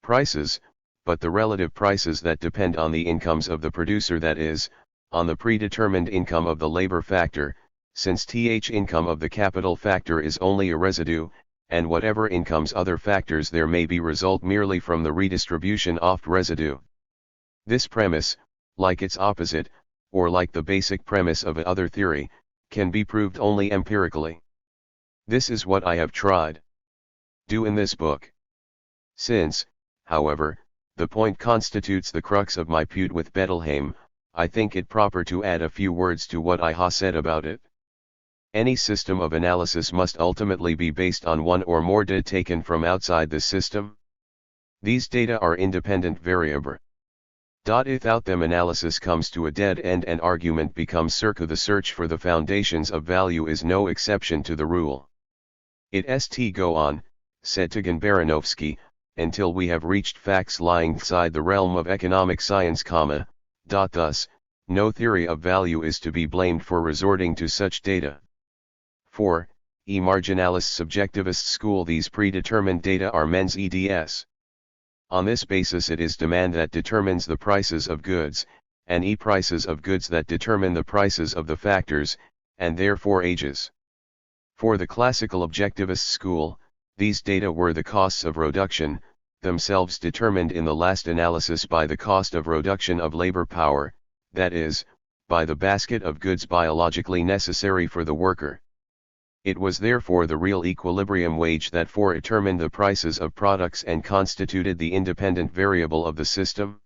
prices, but the relative prices that depend on the incomes of the producer, that is, on the predetermined income of the labor factor, since income of the capital factor is only a residue, and whatever incomes other factors there may be result merely from the redistribution of residue. This premise, like its opposite, or like the basic premise of other theory, can be proved only empirically. This is what I have tried do in this book. Since, however, the point constitutes the crux of my feud with Bettelheim, I think it proper to add a few words to what I have said about it. Any system of analysis must ultimately be based on one or more data taken from outside the system. These data are independent variables. Without them analysis comes to a dead end and argument becomes circa. The search for the foundations of value is no exception to the rule. It st go on, said Tigan Baranovsky, until we have reached facts lying outside the realm of economic science, thus, no theory of value is to be blamed for resorting to such data. 4. Marginalist subjectivist school. These predetermined data are mens eds. On this basis it is demand that determines the prices of goods, and prices of goods that determine the prices of the factors, and therefore ages. For the classical objectivist school, These data were the costs of reduction, themselves determined in the last analysis by the cost of reduction of labor power, that is, by the basket of goods biologically necessary for the worker. It was therefore the real equilibrium wage that determined the prices of products and constituted the independent variable of the system.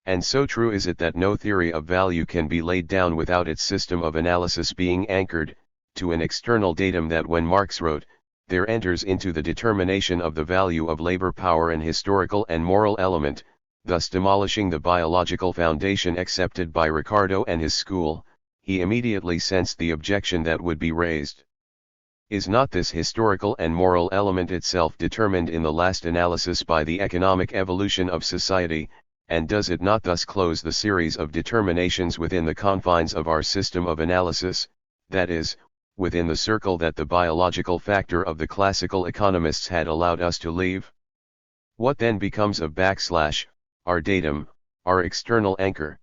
And so true is it that no theory of value can be laid down without its system of analysis being anchored to an external datum that when Marx wrote, there enters into the determination of the value of labor power an historical and moral element, thus demolishing the biological foundation accepted by Ricardo and his school. He immediately sensed the objection that would be raised. Is not this historical and moral element itself determined in the last analysis by the economic evolution of society, and does it not thus close the series of determinations within the confines of our system of analysis, that is, within the circle that the biological factor of the classical economists had allowed us to leave? What then becomes of our datum, our external anchor?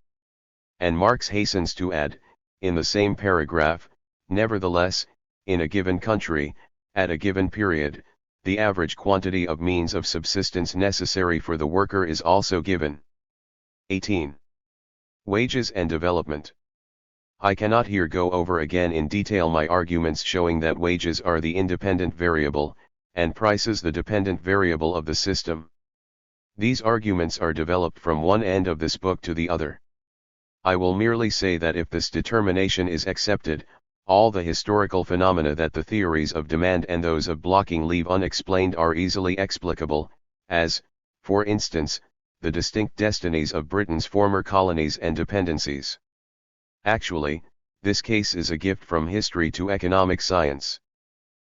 And Marx hastens to add, in the same paragraph, nevertheless, in a given country, at a given period, the average quantity of means of subsistence necessary for the worker is also given. 18. Wages and development. I cannot here go over again in detail my arguments showing that wages are the independent variable, and prices the dependent variable of the system. These arguments are developed from one end of this book to the other. I will merely say that if this determination is accepted, all the historical phenomena that the theories of demand and those of blocking leave unexplained are easily explicable, as, for instance, the distinct destinies of Britain's former colonies and dependencies. Actually, this case is a gift from history to economic science.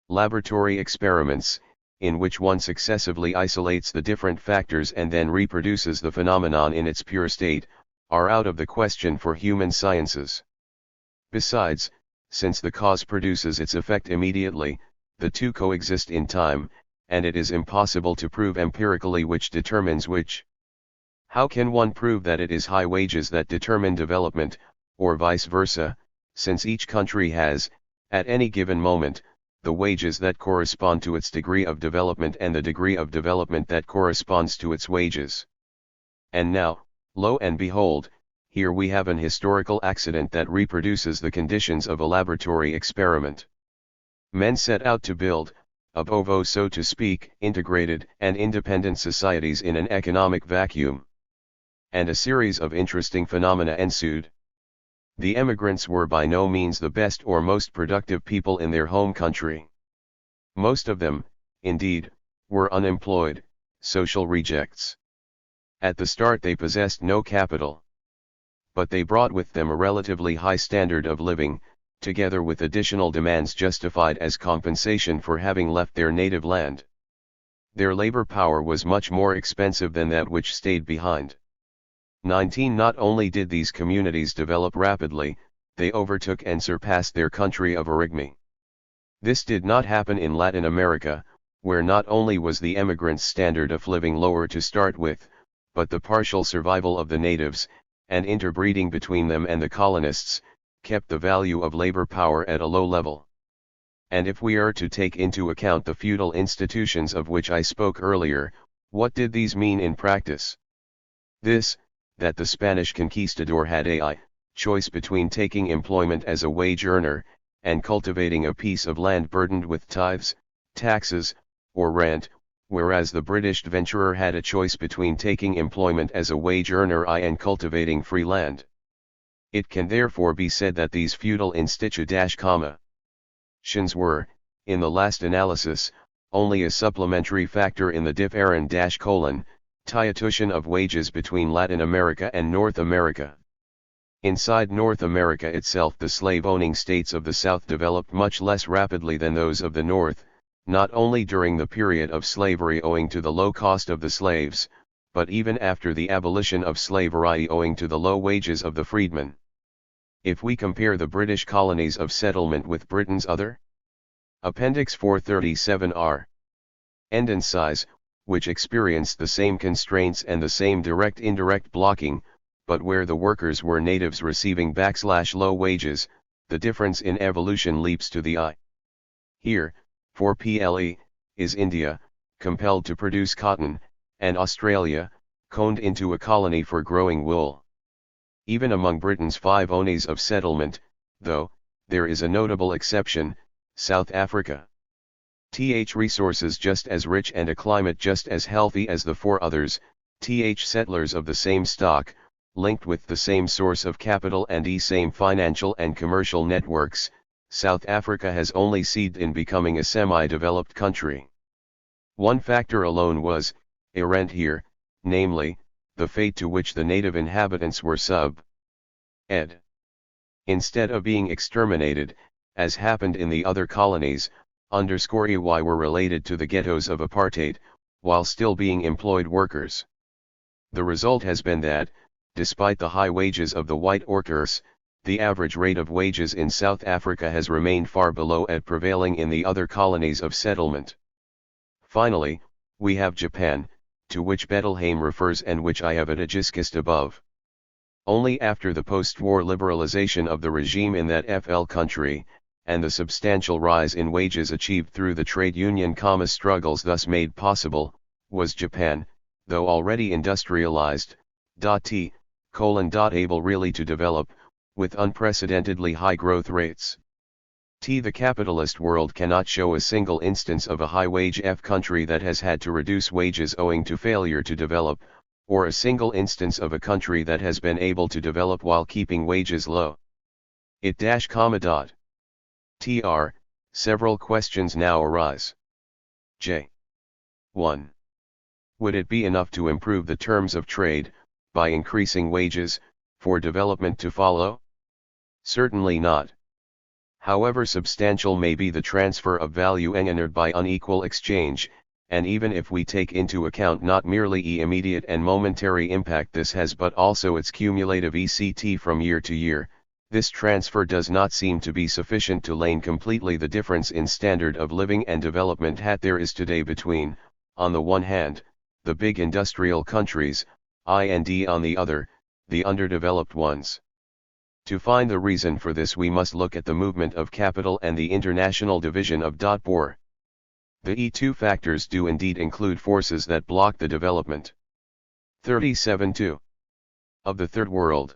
Laboratory experiments, in which one successively isolates the different factors and then reproduces the phenomenon in its pure state, are out of the question for human sciences. Besides, since the cause produces its effect immediately, the two coexist in time, and it is impossible to prove empirically which determines which. How can one prove that it is high wages that determine development, or vice versa, since each country has, at any given moment, the wages that correspond to its degree of development and the degree of development that corresponds to its wages? And now, lo and behold, here we have an historical accident that reproduces the conditions of a laboratory experiment. Men set out to build, ab ovo so to speak, integrated and independent societies in an economic vacuum. And a series of interesting phenomena ensued. The emigrants were by no means the best or most productive people in their home country. Most of them, indeed, were unemployed, social rejects. At the start they possessed no capital. But they brought with them a relatively high standard of living, together with additional demands justified as compensation for having left their native land. Their labor power was much more expensive than that which stayed behind. 19. Not only did these communities develop rapidly, they overtook and surpassed their country of origin. This did not happen in Latin America, where not only was the emigrants' standard of living lower to start with, but the partial survival of the natives, and interbreeding between them and the colonists, kept the value of labor power at a low level. And if we are to take into account the feudal institutions of which I spoke earlier, what did these mean in practice? This, that the Spanish conquistador had a choice between taking employment as a wage earner, and cultivating a piece of land burdened with tithes, taxes, or rent, whereas the British adventurer had a choice between taking employment as a wage earner and cultivating free land. It can therefore be said that these feudal institutions were, in the last analysis, only a supplementary factor in the differentiation of wages between Latin America and North America. Inside North America itself, the slave-owning states of the South developed much less rapidly than those of the North, not only during the period of slavery owing to the low cost of the slaves, but even after the abolition of slavery owing to the low wages of the freedmen. If we compare the British colonies of settlement with Britain's other Appendix 437R. End and size, which experienced the same constraints and the same direct-indirect blocking, but where the workers were natives receiving /low wages, the difference in evolution leaps to the eye. Here, for PLE, is India, compelled to produce cotton, and Australia, coned into a colony for growing wool. Even among Britain's 5 onis of settlement, though, there is a notable exception, South Africa. Resources just as rich and a climate just as healthy as the 4 others, settlers of the same stock, linked with the same source of capital and the same financial and commercial networks, South Africa has only seeded in becoming a semi-developed country. One factor alone was inherent here, namely, the fate to which the native inhabitants were ed. Instead of being exterminated, as happened in the other colonies, _EY were related to the ghettos of apartheid, while still being employed workers. The result has been that, despite the high wages of the white workers, the average rate of wages in South Africa has remained far below that prevailing in the other colonies of settlement. Finally, we have Japan, to which Bettelheim refers and which I have discussed above. Only after the post-war liberalization of the regime in that country, and the substantial rise in wages achieved through the trade union struggles thus made possible, was Japan, though already industrialized, able really to develop, with unprecedentedly high growth rates. The capitalist world cannot show a single instance of a high-wage country that has had to reduce wages owing to failure to develop, or a single instance of a country that has been able to develop while keeping wages low. Several questions now arise. J. 1. Would it be enough to improve the terms of trade, by increasing wages, for development to follow? Certainly not. However substantial may be the transfer of value engendered by unequal exchange, and even if we take into account not merely the immediate and momentary impact this has but also its cumulative ECT from year to year, this transfer does not seem to be sufficient to lane completely the difference in standard of living and development there is today between, on the one hand, the big industrial countries, and on the other, the underdeveloped ones. To find the reason for this we must look at the movement of capital and the international division of Bohr. The two factors do indeed include forces that block the development. 37.2. Of the Third World.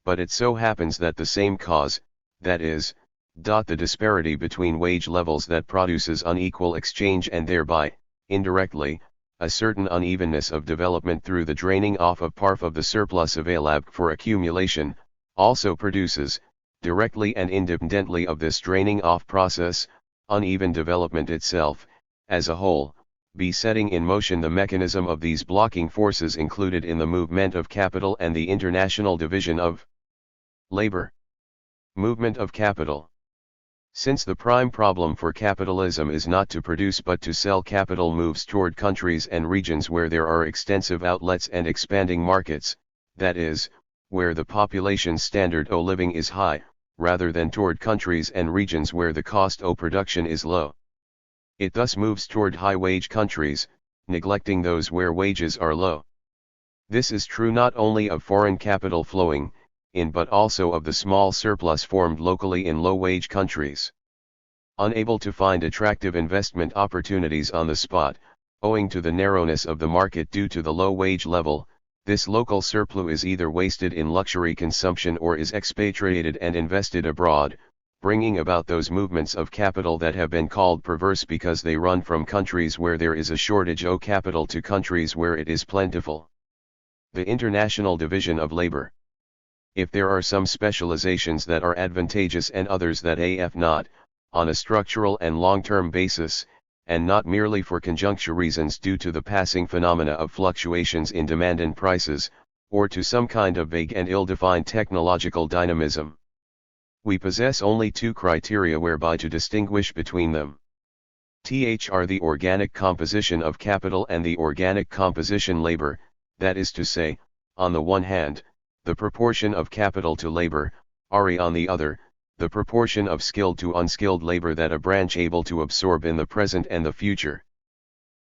But it so happens that the same cause, that is, the disparity between wage levels that produces unequal exchange and thereby, indirectly, a certain unevenness of development through the draining off of part of the surplus available for accumulation, also produces, directly and independently of this draining off process, uneven development itself, as a whole, setting in motion the mechanism of these blocking forces included in the movement of capital and the international division of labor. Movement of capital. Since the prime problem for capitalism is not to produce but to sell, capital moves toward countries and regions where there are extensive outlets and expanding markets, that is, where the population standard of living is high, rather than toward countries and regions where the cost of production is low. It thus moves toward high-wage countries, neglecting those where wages are low. This is true not only of foreign capital flowing in but also of the small surplus formed locally in low-wage countries. Unable to find attractive investment opportunities on the spot, owing to the narrowness of the market due to the low wage level, this local surplus is either wasted in luxury consumption or is expatriated and invested abroad, bringing about those movements of capital that have been called perverse because they run from countries where there is a shortage of capital to countries where it is plentiful. The international division of labor. If there are some specializations that are advantageous and others that not, on a structural and long-term basis, and not merely for conjuncture reasons due to the passing phenomena of fluctuations in demand and prices, or to some kind of vague and ill-defined technological dynamism. We possess only two criteria whereby to distinguish between them. The organic composition of capital and the organic composition labor, that is to say, on the one hand, the proportion of capital to labor, on the other, the proportion of skilled to unskilled labor that a branch able to absorb in the present and the future.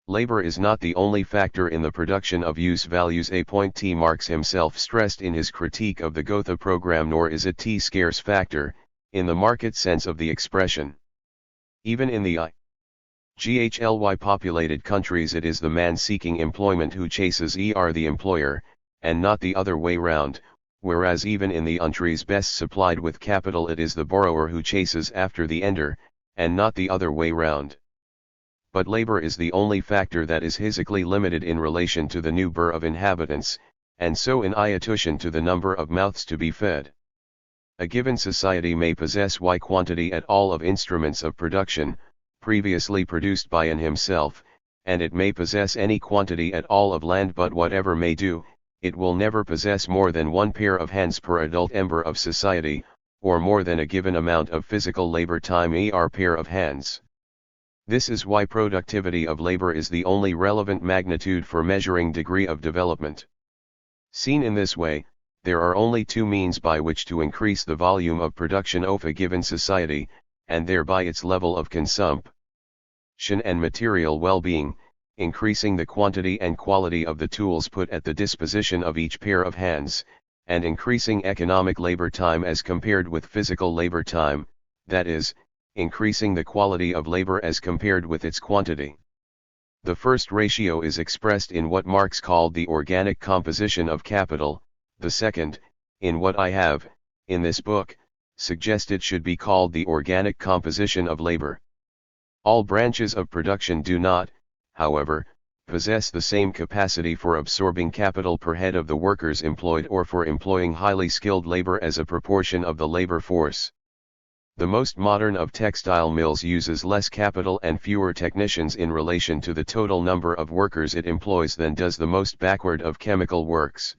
Labor is not the only factor in the production of use values, a point Marx himself stressed in his critique of the Gotha program, nor is it scarce factor, in the market sense of the expression. Even in the GHLY populated countries, it is the man seeking employment who chases the employer, and not the other way round, whereas even in the countries best supplied with capital it is the borrower who chases after the ender, and not the other way round. But labor is the only factor that is physically limited in relation to the number of inhabitants, and so in iatution to the number of mouths to be fed. A given society may possess Y quantity at all of instruments of production, previously produced by an himself, and it may possess any quantity at all of land, but whatever may do, it will never possess more than one pair of hands per adult member of society, or more than a given amount of physical labor time pair of hands. This is why productivity of labor is the only relevant magnitude for measuring degree of development. Seen in this way, there are only two means by which to increase the volume of production of a given society, and thereby its level of consumption and material well-being, increasing the quantity and quality of the tools put at the disposition of each pair of hands, and increasing economic labor time as compared with physical labor time, that is, increasing the quality of labor as compared with its quantity. The first ratio is expressed in what Marx called the organic composition of capital, the second, in what I have, in this book, suggested should be called the organic composition of labor. All branches of production do not, however, possess the same capacity for absorbing capital per head of the workers employed or for employing highly skilled labor as a proportion of the labor force. The most modern of textile mills uses less capital and fewer technicians in relation to the total number of workers it employs than does the most backward of chemical works.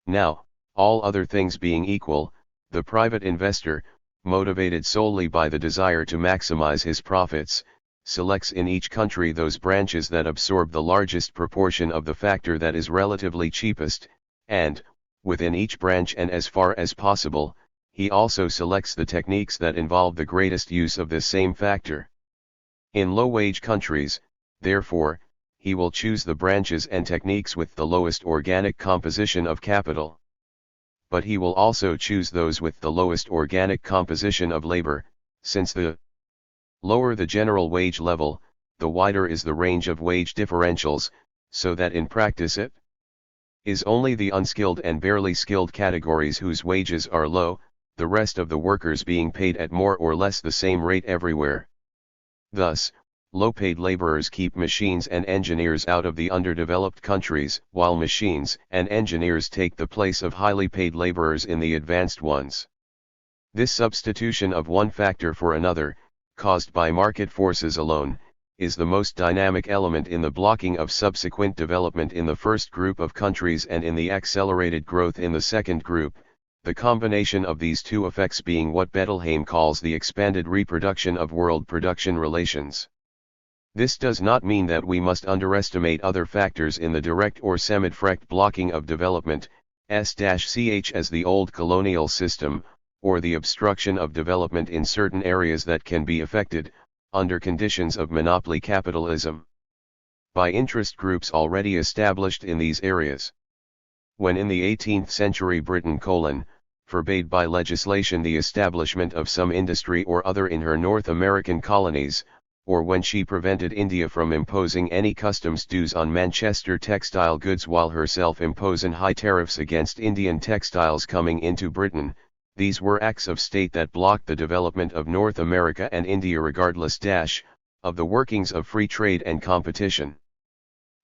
Now, all other things being equal, the private investor, motivated solely by the desire to maximize his profits, selects in each country those branches that absorb the largest proportion of the factor that is relatively cheapest, and, within each branch and as far as possible, he also selects the techniques that involve the greatest use of this same factor. In low-wage countries, therefore, he will choose the branches and techniques with the lowest organic composition of capital. But he will also choose those with the lowest organic composition of labor, since the lower the general wage level, the wider is the range of wage differentials, so that in practice it is only the unskilled and barely skilled categories whose wages are low, the rest of the workers being paid at more or less the same rate everywhere. Thus, low-paid laborers keep machines and engineers out of the underdeveloped countries, while machines and engineers take the place of highly paid laborers in the advanced ones. This substitution of one factor for another, caused by market forces alone, is the most dynamic element in the blocking of subsequent development in the first group of countries and in the accelerated growth in the second group, the combination of these two effects being what Bettelheim calls the expanded reproduction of world production relations. This does not mean that we must underestimate other factors in the direct or semi-direct blocking of development, ch as the old colonial system, or the obstruction of development in certain areas that can be effected, under conditions of monopoly capitalism, by interest groups already established in these areas. When in the 18th century Britain forbade by legislation the establishment of some industry or other in her North American colonies, or when she prevented India from imposing any customs dues on Manchester textile goods while herself imposing high tariffs against Indian textiles coming into Britain, these were acts of state that blocked the development of North America and India regardless of the workings of free trade and competition.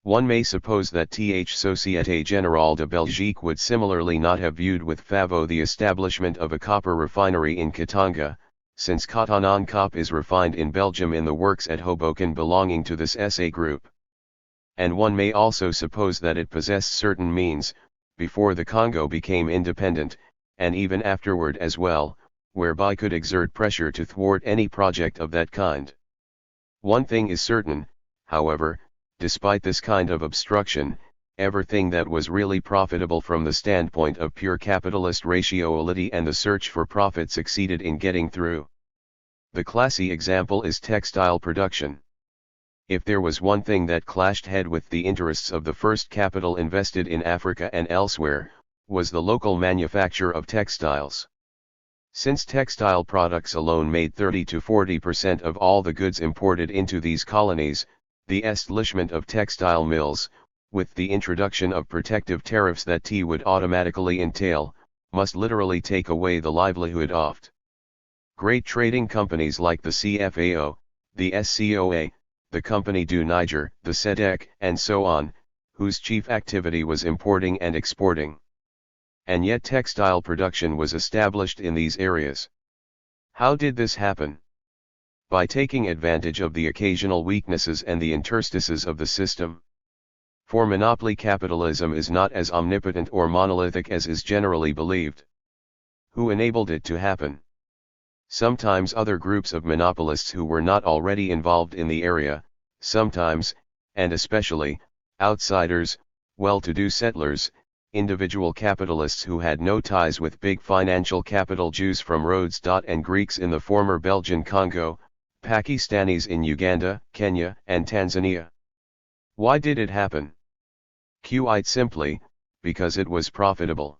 One may suppose that Société Générale de Belgique would similarly not have viewed with favor the establishment of a copper refinery in Katanga, since cotton en cap is refined in Belgium in the works at Hoboken belonging to this SA group. And one may also suppose that it possessed certain means, before the Congo became independent, and even afterward as well, whereby could exert pressure to thwart any project of that kind. One thing is certain, however, despite this kind of obstruction, everything that was really profitable from the standpoint of pure capitalist rationality and the search for profit succeeded in getting through. The classy example is textile production. If there was one thing that clashed head with the interests of the first capital invested in Africa and elsewhere, was the local manufacture of textiles. Since textile products alone made 30 to 40% of all the goods imported into these colonies, the establishment of textile mills, with the introduction of protective tariffs that would automatically entail, must literally take away the livelihood of great trading companies like the CFAO, the SCOA, the Compagnie du Niger, the SEDEC, and so on, whose chief activity was importing and exporting. And yet textile production was established in these areas. How did this happen? By taking advantage of the occasional weaknesses and the interstices of the system. For monopoly capitalism is not as omnipotent or monolithic as is generally believed. Who enabled it to happen? Sometimes other groups of monopolists who were not already involved in the area, sometimes, and especially, outsiders, well-to-do settlers, individual capitalists who had no ties with big financial capital, Jews from Rhodes. And Greeks in the former Belgian Congo, Pakistanis in Uganda, Kenya, and Tanzania. Why did it happen? Quite simply, because it was profitable.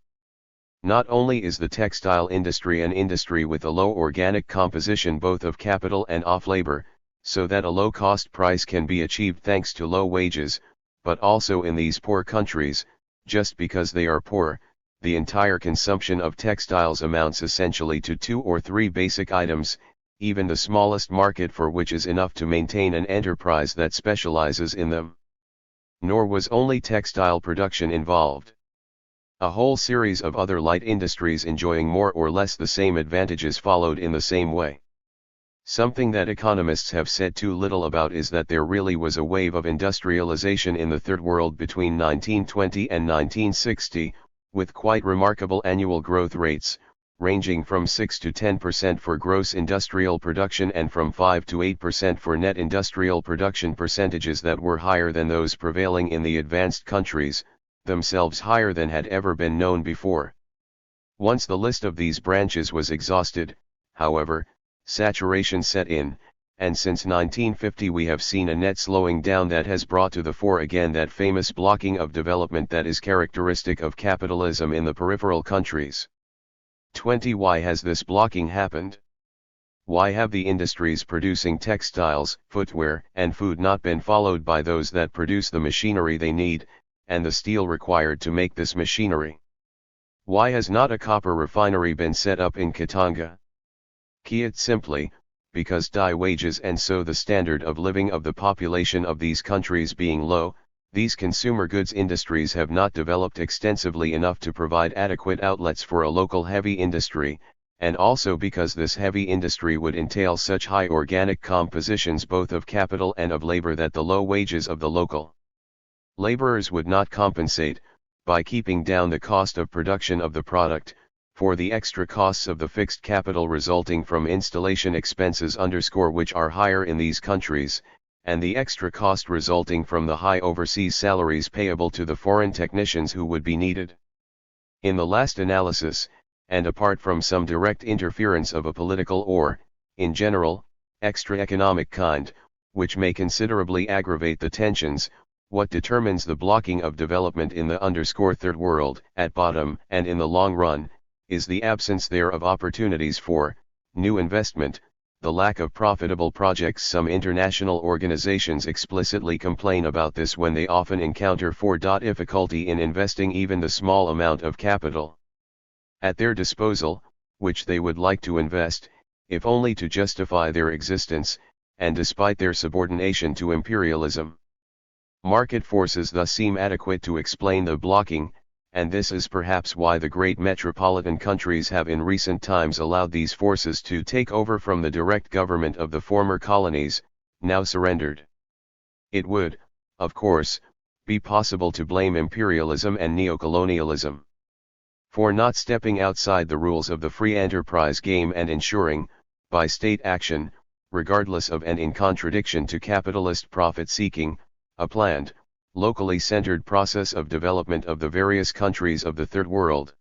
Not only is the textile industry an industry with a low organic composition both of capital and of labor, so that a low-cost price can be achieved thanks to low wages, but also in these poor countries, just because they are poor, the entire consumption of textiles amounts essentially to 2 or 3 basic items, even the smallest market for which is enough to maintain an enterprise that specializes in them. Nor was only textile production involved. A whole series of other light industries enjoying more or less the same advantages followed in the same way. Something that economists have said too little about is that there really was a wave of industrialization in the Third World between 1920 and 1960, with quite remarkable annual growth rates, ranging from 6 to 10% for gross industrial production and from 5 to 8% for net industrial production, percentages that were higher than those prevailing in the advanced countries, themselves higher than had ever been known before. Once the list of these branches was exhausted, however, saturation set in, and since 1950 we have seen a net slowing down that has brought to the fore again that famous blocking of development that is characteristic of capitalism in the peripheral countries. 20. Why has this blocking happened? Why have the industries producing textiles, footwear, and food not been followed by those that produce the machinery they need, and the steel required to make this machinery? Why has not a copper refinery been set up in Katanga? Quite simply, because wages and so the standard of living of the population of these countries being low, these consumer goods industries have not developed extensively enough to provide adequate outlets for a local heavy industry, and also because this heavy industry would entail such high organic compositions both of capital and of labor that the low wages of the local laborers would not compensate, by keeping down the cost of production of the product, for the extra costs of the fixed capital resulting from installation expenses which are higher in these countries, and the extra cost resulting from the high overseas salaries payable to the foreign technicians who would be needed. In the last analysis, and apart from some direct interference of a political or, in general, extra economic kind, which may considerably aggravate the tensions, what determines the blocking of development in the Third World, at bottom and in the long run, is the absence there of opportunities for new investment, the lack of profitable projects. Some international organizations explicitly complain about this when they often encounter difficulty in investing even the small amount of capital at their disposal, which they would like to invest, if only to justify their existence, and despite their subordination to imperialism. Market forces thus seem adequate to explain the blocking, and this is perhaps why the great metropolitan countries have in recent times allowed these forces to take over from the direct government of the former colonies, now surrendered. It would, of course, be possible to blame imperialism and neocolonialism for not stepping outside the rules of the free enterprise game and ensuring, by state action, regardless of and in contradiction to capitalist profit-seeking, a planned, locally centered process of development of the various countries of the Third World.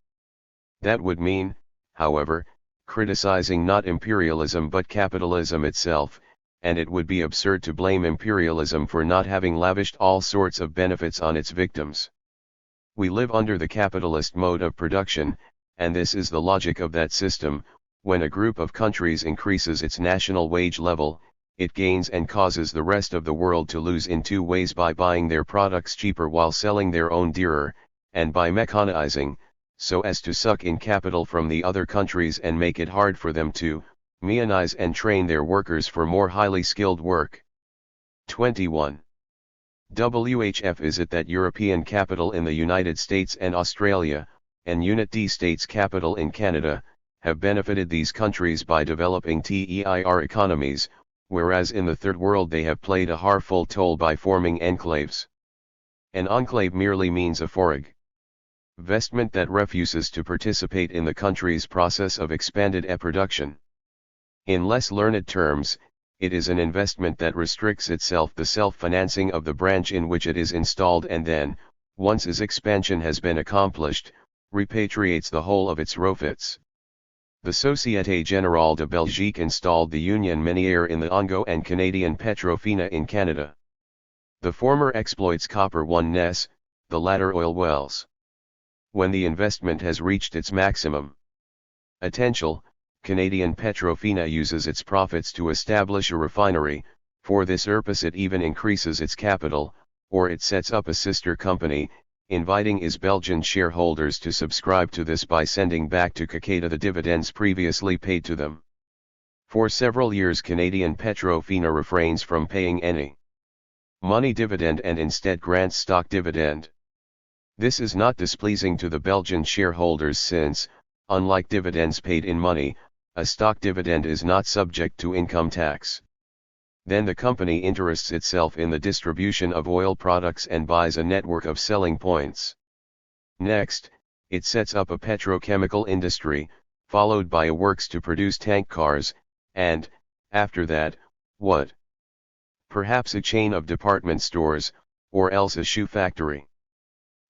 That would mean, however, criticizing not imperialism but capitalism itself, and it would be absurd to blame imperialism for not having lavished all sorts of benefits on its victims. We live under the capitalist mode of production, and this is the logic of that system, When a group of countries increases its national wage level, it gains and causes the rest of the world to lose in two ways: by buying their products cheaper while selling their own dearer, and by mechanizing, so as to suck in capital from the other countries and make it hard for them to mechanize and train their workers for more highly skilled work. 21. WHF is it that European capital in the United States and Australia, and Unit States capital in Canada, have benefited these countries by developing their economies, whereas in the Third World they have played a harmful toll by forming enclaves. An enclave merely means a foreign investment that refuses to participate in the country's process of expanded production. In less learned terms, it is an investment that restricts itself the self-financing of the branch in which it is installed, and then, once its expansion has been accomplished, repatriates the whole of its profits. The Société Générale de Belgique installed the Union Minière in the Congo and Canadian Petrofina in Canada. The former exploits copper oneness, the latter oil wells. When the investment has reached its maximum potential, Canadian Petrofina uses its profits to establish a refinery. For this purpose it even increases its capital, or it sets up a sister company, inviting its Belgian shareholders to subscribe to this by sending back to Canada the dividends previously paid to them. For several years Canadian Petrofina refrains from paying any money dividend and instead grants stock dividend. This is not displeasing to the Belgian shareholders since, unlike dividends paid in money, a stock dividend is not subject to income tax. Then the company interests itself in the distribution of oil products and buys a network of selling points. Next, it sets up a petrochemical industry, followed by a works to produce tank cars, and, after that, what? Perhaps a chain of department stores, or else a shoe factory.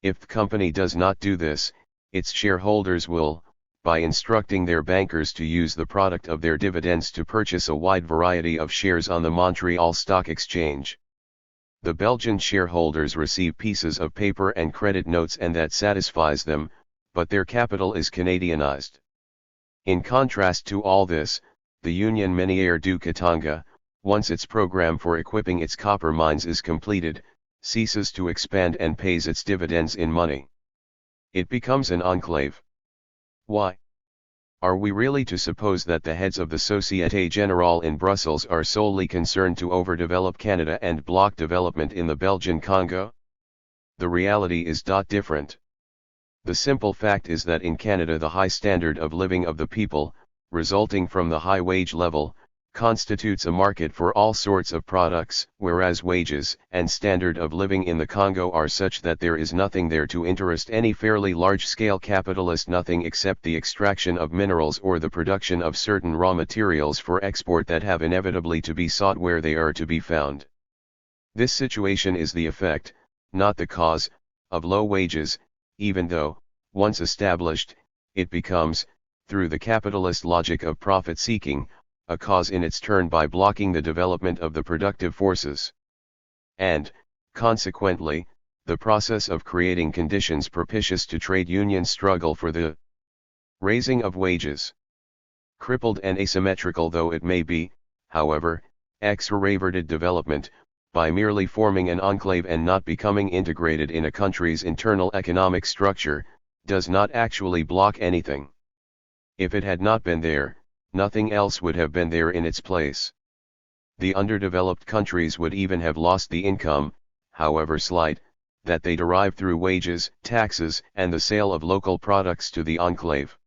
If the company does not do this, its shareholders will, by instructing their bankers to use the product of their dividends to purchase a wide variety of shares on the Montreal Stock Exchange. The Belgian shareholders receive pieces of paper and credit notes, and that satisfies them, but their capital is Canadianized. In contrast to all this, the Union Minière du Katanga, once its program for equipping its copper mines is completed, ceases to expand and pays its dividends in money. It becomes an enclave. Why? Are we really to suppose that the heads of the Société Générale in Brussels are solely concerned to overdevelop Canada and block development in the Belgian Congo? The reality is different. The simple fact is that in Canada the high standard of living of the people, resulting from the high wage level, constitutes a market for all sorts of products, whereas wages and standard of living in the Congo are such that there is nothing there to interest any fairly large-scale capitalist, nothing except the extraction of minerals or the production of certain raw materials for export that have inevitably to be sought where they are to be found. This situation is the effect, not the cause, of low wages, even though, once established, it becomes, through the capitalist logic of profit-seeking, a cause in its turn by blocking the development of the productive forces. And, consequently, the process of creating conditions propitious to trade union struggle for the raising of wages. Crippled and asymmetrical though it may be, however, extroverted development, by merely forming an enclave and not becoming integrated in a country's internal economic structure, does not actually block anything. If it had not been there, nothing else would have been there in its place. The underdeveloped countries would even have lost the income, however slight, that they derive through wages, taxes, and the sale of local products to the enclave.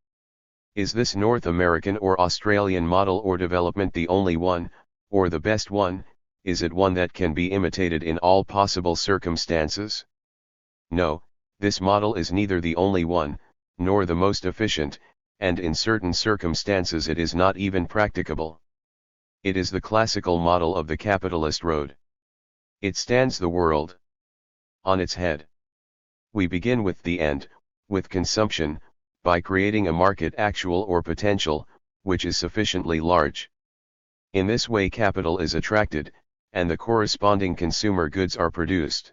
Is this North American or Australian model or development the only one, or the best one? Is it one that can be imitated in all possible circumstances? No, this model is neither the only one, nor the most efficient, and in certain circumstances it is not even practicable. It is the classical model of the capitalist road. It stands the world on its head. We begin with the end, with consumption, by creating a market actual or potential, which is sufficiently large. In this way capital is attracted, and the corresponding consumer goods are produced.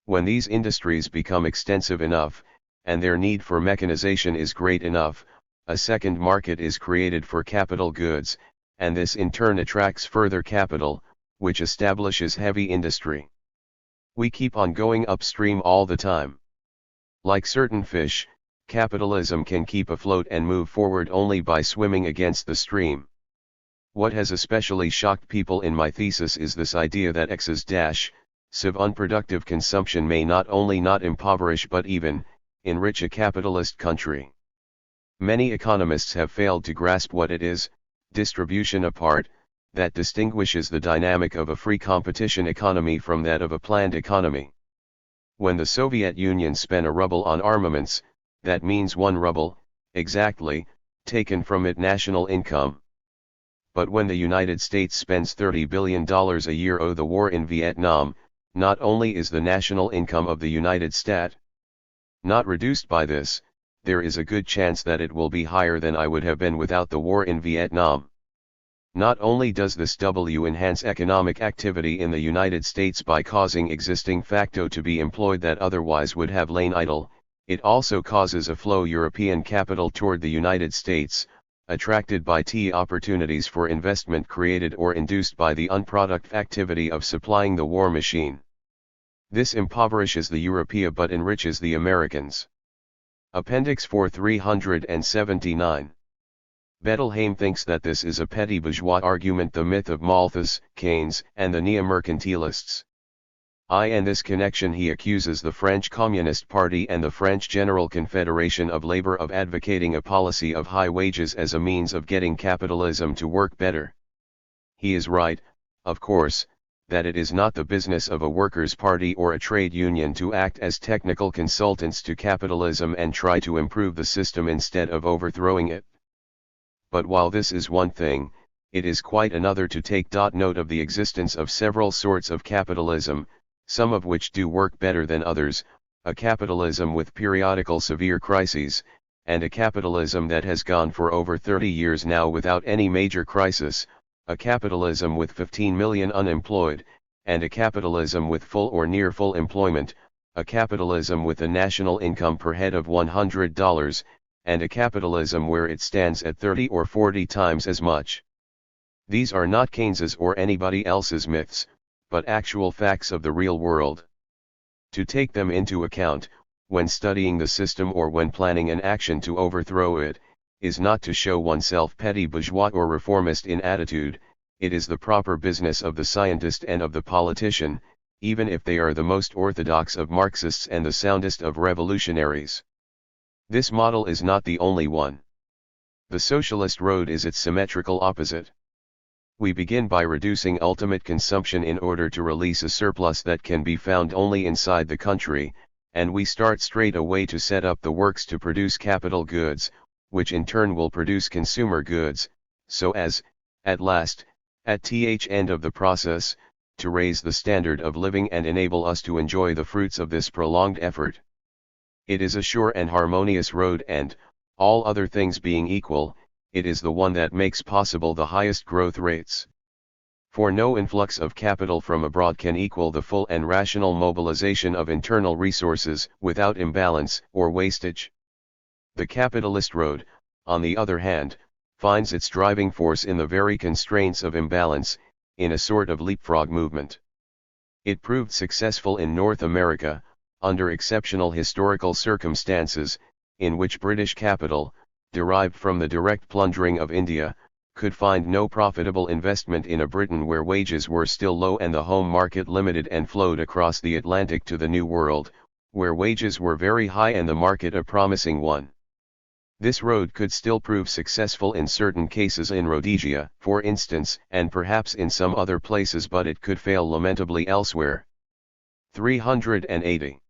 When these industries become extensive enough, and their need for mechanization is great enough, a second market is created for capital goods, and this in turn attracts further capital, which establishes heavy industry. We keep on going upstream all the time. Like certain fish, capitalism can keep afloat and move forward only by swimming against the stream. What has especially shocked people in my thesis is this idea that excessive unproductive consumption may not only not impoverish but even enrich a capitalist country. Many economists have failed to grasp what it is, distribution apart, that distinguishes the dynamic of a free competition economy from that of a planned economy. When the Soviet Union spent a ruble on armaments, that means 1 ruble, exactly, taken from its national income. But when the United States spends $30 billion a year on the war in Vietnam, not only is the national income of the United States not reduced by this, there is a good chance that it will be higher than I would have been without the war in Vietnam. Not only does this enhance economic activity in the United States by causing existing facto to be employed that otherwise would have lain idle, it also causes a flow European capital toward the United States, attracted by opportunities for investment created or induced by the unproductive activity of supplying the war machine. This impoverishes the European but enriches the Americans. Appendix 4 379. Bettelheim thinks that this is a petty bourgeois argument, the myth of Malthus, Keynes, and the neo-mercantilists. In this connection he accuses the French Communist Party and the French General Confederation of Labor of advocating a policy of high wages as a means of getting capitalism to work better. He is right, of course, that it is not the business of a workers' party or a trade union to act as technical consultants to capitalism and try to improve the system instead of overthrowing it. But while this is one thing, it is quite another to take note of the existence of several sorts of capitalism, some of which do work better than others, a capitalism with periodical severe crises, and a capitalism that has gone for over 30 years now without any major crisis, a capitalism with 15 million unemployed, and a capitalism with full or near full employment, a capitalism with a national income per head of $100, and a capitalism where it stands at 30 or 40 times as much. These are not Keynes's or anybody else's myths, but actual facts of the real world. To take them into account, when studying the system or when planning an action to overthrow it, is not to show oneself petty bourgeois or reformist in attitude, it is the proper business of the scientist and of the politician, even if they are the most orthodox of Marxists and the soundest of revolutionaries. This model is not the only one. The socialist road is its symmetrical opposite. We begin by reducing ultimate consumption in order to release a surplus that can be found only inside the country, and we start straight away to set up the works to produce capital goods, which in turn will produce consumer goods, so as, at last, at the end of the process, to raise the standard of living and enable us to enjoy the fruits of this prolonged effort. It is a sure and harmonious road and, all other things being equal, it is the one that makes possible the highest growth rates. For no influx of capital from abroad can equal the full and rational mobilization of internal resources without imbalance or wastage. The capitalist road, on the other hand, finds its driving force in the very constraints of imbalance, in a sort of leapfrog movement. It proved successful in North America, under exceptional historical circumstances, in which British capital, derived from the direct plundering of India, could find no profitable investment in a Britain where wages were still low and the home market limited, and flowed across the Atlantic to the New World, where wages were very high and the market a promising one. This road could still prove successful in certain cases in Rhodesia, for instance, and perhaps in some other places, but it could fail lamentably elsewhere. 380.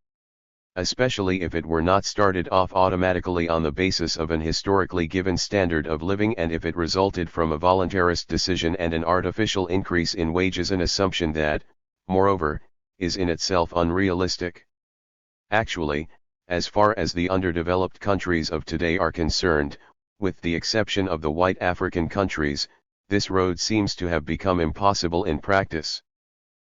Especially if it were not started off automatically on the basis of an historically given standard of living, and if it resulted from a voluntarist decision and an artificial increase in wages, an assumption that, moreover, is in itself unrealistic. Actually, as far as the underdeveloped countries of today are concerned, with the exception of the white African countries, this road seems to have become impossible in practice.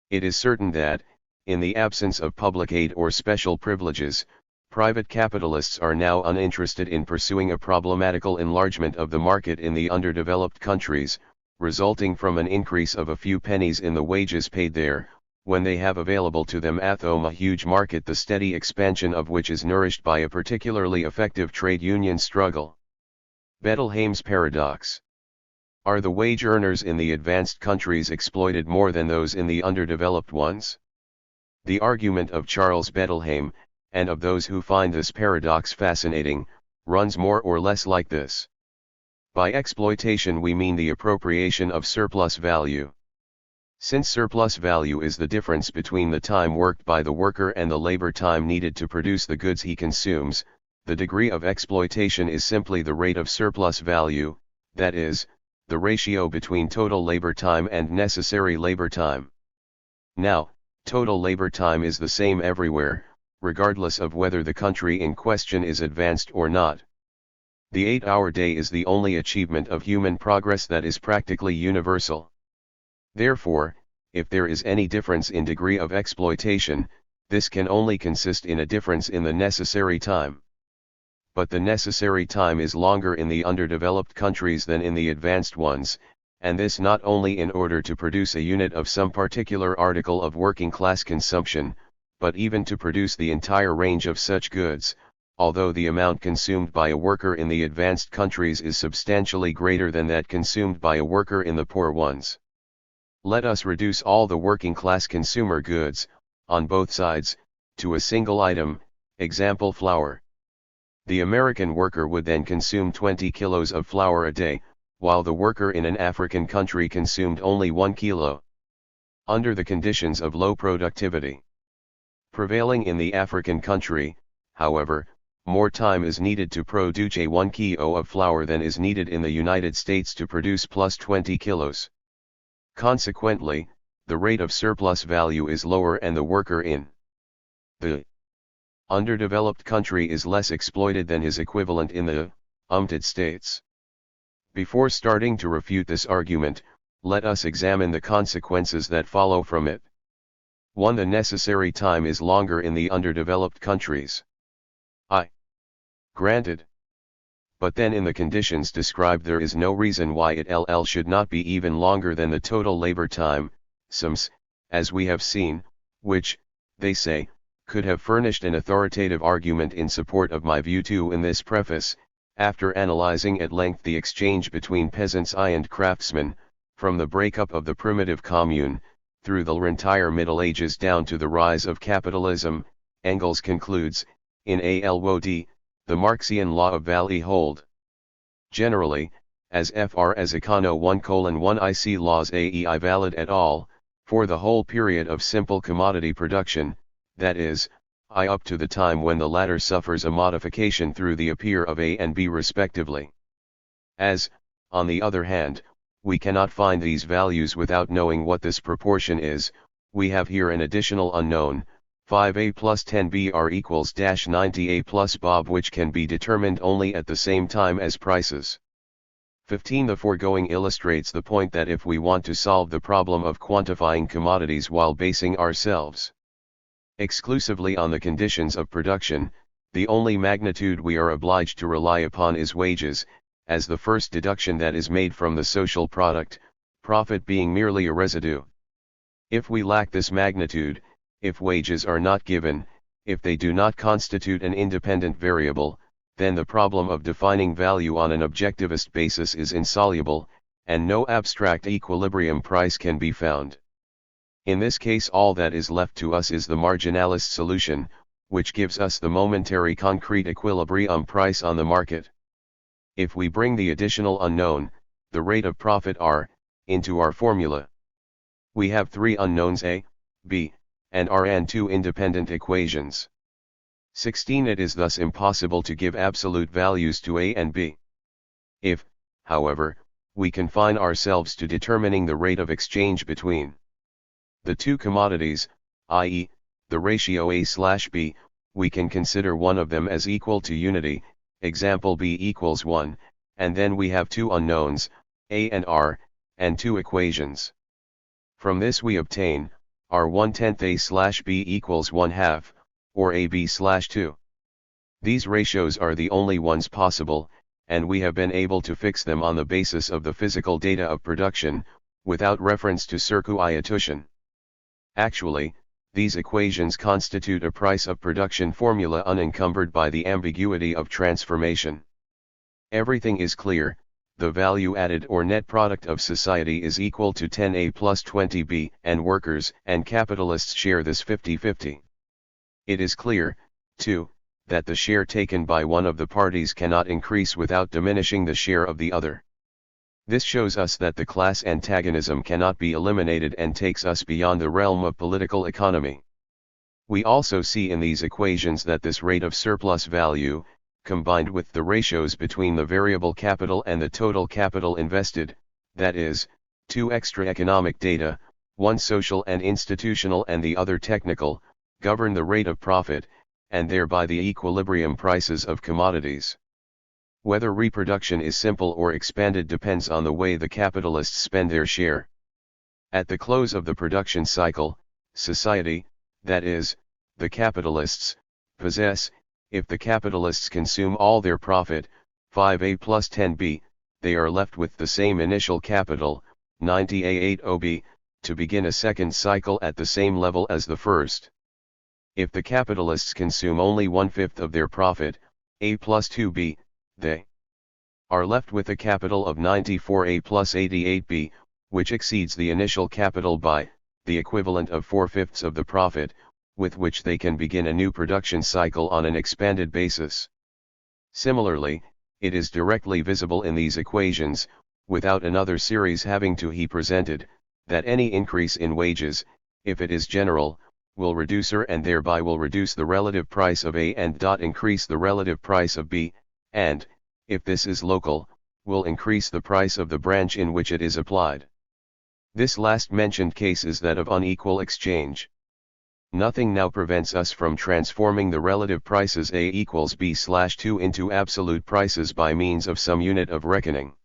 It is certain that, in the absence of public aid or special privileges, Private capitalists are now uninterested in pursuing a problematical enlargement of the market in the underdeveloped countries, resulting from an increase of a few pennies in the wages paid there, when they have available to them a huge market, the steady expansion of which is nourished by a particularly effective trade union struggle. Bettelheim's paradox. Are the wage earners in the advanced countries exploited more than those in the underdeveloped ones? The argument of Charles Bettelheim, and of those who find this paradox fascinating, runs more or less like this. By exploitation we mean the appropriation of surplus value. Since surplus value is the difference between the time worked by the worker and the labor time needed to produce the goods he consumes, the degree of exploitation is simply the rate of surplus value, that is, the ratio between total labor time and necessary labor time. Now, total labor time is the same everywhere, regardless of whether the country in question is advanced or not. The 8-hour day is the only achievement of human progress that is practically universal. Therefore, if there is any difference in degree of exploitation, this can only consist in a difference in the necessary time. But the necessary time is longer in the underdeveloped countries than in the advanced ones, and this not only in order to produce a unit of some particular article of working class consumption, but even to produce the entire range of such goods, although the amount consumed by a worker in the advanced countries is substantially greater than that consumed by a worker in the poor ones. Let us reduce all the working class consumer goods, on both sides, to a single item, example flour. The American worker would then consume 20 kilos of flour a day, while the worker in an African country consumed only 1 kilo. Under the conditions of low productivity prevailing in the African country, however, more time is needed to produce 1 kilo of flour than is needed in the United States to produce plus 20 kilos. Consequently, the rate of surplus value is lower and the worker in the underdeveloped country is less exploited than his equivalent in the United States. Before starting to refute this argument, let us examine the consequences that follow from it. 1. The necessary time is longer in the underdeveloped countries. Granted. But then in the conditions described there is no reason why it should not be even longer than the total labor time, SUMS, as we have seen, which, they say, could have furnished an authoritative argument in support of my view too. In this preface, after analyzing at length the exchange between peasants and craftsmen, from the breakup of the primitive commune, through the entire Middle Ages down to the rise of capitalism, Engels concludes, in ALWOD, the Marxian law of value hold. Generally, as fr as econo 1:1 IC laws AEI valid at all, for the whole period of simple commodity production, that is, up to the time when the latter suffers a modification through the appear of A and B respectively. As, on the other hand, we cannot find these values without knowing what this proportion is, we have here an additional unknown, 5A plus 10BR equals -90A plus Bob, which can be determined only at the same time as prices. 15. The foregoing illustrates the point that if we want to solve the problem of quantifying commodities while basing ourselves exclusively on the conditions of production, the only magnitude we are obliged to rely upon is wages, as the first deduction that is made from the social product, profit being merely a residue. If we lack this magnitude, if wages are not given, if they do not constitute an independent variable, then the problem of defining value on an objectivist basis is insoluble, and no abstract equilibrium price can be found. In this case all that is left to us is the marginalist solution, which gives us the momentary concrete equilibrium price on the market. If we bring the additional unknown, the rate of profit R, into our formula, we have three unknowns A, B, and R and two independent equations. 16. It is thus impossible to give absolute values to A and B. If, however, we confine ourselves to determining the rate of exchange between the two commodities, i.e., the ratio A/B, we can consider one of them as equal to unity, example B equals 1, and then we have two unknowns, A and R, and two equations. From this we obtain, R 1/10 A/B equals 1/2, or AB/2. These ratios are the only ones possible, and we have been able to fix them on the basis of the physical data of production, without reference to circuitation. Actually, these equations constitute a price of production formula unencumbered by the ambiguity of transformation. Everything is clear. The value added or net product of society is equal to 10A plus 20B, and workers and capitalists share this 50-50. It is clear, too, that the share taken by one of the parties cannot increase without diminishing the share of the other. This shows us that the class antagonism cannot be eliminated and takes us beyond the realm of political economy. We also see in these equations that this rate of surplus value, combined with the ratios between the variable capital and the total capital invested, that is, two extra economic data, one social and institutional and the other technical, govern the rate of profit, and thereby the equilibrium prices of commodities. Whether reproduction is simple or expanded depends on the way the capitalists spend their share. At the close of the production cycle, society, that is, the capitalists, possess, if the capitalists consume all their profit, 5A plus 10B, they are left with the same initial capital, 90A80B, to begin a second cycle at the same level as the first. If the capitalists consume only 1/5 of their profit, A plus 2B, they are left with a capital of 94A plus 88B, which exceeds the initial capital by the equivalent of 4/5 of the profit, with which they can begin a new production cycle on an expanded basis. Similarly, it is directly visible in these equations, without another series having to be presented, that any increase in wages, if it is general, will reduce and thereby will reduce the relative price of A and increase the relative price of B, and, if this is local, will increase the price of the branch in which it is applied. This last mentioned case is that of unequal exchange. Nothing now prevents us from transforming the relative prices A equals B/2 into absolute prices by means of some unit of reckoning.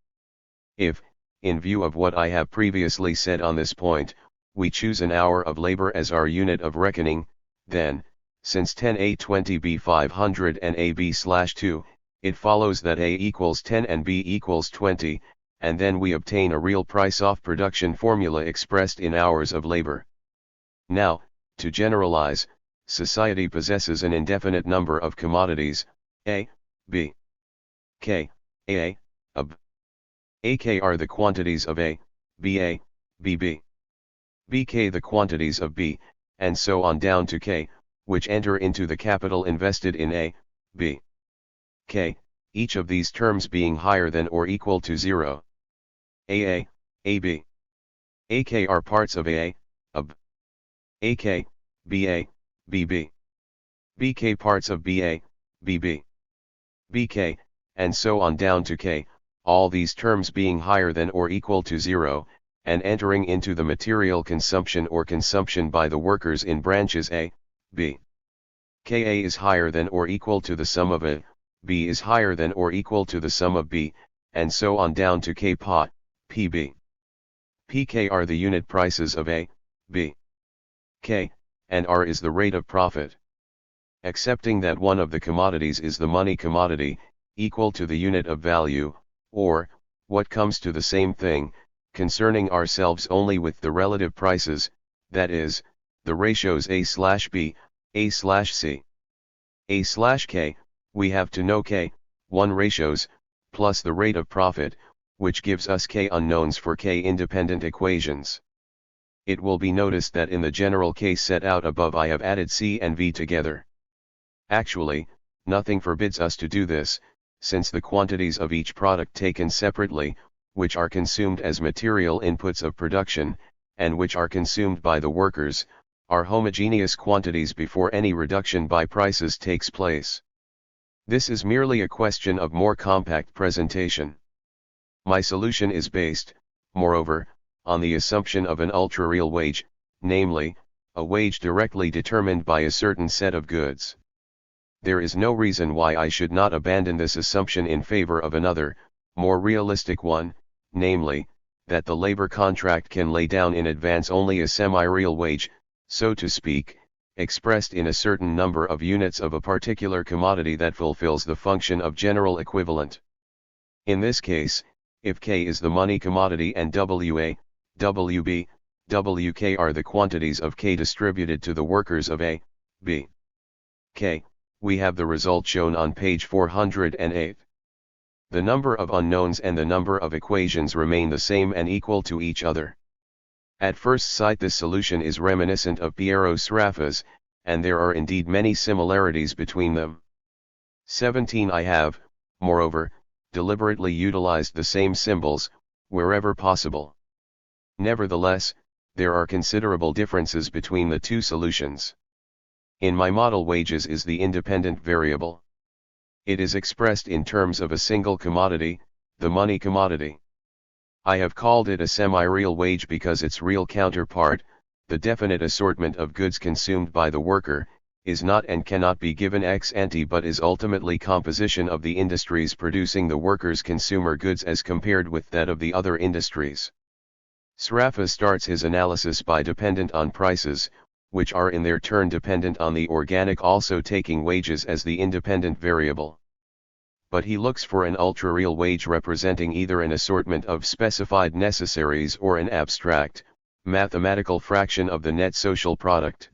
If, in view of what I have previously said on this point, we choose an hour of labor as our unit of reckoning, then, since 10A 20B 500 and A B/2, it follows that A equals 10 and B equals 20, and then we obtain a real price off production formula expressed in hours of labor. Now, to generalize, society possesses an indefinite number of commodities, A, B, K, A, B. AK are the quantities of A, BA, BB. BK the quantities of B, and so on down to K, which enter into the capital invested in A, B, K, each of these terms being higher than or equal to 0. AA, AB, AK are parts of AA, AB. AK, BA, BB. BK parts of BA, BB. BK, and so on down to K, all these terms being higher than or equal to 0, and entering into the material consumption or consumption by the workers in branches A, B. Ka is higher than or equal to the sum of A, B is higher than or equal to the sum of B, and so on down to K pot, PB. PK are the unit prices of A, B, K, and R is the rate of profit. Accepting that one of the commodities is the money commodity, equal to the unit of value, or, what comes to the same thing, concerning ourselves only with the relative prices, that is, the ratios A/B, A/C. A/K, we have to know K, 1 ratios, plus the rate of profit, which gives us K unknowns for K independent equations. It will be noticed that in the general case set out above I have added C and V together. Actually, nothing forbids us to do this, since the quantities of each product taken separately, which are consumed as material inputs of production, and which are consumed by the workers, are homogeneous quantities before any reduction by prices takes place. This is merely a question of more compact presentation. My solution is based, moreover, on the assumption of an ultra-real wage, namely, a wage directly determined by a certain set of goods. There is no reason why I should not abandon this assumption in favor of another, more realistic one, namely, that the labor contract can lay down in advance only a semi-real wage, so to speak, expressed in a certain number of units of a particular commodity that fulfills the function of general equivalent. In this case, if K is the money commodity and WA, WB, WK are the quantities of K distributed to the workers of A, B, K, we have the result shown on page 408. The number of unknowns and the number of equations remain the same and equal to each other. At first sight this solution is reminiscent of Piero Sraffa's, and there are indeed many similarities between them. 17 I have, moreover, deliberately utilized the same symbols, wherever possible. Nevertheless, there are considerable differences between the two solutions. In my model wages is the independent variable. It is expressed in terms of a single commodity, the money commodity. I have called it a semi-real wage because its real counterpart, the definite assortment of goods consumed by the worker, is not and cannot be given ex ante but is ultimately composition of the industries producing the workers' consumer goods as compared with that of the other industries. Sraffa starts his analysis by dependent on prices, which are in their turn dependent on the organic, also taking wages as the independent variable. But he looks for an ultra-real wage representing either an assortment of specified necessaries or an abstract, mathematical fraction of the net social product.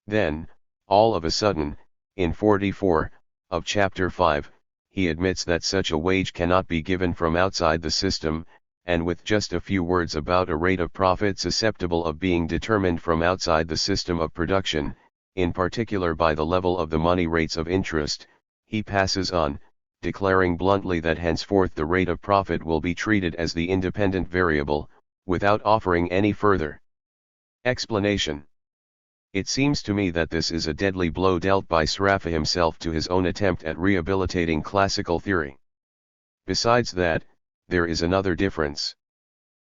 Then, all of a sudden, in 44, of chapter 5, he admits that such a wage cannot be given from outside the system, and with just a few words about a rate of profit susceptible of being determined from outside the system of production, in particular by the level of the money rates of interest, he passes on, declaring bluntly that henceforth the rate of profit will be treated as the independent variable, without offering any further explanation. It seems to me that this is a deadly blow dealt by Sraffa himself to his own attempt at rehabilitating classical theory. Besides that, there is another difference.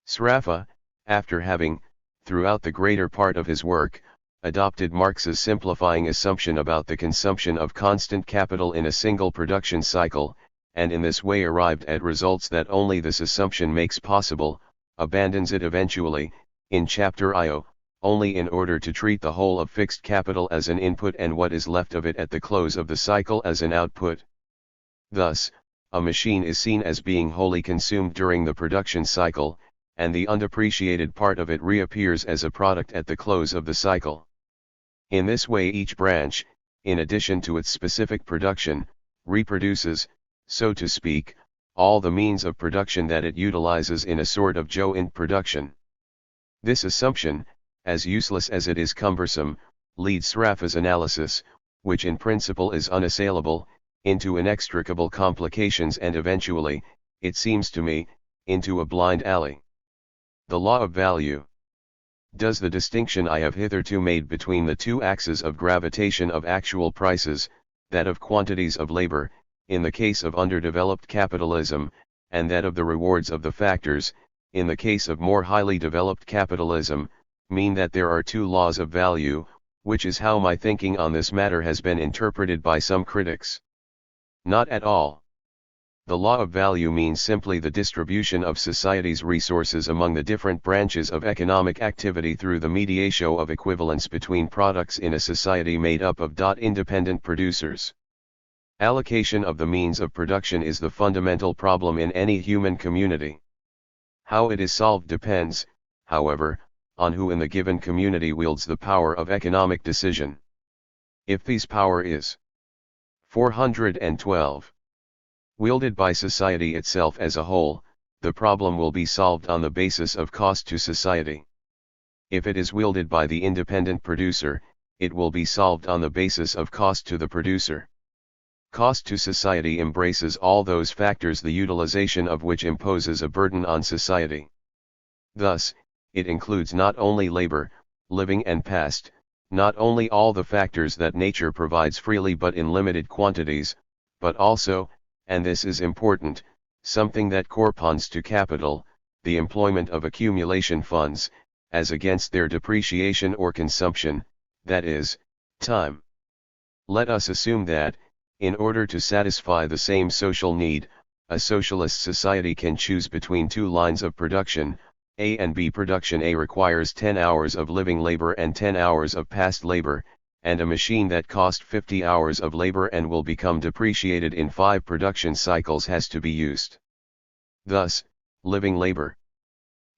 Sraffa, after having, throughout the greater part of his work, adopted Marx's simplifying assumption about the consumption of constant capital in a single production cycle, and in this way arrived at results that only this assumption makes possible, abandons it eventually, in chapter IO, only in order to treat the whole of fixed capital as an input and what is left of it at the close of the cycle as an output. Thus, a machine is seen as being wholly consumed during the production cycle, and the undepreciated part of it reappears as a product at the close of the cycle. In this way each branch, in addition to its specific production, reproduces, so to speak, all the means of production that it utilizes in a sort of joint production. This assumption, as useless as it is cumbersome, leads Sraffa's analysis, which in principle is unassailable, into inextricable complications and eventually, it seems to me, into a blind alley. The law of value. Does the distinction I have hitherto made between the two axes of gravitation of actual prices, that of quantities of labor, in the case of underdeveloped capitalism, and that of the rewards of the factors, in the case of more highly developed capitalism, mean that there are two laws of value, which is how my thinking on this matter has been interpreted by some critics? Not at all. The law of value means simply the distribution of society's resources among the different branches of economic activity through the mediatio of equivalence between products in a society made up of independent producers. Allocation of the means of production is the fundamental problem in any human community. How it is solved depends, however, on who in the given community wields the power of economic decision. If this power is 412. Wielded by society itself as a whole, the problem will be solved on the basis of cost to society. If it is wielded by the independent producer, it will be solved on the basis of cost to the producer. Cost to society embraces all those factors the utilization of which imposes a burden on society. Thus, it includes not only labor, living and past, not only all the factors that nature provides freely but in limited quantities, but also, and this is important, something that corresponds to capital, the employment of accumulation funds, as against their depreciation or consumption, that is, time. Let us assume that, in order to satisfy the same social need, a socialist society can choose between two lines of production, A and B. Production A requires 10 hours of living labor and 10 hours of past labor, and a machine that cost 50 hours of labor and will become depreciated in 5 production cycles has to be used. Thus, living labor.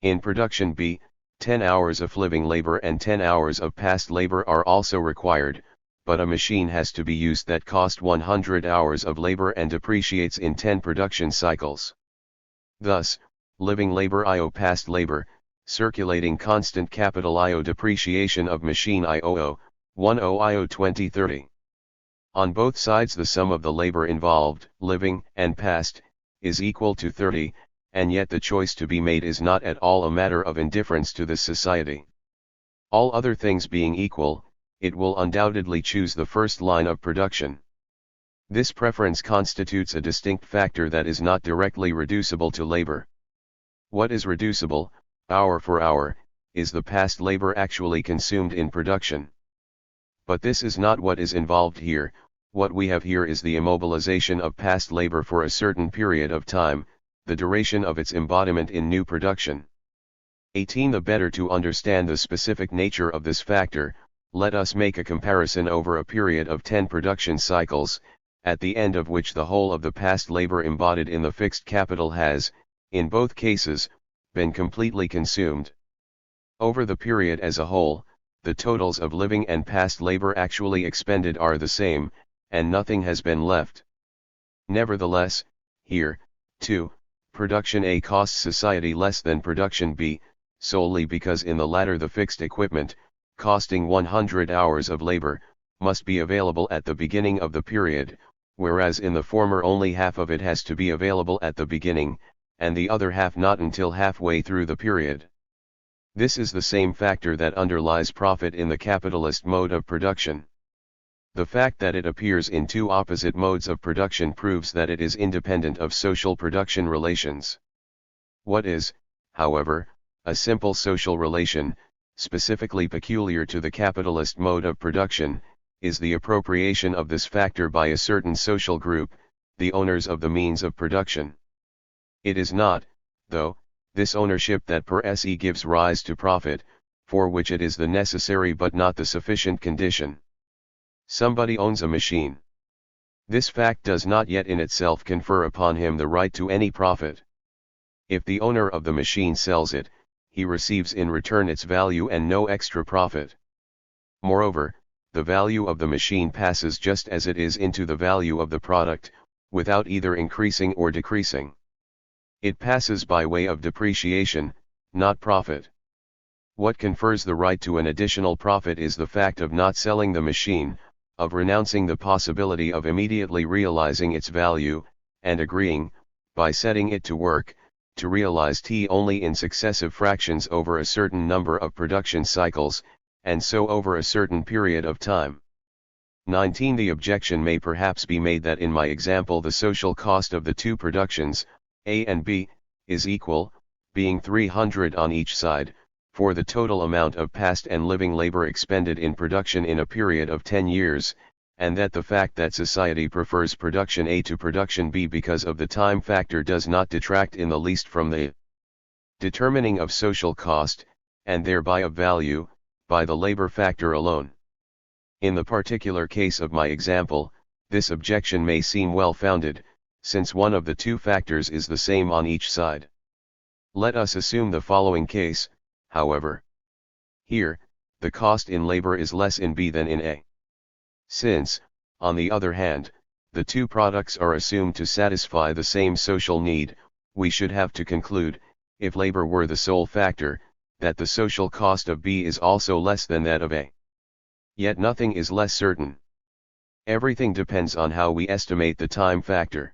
In production B, 10 hours of living labor and 10 hours of past labor are also required, but a machine has to be used that cost 100 hours of labor and depreciates in 10 production cycles. Thus, living labor IO past labor, circulating constant capital IO depreciation of machine IOO, 10 IO 2030. On both sides the sum of the labor involved, living and past, is equal to 30, and yet the choice to be made is not at all a matter of indifference to this society. All other things being equal, it will undoubtedly choose the first line of production. This preference constitutes a distinct factor that is not directly reducible to labor. What is reducible, hour for hour, is the past labor actually consumed in production. But this is not what is involved here. What we have here is the immobilization of past labor for a certain period of time, the duration of its embodiment in new production. 18. The better to understand the specific nature of this factor, let us make a comparison over a period of 10 production cycles, at the end of which the whole of the past labor embodied in the fixed capital has, in both cases, been completely consumed. Over the period as a whole, the totals of living and past labor actually expended are the same, and nothing has been left. Nevertheless, here, too, production A costs society less than production B, solely because in the latter the fixed equipment, costing 100 hours of labor, must be available at the beginning of the period, whereas in the former only half of it has to be available at the beginning, and the other half not until halfway through the period. This is the same factor that underlies profit in the capitalist mode of production. The fact that it appears in two opposite modes of production proves that it is independent of social production relations. What is, however, a simple social relation, specifically peculiar to the capitalist mode of production, is the appropriation of this factor by a certain social group, the owners of the means of production. It is not, though, this ownership that per se gives rise to profit, for which it is the necessary but not the sufficient condition. Somebody owns a machine. This fact does not yet in itself confer upon him the right to any profit. If the owner of the machine sells it, he receives in return its value and no extra profit. Moreover, the value of the machine passes just as it is into the value of the product, without either increasing or decreasing. It passes by way of depreciation, not profit. What confers the right to an additional profit is the fact of not selling the machine, of renouncing the possibility of immediately realizing its value, and agreeing, by setting it to work, to realize T only in successive fractions over a certain number of production cycles, and so over a certain period of time. 19. The objection may perhaps be made that in my example the social cost of the two productions, A and B, is equal, being 300 on each side, for the total amount of past and living labor expended in production in a period of 10 years, and that the fact that society prefers production A to production B because of the time factor does not detract in the least from the determining of social cost, and thereby of value, by the labor factor alone. In the particular case of my example, this objection may seem well founded, since one of the two factors is the same on each side. Let us assume the following case, however. Here, the cost in labor is less in B than in A. Since, on the other hand, the two products are assumed to satisfy the same social need, we should have to conclude, if labor were the sole factor, that the social cost of B is also less than that of A. Yet nothing is less certain. Everything depends on how we estimate the time factor.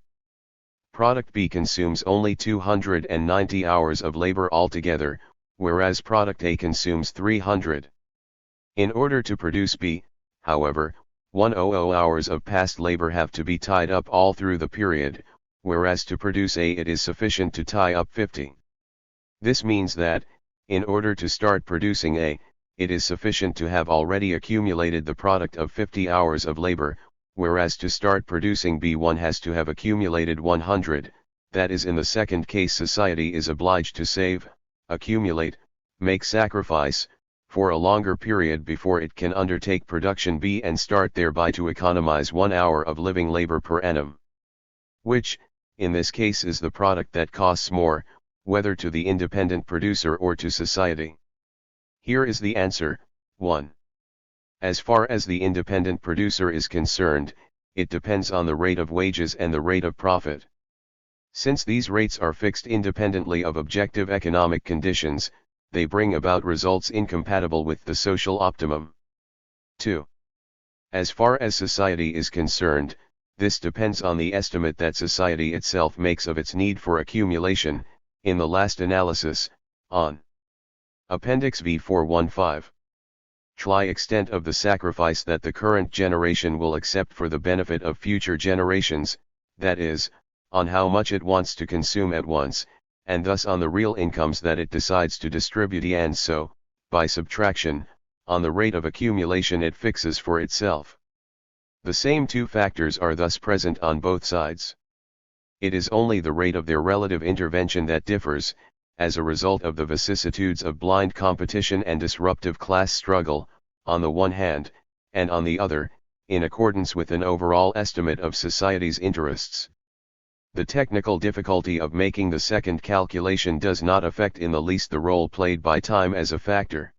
Product B consumes only 290 hours of labor altogether, whereas product A consumes 300. In order to produce B, however, 100 hours of past labor have to be tied up all through the period, whereas to produce A it is sufficient to tie up 50. This means that, in order to start producing A, it is sufficient to have already accumulated the product of 50 hours of labor, whereas to start producing B one has to have accumulated 100, that is in the second case society is obliged to save, accumulate, make sacrifice, for a longer period before it can undertake production B and start thereby to economize 1 hour of living labor per annum. Which, in this case, is the product that costs more, whether to the independent producer or to society? Here is the answer: 1. As far as the independent producer is concerned, it depends on the rate of wages and the rate of profit. Since these rates are fixed independently of objective economic conditions, they bring about results incompatible with the social optimum. 2. As far as society is concerned, this depends on the estimate that society itself makes of its need for accumulation, in the last analysis, on Appendix V 415. Try extent of the sacrifice that the current generation will accept for the benefit of future generations, that is, on how much it wants to consume at once, and thus on the real incomes that it decides to distribute, and so, by subtraction, on the rate of accumulation it fixes for itself. The same two factors are thus present on both sides. It is only the rate of their relative intervention that differs, as a result of the vicissitudes of blind competition and disruptive class struggle, on the one hand, and on the other, in accordance with an overall estimate of society's interests. The technical difficulty of making the second calculation does not affect in the least the role played by time as a factor.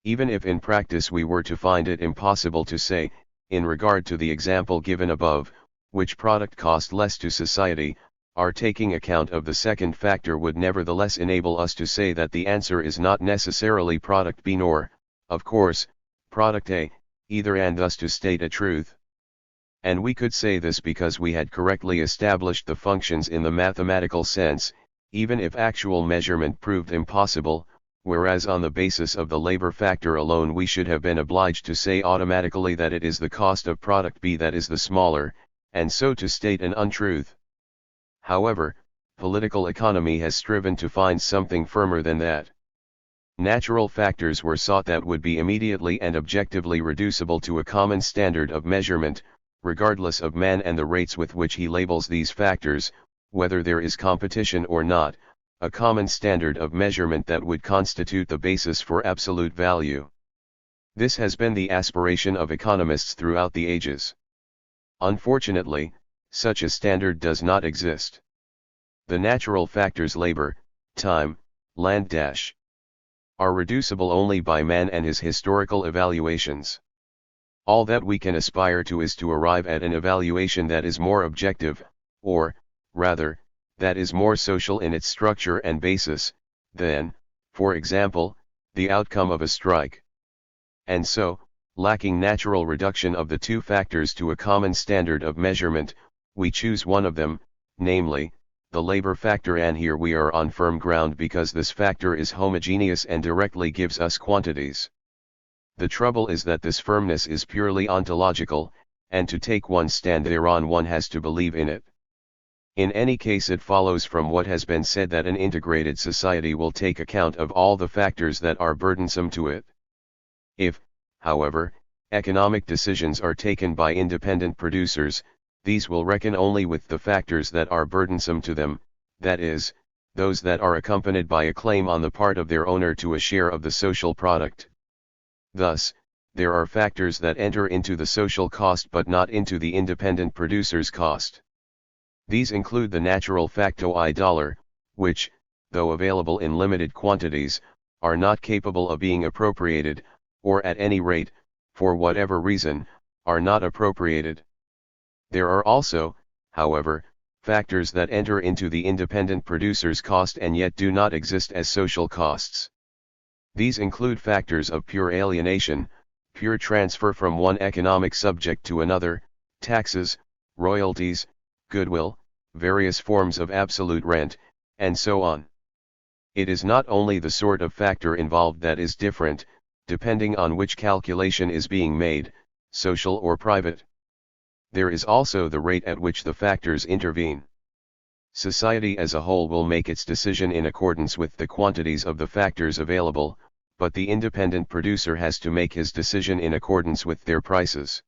Even if in practice we were to find it impossible to say, in regard to the example given above, which product cost less to society, our taking account of the second factor would nevertheless enable us to say that the answer is not necessarily product B nor, of course, product A, either, and thus to state a truth. And we could say this because we had correctly established the functions in the mathematical sense, even if actual measurement proved impossible, whereas on the basis of the labor factor alone we should have been obliged to say automatically that it is the cost of product B that is the smaller, and so to state an untruth. However, political economy has striven to find something firmer than that. Natural factors were sought that would be immediately and objectively reducible to a common standard of measurement, regardless of man and the rates with which he labels these factors, whether there is competition or not, a common standard of measurement that would constitute the basis for absolute value. This has been the aspiration of economists throughout the ages. Unfortunately, such a standard does not exist. The natural factors labor, time, land are reducible only by man and his historical evaluations. All that we can aspire to is to arrive at an evaluation that is more objective, or, rather, that is more social in its structure and basis, than, for example, the outcome of a strike. And so, lacking natural reduction of the two factors to a common standard of measurement, we choose one of them, namely, the labor factor, and here we are on firm ground because this factor is homogeneous and directly gives us quantities. The trouble is that this firmness is purely ontological, and to take one's stand thereon one has to believe in it. In any case, it follows from what has been said that an integrated society will take account of all the factors that are burdensome to it. If, however, economic decisions are taken by independent producers, these will reckon only with the factors that are burdensome to them, that is, those that are accompanied by a claim on the part of their owner to a share of the social product. Thus, there are factors that enter into the social cost but not into the independent producer's cost. These include the natural factor $, which, though available in limited quantities, are not capable of being appropriated, or at any rate, for whatever reason, are not appropriated. There are also, however, factors that enter into the independent producer's cost and yet do not exist as social costs. These include factors of pure alienation, pure transfer from one economic subject to another, taxes, royalties, goodwill, various forms of absolute rent, and so on. It is not only the sort of factor involved that is different, depending on which calculation is being made, social or private. There is also the rate at which the factors intervene. Society as a whole will make its decision in accordance with the quantities of the factors available, but the independent producer has to make his decision in accordance with their prices.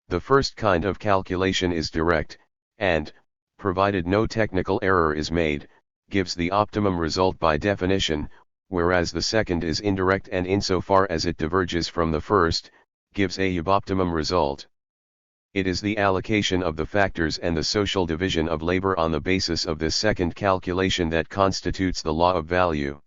The first kind of calculation is direct, and, provided no technical error is made, gives the optimum result by definition, whereas the second is indirect and insofar as it diverges from the first, gives a suboptimum result. It is the allocation of the factors and the social division of labor on the basis of this second calculation that constitutes the law of value.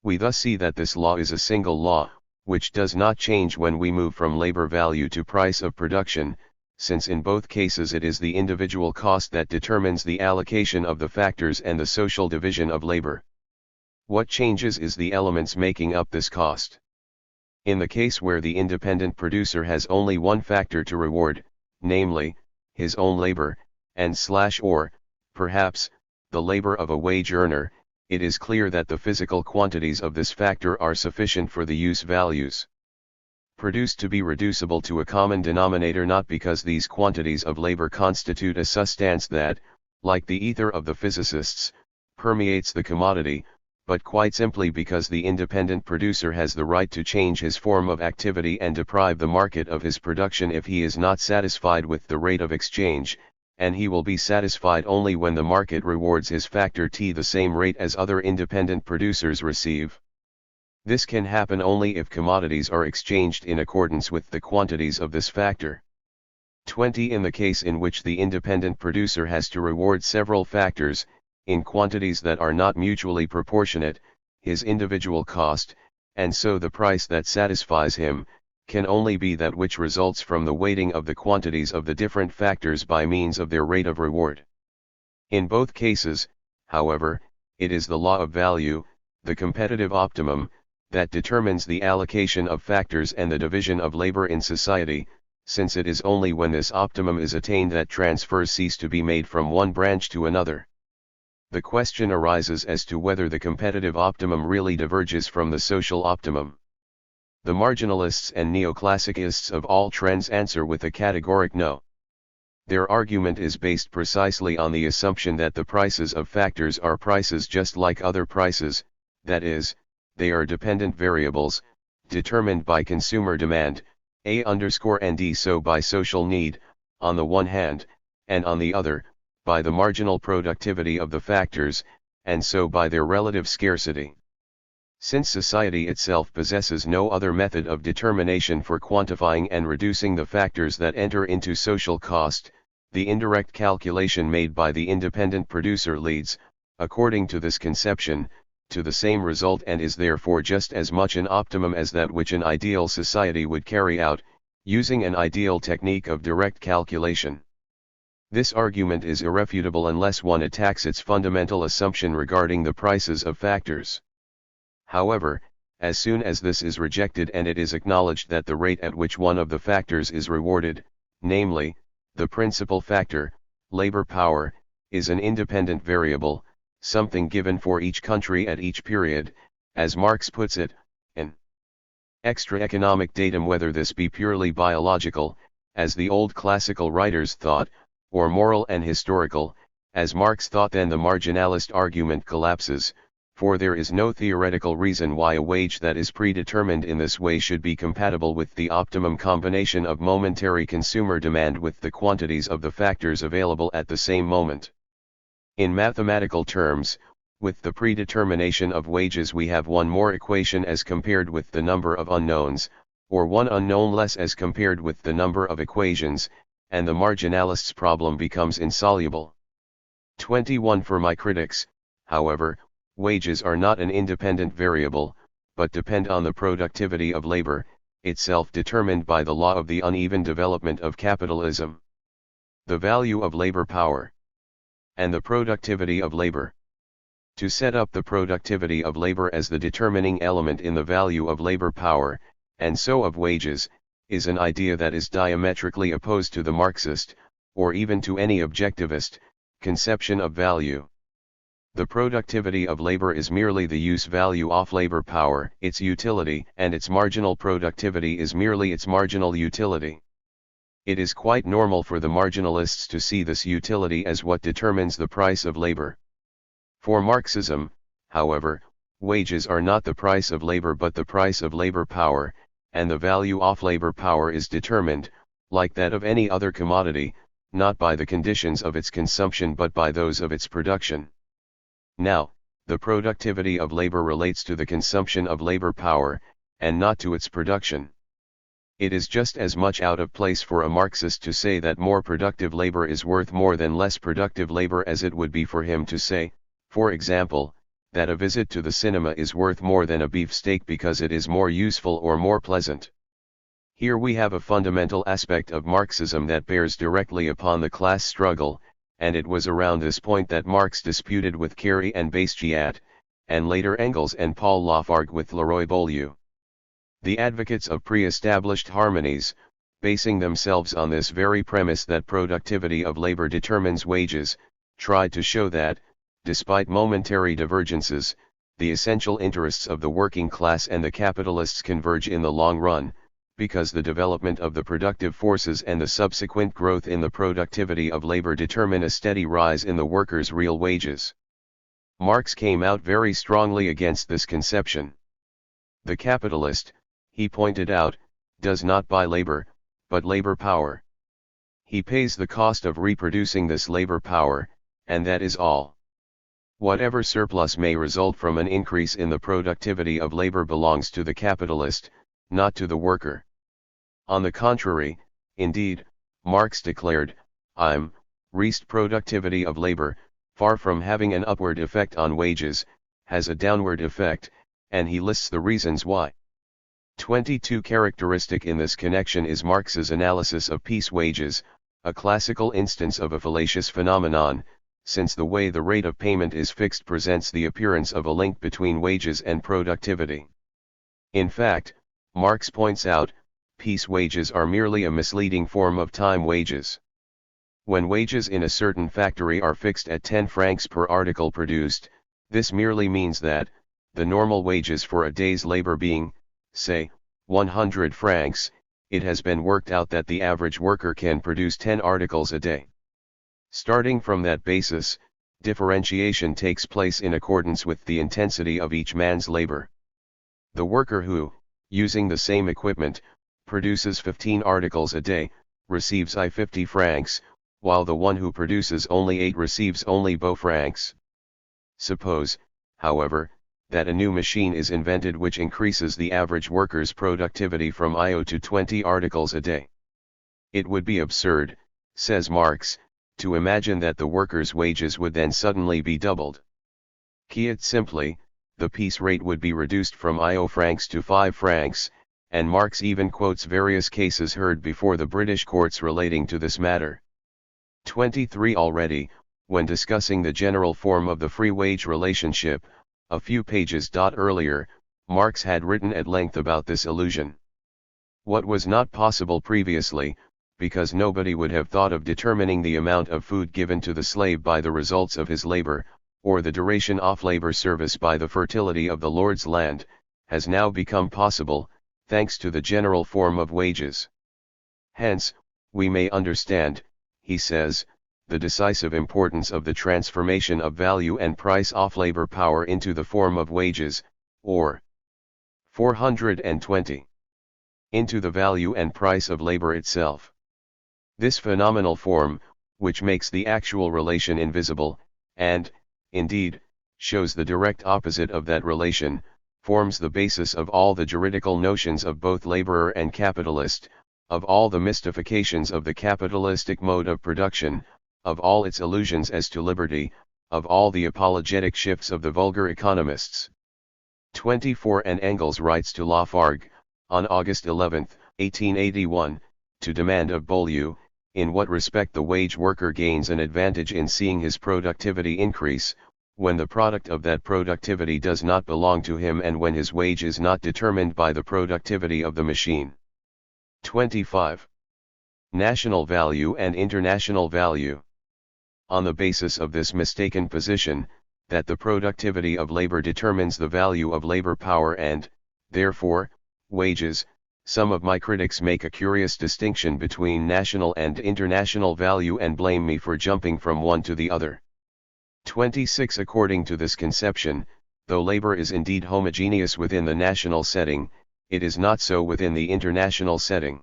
We thus see that this law is a single law, which does not change when we move from labor value to price of production, since in both cases it is the individual cost that determines the allocation of the factors and the social division of labor. What changes is the elements making up this cost. In the case where the independent producer has only one factor to reward, namely, his own labor, and/or, perhaps, the labor of a wage earner, it is clear that the physical quantities of this factor are sufficient for the use values produced to be reducible to a common denominator, not because these quantities of labor constitute a substance that, like the ether of the physicists, permeates the commodity, but quite simply because the independent producer has the right to change his form of activity and deprive the market of his production if he is not satisfied with the rate of exchange, and he will be satisfied only when the market rewards his factor T the same rate as other independent producers receive. This can happen only if commodities are exchanged in accordance with the quantities of this factor. 20. In the case in which the independent producer has to reward several factors, in quantities that are not mutually proportionate, his individual cost, and so the price that satisfies him, can only be that which results from the weighting of the quantities of the different factors by means of their rate of reward. In both cases, however, it is the law of value, the competitive optimum, that determines the allocation of factors and the division of labor in society, since it is only when this optimum is attained that transfers cease to be made from one branch to another. The question arises as to whether the competitive optimum really diverges from the social optimum. The marginalists and neoclassicists of all trends answer with a categoric no. Their argument is based precisely on the assumption that the prices of factors are prices just like other prices, that is, they are dependent variables, determined by consumer demand, and so by social need, on the one hand, and on the other, by the marginal productivity of the factors, and so by their relative scarcity. Since society itself possesses no other method of determination for quantifying and reducing the factors that enter into social cost, the indirect calculation made by the independent producer leads, according to this conception, to the same result and is therefore just as much an optimum as that which an ideal society would carry out, using an ideal technique of direct calculation. This argument is irrefutable unless one attacks its fundamental assumption regarding the prices of factors. However, as soon as this is rejected and it is acknowledged that the rate at which one of the factors is rewarded, namely, the principal factor, labor power, is an independent variable, something given for each country at each period, as Marx puts it, an extra economic datum, whether this be purely biological, as the old classical writers thought, or moral and historical, as Marx thought, then the marginalist argument collapses, for there is no theoretical reason why a wage that is predetermined in this way should be compatible with the optimum combination of momentary consumer demand with the quantities of the factors available at the same moment. In mathematical terms, with the predetermination of wages we have one more equation as compared with the number of unknowns, or one unknown less as compared with the number of equations, and the marginalist's problem becomes insoluble. 21. For my critics, however, wages are not an independent variable, but depend on the productivity of labor, itself determined by the law of the uneven development of capitalism. The value of labor power and the productivity of labor. To set up the productivity of labor as the determining element in the value of labor power, and so of wages, is an idea that is diametrically opposed to the Marxist, or even to any objectivist, conception of value. The productivity of labor is merely the use value of labor power, its utility, and its marginal productivity is merely its marginal utility. It is quite normal for the marginalists to see this utility as what determines the price of labor. For Marxism, however, wages are not the price of labor but the price of labor power, and the value of labor power is determined, like that of any other commodity, not by the conditions of its consumption but by those of its production. Now, the productivity of labor relates to the consumption of labor power, and not to its production. It is just as much out of place for a Marxist to say that more productive labor is worth more than less productive labor as it would be for him to say, for example, that a visit to the cinema is worth more than a beefsteak because it is more useful or more pleasant. Here we have a fundamental aspect of Marxism that bears directly upon the class struggle, and it was around this point that Marx disputed with Carey and Bastiat, and later Engels and Paul Lafargue with Leroy Beaulieu. The advocates of pre-established harmonies, basing themselves on this very premise that productivity of labor determines wages, tried to show that, despite momentary divergences, the essential interests of the working class and the capitalists converge in the long run, because the development of the productive forces and the subsequent growth in the productivity of labor determine a steady rise in the workers' real wages. Marx came out very strongly against this conception. The capitalist, he pointed out, does not buy labor, but labor power. He pays the cost of reproducing this labor power, and that is all. Whatever surplus may result from an increase in the productivity of labor belongs to the capitalist, not to the worker. On the contrary, indeed, Marx declared, Rest productivity of labor, far from having an upward effect on wages, has a downward effect, and he lists the reasons why. 22 Characteristic in this connection is Marx's analysis of piece wages, a classical instance of a fallacious phenomenon, since the way the rate of payment is fixed presents the appearance of a link between wages and productivity. In fact, Marx points out, piece wages are merely a misleading form of time wages. When wages in a certain factory are fixed at 10 francs per article produced, this merely means that, the normal wages for a day's labor being, say, 100 francs, it has been worked out that the average worker can produce 10 articles a day. Starting from that basis, differentiation takes place in accordance with the intensity of each man's labor. The worker who, using the same equipment, produces 15 articles a day, receives 50 francs, while the one who produces only 8 receives only 2 francs. Suppose, however, that a new machine is invented which increases the average worker's productivity from 10 to 20 articles a day. It would be absurd, says Marx, to imagine that the worker's wages would then suddenly be doubled. Quite simply, the piece rate would be reduced from 10 francs to 5 francs, and Marx even quotes various cases heard before the British courts relating to this matter. 23 Already, when discussing the general form of the free wage relationship, a few pages earlier, Marx had written at length about this illusion. What was not possible previously, because nobody would have thought of determining the amount of food given to the slave by the results of his labor, or the duration of labor service by the fertility of the Lord's land, has now become possible, thanks to the general form of wages. Hence, we may understand, he says, the decisive importance of the transformation of value and price of labor power into the form of wages, or 420. Into the value and price of labor itself. This phenomenal form, which makes the actual relation invisible, and, indeed, shows the direct opposite of that relation, forms the basis of all the juridical notions of both laborer and capitalist, of all the mystifications of the capitalistic mode of production, of all its illusions as to liberty, of all the apologetic shifts of the vulgar economists. 24 And Engels writes to Lafargue, on August 11, 1881, to demand of Beaulieu, in what respect the wage worker gains an advantage in seeing his productivity increase, when the product of that productivity does not belong to him and when his wage is not determined by the productivity of the machine. 25. National value and international value. On the basis of this mistaken position, that the productivity of labor determines the value of labor power and, therefore, wages, some of my critics make a curious distinction between national and international value and blame me for jumping from one to the other. 26 According to this conception, though labor is indeed homogeneous within the national setting, it is not so within the international setting.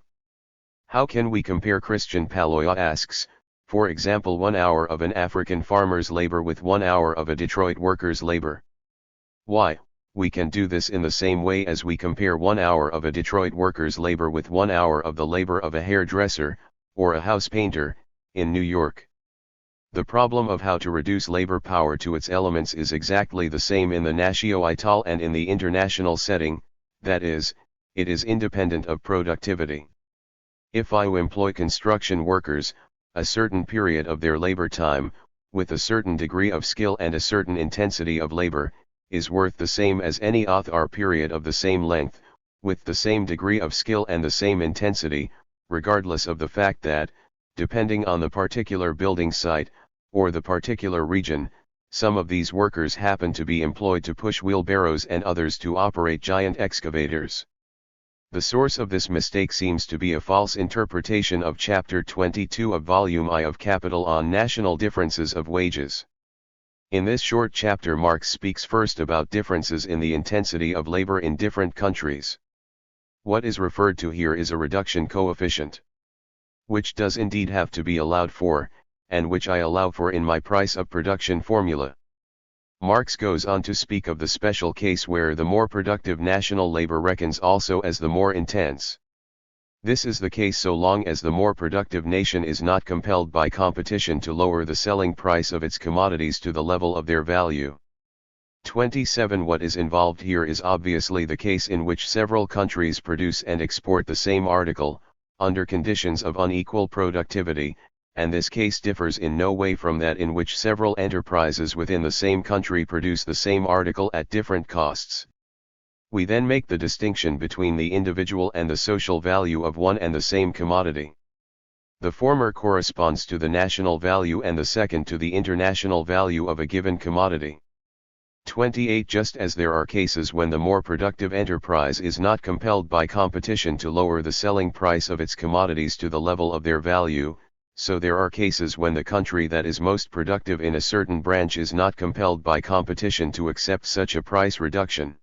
How can we compare? Christian Paloya asks, for example, 1 hour of an African farmer's labor with 1 hour of a Detroit worker's labor? Why, we can do this in the same way as we compare 1 hour of a Detroit worker's labor with 1 hour of the labor of a hairdresser, or a house painter, in New York. The problem of how to reduce labor power to its elements is exactly the same in the natio-ital and in the international setting, that is, it is independent of productivity. If I employ construction workers, a certain period of their labor time, with a certain degree of skill and a certain intensity of labor, is worth the same as any other period of the same length, with the same degree of skill and the same intensity, regardless of the fact that, depending on the particular building site, or the particular region, some of these workers happen to be employed to push wheelbarrows and others to operate giant excavators. The source of this mistake seems to be a false interpretation of Chapter 22 of Volume I of Capital on national differences of wages. In this short chapter, Marx speaks first about differences in the intensity of labor in different countries. What is referred to here is a reduction coefficient, which does indeed have to be allowed for, and which I allow for in my price of production formula. Marx goes on to speak of the special case where the more productive national labor reckons also as the more intense. This is the case so long as the more productive nation is not compelled by competition to lower the selling price of its commodities to the level of their value. 27. What is involved here is obviously the case in which several countries produce and export the same article, under conditions of unequal productivity, and this case differs in no way from that in which several enterprises within the same country produce the same article at different costs. We then make the distinction between the individual and the social value of one and the same commodity. The former corresponds to the national value and the second to the international value of a given commodity. 28. Just as there are cases when the more productive enterprise is not compelled by competition to lower the selling price of its commodities to the level of their value, so there are cases when the country that is most productive in a certain branch is not compelled by competition to accept such a price reduction.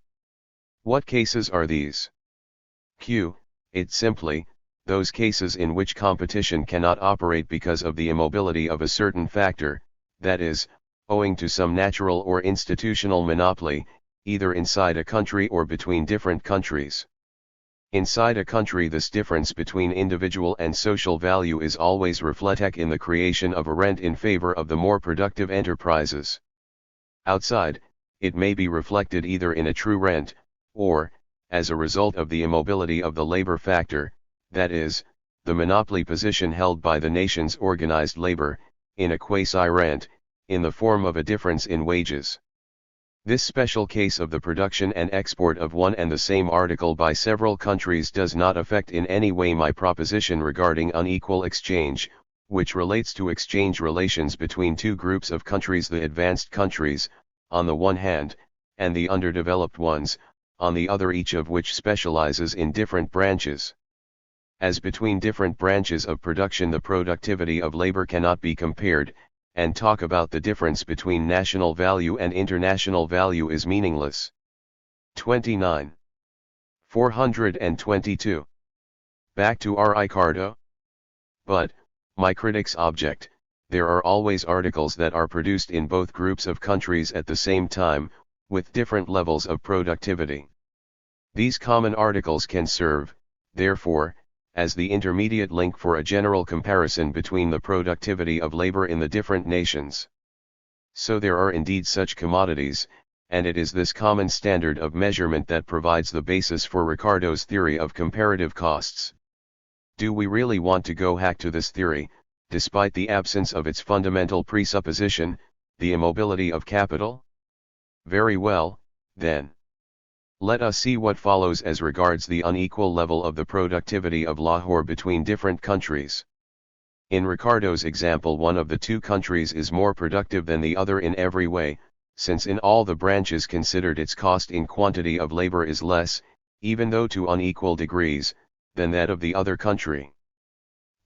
What cases are these? Q. It's simply, those cases in which competition cannot operate because of the immobility of a certain factor, that is, owing to some natural or institutional monopoly, either inside a country or between different countries. Inside a country, this difference between individual and social value is always reflected in the creation of a rent in favor of the more productive enterprises. Outside, it may be reflected either in a true rent, or, as a result of the immobility of the labor factor, that is, the monopoly position held by the nation's organized labor, in a quasi-rent, in the form of a difference in wages. This special case of the production and export of one and the same article by several countries does not affect in any way my proposition regarding unequal exchange, which relates to exchange relations between two groups of countries: the advanced countries, on the one hand, and the underdeveloped ones, on the other, each of which specializes in different branches. As between different branches of production the productivity of labor cannot be compared, and talk about the difference between national value and international value is meaningless. 29. 422. Back to Ricardo. But, my critics object, there are always articles that are produced in both groups of countries at the same time, with different levels of productivity. These common articles can serve, therefore, as the intermediate link for a general comparison between the productivity of labor in the different nations. So there are indeed such commodities, and it is this common standard of measurement that provides the basis for Ricardo's theory of comparative costs. Do we really want to go back to this theory, despite the absence of its fundamental presupposition, the immobility of capital? Very well, then. Let us see what follows as regards the unequal level of the productivity of Lahore between different countries. In Ricardo's example, one of the two countries is more productive than the other in every way, since in all the branches considered its cost in quantity of labor is less, even though to unequal degrees, than that of the other country.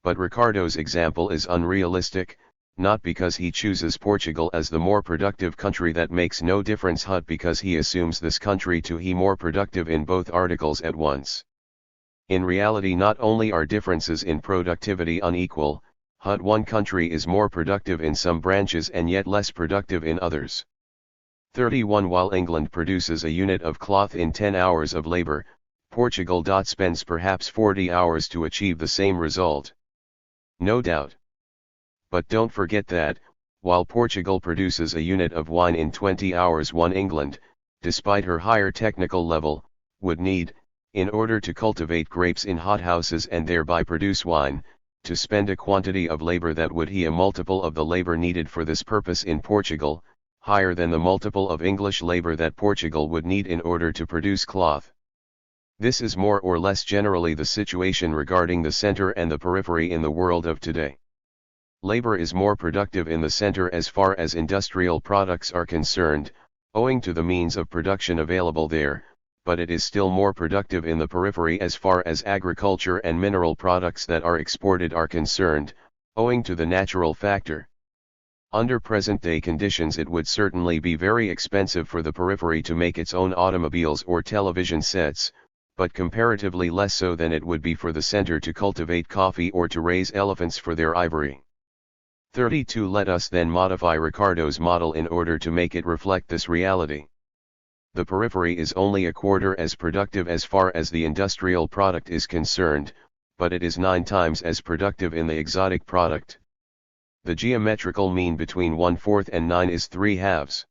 But Ricardo's example is unrealistic, not because he chooses Portugal as the more productive country, that makes no difference, but because he assumes this country to be more productive in both articles at once. In reality, not only are differences in productivity unequal, but one country is more productive in some branches and yet less productive in others. 31 While England produces a unit of cloth in 10 hours of labor, Portugal spends perhaps 40 hours to achieve the same result. No doubt. But don't forget that, while Portugal produces a unit of wine in 20 hours, England, despite her higher technical level, would need, in order to cultivate grapes in hothouses and thereby produce wine, to spend a quantity of labor that would be a multiple of the labor needed for this purpose in Portugal, higher than the multiple of English labor that Portugal would need in order to produce cloth. This is more or less generally the situation regarding the center and the periphery in the world of today. Labor is more productive in the center as far as industrial products are concerned, owing to the means of production available there, but it is still more productive in the periphery as far as agriculture and mineral products that are exported are concerned, owing to the natural factor. Under present-day conditions, it would certainly be very expensive for the periphery to make its own automobiles or television sets, but comparatively less so than it would be for the center to cultivate coffee or to raise elephants for their ivory. 32 Let us then modify Ricardo's model in order to make it reflect this reality. The periphery is only a quarter as productive as far as the industrial product is concerned, but it is 9 times as productive in the exotic product. The geometrical mean between 1/4 and 9 is 3/2.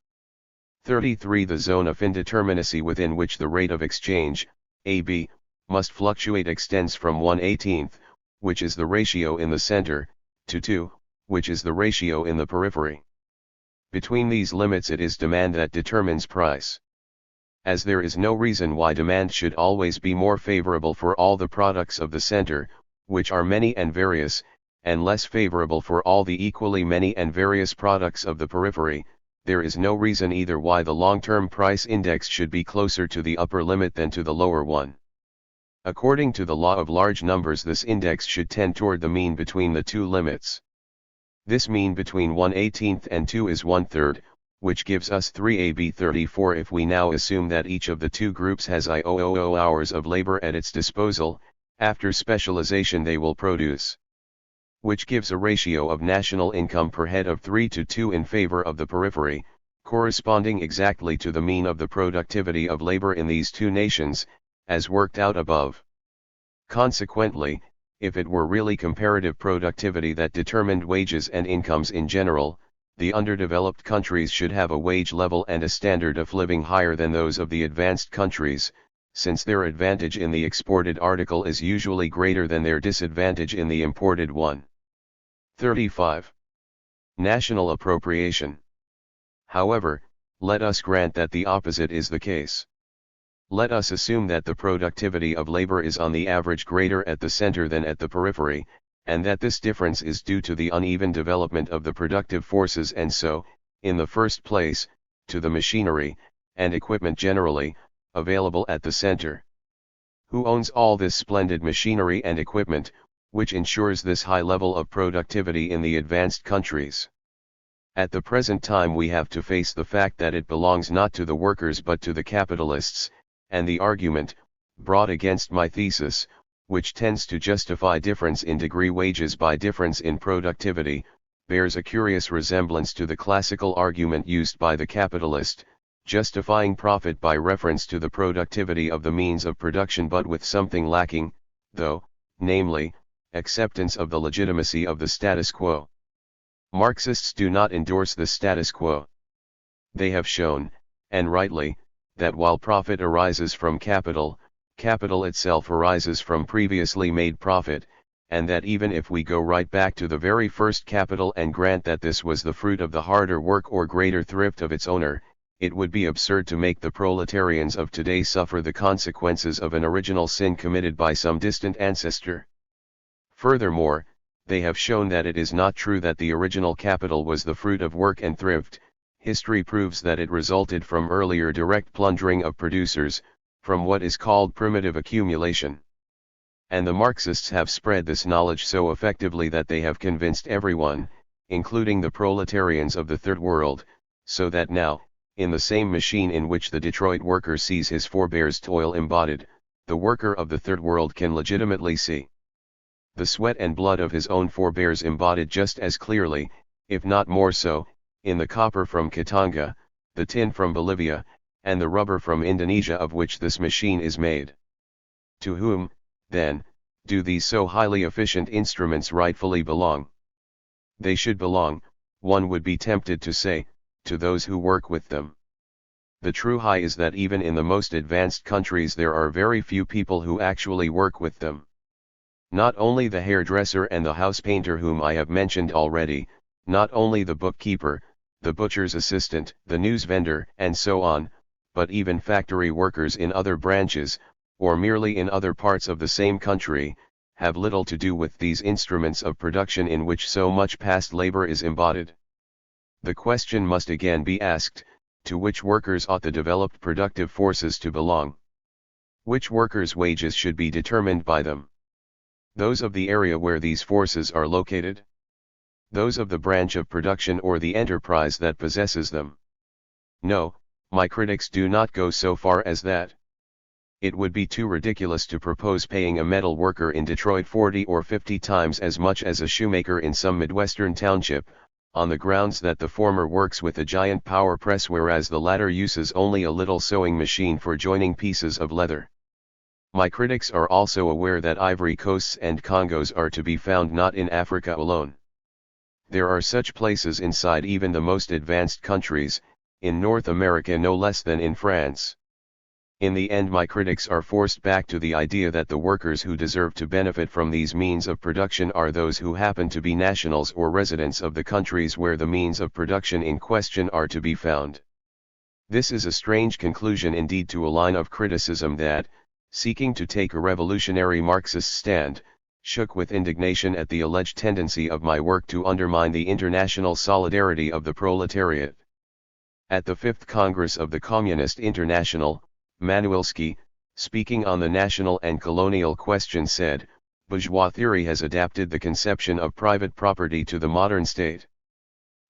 33 The zone of indeterminacy within which the rate of exchange, AB, must fluctuate extends from 1/18, which is the ratio in the center, to 2, which is the ratio in the periphery. Between these limits it is demand that determines price. As there is no reason why demand should always be more favorable for all the products of the center, which are many and various, and less favorable for all the equally many and various products of the periphery, there is no reason either why the long-term price index should be closer to the upper limit than to the lower one. According to the law of large numbers, this index should tend toward the mean between the two limits. This mean between 1/18 and 2 is 1/3, which gives us 3AB 34 if we now assume that each of the two groups has 1,000 hours of labor at its disposal, after specialization they will produce. Which gives a ratio of national income per head of 3 to 2 in favor of the periphery, corresponding exactly to the mean of the productivity of labor in these two nations, as worked out above. Consequently, if it were really comparative productivity that determined wages and incomes in general, the underdeveloped countries should have a wage level and a standard of living higher than those of the advanced countries, since their advantage in the exported article is usually greater than their disadvantage in the imported one. 35. National appropriation. However, let us grant that the opposite is the case. Let us assume that the productivity of labor is on the average greater at the center than at the periphery, and that this difference is due to the uneven development of the productive forces and so, in the first place, to the machinery, and equipment generally, available at the center. Who owns all this splendid machinery and equipment, which ensures this high level of productivity in the advanced countries? At the present time we have to face the fact that it belongs not to the workers but to the capitalists, and the argument, brought against my thesis, which tends to justify difference in degree wages by difference in productivity, bears a curious resemblance to the classical argument used by the capitalist, justifying profit by reference to the productivity of the means of production but with something lacking, though, namely, acceptance of the legitimacy of the status quo. Marxists do not endorse the status quo. They have shown, and rightly, that while profit arises from capital, capital itself arises from previously made profit, and that even if we go right back to the very first capital and grant that this was the fruit of the harder work or greater thrift of its owner, it would be absurd to make the proletarians of today suffer the consequences of an original sin committed by some distant ancestor. Furthermore, they have shown that it is not true that the original capital was the fruit of work and thrift. History proves that it resulted from earlier direct plundering of producers, from what is called primitive accumulation. And the Marxists have spread this knowledge so effectively that they have convinced everyone, including the proletarians of the Third World, so that now, in the same machine in which the Detroit worker sees his forebears' toil embodied, the worker of the Third World can legitimately see the sweat and blood of his own forebears embodied just as clearly, if not more so, in the copper from Katanga, the tin from Bolivia, and the rubber from Indonesia of which this machine is made. To whom, then, do these so highly efficient instruments rightfully belong? They should belong, one would be tempted to say, to those who work with them. The true high is that even in the most advanced countries there are very few people who actually work with them. Not only the hairdresser and the house painter whom I have mentioned already, not only the bookkeeper, the butcher's assistant, the news vendor, and so on, but even factory workers in other branches, or merely in other parts of the same country, have little to do with these instruments of production in which so much past labor is embodied. The question must again be asked, to which workers ought the developed productive forces to belong? Which workers' wages should be determined by them? Those of the area where these forces are located? Those of the branch of production or the enterprise that possesses them? No, my critics do not go so far as that. It would be too ridiculous to propose paying a metal worker in Detroit 40 or 50 times as much as a shoemaker in some Midwestern township, on the grounds that the former works with a giant power press whereas the latter uses only a little sewing machine for joining pieces of leather. My critics are also aware that Ivory Coasts and Congos are to be found not in Africa alone. There are such places inside even the most advanced countries, in North America no less than in France. In the end my critics are forced back to the idea that the workers who deserve to benefit from these means of production are those who happen to be nationals or residents of the countries where the means of production in question are to be found. This is a strange conclusion indeed to a line of criticism that, seeking to take a revolutionary Marxist stand, shook with indignation at the alleged tendency of my work to undermine the international solidarity of the proletariat. At the 5th Congress of the Communist International, Manuelski, speaking on the national and colonial question said, bourgeois theory has adapted the conception of private property to the modern state.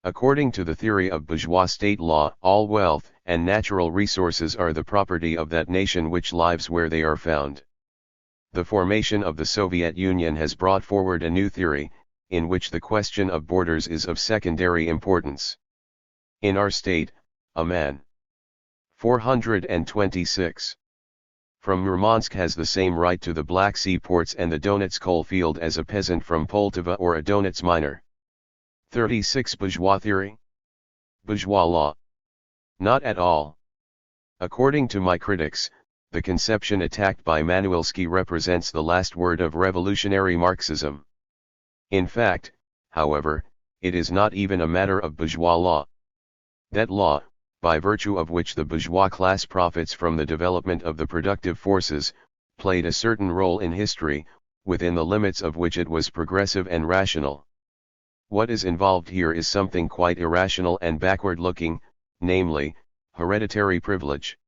According to the theory of bourgeois state law, all wealth and natural resources are the property of that nation which lives where they are found. The formation of the Soviet Union has brought forward a new theory, in which the question of borders is of secondary importance. In our state, a man 426 from Murmansk has the same right to the Black Sea ports and the Donets coal field as a peasant from Poltava or a Donets miner. 36 Bourgeois theory? Bourgeois law? Not at all. According to my critics, the conception attacked by Manuelski represents the last word of revolutionary Marxism. In fact, however, it is not even a matter of bourgeois law. That law, by virtue of which the bourgeois class profits from the development of the productive forces, played a certain role in history, within the limits of which it was progressive and rational. What is involved here is something quite irrational and backward-looking, namely, hereditary privilege.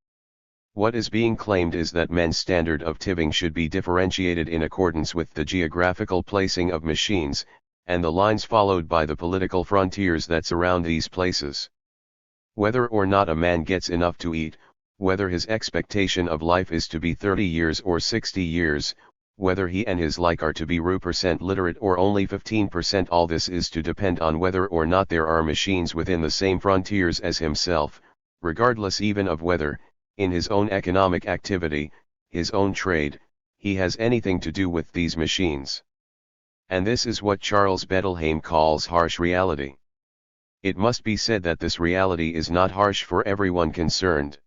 What is being claimed is that men's standard of tithing should be differentiated in accordance with the geographical placing of machines, and the lines followed by the political frontiers that surround these places. Whether or not a man gets enough to eat, whether his expectation of life is to be 30 years or 60 years, whether he and his like are to be % literate or only 15%, all this is to depend on whether or not there are machines within the same frontiers as himself, regardless even of whether, in his own economic activity, his own trade, he has anything to do with these machines. And this is what Charles Bettelheim calls harsh reality. It must be said that this reality is not harsh for everyone concerned.